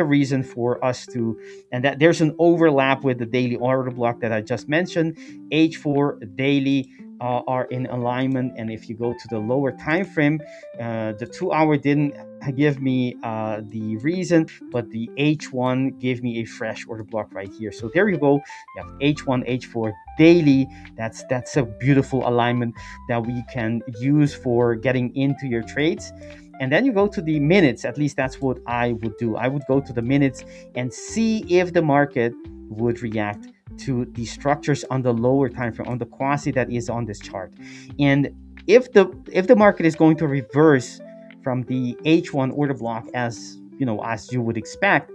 reason for us to, and that there's an overlap with the daily order block that I just mentioned. H4 daily are in alignment, and if you go to the lower time frame, the 2 hour didn't give me the reason, but the H1 gave me a fresh order block right here. So there you go. You have H1, H4 daily. That's a beautiful alignment that we can use for getting into your trades. And then you go to the minutes. At least that's what I would do. I would go to the minutes and see if the market would react to the structures on the lower time frame, on the quasi that is on this chart. And if the market is going to reverse from the H1 order block, as you would expect,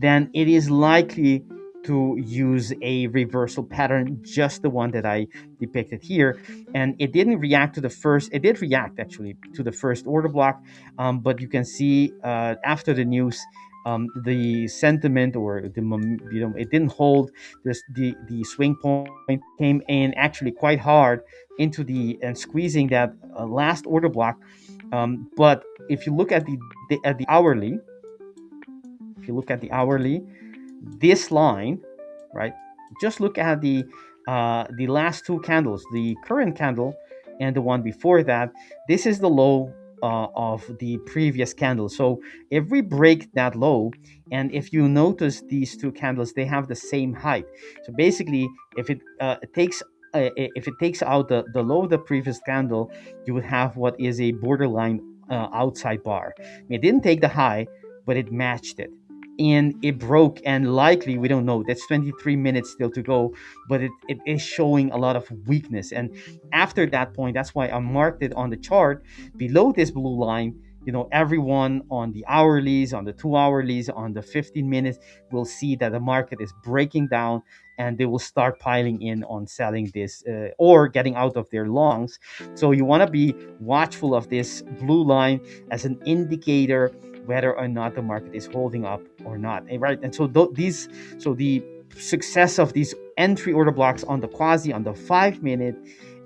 then it is likely to use a reversal pattern, just the one that I depicted here. And it didn't react to the first, it did react actually to the first order block, but you can see after the news, the sentiment, or it didn't hold. The swing point came in actually quite hard into and squeezing that last order block. But if you look at the hourly, this line, right? Just look at the last two candles, the current candle and the one before that. This is the low of the previous candle. So if we break that low, and if you notice these two candles, they have the same height. So basically, if it takes out the low of the previous candle, you would have what is a borderline outside bar. It didn't take the high, but it matched it. And it broke, and likely, we don't know, that's 23 minutes still to go, but it is showing a lot of weakness. And after that point, that's why I marked it on the chart below this blue line. Everyone on the hourlies, on the 2 hourlies, on the 15 minutes will see that the market is breaking down, and they will start piling in on selling this or getting out of their longs. So you want to be watchful of this blue line as an indicator whether or not the market is holding up or not, right? And so the success of these entry order blocks on the quasi, on the 5 minute,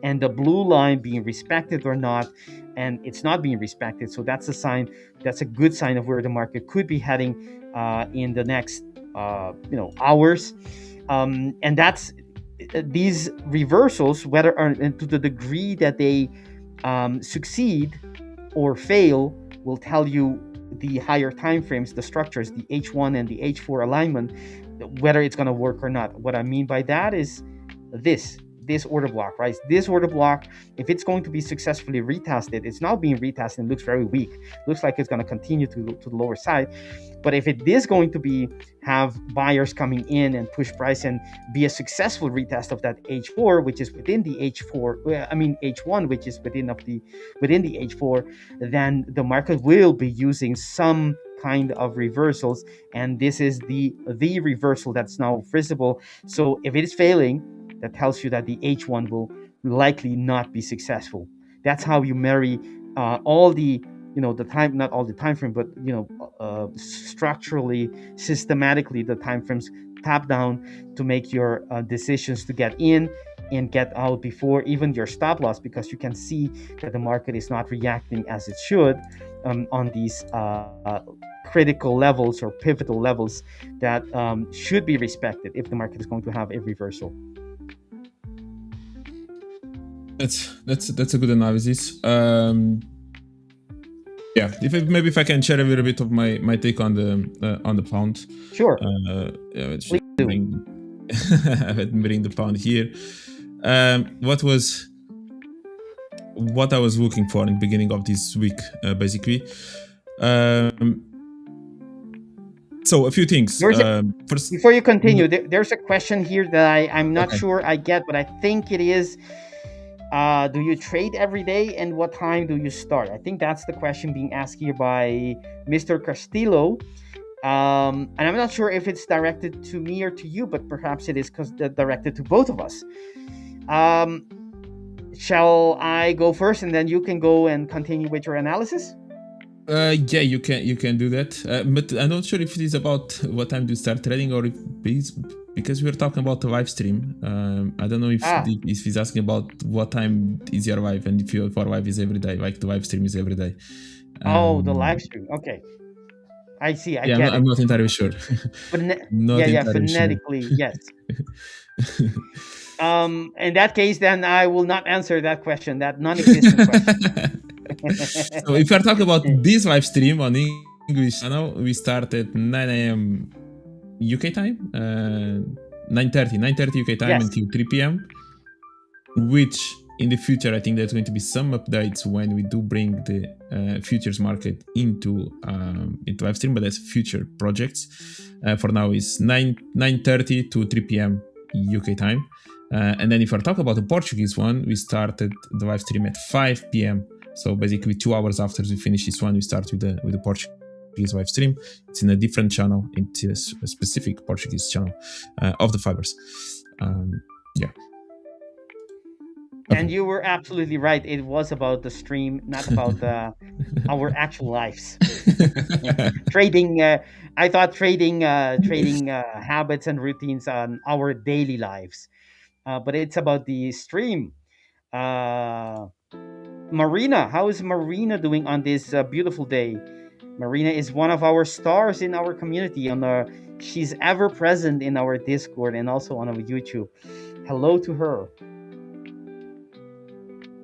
and the blue line being respected or not, and it's not being respected. So that's a sign. That's a good sign of where the market could be heading in the next hours. And that's these reversals, whether or to the degree that they succeed or fail, will tell you the higher time frames, the structures, the H1 and the H4 alignment, whether it's going to work or not. What I mean by that is this order block, right? This order block, if it's going to be successfully retested, it's now being retested and looks very weak. Looks like it's going to continue to the lower side. But if it is going to have buyers coming in and push price and be a successful retest of that H4, which is within the H1, which is within the H4, then the market will be using some kind of reversals, and this is the reversal that's now visible. So if it is failing, that tells you that the H1 will likely not be successful. That's how you marry all the the time, not all the time frame, but structurally, systematically, the time frames tap down to make your decisions to get in and get out before even your stop loss, because you can see that the market is not reacting as it should on these critical levels or pivotal levels that should be respected if the market is going to have a reversal. That's a good analysis. If I can share a little bit of my take on the pound. Sure. Bring the pound here. What was what I was looking for in the beginning of this week, basically. So a few things. First, before you continue, there's a question here that I'm not Okay. sure I get, but I think it is, do you trade every day and what time do you start? I think that's the question being asked here by Mr. Castillo. And I'm not sure if it's directed to me or to you, but perhaps it is directed to both of us. Shall I go first and then you can go and continue with your analysis? yeah, you can do that. But I'm not sure if it is about what time to start trading or if it's because we're talking about the live stream. I don't know if he's asking about what time is your live and if your live is every day, like the live stream is every day. The live stream. Okay. I see. I get it. I'm not entirely sure. Phonetically, yes. In that case, then I will not answer that question, that non-existent question. So if you're talking about this live stream on English channel, we start at 9 a.m. UK time, 9:30 UK time until 3 p.m. Which in the future, I think there's going to be some updates when we do bring the futures market into live stream, but that's future projects. For now, it's 9:30 to 3 p.m. UK time. And then if I talk about the Portuguese one, we started the live stream at 5 p.m. So basically 2 hours after we finish this one, we start with the Portuguese live stream. It's in a different channel. It's a specific Portuguese channel of the fibers. Yeah. And you were absolutely right. It was about the stream, not about our actual lives. Trading. I thought trading habits and routines on our daily lives, but it's about the stream. Marina, how is Marina doing on this beautiful day? Marina is one of our stars in our community. She's ever present in our Discord and also on our YouTube. Hello to her.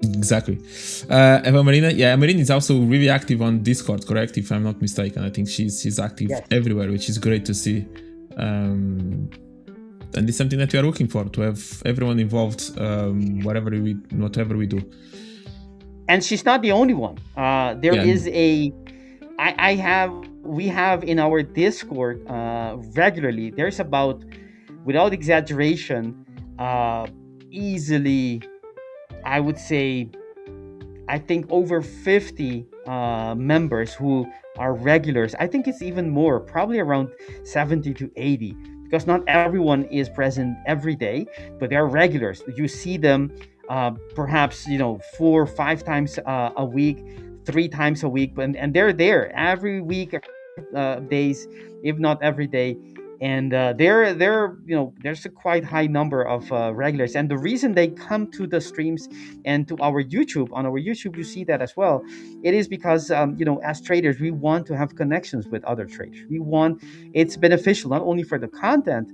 Exactly. Marina is also really active on Discord, correct? If I'm not mistaken, I think she's active everywhere, which is great to see. And it's something that we are looking for, to have everyone involved, whatever we do. And she's not the only one. We have in our Discord regularly. There's about, without exaggeration, easily, I would say, I think over 50 members who are regulars. I think it's even more, probably around 70 to 80, because not everyone is present every day, but they're regulars. You see them perhaps 4 or 5 times a week, 3 times a week, and they're there every week, days, if not every day. And there's a quite high number of regulars, and the reason they come to the streams and to our YouTube, on our YouTube you see that as well. It is because as traders we want to have connections with other traders. It's beneficial not only for the content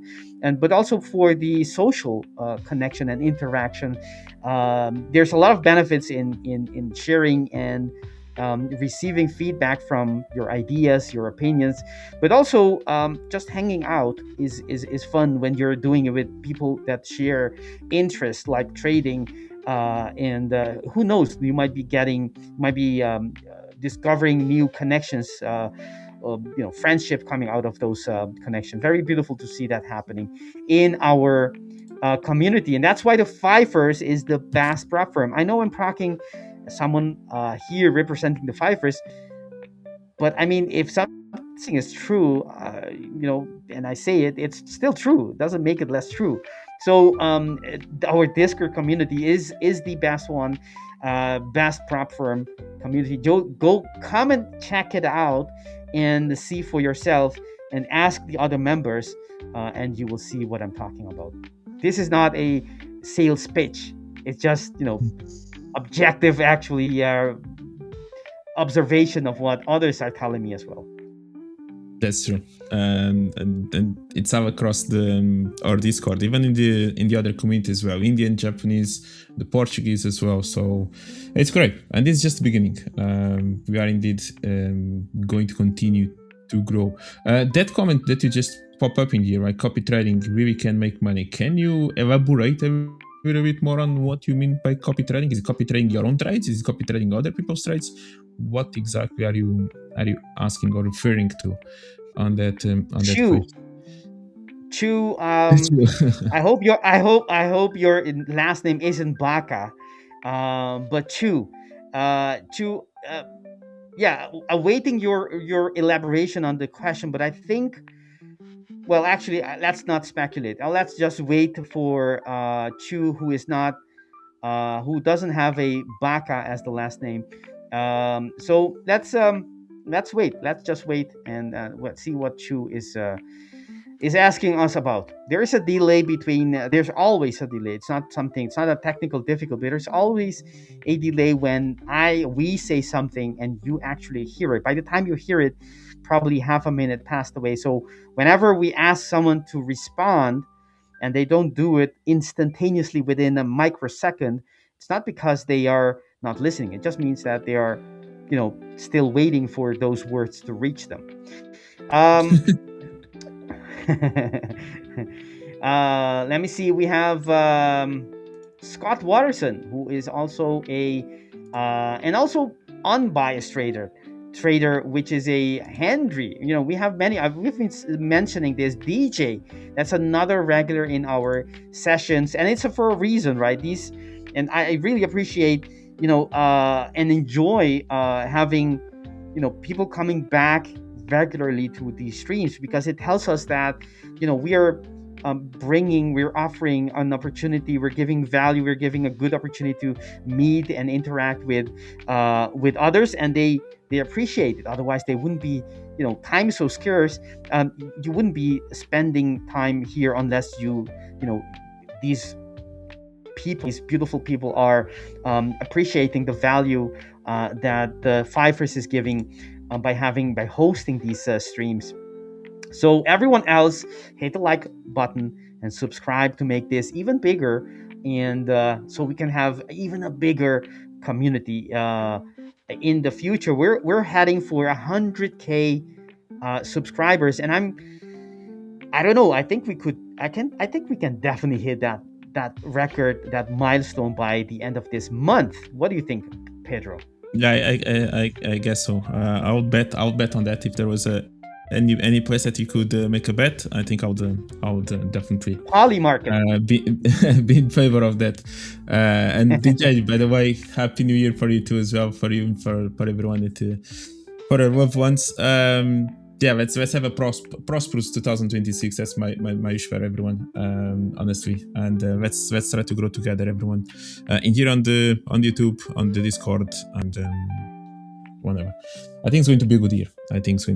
but also for the social connection and interaction. There's a lot of benefits in sharing and receiving feedback from your ideas, your opinions, but also just hanging out is fun when you're doing it with people that share interests like trading, and who knows, you might be discovering new connections, friendship coming out of those connections. Very beautiful to see that happening in our community, and that's why the Fifers is the best prop firm. I know I'm talking someone here representing the Fifers, but I mean, if something is true, and I say it's still true. It doesn't make it less true. So our Discord community is the best one, best prop firm community. Go come and check it out and see for yourself, and ask the other members, and you will see what I'm talking about. This is not a sales pitch. It's just objective, actually, observation of what others are telling me as well. That's true, and it's all across our Discord, even in the other community as well, Indian, Japanese, the Portuguese as well. So it's great, and it's just the beginning. We are indeed going to continue to grow. That comment that you just pop up in here, right? Copy trading really can make money. Can you elaborate a little bit more on what you mean by copy trading? Is it copy trading your own trades? Is it copy trading other people's trades? What exactly are you asking or referring to on that Chu, question? I hope your last name isn't Baka, but Chu, yeah, awaiting your elaboration on the question. But I think, well, actually, let's not speculate. Let's just wait for Chu, who is not, who doesn't have a Baka as the last name. So let's wait. Let's just wait and let's see what Chu is asking us about. There is a delay between. There's always a delay. It's not something. It's not a technical difficulty. There's always a delay when we say something and you actually hear it. By the time you hear it, probably half a minute passed away. So whenever we ask someone to respond and they don't do it instantaneously within a microsecond, it's not because they are not listening. It just means that they are, still waiting for those words to reach them. Let me see. We have Scott Watterson, who is also and also unbiased trader, which is a Henry. We have many. We've been mentioning this. DJ, that's another regular in our sessions, and it's for a reason, right? And I really appreciate, and enjoy having, people coming back regularly to these streams, because it tells us that we are we're offering an opportunity, we're giving value, we're giving a good opportunity to meet and interact with others, and they appreciate it. Otherwise they wouldn't be, time is so scarce, you wouldn't be spending time here unless these beautiful people are appreciating the value that the Fivers is giving by hosting these streams. So everyone else, hit the like button and subscribe to make this even bigger, and so we can have even a bigger community in the future. We're heading for 100K subscribers, and I don't know. I think we can definitely hit that record, that milestone by the end of this month. What do you think, Pedro? Yeah, I guess so. I'll bet on that. If there was any place that you could make a bet, I think I would definitely Poly market be in favor of that. And DJ, by the way, Happy New Year for you too as well, for you and for everyone, for our loved ones. Yeah, let's have a prosperous 2026. That's my wish for everyone, honestly. And let's try to grow together, everyone, in here on the YouTube, on the Discord, and whatever. I think it's going to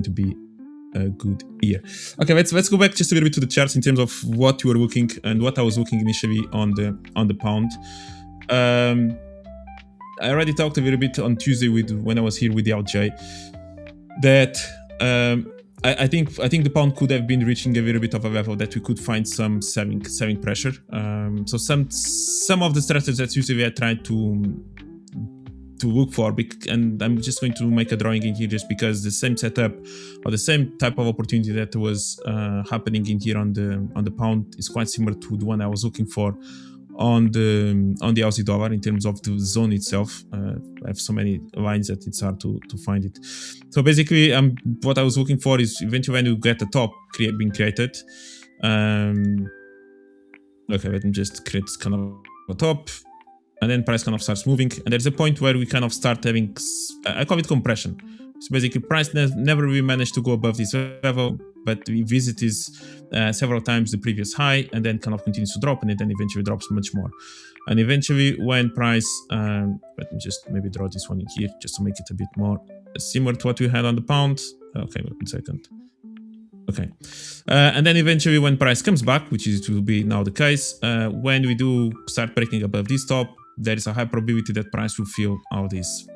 be a good year. Okay, let's go back just a little bit to the charts in terms of what you were looking and what I was looking initially on the pound. I already talked a little bit on Tuesday when I was here with the LJ that. I think the pound could have been reaching a little bit of a level that we could find some selling pressure. So some of the strategies that usually I try to look for, and I'm just going to make a drawing in here just because the same setup or the same type of opportunity that was happening in here on the pound is quite similar to the one I was looking for on the Aussie dollar in terms of the zone itself. I have so many lines that it's hard to find it. So basically, what I was looking for is eventually when you get the top being created. Okay, let me just create this kind of a top, and then price kind of starts moving, and there's a point where we kind of start having, I call it compression. So basically, price never really managed to go above this level, but we visit this several times the previous high, and then kind of continues to drop, and it then eventually drops much more. And eventually, when price, let me just maybe draw this one in here, just to make it a bit more similar to what we had on the pound. Okay, wait 1 second. Okay, and then eventually, when price comes back, which will be now the case, when we do start breaking above this top, there is a high probability that price will fill all this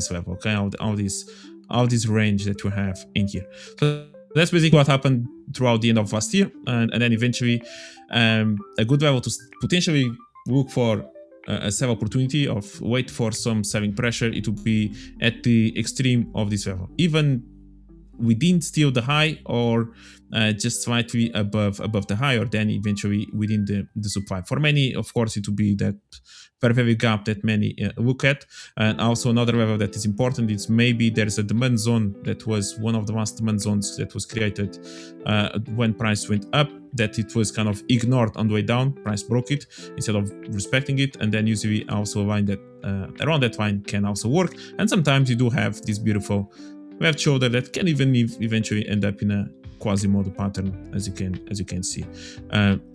level. Okay, all this range that you have in here. So that's basically what happened throughout the end of last year, and then eventually a good level to potentially look for a sell opportunity of wait for some selling pressure. It would be at the extreme of this level. Even within still the high, or just slightly above the high, or then eventually within the supply. For many, of course, it will be that fair value gap that many look at. And also another level that is important is maybe there's a demand zone that was one of the last demand zones that was created when price went up, that it was kind of ignored on the way down. Price broke it instead of respecting it, and then usually also a line that around that line can also work. And sometimes you do have this beautiful left shoulder that can even eventually end up in a quasi-model pattern, as you can see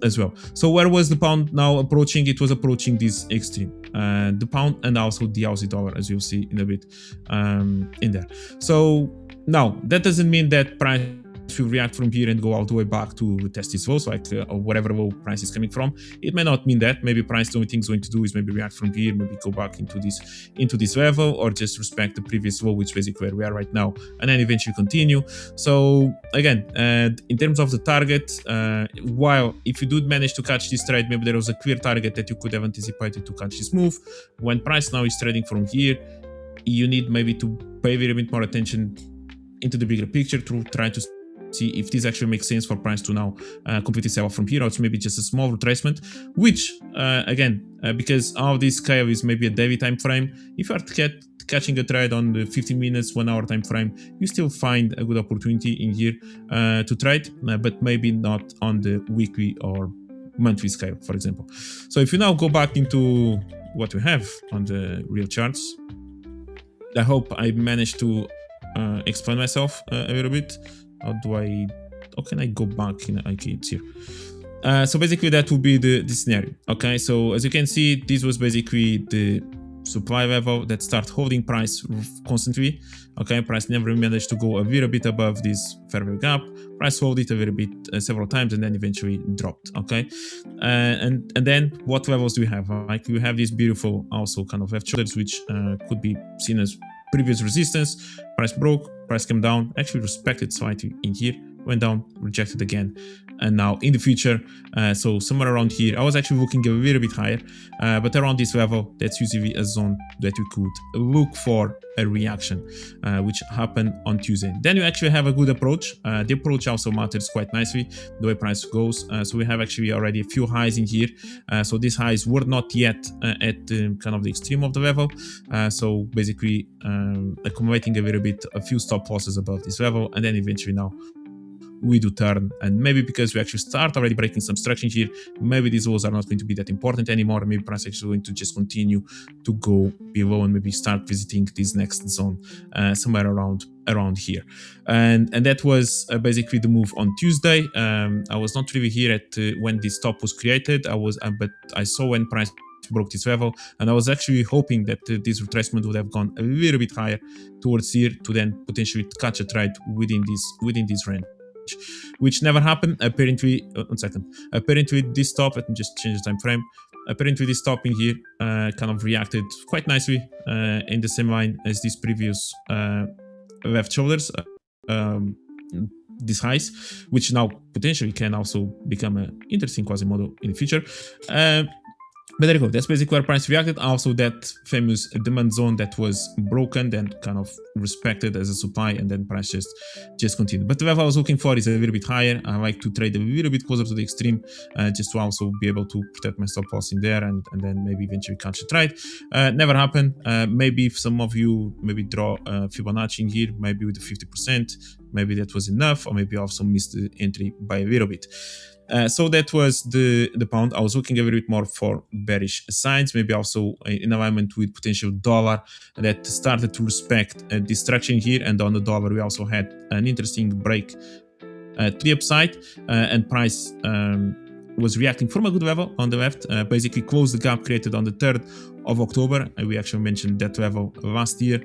as well. So where was the pound now approaching? It was approaching this extreme, the pound and also the Aussie dollar, as you'll see in a bit in there. So now that doesn't mean that price will react from here and go all the way back to test this lows, like whatever low price is coming from. It may not mean that. Maybe price, the only thing it's going to do is maybe react from here, maybe go back into this level, or just respect the previous low, which basically where we are right now, and then eventually continue. So again, in terms of the target, while if you do manage to catch this trade, maybe there was a clear target that you could have anticipated to catch this move. When price now is trading from here, you need maybe to pay a little bit more attention into the bigger picture to try to see if this actually makes sense for price to now completely sell off from here, or it's maybe just a small retracement, which again, because all this scale is maybe a daily time frame, if you are catching a trade on the 15 minutes, 1 hour time frame, you still find a good opportunity in here to trade, but maybe not on the weekly or monthly scale, for example. So if you now go back into what we have on the real charts, I hope I managed to explain myself a little bit. How can I go back? Okay, it's here. So basically that would be the scenario. Okay, so as you can see, this was basically the supply level that start holding price constantly. Okay, price never managed to go a little bit above this fair value gap. Price hold it a little bit several times and then eventually dropped. Okay, and then what levels do we have? Like we have these beautiful also kind of left shoulders, which could be seen as previous resistance. Price broke, price came down, actually respected slightly in here, went down, rejected again, and now in the future, so somewhere around here, I was actually looking a little bit higher, but around this level, that's usually a zone that we could look for a reaction, which happened on Tuesday. Then you actually have a good approach. The approach also matters quite nicely, the way price goes. So we have actually already a few highs in here. So these highs were not yet at kind of the extreme of the level. So basically accumulating a little bit, a few stop losses above this level, and then eventually now we do turn, and maybe because we actually start already breaking some structure here, maybe these lows are not going to be that important anymore. Maybe price actually going to just continue to go below and maybe start visiting this next zone somewhere around here. And that was basically the move on Tuesday. I was not really here at when this top was created. But I saw when price broke this level, and I was actually hoping that this retracement would have gone a little bit higher towards here to then potentially catch a trade within this range, which never happened. Apparently, apparently this top, let me just change the time frame. Apparently this top in here kind of reacted quite nicely in the same line as these previous left shoulders, these highs, which now potentially can also become an interesting quasi-model in the future. But there you go, that's basically where price reacted. Also that famous demand zone that was broken, then kind of respected as a supply, and then price just continued. But the level I was looking for is a little bit higher. I like to trade a little bit closer to the extreme, just to also be able to protect my stop loss in there, and then maybe eventually catch a trade. Never happened. Maybe if some of you maybe draw Fibonacci in here, maybe with the 50%, maybe that was enough, or maybe also missed the entry by a little bit. So that was the pound. I was looking a little bit more for bearish signs, maybe also in alignment with potential dollar that started to respect this traction here. And on the dollar, we also had an interesting break to the upside, and price was reacting from a good level on the left, basically closed the gap created on the 3rd of October. We actually mentioned that level last year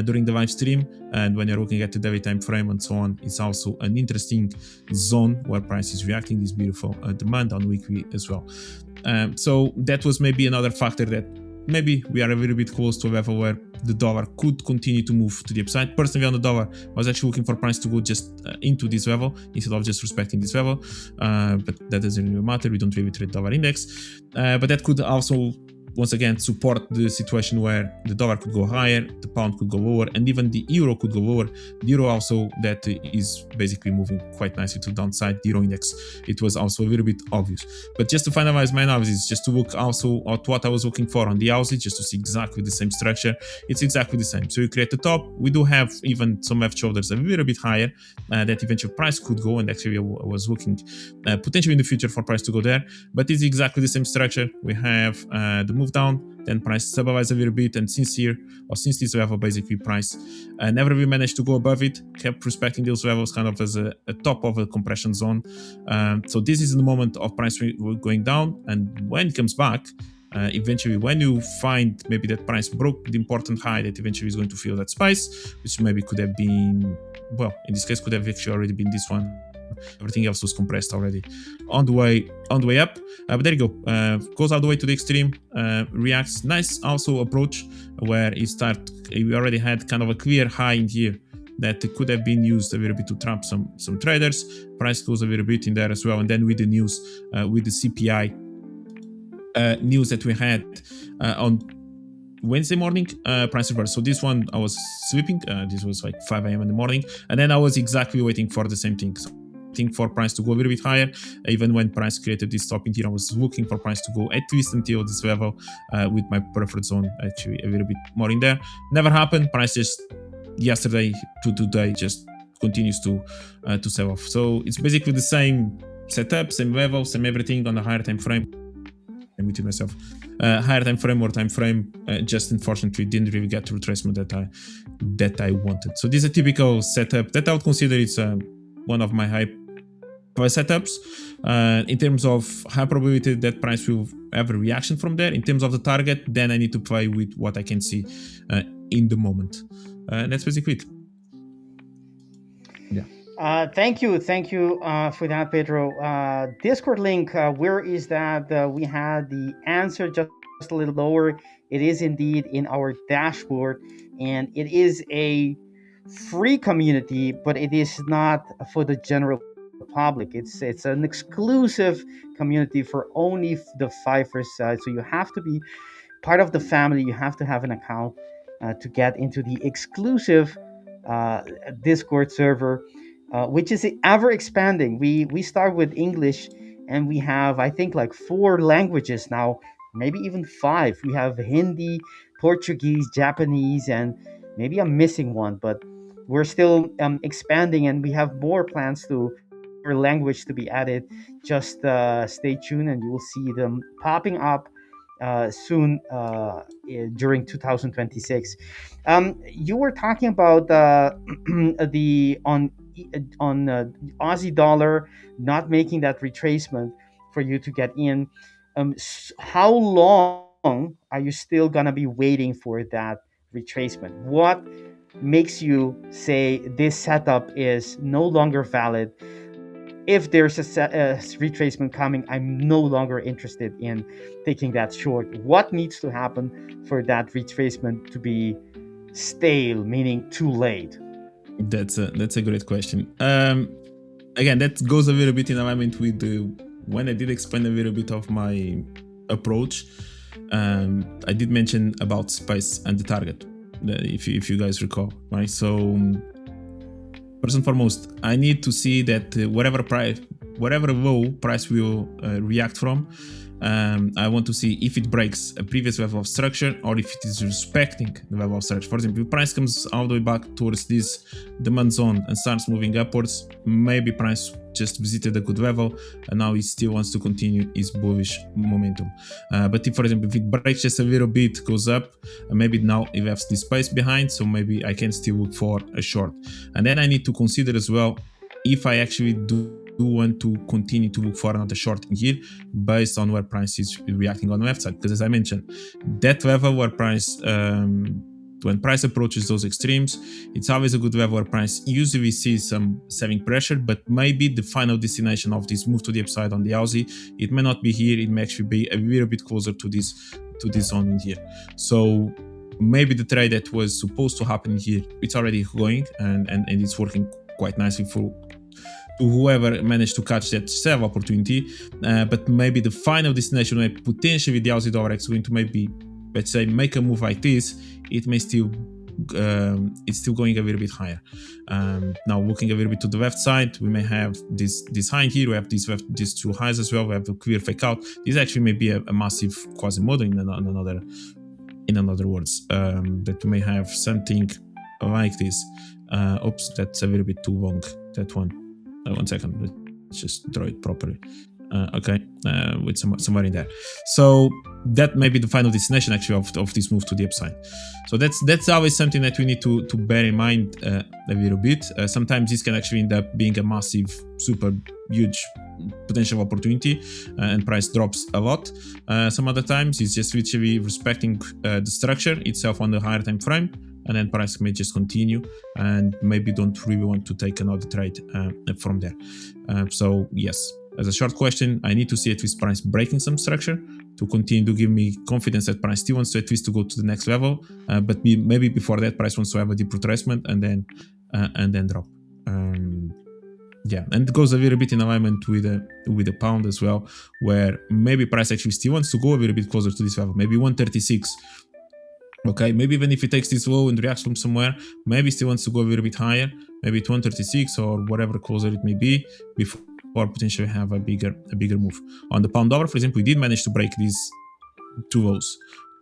during the live stream, and when you're looking at the daily time frame and so on, it's also an interesting zone where price is reacting, this beautiful demand on weekly as well. So that was maybe another factor that maybe we are a little bit close to a level where the dollar could continue to move to the upside. Personally, on the dollar, I was actually looking for price to go just into this level instead of just respecting this level, but that doesn't really matter. We don't really trade dollar index, but that could also once again support the situation where the dollar could go higher, the pound could go lower, and even the euro could go lower. The euro also that is basically moving quite nicely to the downside. The euro index, it was also a little bit obvious. But just to finalize my analysis, just to look also at what I was looking for on the Aussie, just to see exactly the same structure, it's exactly the same. So you create the top, we do have even some left shoulders a little bit higher that eventually price could go, and actually I was looking potentially in the future for price to go there, but it's exactly the same structure. We have the move down, then price stabilize a little bit, and since this level basically price never really managed to go above it, kept respecting those levels kind of as a top of a compression zone. So this is the moment of price going down, and when it comes back, eventually when you find maybe that price broke the important high that eventually is going to feel that spike, which maybe could have been, well, in this case could have actually already been this one. Everything else was compressed already on the way up, but there you go. Goes all the way to the extreme, reacts nice also approach where we already had kind of a clear high in here that could have been used a little bit to trap some traders. Price goes a little bit in there as well, and then with the news, with the CPI news that we had on Wednesday morning, price reverse. So this one I was sleeping, this was like 5 a.m. in the morning, and then I was exactly waiting for the same thing. So for price to go a little bit higher. Even when price created this top in here, I was looking for price to go at least until this level with my preferred zone actually a little bit more in there. Never happened. Price just yesterday to today just continues to sell off. So it's basically the same setup, same level, same everything on a higher time frame. I'm between myself. Higher time frame or time frame, just unfortunately didn't really get the retracement that I wanted. So this is a typical setup that I would consider it's one of my high setups in terms of high probability that price will have a reaction from there. In terms of the target, then I need to play with what I can see in the moment. That's basically it. Yeah. Thank you for that, Pedro. Discord link, where is that? We had the answer just a little lower. It is indeed in our dashboard, and it is a free community, but it is not for the general public. It's an exclusive community for only the Fifers. So you have to be part of the family. You have to have an account to get into the exclusive Discord server, which is ever expanding. We start with English, and we have, I think, like 4 languages now, maybe even 5. We have Hindi, Portuguese, Japanese, and maybe I'm missing one, but we're still expanding, and we have more plans for language to be added. Just stay tuned, and you will see them popping up soon during 2026. You were talking about the on Aussie dollar not making that retracement for you to get in. How long are you still gonna be waiting for that retracement? What makes you say this setup is no longer valid? If there's a retracement coming, I'm no longer interested in taking that short. What needs to happen for that retracement to be stale, meaning too late? That's a great question. Again, that goes a little bit in alignment with when I did explain a little bit of my approach. I did mention about space and the target, if you guys recall, right? So first and foremost, I need to see that whatever low price will react from, I want to see if it breaks a previous level of structure or if it is respecting the level of structure. For example, if price comes all the way back towards this demand zone and starts moving upwards, maybe price just visited a good level and now it still wants to continue its bullish momentum. But if, for example, if it breaks just a little bit, goes up, maybe now it has this space behind, so maybe I can still look for a short. And then I need to consider as well if I actually do want to continue to look for another short in here based on where price is reacting on the left side, because as I mentioned, that level where price when price approaches those extremes, it's always a good level where price usually sees some selling pressure, but maybe the final destination of this move to the upside on the Aussie, it may not be here, it may actually be a little bit closer to this zone in here. So maybe the trade that was supposed to happen here, it's already going and it's working quite nicely to to whoever managed to catch that sell opportunity. But maybe the final destination, where potentially the Aussie dollar is going to maybe, let's say, make a move like this, it may still it's still going a little bit higher. Now looking a little bit to the left side, we may have this high here, we have these two highs as well, we have the clear fake out. This actually may be a massive Quasimodo in another words, that we may have something like this. Oops, that's a little bit too long, that one. 1 second, let's just draw it properly. Okay, with somewhere in there. So that may be the final destination actually of this move to the upside. So that's always something that we need to bear in mind a little bit. Sometimes this can actually end up being a massive, super huge potential opportunity, and price drops a lot. Some other times it's just literally respecting the structure itself on the higher time frame, and then price may just continue and maybe don't really want to take another trade from there. So yes, as a short question, I need to see at least price breaking some structure to continue to give me confidence that price still wants to at least to go to the next level, but maybe before that price wants to have a deep retracement and then drop. Yeah, and it goes a little bit in alignment with the pound as well, where maybe price actually still wants to go a little bit closer to this level, maybe 136. Okay, maybe even if it takes this low and reacts from somewhere, maybe still wants to go a little bit higher, maybe to 136 or whatever closer it may be, before potentially have a bigger move. On the pound dollar, for example, we did manage to break these two lows.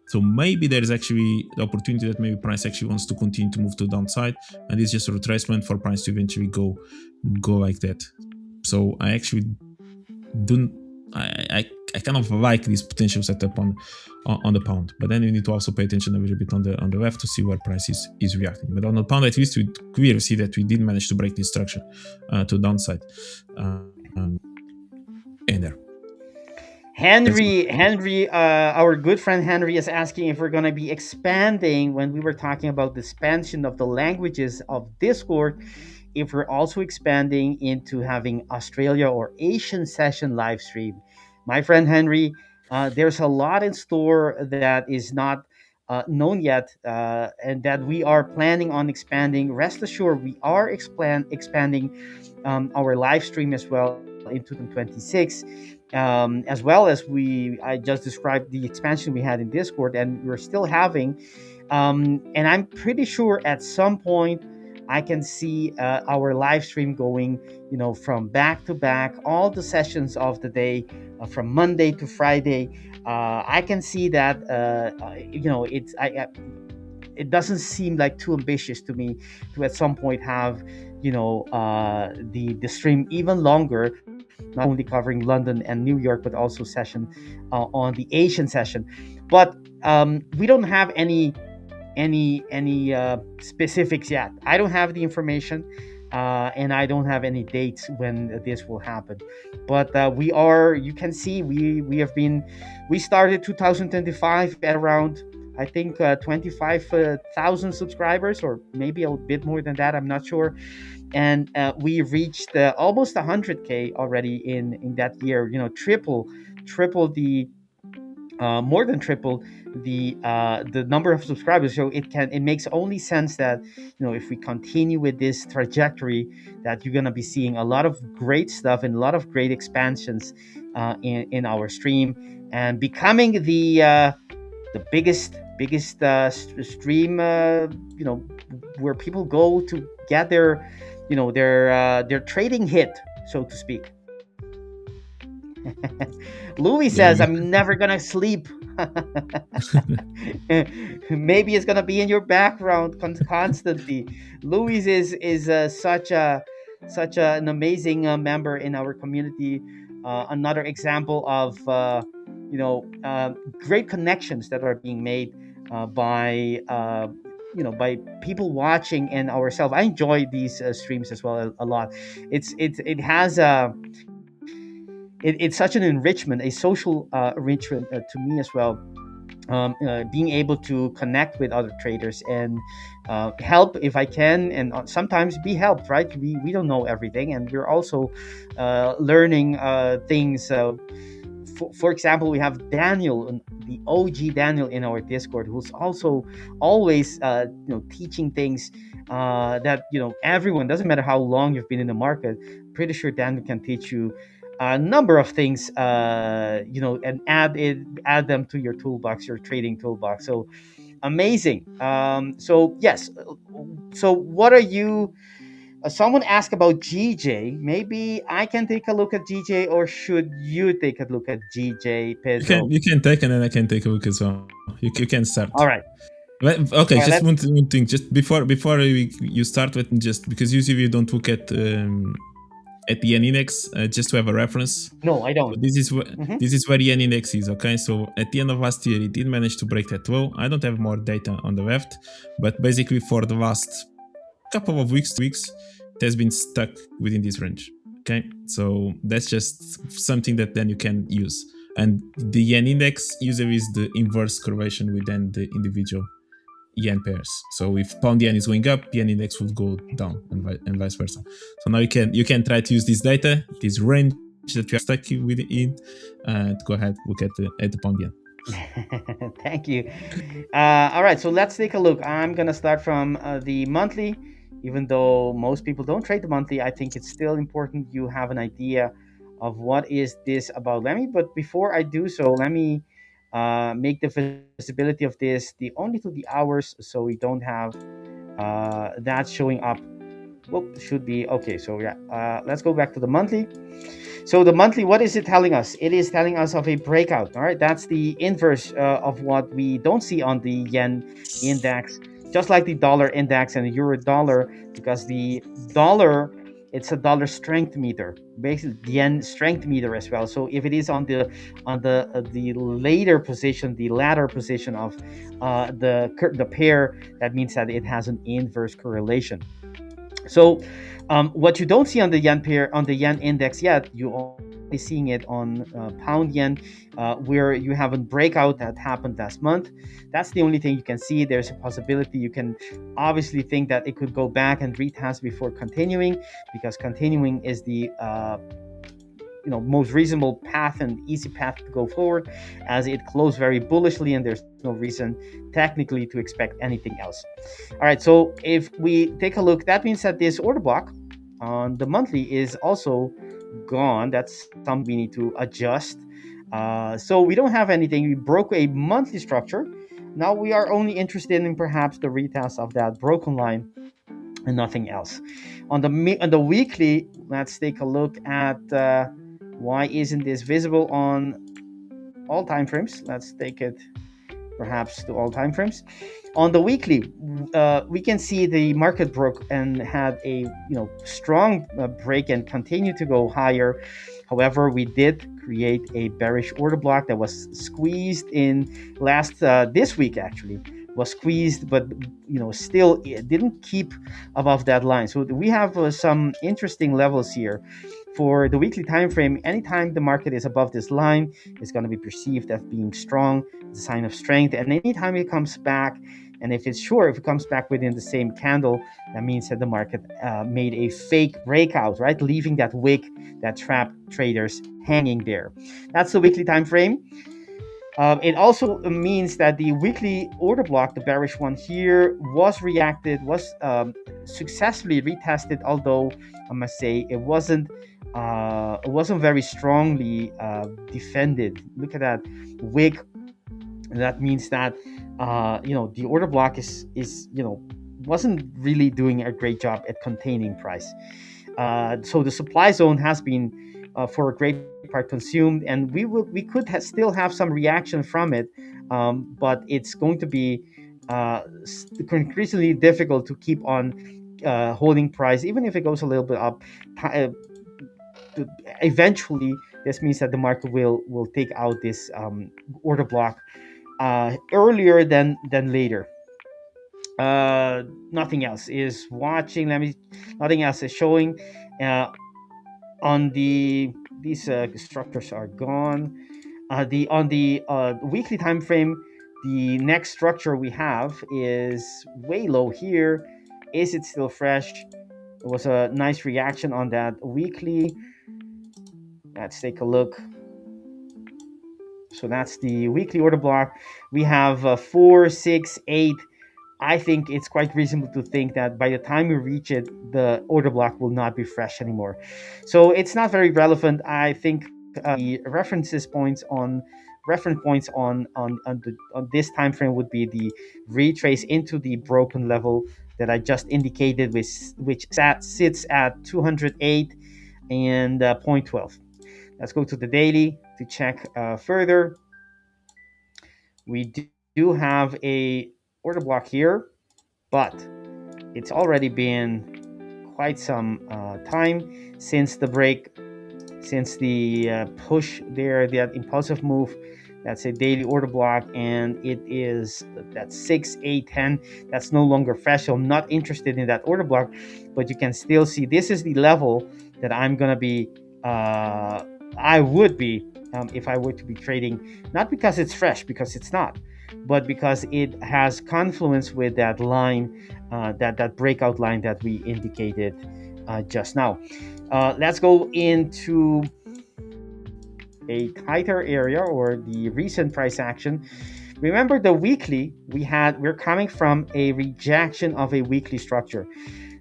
So maybe there is actually the opportunity that maybe price actually wants to continue to move to the downside, and it's just a retracement for price to eventually go like that. So I actually I kind of like this potential setup on the pound, but then you need to also pay attention a little bit on the left to see where price is reacting. But on the pound, at least we clearly see that we did manage to break this structure to the downside. In there. Henry, our good friend Henry is asking if we're going to be expanding, when we were talking about the expansion of the languages of Discord, if we're also expanding into having Australia or Asian session live stream. My friend Henry, there's a lot in store that is not known yet, and that we are planning on expanding. Rest assured, we are expanding our live stream as well in 2026, as well as I just described the expansion we had in Discord, and we're still having, and I'm pretty sure at some point I can see our live stream going, from back to back, all the sessions of the day, from Monday to Friday. I can see that, it doesn't seem like too ambitious to me to at some point have, the stream even longer, not only covering London and New York, but also session on the Asian session. But we don't have any specifics yet. I don't have the information, and I don't have any dates when this will happen. But you can see we started 2025 at around, I think, 25,000 subscribers, or maybe a bit more than that, I'm not sure. And we reached almost 100K already in that year, more than triple the number of subscribers. So it makes only sense that, if we continue with this trajectory, that you're going to be seeing a lot of great stuff and a lot of great expansions in our stream, and becoming the biggest stream, where people go to get their trading hit, so to speak. Louis says, I'm never gonna sleep. Maybe it's gonna be in your background constantly. Louis is such an amazing member in our community. Another example of great connections that are being made by people watching and ourselves. I enjoy these streams as well a lot. It's such an enrichment, a social enrichment to me as well. Being able to connect with other traders and help if I can, and sometimes be helped, right? We don't know everything, and we're also learning things for example, we have Daniel, the OG Daniel in our Discord, who's also always teaching things that everyone, doesn't matter how long you've been in the market, pretty sure Daniel can teach you a number of things, and add them to your toolbox, your trading toolbox. So amazing. So yes. So what are you? Someone asked about GJ. Maybe I can take a look at GJ, or should you take a look at GJ, Pedro? You can take, and then I can take a look as well. You can start. All right. Okay, All right, just one thing. Just before you start with, just because usually you don't look at the yen index, just to have a reference. No, I don't. So this is where the yen index is. Okay, so at the end of last year, it did manage to break that low. I don't have more data on the left, but basically for the last couple of weeks, it has been stuck within this range. Okay, so that's just something that then you can use. And the yen index usually is the inverse correlation within the individual yen pairs. So if pound yen is going up, yen index will go down, and vice versa. So now you can try to use this data, this range that you are stuck within, to go ahead look at the pound yen. Thank you. All right, so let's take a look. I'm gonna start from the monthly. Even though most people don't trade the monthly, I think it's still important you have an idea of what is this about. But before I do so, let me make the visibility of this only to the hours, so we don't have that showing up. Whoop, should be okay. So yeah, let's go back to the monthly. So the monthly, what is it telling us? It is telling us of a breakout. All right, that's the inverse of what we don't see on the yen index, just like the dollar index and the euro dollar, because the dollar, it's a dollar strength meter, basically the yen strength meter as well. So if it is on the later position, the latter position of the pair, that means that it has an inverse correlation. So what you don't see on the yen pair, on the yen index yet, you only seeing it on pound yen, where you have a breakout that happened last month. That's the only thing you can see. There's a possibility you can obviously think that it could go back and retest before continuing, because continuing is the most reasonable path and easy path to go forward, as it closed very bullishly and there's no reason technically to expect anything else. All right, so if we take a look, that means that this order block on the monthly is also gone. That's something we need to adjust. So we don't have anything. We broke a monthly structure. Now we are only interested in perhaps the retest of that broken line and nothing else. On the weekly, let's take a look at why isn't this visible on all time frames. Let's take it perhaps to all time frames. On the weekly, we can see the market broke and had a strong break and continue to go higher. However, we did create a bearish order block that was squeezed in this week actually. Was squeezed, but still it didn't keep above that line. So we have some interesting levels here. For the weekly time frame, anytime the market is above this line, it's going to be perceived as being strong. It's a sign of strength. And anytime it comes back, and if it comes back within the same candle, that means that the market made a fake breakout, right? Leaving that wick that trapped traders hanging there. That's the weekly time frame. It also means that the weekly order block, the bearish one here, was successfully retested, although I must say it wasn't very strongly defended. Look at that wick. That means that the order block is wasn't really doing a great job at containing price. So the supply zone has been for a great part consumed, and we could still have some reaction from it, but it's going to be increasingly difficult to keep on holding price, even if it goes a little bit up. Eventually, this means that the market will take out this order block earlier than later. Nothing else is watching. Nothing else is showing. On these structures are gone. On the weekly time frame, the next structure we have is way low here. Is it still fresh? It was a nice reaction on that weekly. Let's take a look. So that's the weekly order block. We have 4, 6, 8. I think it's quite reasonable to think that by the time we reach it, the order block will not be fresh anymore. So it's not very relevant. I think the reference points on this time frame would be the retrace into the broken level that I just indicated, which sits at 208 and 0.12. Let's go to the daily to check further. We do have a order block here, but it's already been quite some time since the break, since the push there, that impulsive move. That's a daily order block, and it is that 6, 8, 10. That's no longer fresh, so I'm not interested in that order block, but you can still see this is the level that I'm gonna be I would be if I were to be trading, not because it's fresh, because it's not, but because it has confluence with that line, that breakout line that we indicated just now. Let's go into a tighter area, or the recent price action. Remember the weekly, we're coming from a rejection of a weekly structure.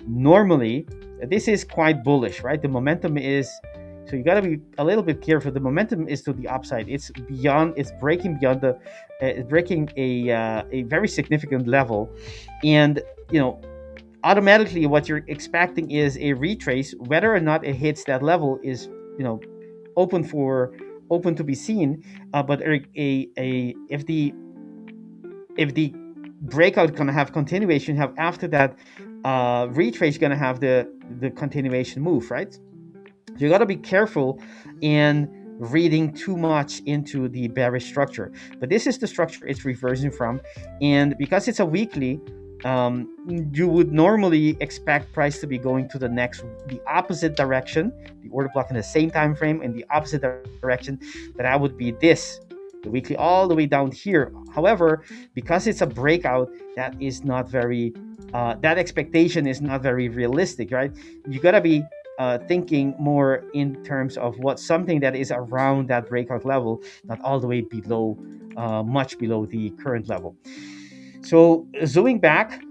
Normally, this is quite bullish, right? The momentum is, so you got to be a little bit careful. The momentum is to the upside. It's breaking beyond breaking a very significant level, and automatically what you're expecting is a retrace. Whether or not it hits that level is open to be seen. But if the breakout gonna have continuation, have after that retrace gonna have the continuation move, right? So you got to be careful in reading too much into the bearish structure. But this is the structure it's reversing from, and because it's a weekly, you would normally expect price to be going to the opposite direction, the order block in the same time frame, in the opposite direction. That would be the weekly all the way down here. However, because it's a breakout, that is not very that expectation is not very realistic, right? You got to be thinking more in terms of what something that is around that breakout level, not all the way below, much below the current level. So zooming back,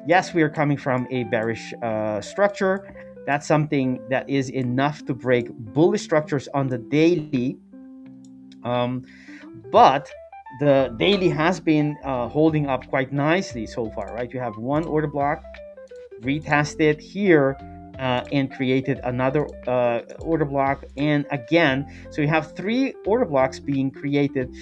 yes, we are coming from a bearish structure. That's something that is enough to break bullish structures on the daily. But the daily has been holding up quite nicely so far, right? You have one order block, retested here, and created another order block, and again, so you have 3 order blocks being created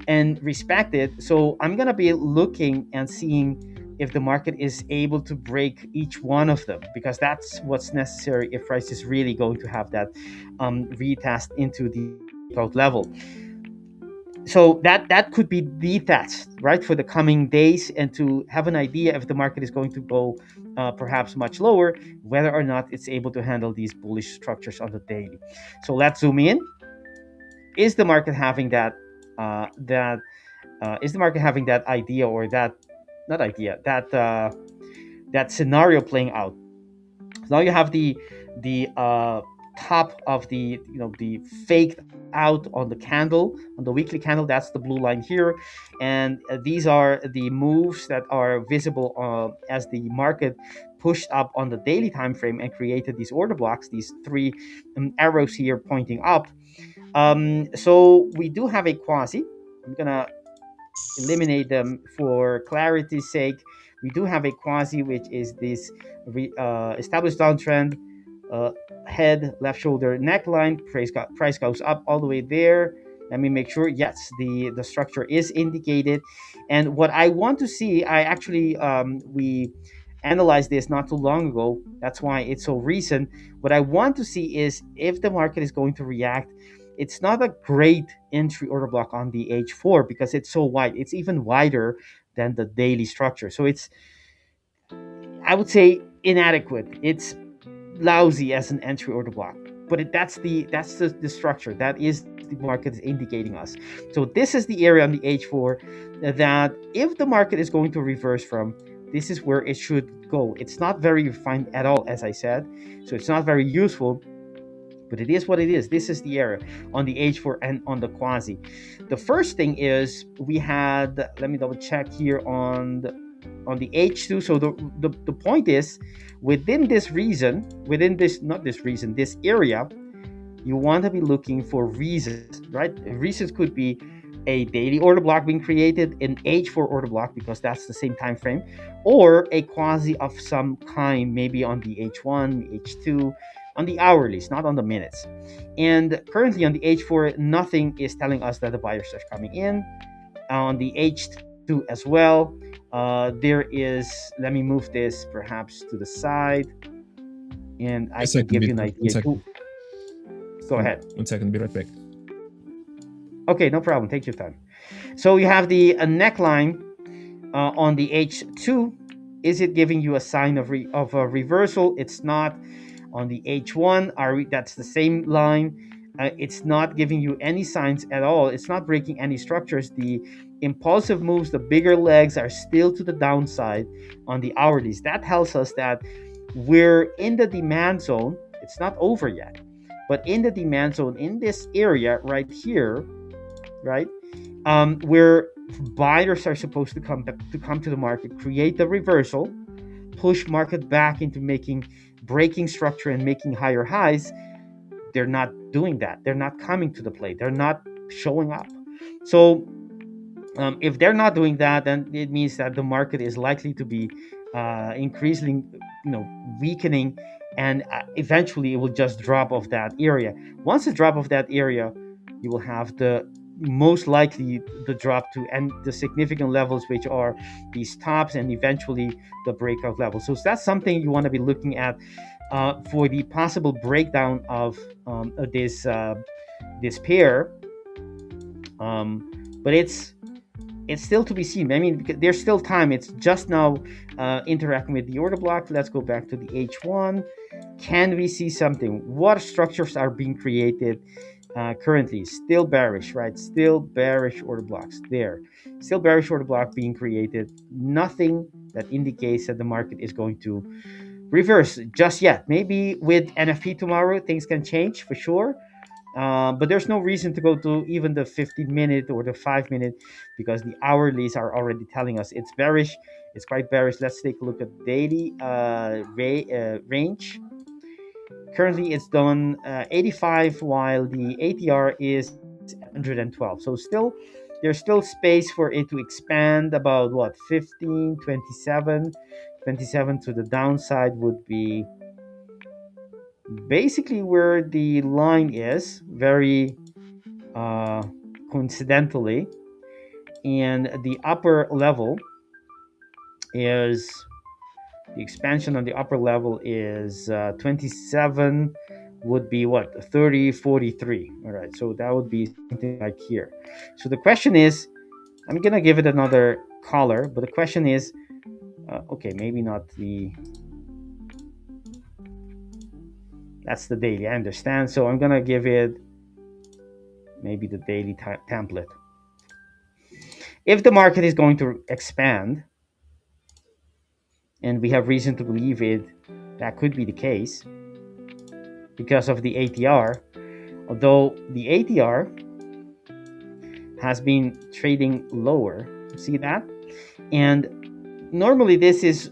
and respected. So I'm gonna be looking and seeing if the market is able to break each one of them, because that's what's necessary if price is really going to have that retest into the breakout level. So that could be the test, right, for the coming days, and to have an idea if the market is going to go perhaps much lower, whether or not it's able to handle these bullish structures on the daily. So let's zoom in. Is the market having that idea, or that scenario playing out? So now you have the top of the faked out on the candle, on the weekly candle. That's the blue line here, and these are the moves that are visible as the market pushed up on the daily time frame and created these order blocks, these 3 arrows here pointing up. So we do have a quasi. I'm gonna eliminate them for clarity's sake. We do have a quasi, which is this established downtrend, head, left shoulder, neckline. Price goes up all the way there. Let me make sure. Yes, the structure is indicated. And what I want to see, I actually we analyzed this not too long ago. That's why it's so recent. What I want to see is if the market is going to react. It's not a great entry order block on the H4 because it's so wide. It's even wider than the daily structure. So it's, I would say, inadequate. It's lousy as an entry order block. But that's the structure. That is the market is indicating us. So this is the area on the H4 that if the market is going to reverse from, this is where it should go. It's not very refined at all, as I said. So it's not very useful. But it is what it is. This is the area on the H4 and on the quasi. The first thing is we had, let me double check here on the H2. So the point is, within this area, you want to be looking for reasons, right? Reasons could be a daily order block being created, an H4 order block, because that's the same time frame, or a quasi of some kind, maybe on the H1, H2, on the hourlies, not on the minutes. And currently on the H4, nothing is telling us that the buyers are coming in. On the H2 as well, there is, let me move this perhaps to the side, and I can give you an idea. Go ahead. 1 second, be right back. Okay, no problem. Take your time. So you have the neckline on the H2. Is it giving you a sign of a reversal? It's not. On the H1, that's the same line. It's not giving you any signs at all. It's not breaking any structures. The impulsive moves, the bigger legs, are still to the downside on the hourlies. That tells us that we're in the demand zone. It's not over yet, but in the demand zone, in this area right here, right, where buyers are supposed to come to the market, create the reversal, push market back into breaking structure and making higher highs. They're not doing that. They're not coming to the plate. They're not showing up. So if they're not doing that, then it means that the market is likely to be increasingly, weakening, and eventually it will just drop off that area. Once it drop off that area, you will have most likely the drop to and the significant levels, which are these tops, and eventually the breakout level. So that's something you want to be looking at for the possible breakdown of this pair. But it's still to be seen. I mean, there's still time. It's just now interacting with the order block. Let's go back to the H1. Can we see something? What structures are being created currently? Still bearish, right? Still bearish order blocks there. Still bearish order block being created. Nothing that indicates that the market is going to reverse just yet. Maybe with NFP tomorrow, things can change for sure. But there's no reason to go to even the 15-minute or the 5-minute, because the hourlies are already telling us it's bearish. It's quite bearish. Let's take a look at daily range. Currently, it's done 85, while the ATR is 112. So there's still space for it to expand about 15, 27. 27 to the downside would be basically where the line is, very coincidentally, and the upper level is, the expansion on the upper level is 27 would be 30, 43. All right, so that would be something like here. So the question is, I'm gonna give it another color, but the question is, okay, maybe not that's the daily, I understand. So I'm gonna give it maybe the daily template. If the market is going to expand, and we have reason to believe that could be the case because of the ATR, although the ATR has been trading lower, see that? And normally this is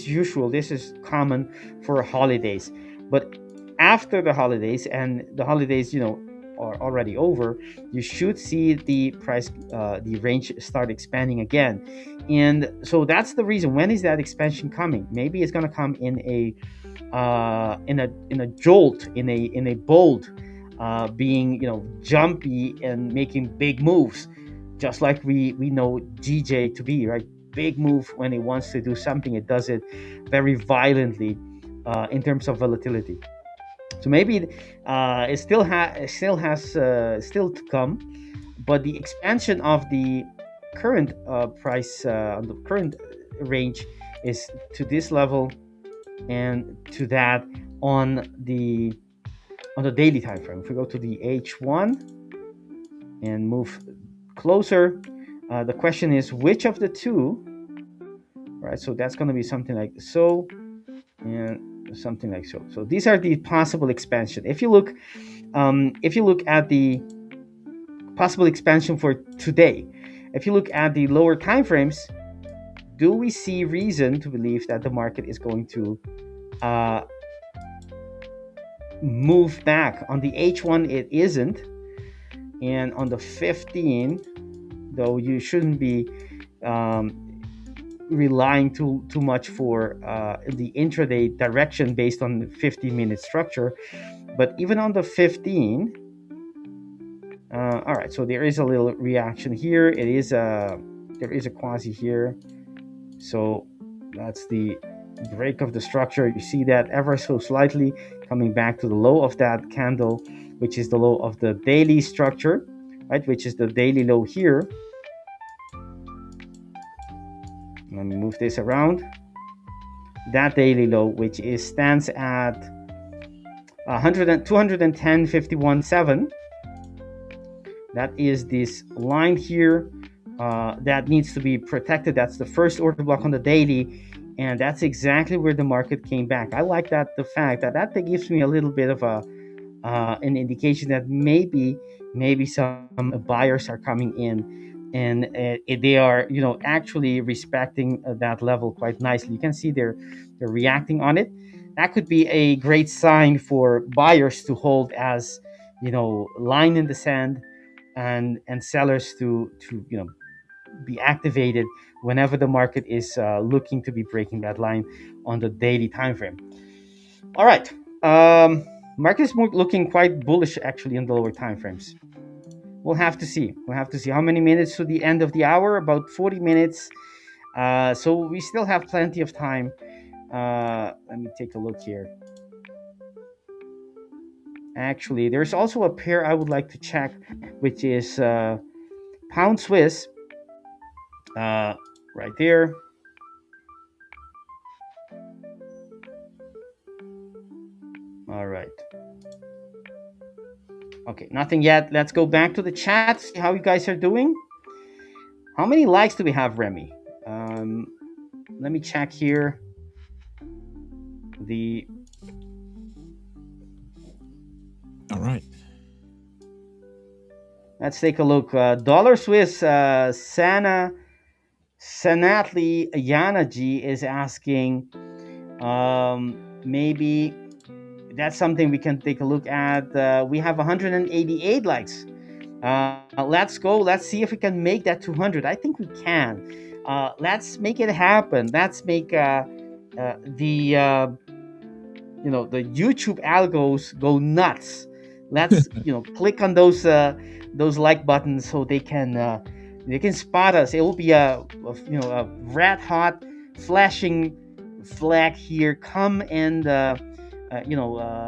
usual, this is common for holidays, but after the holidays, and the holidays are already over, you should see the price, the range start expanding again. And so that's the reason. When is that expansion coming? Maybe it's going to come in a jolt, in a bolt, being jumpy and making big moves, just like we know GJ to be, right? Big move. When it wants to do something, it does it very violently in terms of volatility. So maybe it still has to come, but the expansion of the current price on the current range is to this level and to that on the daily time frame. If we go to the H1 and move closer, the question is which of the two, right? So that's going to be something like so, and something like so. So these are the possible expansion. If you look at the possible expansion for today, if you look at the lower time frames, do we see reason to believe that the market is going to move back? On the H1 it isn't, and on the 15, though, you shouldn't be relying too much for the intraday direction based on the 15-minute structure. But even on the 15, all right, so there is a little reaction here. There is a quasi here, so that's the break of the structure. You see that ever so slightly coming back to the low of that candle, which is the low of the daily structure, right, which is the daily low here. Let me move this around. That daily low, which stands at 210.51.7. That is this line here that needs to be protected. That's the first order block on the daily, and that's exactly where the market came back. I like that, the fact that gives me a little bit of an indication that maybe some buyers are coming in, and they are actually respecting that level quite nicely. You can see they're reacting on it. That could be a great sign for buyers to hold as line in the sand, and sellers to be activated whenever the market is looking to be breaking that line on the daily time frame. All right, market is looking quite bullish actually in the lower time frames. We'll have to see how many minutes to the end of the hour. About 40 minutes, so we still have plenty of time. Let me take a look here. Actually, there's also a pair I would like to check, which is pound Swiss, right there. All right. Okay, nothing yet. Let's go back to the chat, see how you guys are doing. How many likes do we have, Remy? Let me check here. All right. Let's take a look. Dollar Swiss, Sanatli Yanaji is asking, maybe that's something we can take a look at. We have 188 likes. Let's go. Let's see if we can make that 200. I think we can. Let's make it happen. Let's make the YouTube algos go nuts. Let's click on those like buttons so they can spot us. It will be a red hot flashing flag here. Come and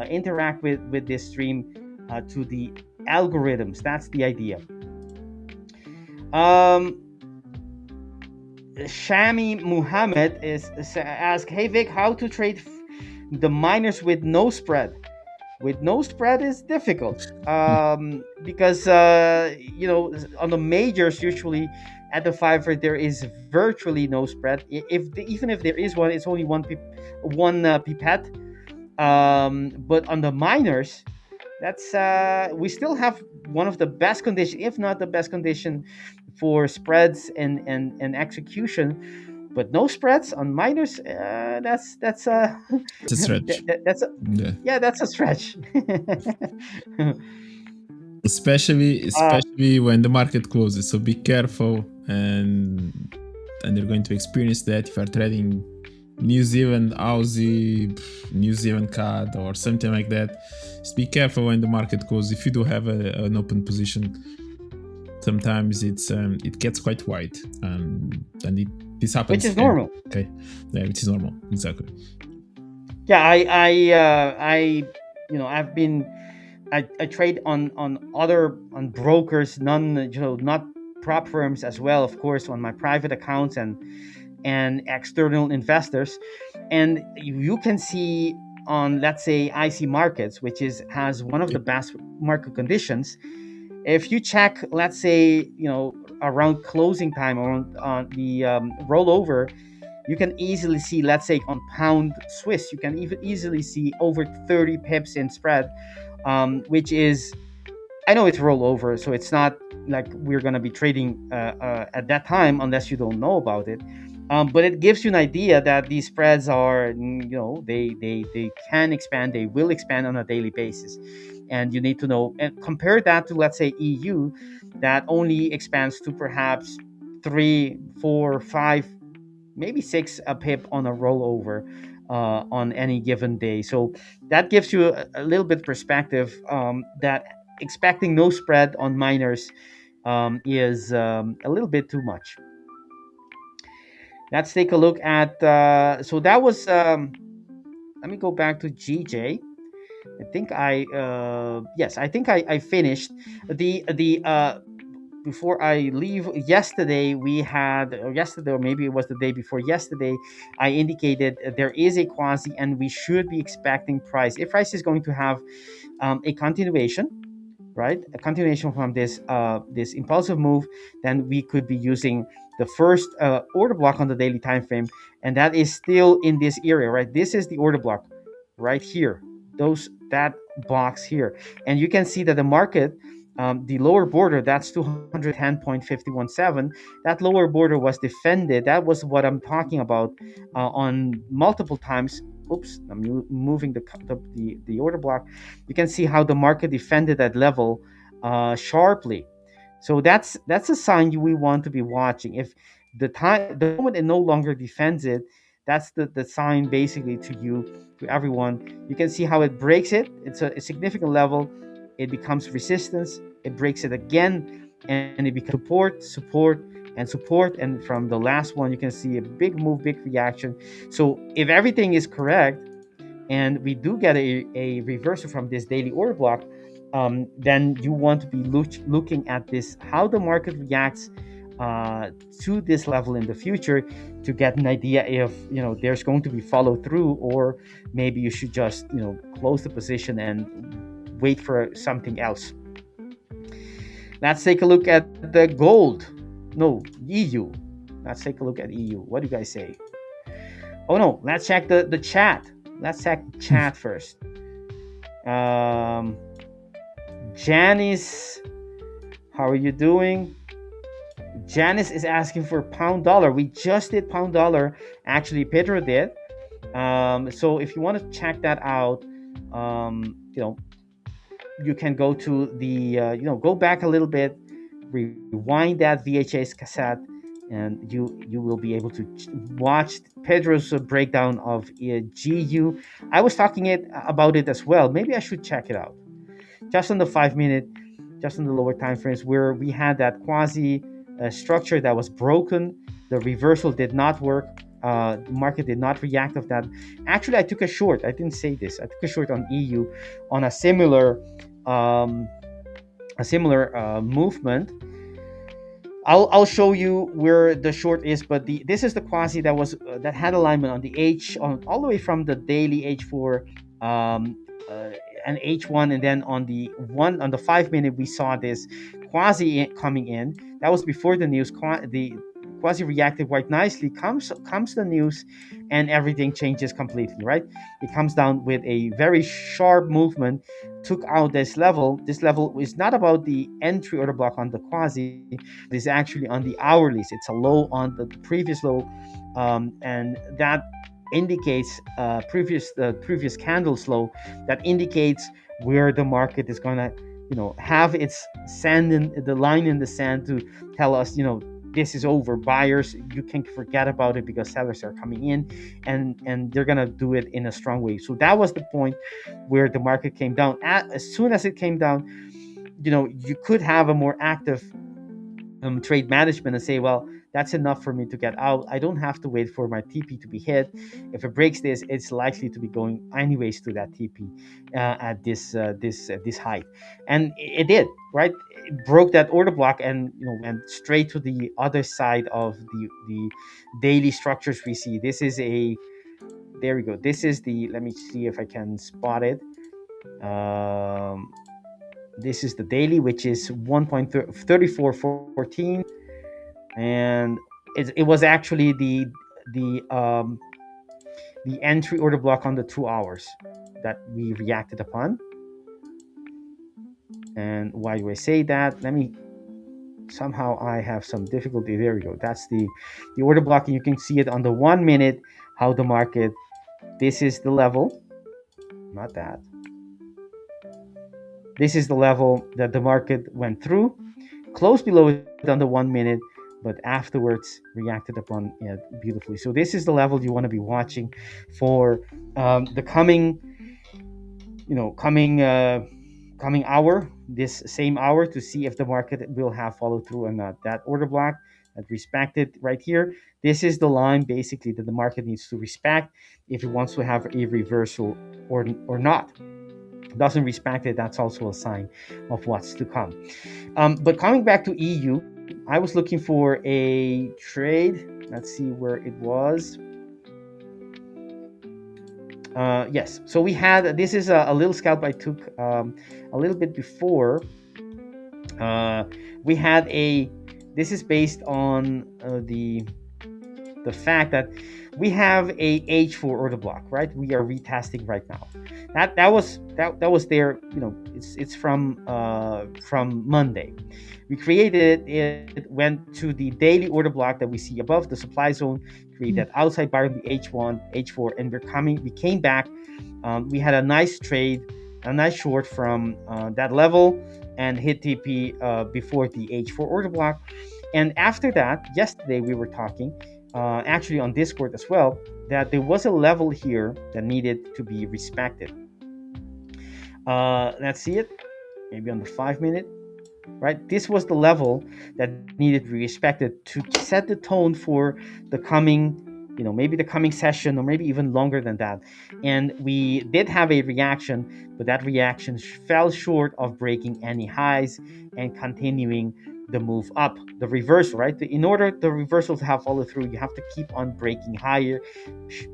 interact with this stream to the algorithms. That's the idea. Shami Muhammad is asked, hey Vic, how to trade the miners with no spread? With no spread is difficult because on the majors, usually at the 5 rate there is virtually no spread. Even if there is one, it's only one pipette. But on the miners, that's we still have one of the best condition, if not the best condition, for spreads and execution. But no spreads on miners, that's It's a stretch. that's a stretch. especially when the market closes. So be careful, and you're going to experience that if you're trading New Zealand Aussie, New Zealand CAD, or something like that. Just be careful when the market closes. If you do have an open position, sometimes it gets quite wide, and this happens. Which is normal. Okay, yeah, which is normal, exactly. Yeah, I trade on brokers, not prop firms as well, of course, on my private accounts and external investors. And you can see on, let's say, IC Markets, which has one of the best market conditions. If you check, let's say, around closing time, around on the rollover, you can easily see, let's say on pound Swiss, you can even easily see over 30 pips in spread, which is, I know it's rollover, so it's not like we're going to be trading at that time unless you don't know about it. But it gives you an idea that these spreads are, they can expand, they will expand on a daily basis. And you need to know, and compare that to, let's say, EU, that only expands to perhaps 3, 4, 5, maybe 6 a pip on a rollover on any given day. So that gives you a little bit perspective, that expecting no spread on miners is a little bit too much. Let's take a look at, so that was, let me go back to GJ. I think yes, I think I finished the before I leave. Yesterday we had, or yesterday, or maybe it was the day before yesterday, I indicated there is a quasi and we should be expecting price. If price is going to have a continuation, right, a continuation from this this impulsive move, then we could be using the first order block on the daily time frame, and that is still in this area, right? This is the order block right here, that box here, and you can see that the market, the lower border, that's 210.517, that lower border was defended. That was what I'm talking about on multiple times. Oops, I'm moving the order block. You can see how the market defended that level sharply. So that's a sign we want to be watching. If the moment it no longer defends it, that's the sign basically to everyone. You can see how it breaks it. It's a significant level. It becomes resistance. It breaks it again, and it becomes support, and support. And from the last one, you can see a big move, big reaction. So if everything is correct, and we do get a reversal from this daily order block, then you want to be looking at this, how the market reacts to this level in the future, to get an idea if there's going to be follow through, or maybe you should just close the position and wait for something else. Let's take a look at the gold. No, EU. Let's take a look at EU. What do you guys say? Oh no, let's check the chat. Let's check chat first. Janice, how are you doing? Janice is asking for pound dollar. We just did pound dollar. Actually, Pedro did. So if you want to check that out, you can go to the, go back a little bit, rewind that VHS cassette, and you will be able to watch Pedro's breakdown of GU. I was talking about it as well. Maybe I should check it out. Just on the 5 minute, just on the lower time frames, where we had that quasi structure that was broken. The reversal did not work. The market did not react of that. Actually, I took a short. I didn't say this. I took a short on EU on a similar movement. I'll show you where the short is, but this is the quasi that had alignment on the H, all the way from the daily H4 and H1, and then on the 5 minute we saw this quasi coming in. That was before the news. The quasi reacted quite nicely. Comes the news, and everything changes completely, right? It comes down with a very sharp movement, took out this level. This level is not about the entry order block on the quasi. It is actually on the hourlies. It's a low on the previous low, and that indicates previous candles low. That indicates where the market is gonna have its sand in the line in the sand to tell us this is over. Buyers, you can forget about it, because sellers are coming in, and they're gonna do it in a strong way. So that was the point where the market came down. As soon as it came down, you could have a more active trade management and say, well, that's enough for me to get out. I don't have to wait for my TP to be hit. If it breaks this, it's likely to be going anyways to that TP at this height, and it did, right? It broke that order block and went straight to the other side of the daily structures we see. This is there we go. This is let me see if I can spot it. This is the daily, which is 1.3414, and it was actually the entry order block on the 2 hours that we reacted upon. And why do I say that? Somehow I have some difficulty. There we go. That's the order block, and you can see it on the 1 minute how the market, this is the level, not that. This is the level that the market went through, closed below it on the 1 minute, but afterwards reacted upon it beautifully. So this is the level you want to be watching for the coming hour, this same hour, to see if the market will have follow through or not. That order block that respected right here, this is the line basically that the market needs to respect if it wants to have a reversal or not. Doesn't respect it, that's also a sign of what's to come. But coming back to EU, I was looking for a trade. Let's see where it was. Yes, so we had, this is a little scalp I took a little bit before. We had this is based on the fact that we have a H4 order block, right? We are retesting right now. That was there, it's from Monday. We created it, went to the daily order block that we see above the supply zone, create that outside bar in the H1, H4, and we came back. We had a nice trade, a nice short from that level, and hit TP before the H4 order block. And after that, yesterday we were talking, actually on Discord as well, that there was a level here that needed to be respected. Let's see it, maybe on the 5 minute, right? This was the level that needed to be respected to set the tone for the coming, maybe the coming session, or maybe even longer than that. And we did have a reaction, but that reaction fell short of breaking any highs and continuing the move up, the reversal, right? In order the reversal to have follow through, you have to keep on breaking higher,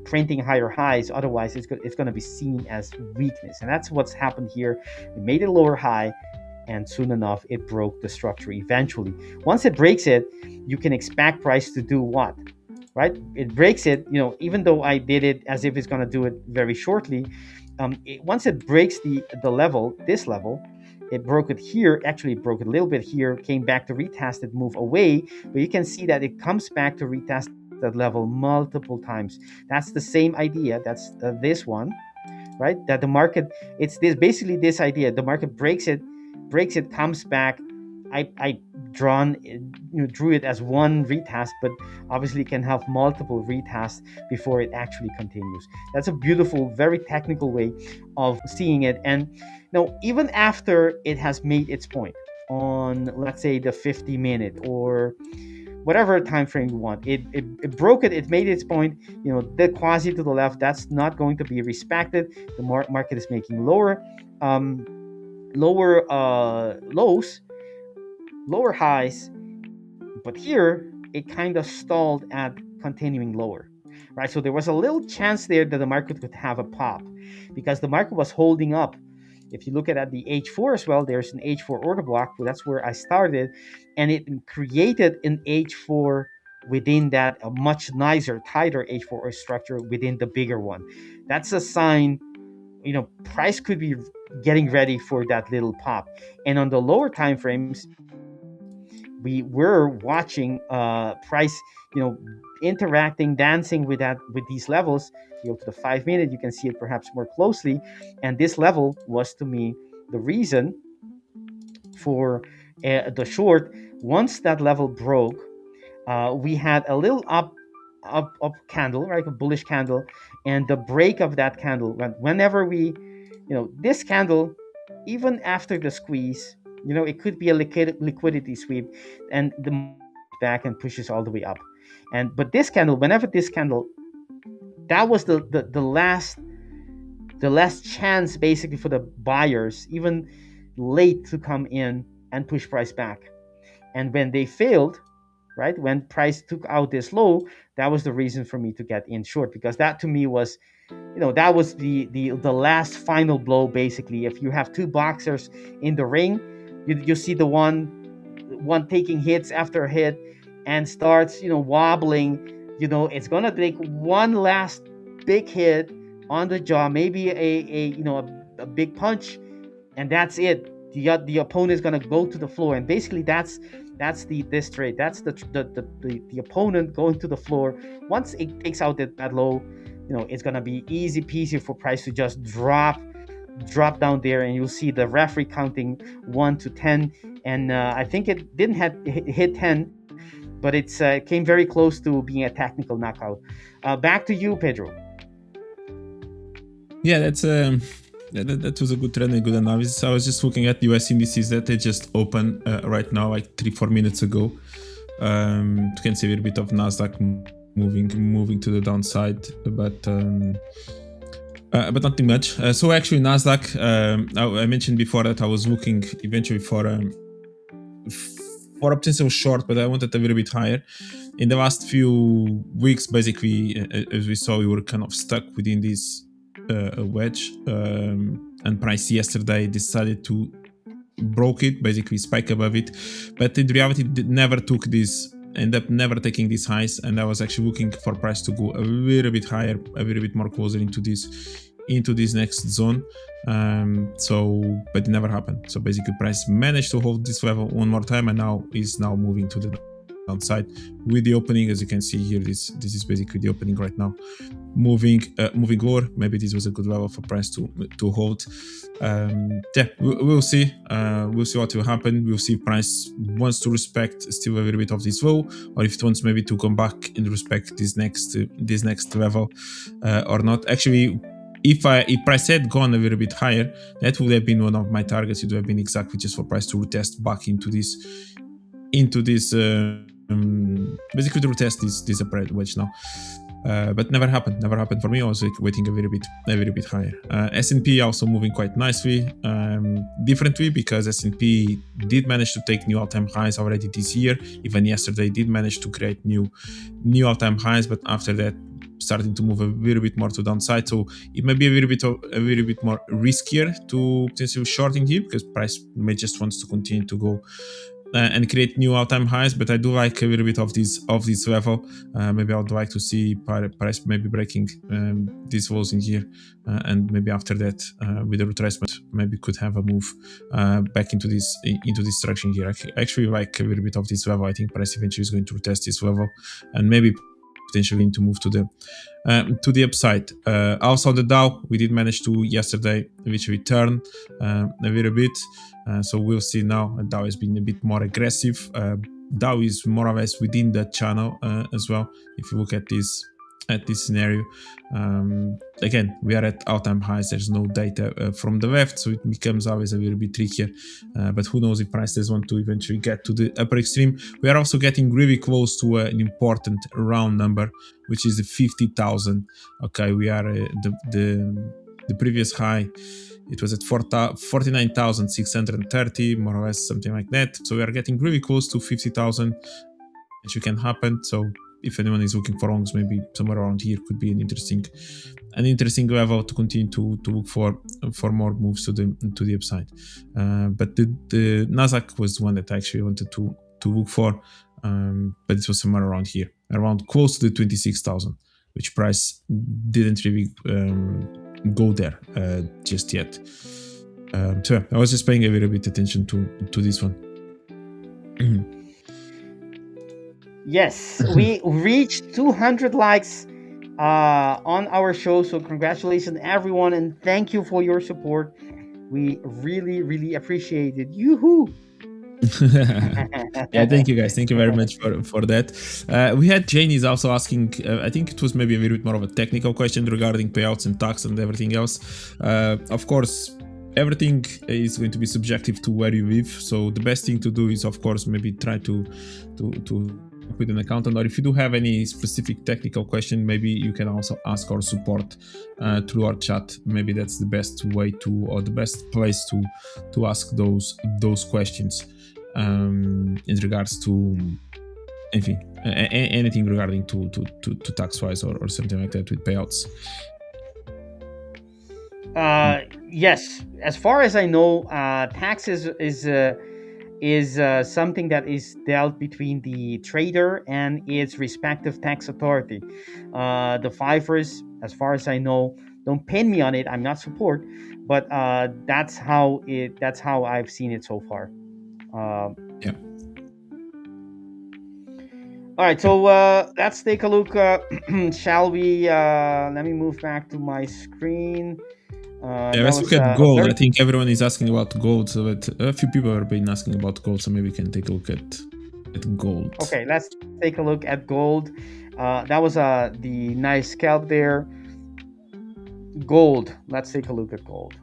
printing higher highs. Otherwise, it's going to be seen as weakness. And that's what's happened here. We made a lower high, and soon enough, it broke the structure eventually. Once it breaks it, you can expect price to do what? Right? It breaks it, even though I did it as if it's going to do it very shortly. Once it breaks the level, this level, it broke it here, actually broke it a little bit here, came back to retest it, move away, but you can see that it comes back to retest that level multiple times. That's the same idea. That's this one, right? That the market, it's basically this idea. The market breaks it, comes back. I drew it as one retest, but obviously it can have multiple retests before it actually continues. That's a beautiful, very technical way of seeing it. And even after it has made its point on, let's say, the 50 minute or whatever time frame you want, it broke it, it made its point, the quasi to the left, that's not going to be respected. The market is making lower lows, lower highs, but here it kind of stalled at continuing lower, right? So there was a little chance there that the market could have a pop, because the market was holding up. If you look at the H4 as well, there's an H4 order block. That's where I started, and it created an H4 within that, a much nicer, tighter H4 structure within the bigger one. That's a sign, price could be getting ready for that little pop. And on the lower time frames, we were watching price, interacting, dancing with these levels. You go to the 5 minute, you can see it perhaps more closely. And this level was, to me, the reason for the short. Once that level broke, we had a little up candle, right? A bullish candle. And the break of that candle, whenever we, this candle, even after the squeeze, it could be a liquidity sweep, and the back and pushes all the way up. But this candle, whenever this candle, that was the last chance basically for the buyers, even late, to come in and push price back. And when they failed, right, when price took out this low, that was the reason for me to get in short, because that to me was, that was the last final blow. Basically, if you have two boxers in the ring, you see the one taking hits after hit and starts wobbling. it's gonna take one last big hit on the jaw, maybe a big punch, and that's it. The opponent is gonna go to the floor, and basically that's this trade. That's the opponent going to the floor. Once it takes out that low, it's gonna be easy peasy for price to just drop down there, and you'll see the referee counting 1 to 10, and I think it didn't hit 10, but it came very close to being a technical knockout. Back to you, Pedro. Yeah, that was a good trend and good analysis. I was just looking at US indices that they just opened right now, like 3-4 minutes ago. You can see a little bit of NASDAQ moving to the downside, but nothing much. So actually NASDAQ, I mentioned before that I was looking eventually for a potential short, but I wanted a little bit higher. In the last few weeks, basically, as we saw, we were kind of stuck within this wedge, and price yesterday decided to broke it, basically spike above it, but in reality it never took this, ended up never taking these highs, and I was actually looking for price to go a little bit higher, a little bit more closer into this next zone, but it never happened. So basically price managed to hold this level one more time, and now is moving to the downside with the opening. As you can see here, this is basically the opening right now, moving lower. Maybe this was a good level for price to hold. We'll see what will happen. We'll see if price wants to respect still a little bit of this low, or if it wants maybe to come back and respect this next level or not. Actually, if price had gone a little bit higher, that would have been one of my targets. It would have been exactly just for price to retest back into this basically to retest this upper wedge now, but never happened for me. I was waiting a little bit higher. S&P also moving quite nicely, differently, because S&P did manage to take new all-time highs already this year. Even yesterday did manage to create new all-time highs, but after that starting to move a little bit more to downside. So it may be a little bit more riskier to potentially shorting here, because price may just wants to continue to go and create new all-time highs. But I do like a little bit of this level. Maybe I would like to see price maybe breaking these walls in here, and maybe after that, with the retracement, maybe could have a move back into this direction here. I actually like a little bit of this level. I think price eventually is going to retest this level, and maybe potentially to move to the upside. Also the Dow, we did manage to yesterday which return a little bit, so we'll see now. Dow has been a bit more aggressive. Dow is more or less within the channel as well. If you look at this scenario, again, we are at all-time highs. There's no data from the left, so it becomes always a little bit trickier, but who knows if price does want to eventually get to the upper extreme. We are also getting really close to an important round number, which is the 50,000. Okay, we are the previous high, it was at 49,630, more or less, something like that. So we are getting really close to 50,000, which can happen. So if anyone is looking for longs, maybe somewhere around here could be an interesting level to continue to look for more moves to the upside. But the NASDAQ was the one that I actually wanted to look for, but it was somewhere around here, around close to the 26,000, which price didn't really go there just yet. So I was just paying a little bit attention to this one. Yes, we reached 200 likes on our show, so congratulations everyone, and thank you for your support. We really, really appreciate it. Yoo-hoo! Yeah, thank you guys. Thank you very much for that. We had Jane also asking, I think it was maybe a little bit more of a technical question regarding payouts and tax and everything else. Of course, everything is going to be subjective to where you live, so the best thing to do is, of course, maybe try to with an accountant, or if you do have any specific technical question, maybe you can also ask our support through our chat. Maybe that's the best way to, or the best place to ask those questions in regards to anything regarding to tax wise or something like that with payouts. Yes, as far as I know, taxes is is something that is dealt between the trader and its respective tax authority. The FIFERs, as far as I know, don't pin me on it. I'm not support, but that's how I've seen it so far. Yeah. All right, so let's take a look. Shall we? Let me move back to my screen. Yeah, let's look at gold. I think everyone is asking about gold, so that a few people have been asking about gold, so maybe we can take a look at gold. Okay, let's take a look at gold. That was the nice scalp there. Gold. Let's take a look at gold.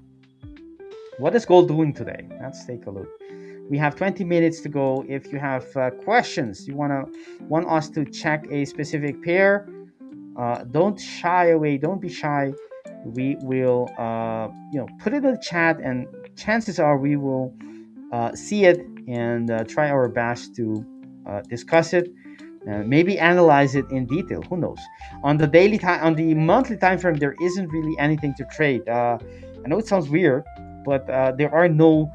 What is gold doing today? Let's take a look. We have 20 minutes to go. If you have questions, you want us to check a specific pair, don't shy away. Don't be shy. We will, put it in the chat, and chances are we will see it and try our best to discuss it, maybe analyze it in detail. Who knows? On the daily time, on the monthly time frame, there isn't really anything to trade. I know it sounds weird, but there are no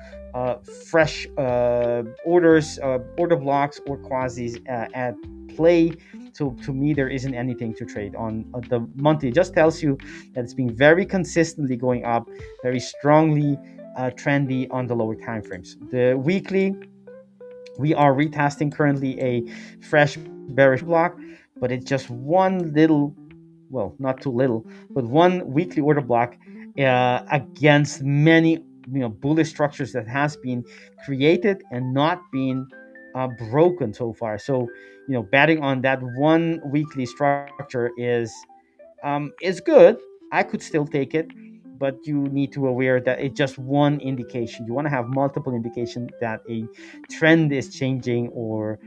fresh orders, order blocks, or quasis at play. So to me, there isn't anything to trade on the monthly. It just tells you that it's been very consistently going up, very strongly trendy on the lower time frames. The weekly, we are retesting currently a fresh bearish block, but it's just one little, well, not too little, but one weekly order block against many bullish structures that has been created and not been broken so far. So betting on that one weekly structure is good. I could still take it, but you need to be aware that it's just one indication. You want to have multiple indications that a trend is changing, or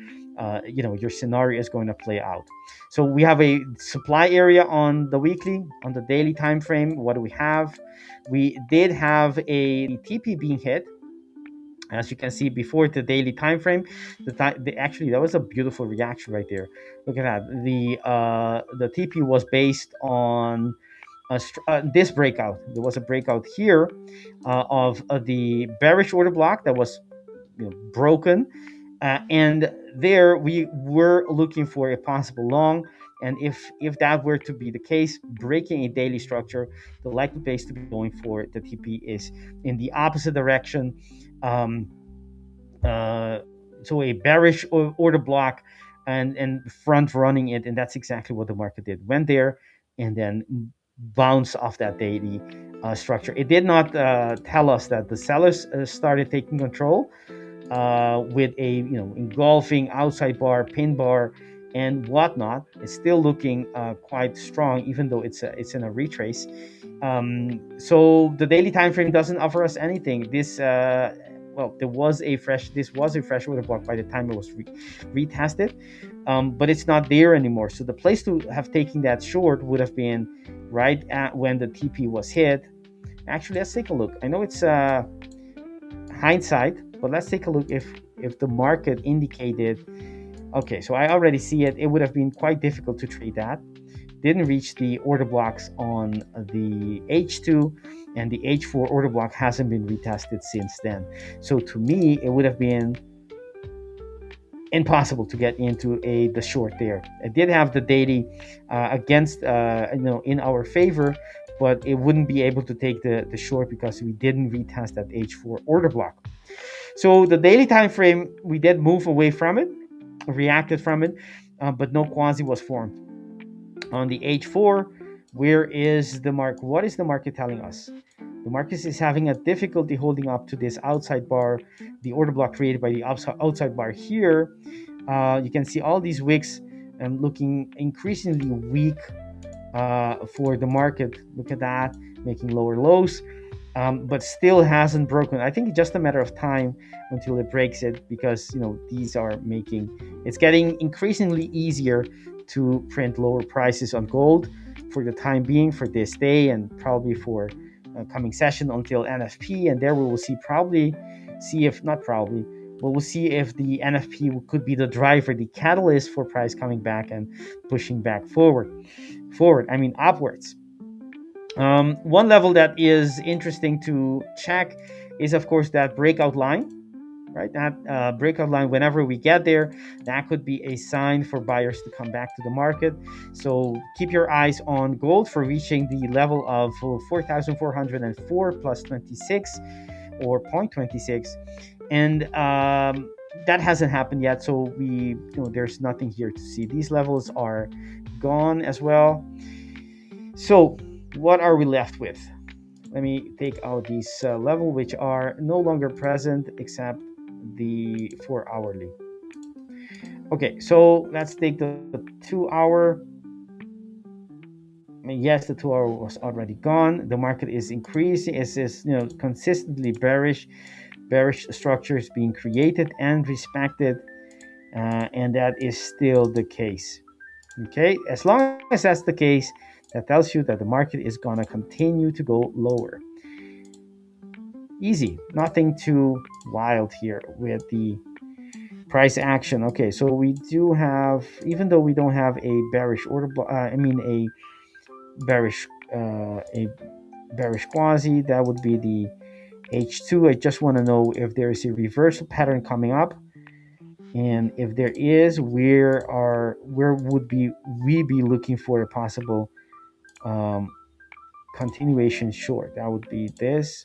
your scenario is going to play out. So we have a supply area on the weekly. On the daily time frame, what do we have? We did have a TP being hit, as you can see before the daily time frame. Actually, that was a beautiful reaction right there. Look at that. The TP was based on this breakout. There was a breakout here of the bearish order block that was broken, and there we were looking for a possible long. And if that were to be the case, breaking a daily structure, the likely place to be going for the TP is in the opposite direction. So a bearish order block and front running it, and that's exactly what the market did. Went there and then bounce off that daily structure. It did not tell us that the sellers started taking control with a engulfing outside bar, pin bar, and whatnot. It's still looking quite strong, even though it's in a retrace. So the daily time frame doesn't offer us anything. This was a fresh order block by the time it was retested, but it's not there anymore. So the place to have taken that short would have been right at when the TP was hit. Actually, let's take a look. I know it's hindsight, but let's take a look if the market indicated. Okay, so I already see it. It would have been quite difficult to trade that. Didn't reach the order blocks on the H2, and the H4 order block hasn't been retested since then. So to me, it would have been impossible to get into the short there. It did have the daily against in our favor, but it wouldn't be able to take the short because we didn't retest that H4 order block. So the daily time frame, we did move away from it, reacted from it, but no quasi was formed. On the H4, where is the mark? What is the market telling us? The market is having a difficulty holding up to this outside bar, the order block created by the outside bar here. You can see all these wicks looking increasingly weak for the market. Look at that, making lower lows, but still hasn't broken. I think it's just a matter of time until it breaks it, because these are it's getting increasingly easier to print lower prices on gold for the time being, for this day, and probably for coming session until NFP. And there we will we'll see if the NFP could be the driver, the catalyst for price coming back and pushing back upwards. One level that is interesting to check is, of course, that breakout line. right? That breakout line, whenever we get there, that could be a sign for buyers to come back to the market. So keep your eyes on gold for reaching the level of 4,404 plus 26 or 0.26, and that hasn't happened yet. So there's nothing here to see. These levels are gone as well. So what are we left with? Let me take out these levels which are no longer present except the 4 hourly. Okay, so let's take the 2 hour. Yes, the 2 hour was already gone. The market is increasing. It's consistently bearish structures being created and respected, and that is still the case. Okay, as long as that's the case, that tells you that the market is going to continue to go lower. Easy, nothing too wild here with the price action. Okay, so we do have, even though we don't have a bearish order, a bearish quasi, that would be the H2. I just want to know if there is a reversal pattern coming up, and if there is, where would we be looking for a possible continuation short? That would be this.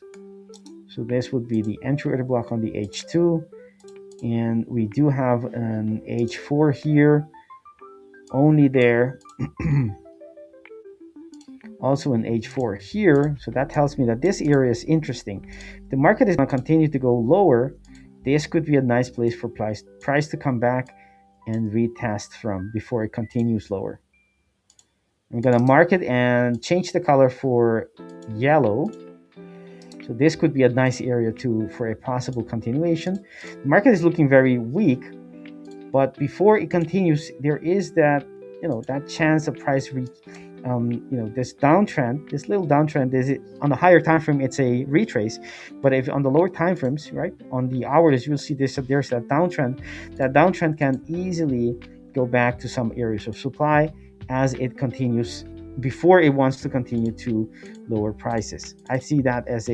So this would be the entry order block on the H2, and we do have an H4 here, only there. Also an H4 here, so that tells me that this area is interesting. The market is going to continue to go lower. This could be a nice place for price to come back and retest from before it continues lower. I'm going to mark it and change the color for yellow. So this could be a nice area for a possible continuation. The market is looking very weak, but before it continues, there is that that chance of price reach. This downtrend, this little downtrend, is it on the higher time frame? It's a retrace, but if on the lower time frames, right, on the hours, you'll see there's that downtrend. That downtrend can easily go back to some areas of supply as it continues before it wants to continue to lower prices. I see that as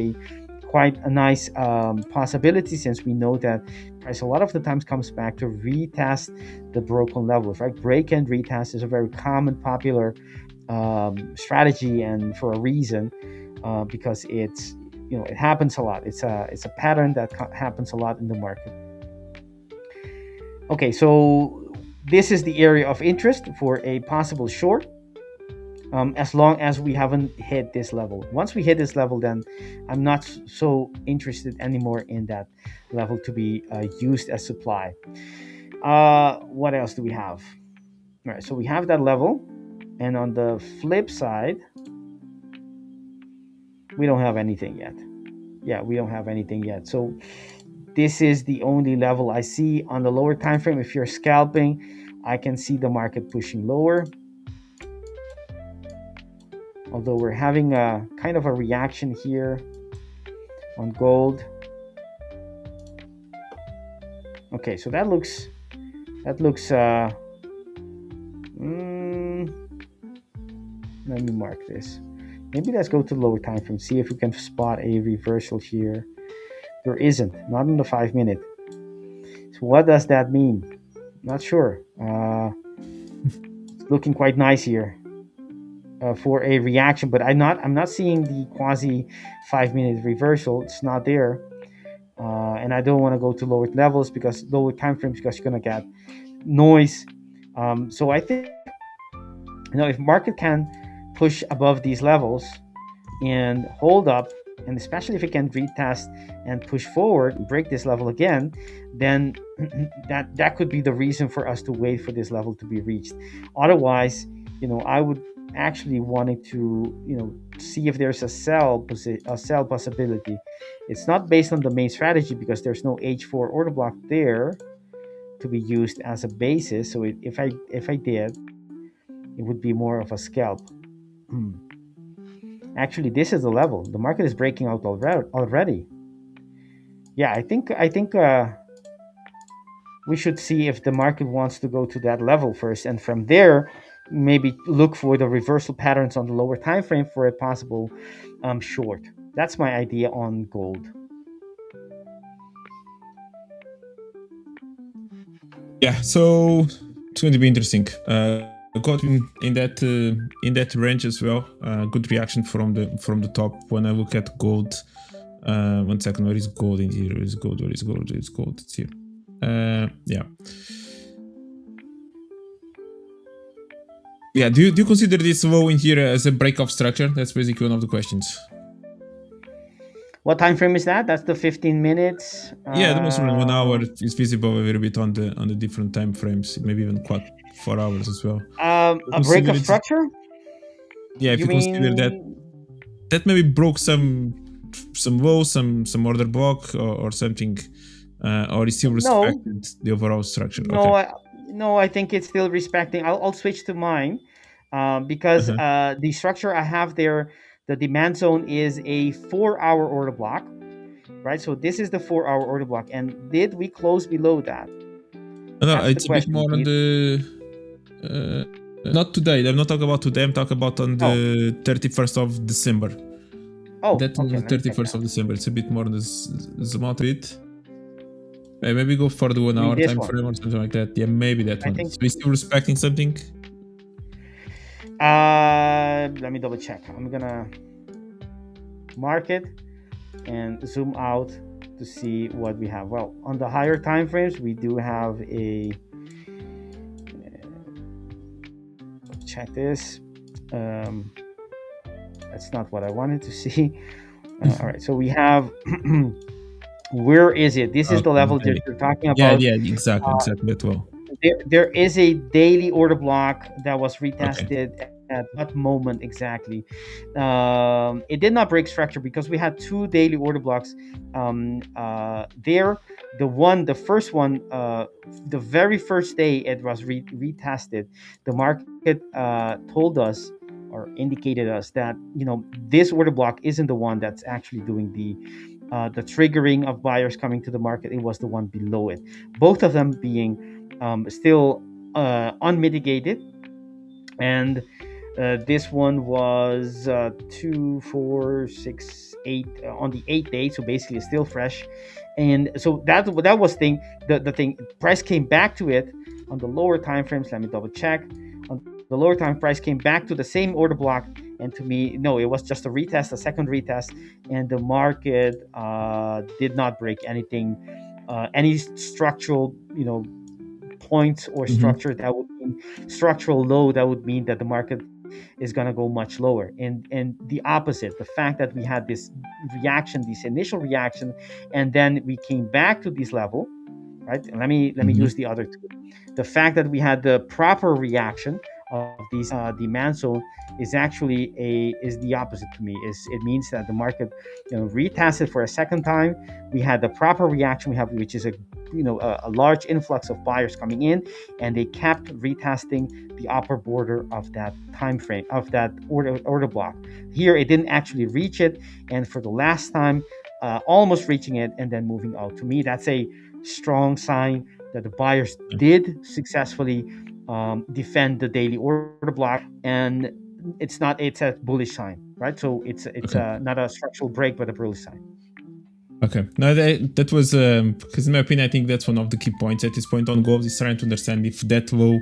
quite a nice possibility, since we know that price a lot of the times comes back to retest the broken levels, right? Break and retest is a very common, popular strategy, and for a reason, because it happens a lot. It's a pattern that happens a lot in the market. Okay, so this is the area of interest for a possible short, as long as we haven't hit this level. Once we hit this level, then I'm not so interested anymore in that level to be used as supply. What else do we have? All right, so we have that level. And on the flip side, we don't have anything yet. Yeah, we don't have anything yet. So this is the only level I see on the lower time frame. If you're scalping, I can see the market pushing lower. Although we're having a kind of a reaction here on gold. Okay, so that looks let me mark this. Maybe let's go to the lower time frame, see if we can spot a reversal here. There isn't, not in the 5 minute. So what does that mean? Not sure. It's looking quite nice here for a reaction, but I'm not seeing the quasi 5 minute reversal. It's not there, and I don't want to go to lower levels because lower time frames, because you're gonna get noise. So I think if market can push above these levels and hold up, and especially if it can retest and push forward and break this level again, then that could be the reason for us to wait for this level to be reached. Otherwise, I would actually wanted to see if there's a sell possibility. It's not based on the main strategy because there's no H4 order block there to be used as a basis. So if I did, it would be more of a scalp. Actually, this is the level. The market is breaking out already. Yeah, I think we should see if the market wants to go to that level first, and from there, maybe look for the reversal patterns on the lower time frame for a possible short. That's my idea on gold. Yeah, so it's going to be interesting. Got in that range as well. Good reaction from the top. When I look at gold, 1 second, where is gold in here? Where is gold? Where is gold? Where is gold? It's here. Yeah. Yeah, do you consider this low in here as a break-off structure? That's basically one of the questions. What time frame is that? That's the 15 minutes. Yeah, the most around 1 hour is visible a little bit on the different time frames, maybe even 4 hours as well. A break-off structure? Yeah, if you consider that maybe broke some low, some order block or something, or is still respected the overall structure? No, okay. No, I think it's still respecting. I'll switch to mine because the structure I have there, the demand zone is a 4-hour order block, right? So this is the 4-hour order block. And did we close below that? No, it's a bit more on the... not today. I'm not talking about today. I'm talking about on the 31st of December. Oh, that's okay, the 31st of December. It's a bit more on this amount of it. Maybe go for the 1 hour time frame or something like that. Yeah, maybe that one. So we're still respecting something? Let me double check. I'm gonna mark it and zoom out to see what we have. Well, on the higher time frames, we do have a check this. That's not what I wanted to see. All right, so we have where is it? This is the level that you're talking about. Yeah, exactly that well. There is a daily order block that was retested at what moment exactly. It did not break structure because we had 2 daily order blocks there. The first one, the very first day it was retested, the market told us or indicated us that this order block isn't the one that's actually doing the triggering of buyers coming to the market. It was the one below it, both of them being still unmitigated. And this one was 2, 4, 6, 8 on the 8th day, so basically it's still fresh. And so that was the thing. Price came back to it on the lower time frames. Let me double check. On the lower time, price came back to the same order block, and to me, no, it was just a retest, a second retest, and the market did not break anything, any structural, points or structure that would mean structural low. That would mean that the market is going to go much lower, and the opposite, the fact that we had this reaction, this initial reaction, and then we came back to this level, right? And let me use the other two. The fact that we had the proper reaction of these demand zone is actually is the opposite to me. It means that the market retested for a second time. We had the proper reaction we have, which is a large influx of buyers coming in, and they kept retesting the upper border of that time frame, of that order block. Here it didn't actually reach it, and for the last time almost reaching it and then moving out. To me, that's a strong sign that the buyers did successfully defend the daily order block, and it's a bullish sign, right? So it's not a structural break, but a bullish sign. Okay, now that was because in my opinion, I think that's one of the key points at this point on gold is trying to understand if that low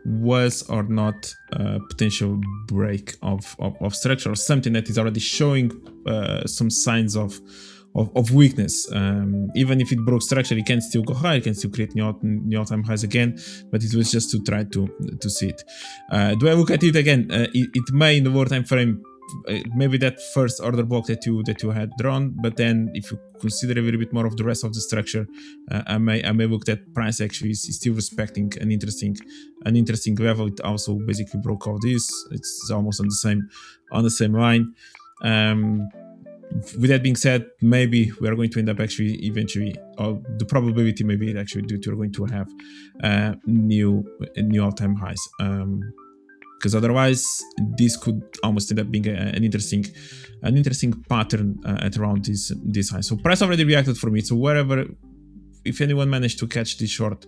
was or not a potential break of structure or something that is already showing some signs of weakness. Even if it broke structure, it can still go high, it can still create new all-time highs again, but it was just to try to see it. Do I look at it again? It may in the lower time frame, maybe that first order block that you had drawn, but then if you consider a little bit more of the rest of the structure, I may look that price actually is still respecting an interesting level. It also basically broke all this. It's almost on the same line. With that being said, maybe we are going to end up actually eventually, or the probability maybe actually that you're going to have new all-time highs. Because otherwise, this could almost end up being an interesting pattern at around this high. So price already reacted for me. So wherever, if anyone managed to catch this short,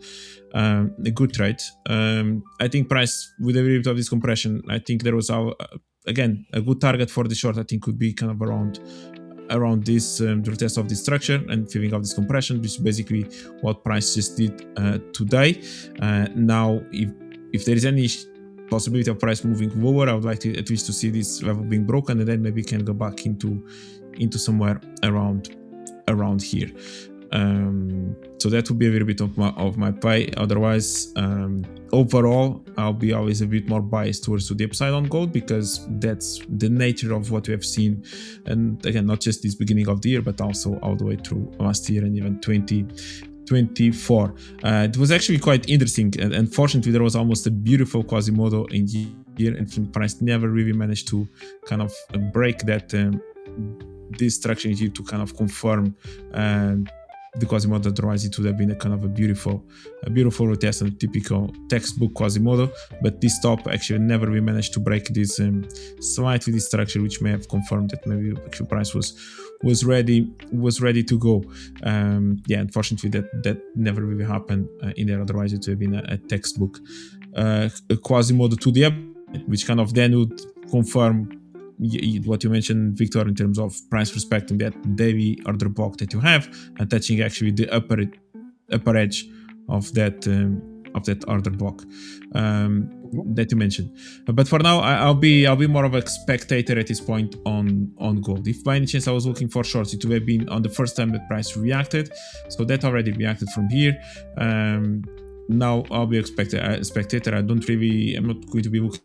a good trade. I think price with a little bit of this compression, I think there was again a good target for the short. I think could be kind of around around this retest of this structure and filling of this compression, which is basically what price just did today. Now, if there is any possibility of price moving lower, I would like to at least to see this level being broken, and then maybe can go back into somewhere around here. So that would be a little bit of my play. Otherwise, overall, I'll be always a bit more biased towards the upside on gold, because that's the nature of what we have seen. And again, not just this beginning of the year, but also all the way through last year and even 2024. It was actually quite interesting. And unfortunately, there was almost a beautiful Quasimodo in here, and price never really managed to kind of break that this structure in here to kind of confirm the Quasimodo. Otherwise it would have been a kind of a beautiful retest and typical textbook Quasimodo, but this top actually never we managed to break this slightly this structure, which may have confirmed that maybe actual price was ready to go. Unfortunately that never really happened in there. Otherwise it would have been a textbook Quasimodo to the up, which kind of then would confirm what you mentioned, Victor, in terms of price respecting that daily order block that you have and touching actually the upper edge of that order block that you mentioned. But for now, I'll be more of a spectator at this point on gold. If by any chance I was looking for shorts, it would have been on the first time that price reacted. So that already reacted from here. Now I'll be a spectator. I'm not going to be looking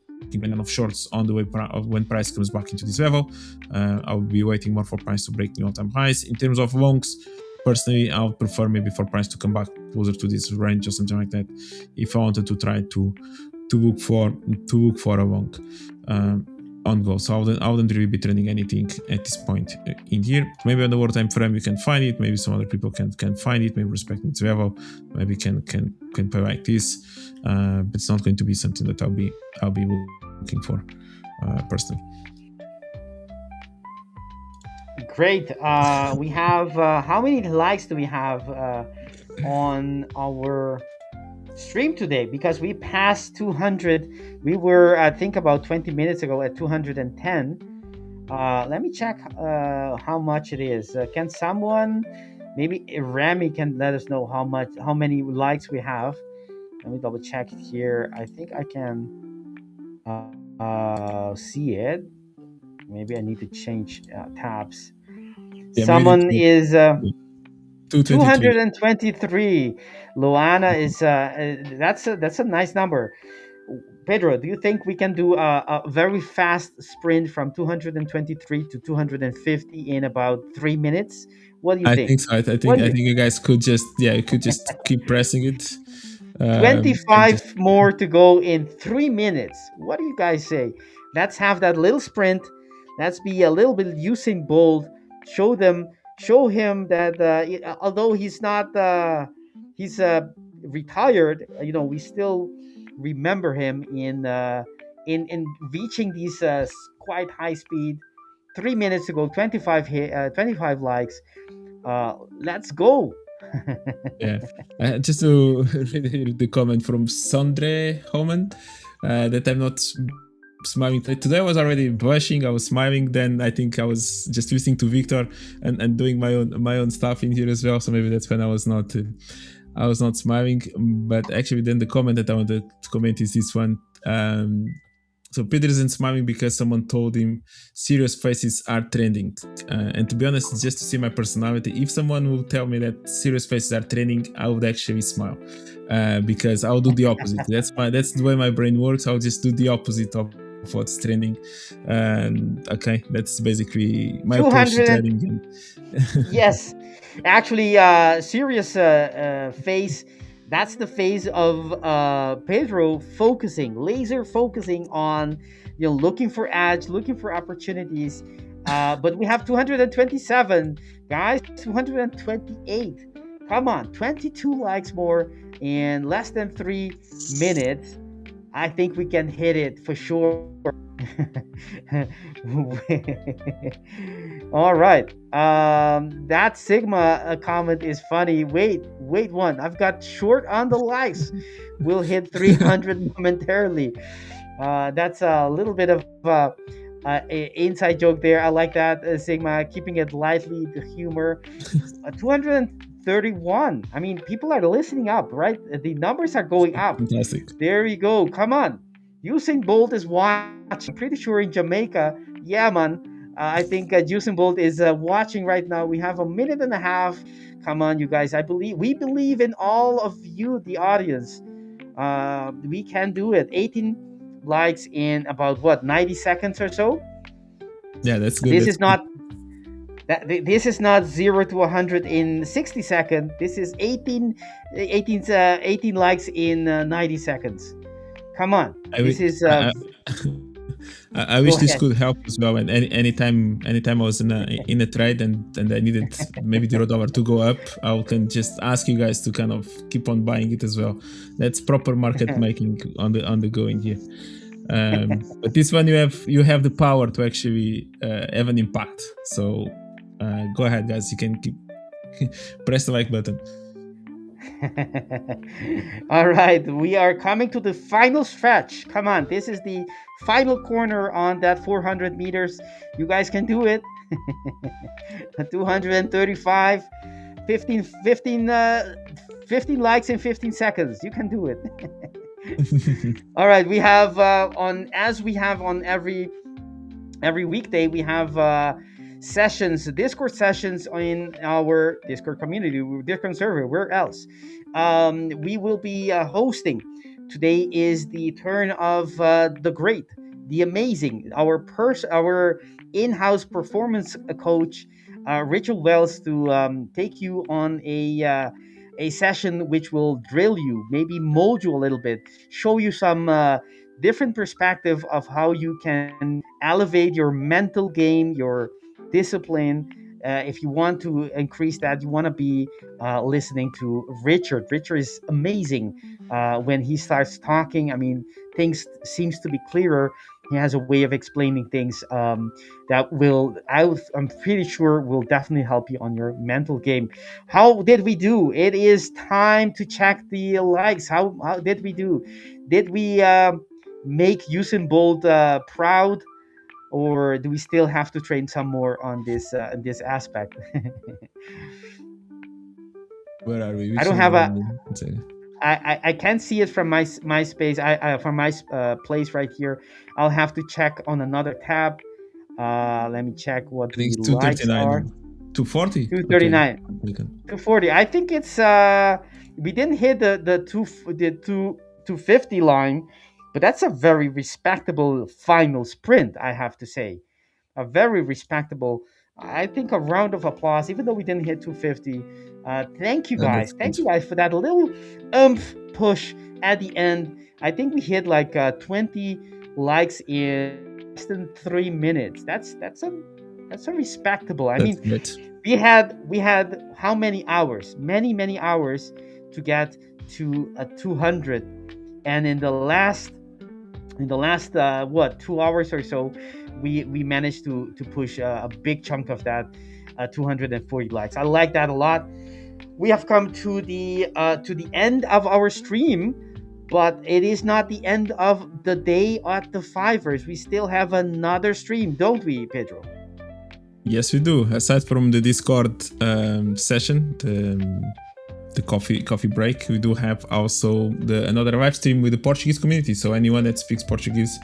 of shorts on the way when price comes back into this level. I'll be waiting more for price to break new all-time highs. In terms of longs, personally, I would prefer maybe for price to come back closer to this range or something like that, if I wanted to try to look for a long on gold. So I wouldn't really be trending anything at this point in here. Maybe on the lower time frame you can find it. Maybe some other people can find it. Maybe respecting its level. Maybe can play like this. But it's not going to be something that I'll be looking for personally. Great. We have how many likes do we have on our stream today? Because we passed 200. We were, I think, about 20 minutes ago at 210. Let me check how much it is. Can someone, maybe Rami, can let us know how many likes we have? Let me double check it here. I think I can see it. Maybe I need to change tabs. Yeah, someone is 223. Luana is that's a nice number. Pedro, do you think we can do a very fast sprint from 223 to 250 in about 3 minutes? What do you think? I think so. I think you guys could just keep pressing it. 25 more to go in 3 minutes. What do you guys say? Let's have that little sprint. Let's be a little bit Usain Bolt. Show him that although he's not he's retired, we still remember him in reaching these quite high speed. 3 minutes to go, 25 likes. Let's go. Yeah, just to read the comment from Sondre Homan that I'm not smiling. Today I was already blushing. I was smiling. Then I think I was just listening to Victor and doing my own stuff in here as well. So maybe that's when I was not smiling. But actually, then the comment that I wanted to comment is this one. So Pedro isn't smiling because someone told him serious faces are trending. And to be honest, just to see my personality, if someone will tell me that serious faces are trending, I would actually smile because I'll do the opposite. That's the way my brain works. I'll just do the opposite of what's trending. Okay, that's basically my approach to trending. Yes, actually, serious face. That's the phase of Pedro laser focusing on, looking for edge, looking for opportunities. But we have 227 guys, 228. Come on, 22 likes more in less than 3 minutes. I think we can hit it for sure. All right. That Sigma comment is funny. Wait one. I've got short on the likes. We'll hit 300 momentarily. That's a little bit of inside joke there. I like that, Sigma, keeping it lightly, the humor. 231. I mean, people are listening up, right? The numbers are going up. Fantastic. There you go. Come on. Usain Bolt is watching. I'm pretty sure in Jamaica. Yeah, man. I think Usain Bolt is watching right now. We have a minute and a half. Come on, you guys. We believe in all of you, the audience. We can do it. 18 likes in about what, 90 seconds or so. Yeah, that's good. This is not 0 to 100 in 60 seconds. This is 18 likes in 90 seconds. Come on. I wish this could help as well. And anytime I was in a trade and I needed maybe the $1 to go up, I can just ask you guys to kind of keep on buying it as well. That's proper market making on the going here. But this one you have the power to actually have an impact. So go ahead, guys. You can keep press the like button. All right, we are coming to the final stretch. Come on, this is the final corner on that 400 meters. You guys can do it. 235, 15 likes in 15 seconds. You can do it. All right, we have on every weekday, we have sessions, Discord sessions in our Discord community, Discord server. Where else? We will be hosting. Today is the turn of the great, the amazing, our in-house performance coach, Rachel Wells, to take you on a session which will drill you, maybe mold you a little bit, show you some different perspective of how you can elevate your mental game, your discipline. If you want to increase that, you want to be listening to Richard. Richard is amazing when he starts talking. I mean, things seems to be clearer. He has a way of explaining things that I'm pretty sure will definitely help you on your mental game. How did we do? It is time to check the likes. How did we do? Did we make Usain Bolt proud? Or do we still have to train some more on this aspect? Where are we? I don't have I can't see it from my space. From my place right here. I'll have to check on another tab. Let me check what the likes are. 240. 239. Okay. 240. I think it's we didn't hit the 250 line. But that's a very respectable final sprint, I have to say. A very respectable, I think, a round of applause, even though we didn't hit 250. Thank you guys. Thank you guys for that little push at the end. I think we hit like 20 likes in less than 3 minutes. That's a respectable. I mean, we had how many hours? Many hours to get to a 200, and in the last 2 hours or so, we managed to push a big chunk of that 240 likes. I like that a lot. We have come to the end of our stream, but it is not the end of the day at the Fivers. We still have another stream, don't we, Pedro? Yes, we do. Aside from the Discord session, the coffee break, we do have also another live stream with the Portuguese community. So anyone that speaks Portuguese,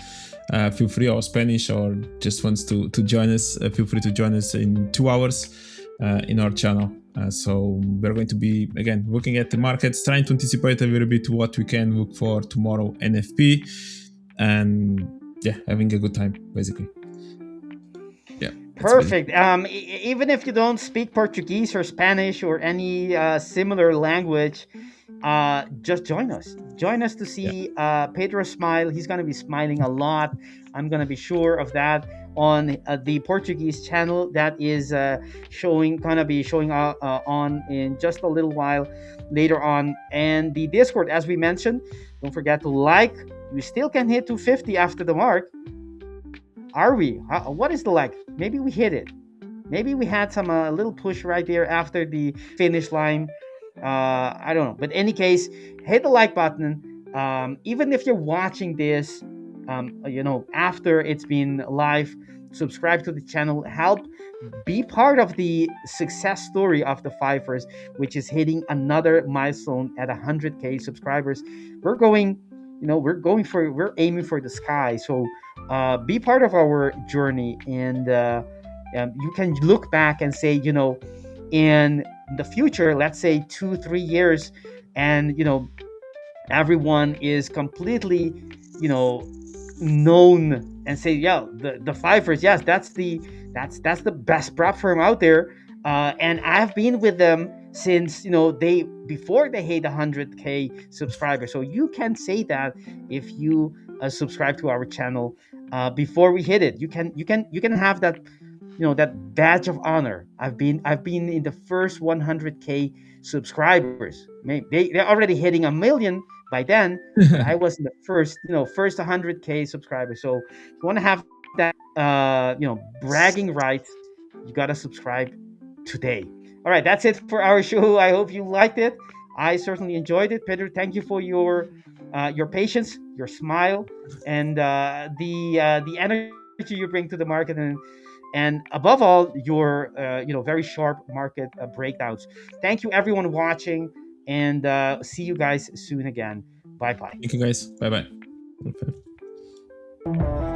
feel free, or Spanish, or just wants to join us, feel free to join us in 2 hours in our channel. So we're going to be, again, looking at the markets, trying to anticipate a little bit what we can look for tomorrow, NFP, and having a good time, basically. Perfect. Even if you don't speak Portuguese or Spanish or any similar language, just join us. Join us to see Pedro smile. He's going to be smiling a lot. I'm going to be sure of that on the Portuguese channel that is going to be showing on in just a little while later on. And the Discord, as we mentioned, don't forget to like. We still can hit 250 after the mark. Are we? What is the like? Maybe we hit it. Maybe we had some little push right there after the finish line. I don't know. But in any case, hit the like button. Even if you're watching this after it's been live, subscribe to the channel, help be part of the success story of the Fivers, which is hitting another milestone at 100K subscribers. We're going, we're aiming for the sky. So be part of our journey, and you can look back and say, in the future, let's say 2-3 years, and everyone is completely, known, and say, yeah, the Fivers, yes, that's the best prop firm out there, and I've been with them since before they hit 100K subscribers. So you can say that if you subscribe to our channel before we hit it. You can have that, that badge of honor. I've been in the first 100K subscribers. They're already hitting 1 million by then, but I was in the first 100K subscribers. So if you want to have that bragging rights, you gotta subscribe today. All right, that's it for our show. I hope you liked it. I certainly enjoyed it. Pedro, thank you for your patience, your smile, and the energy you bring to the market, and above all, your very sharp market breakdowns. Thank you, everyone watching, and see you guys soon again. Bye bye. Thank you, guys. Bye bye. Okay.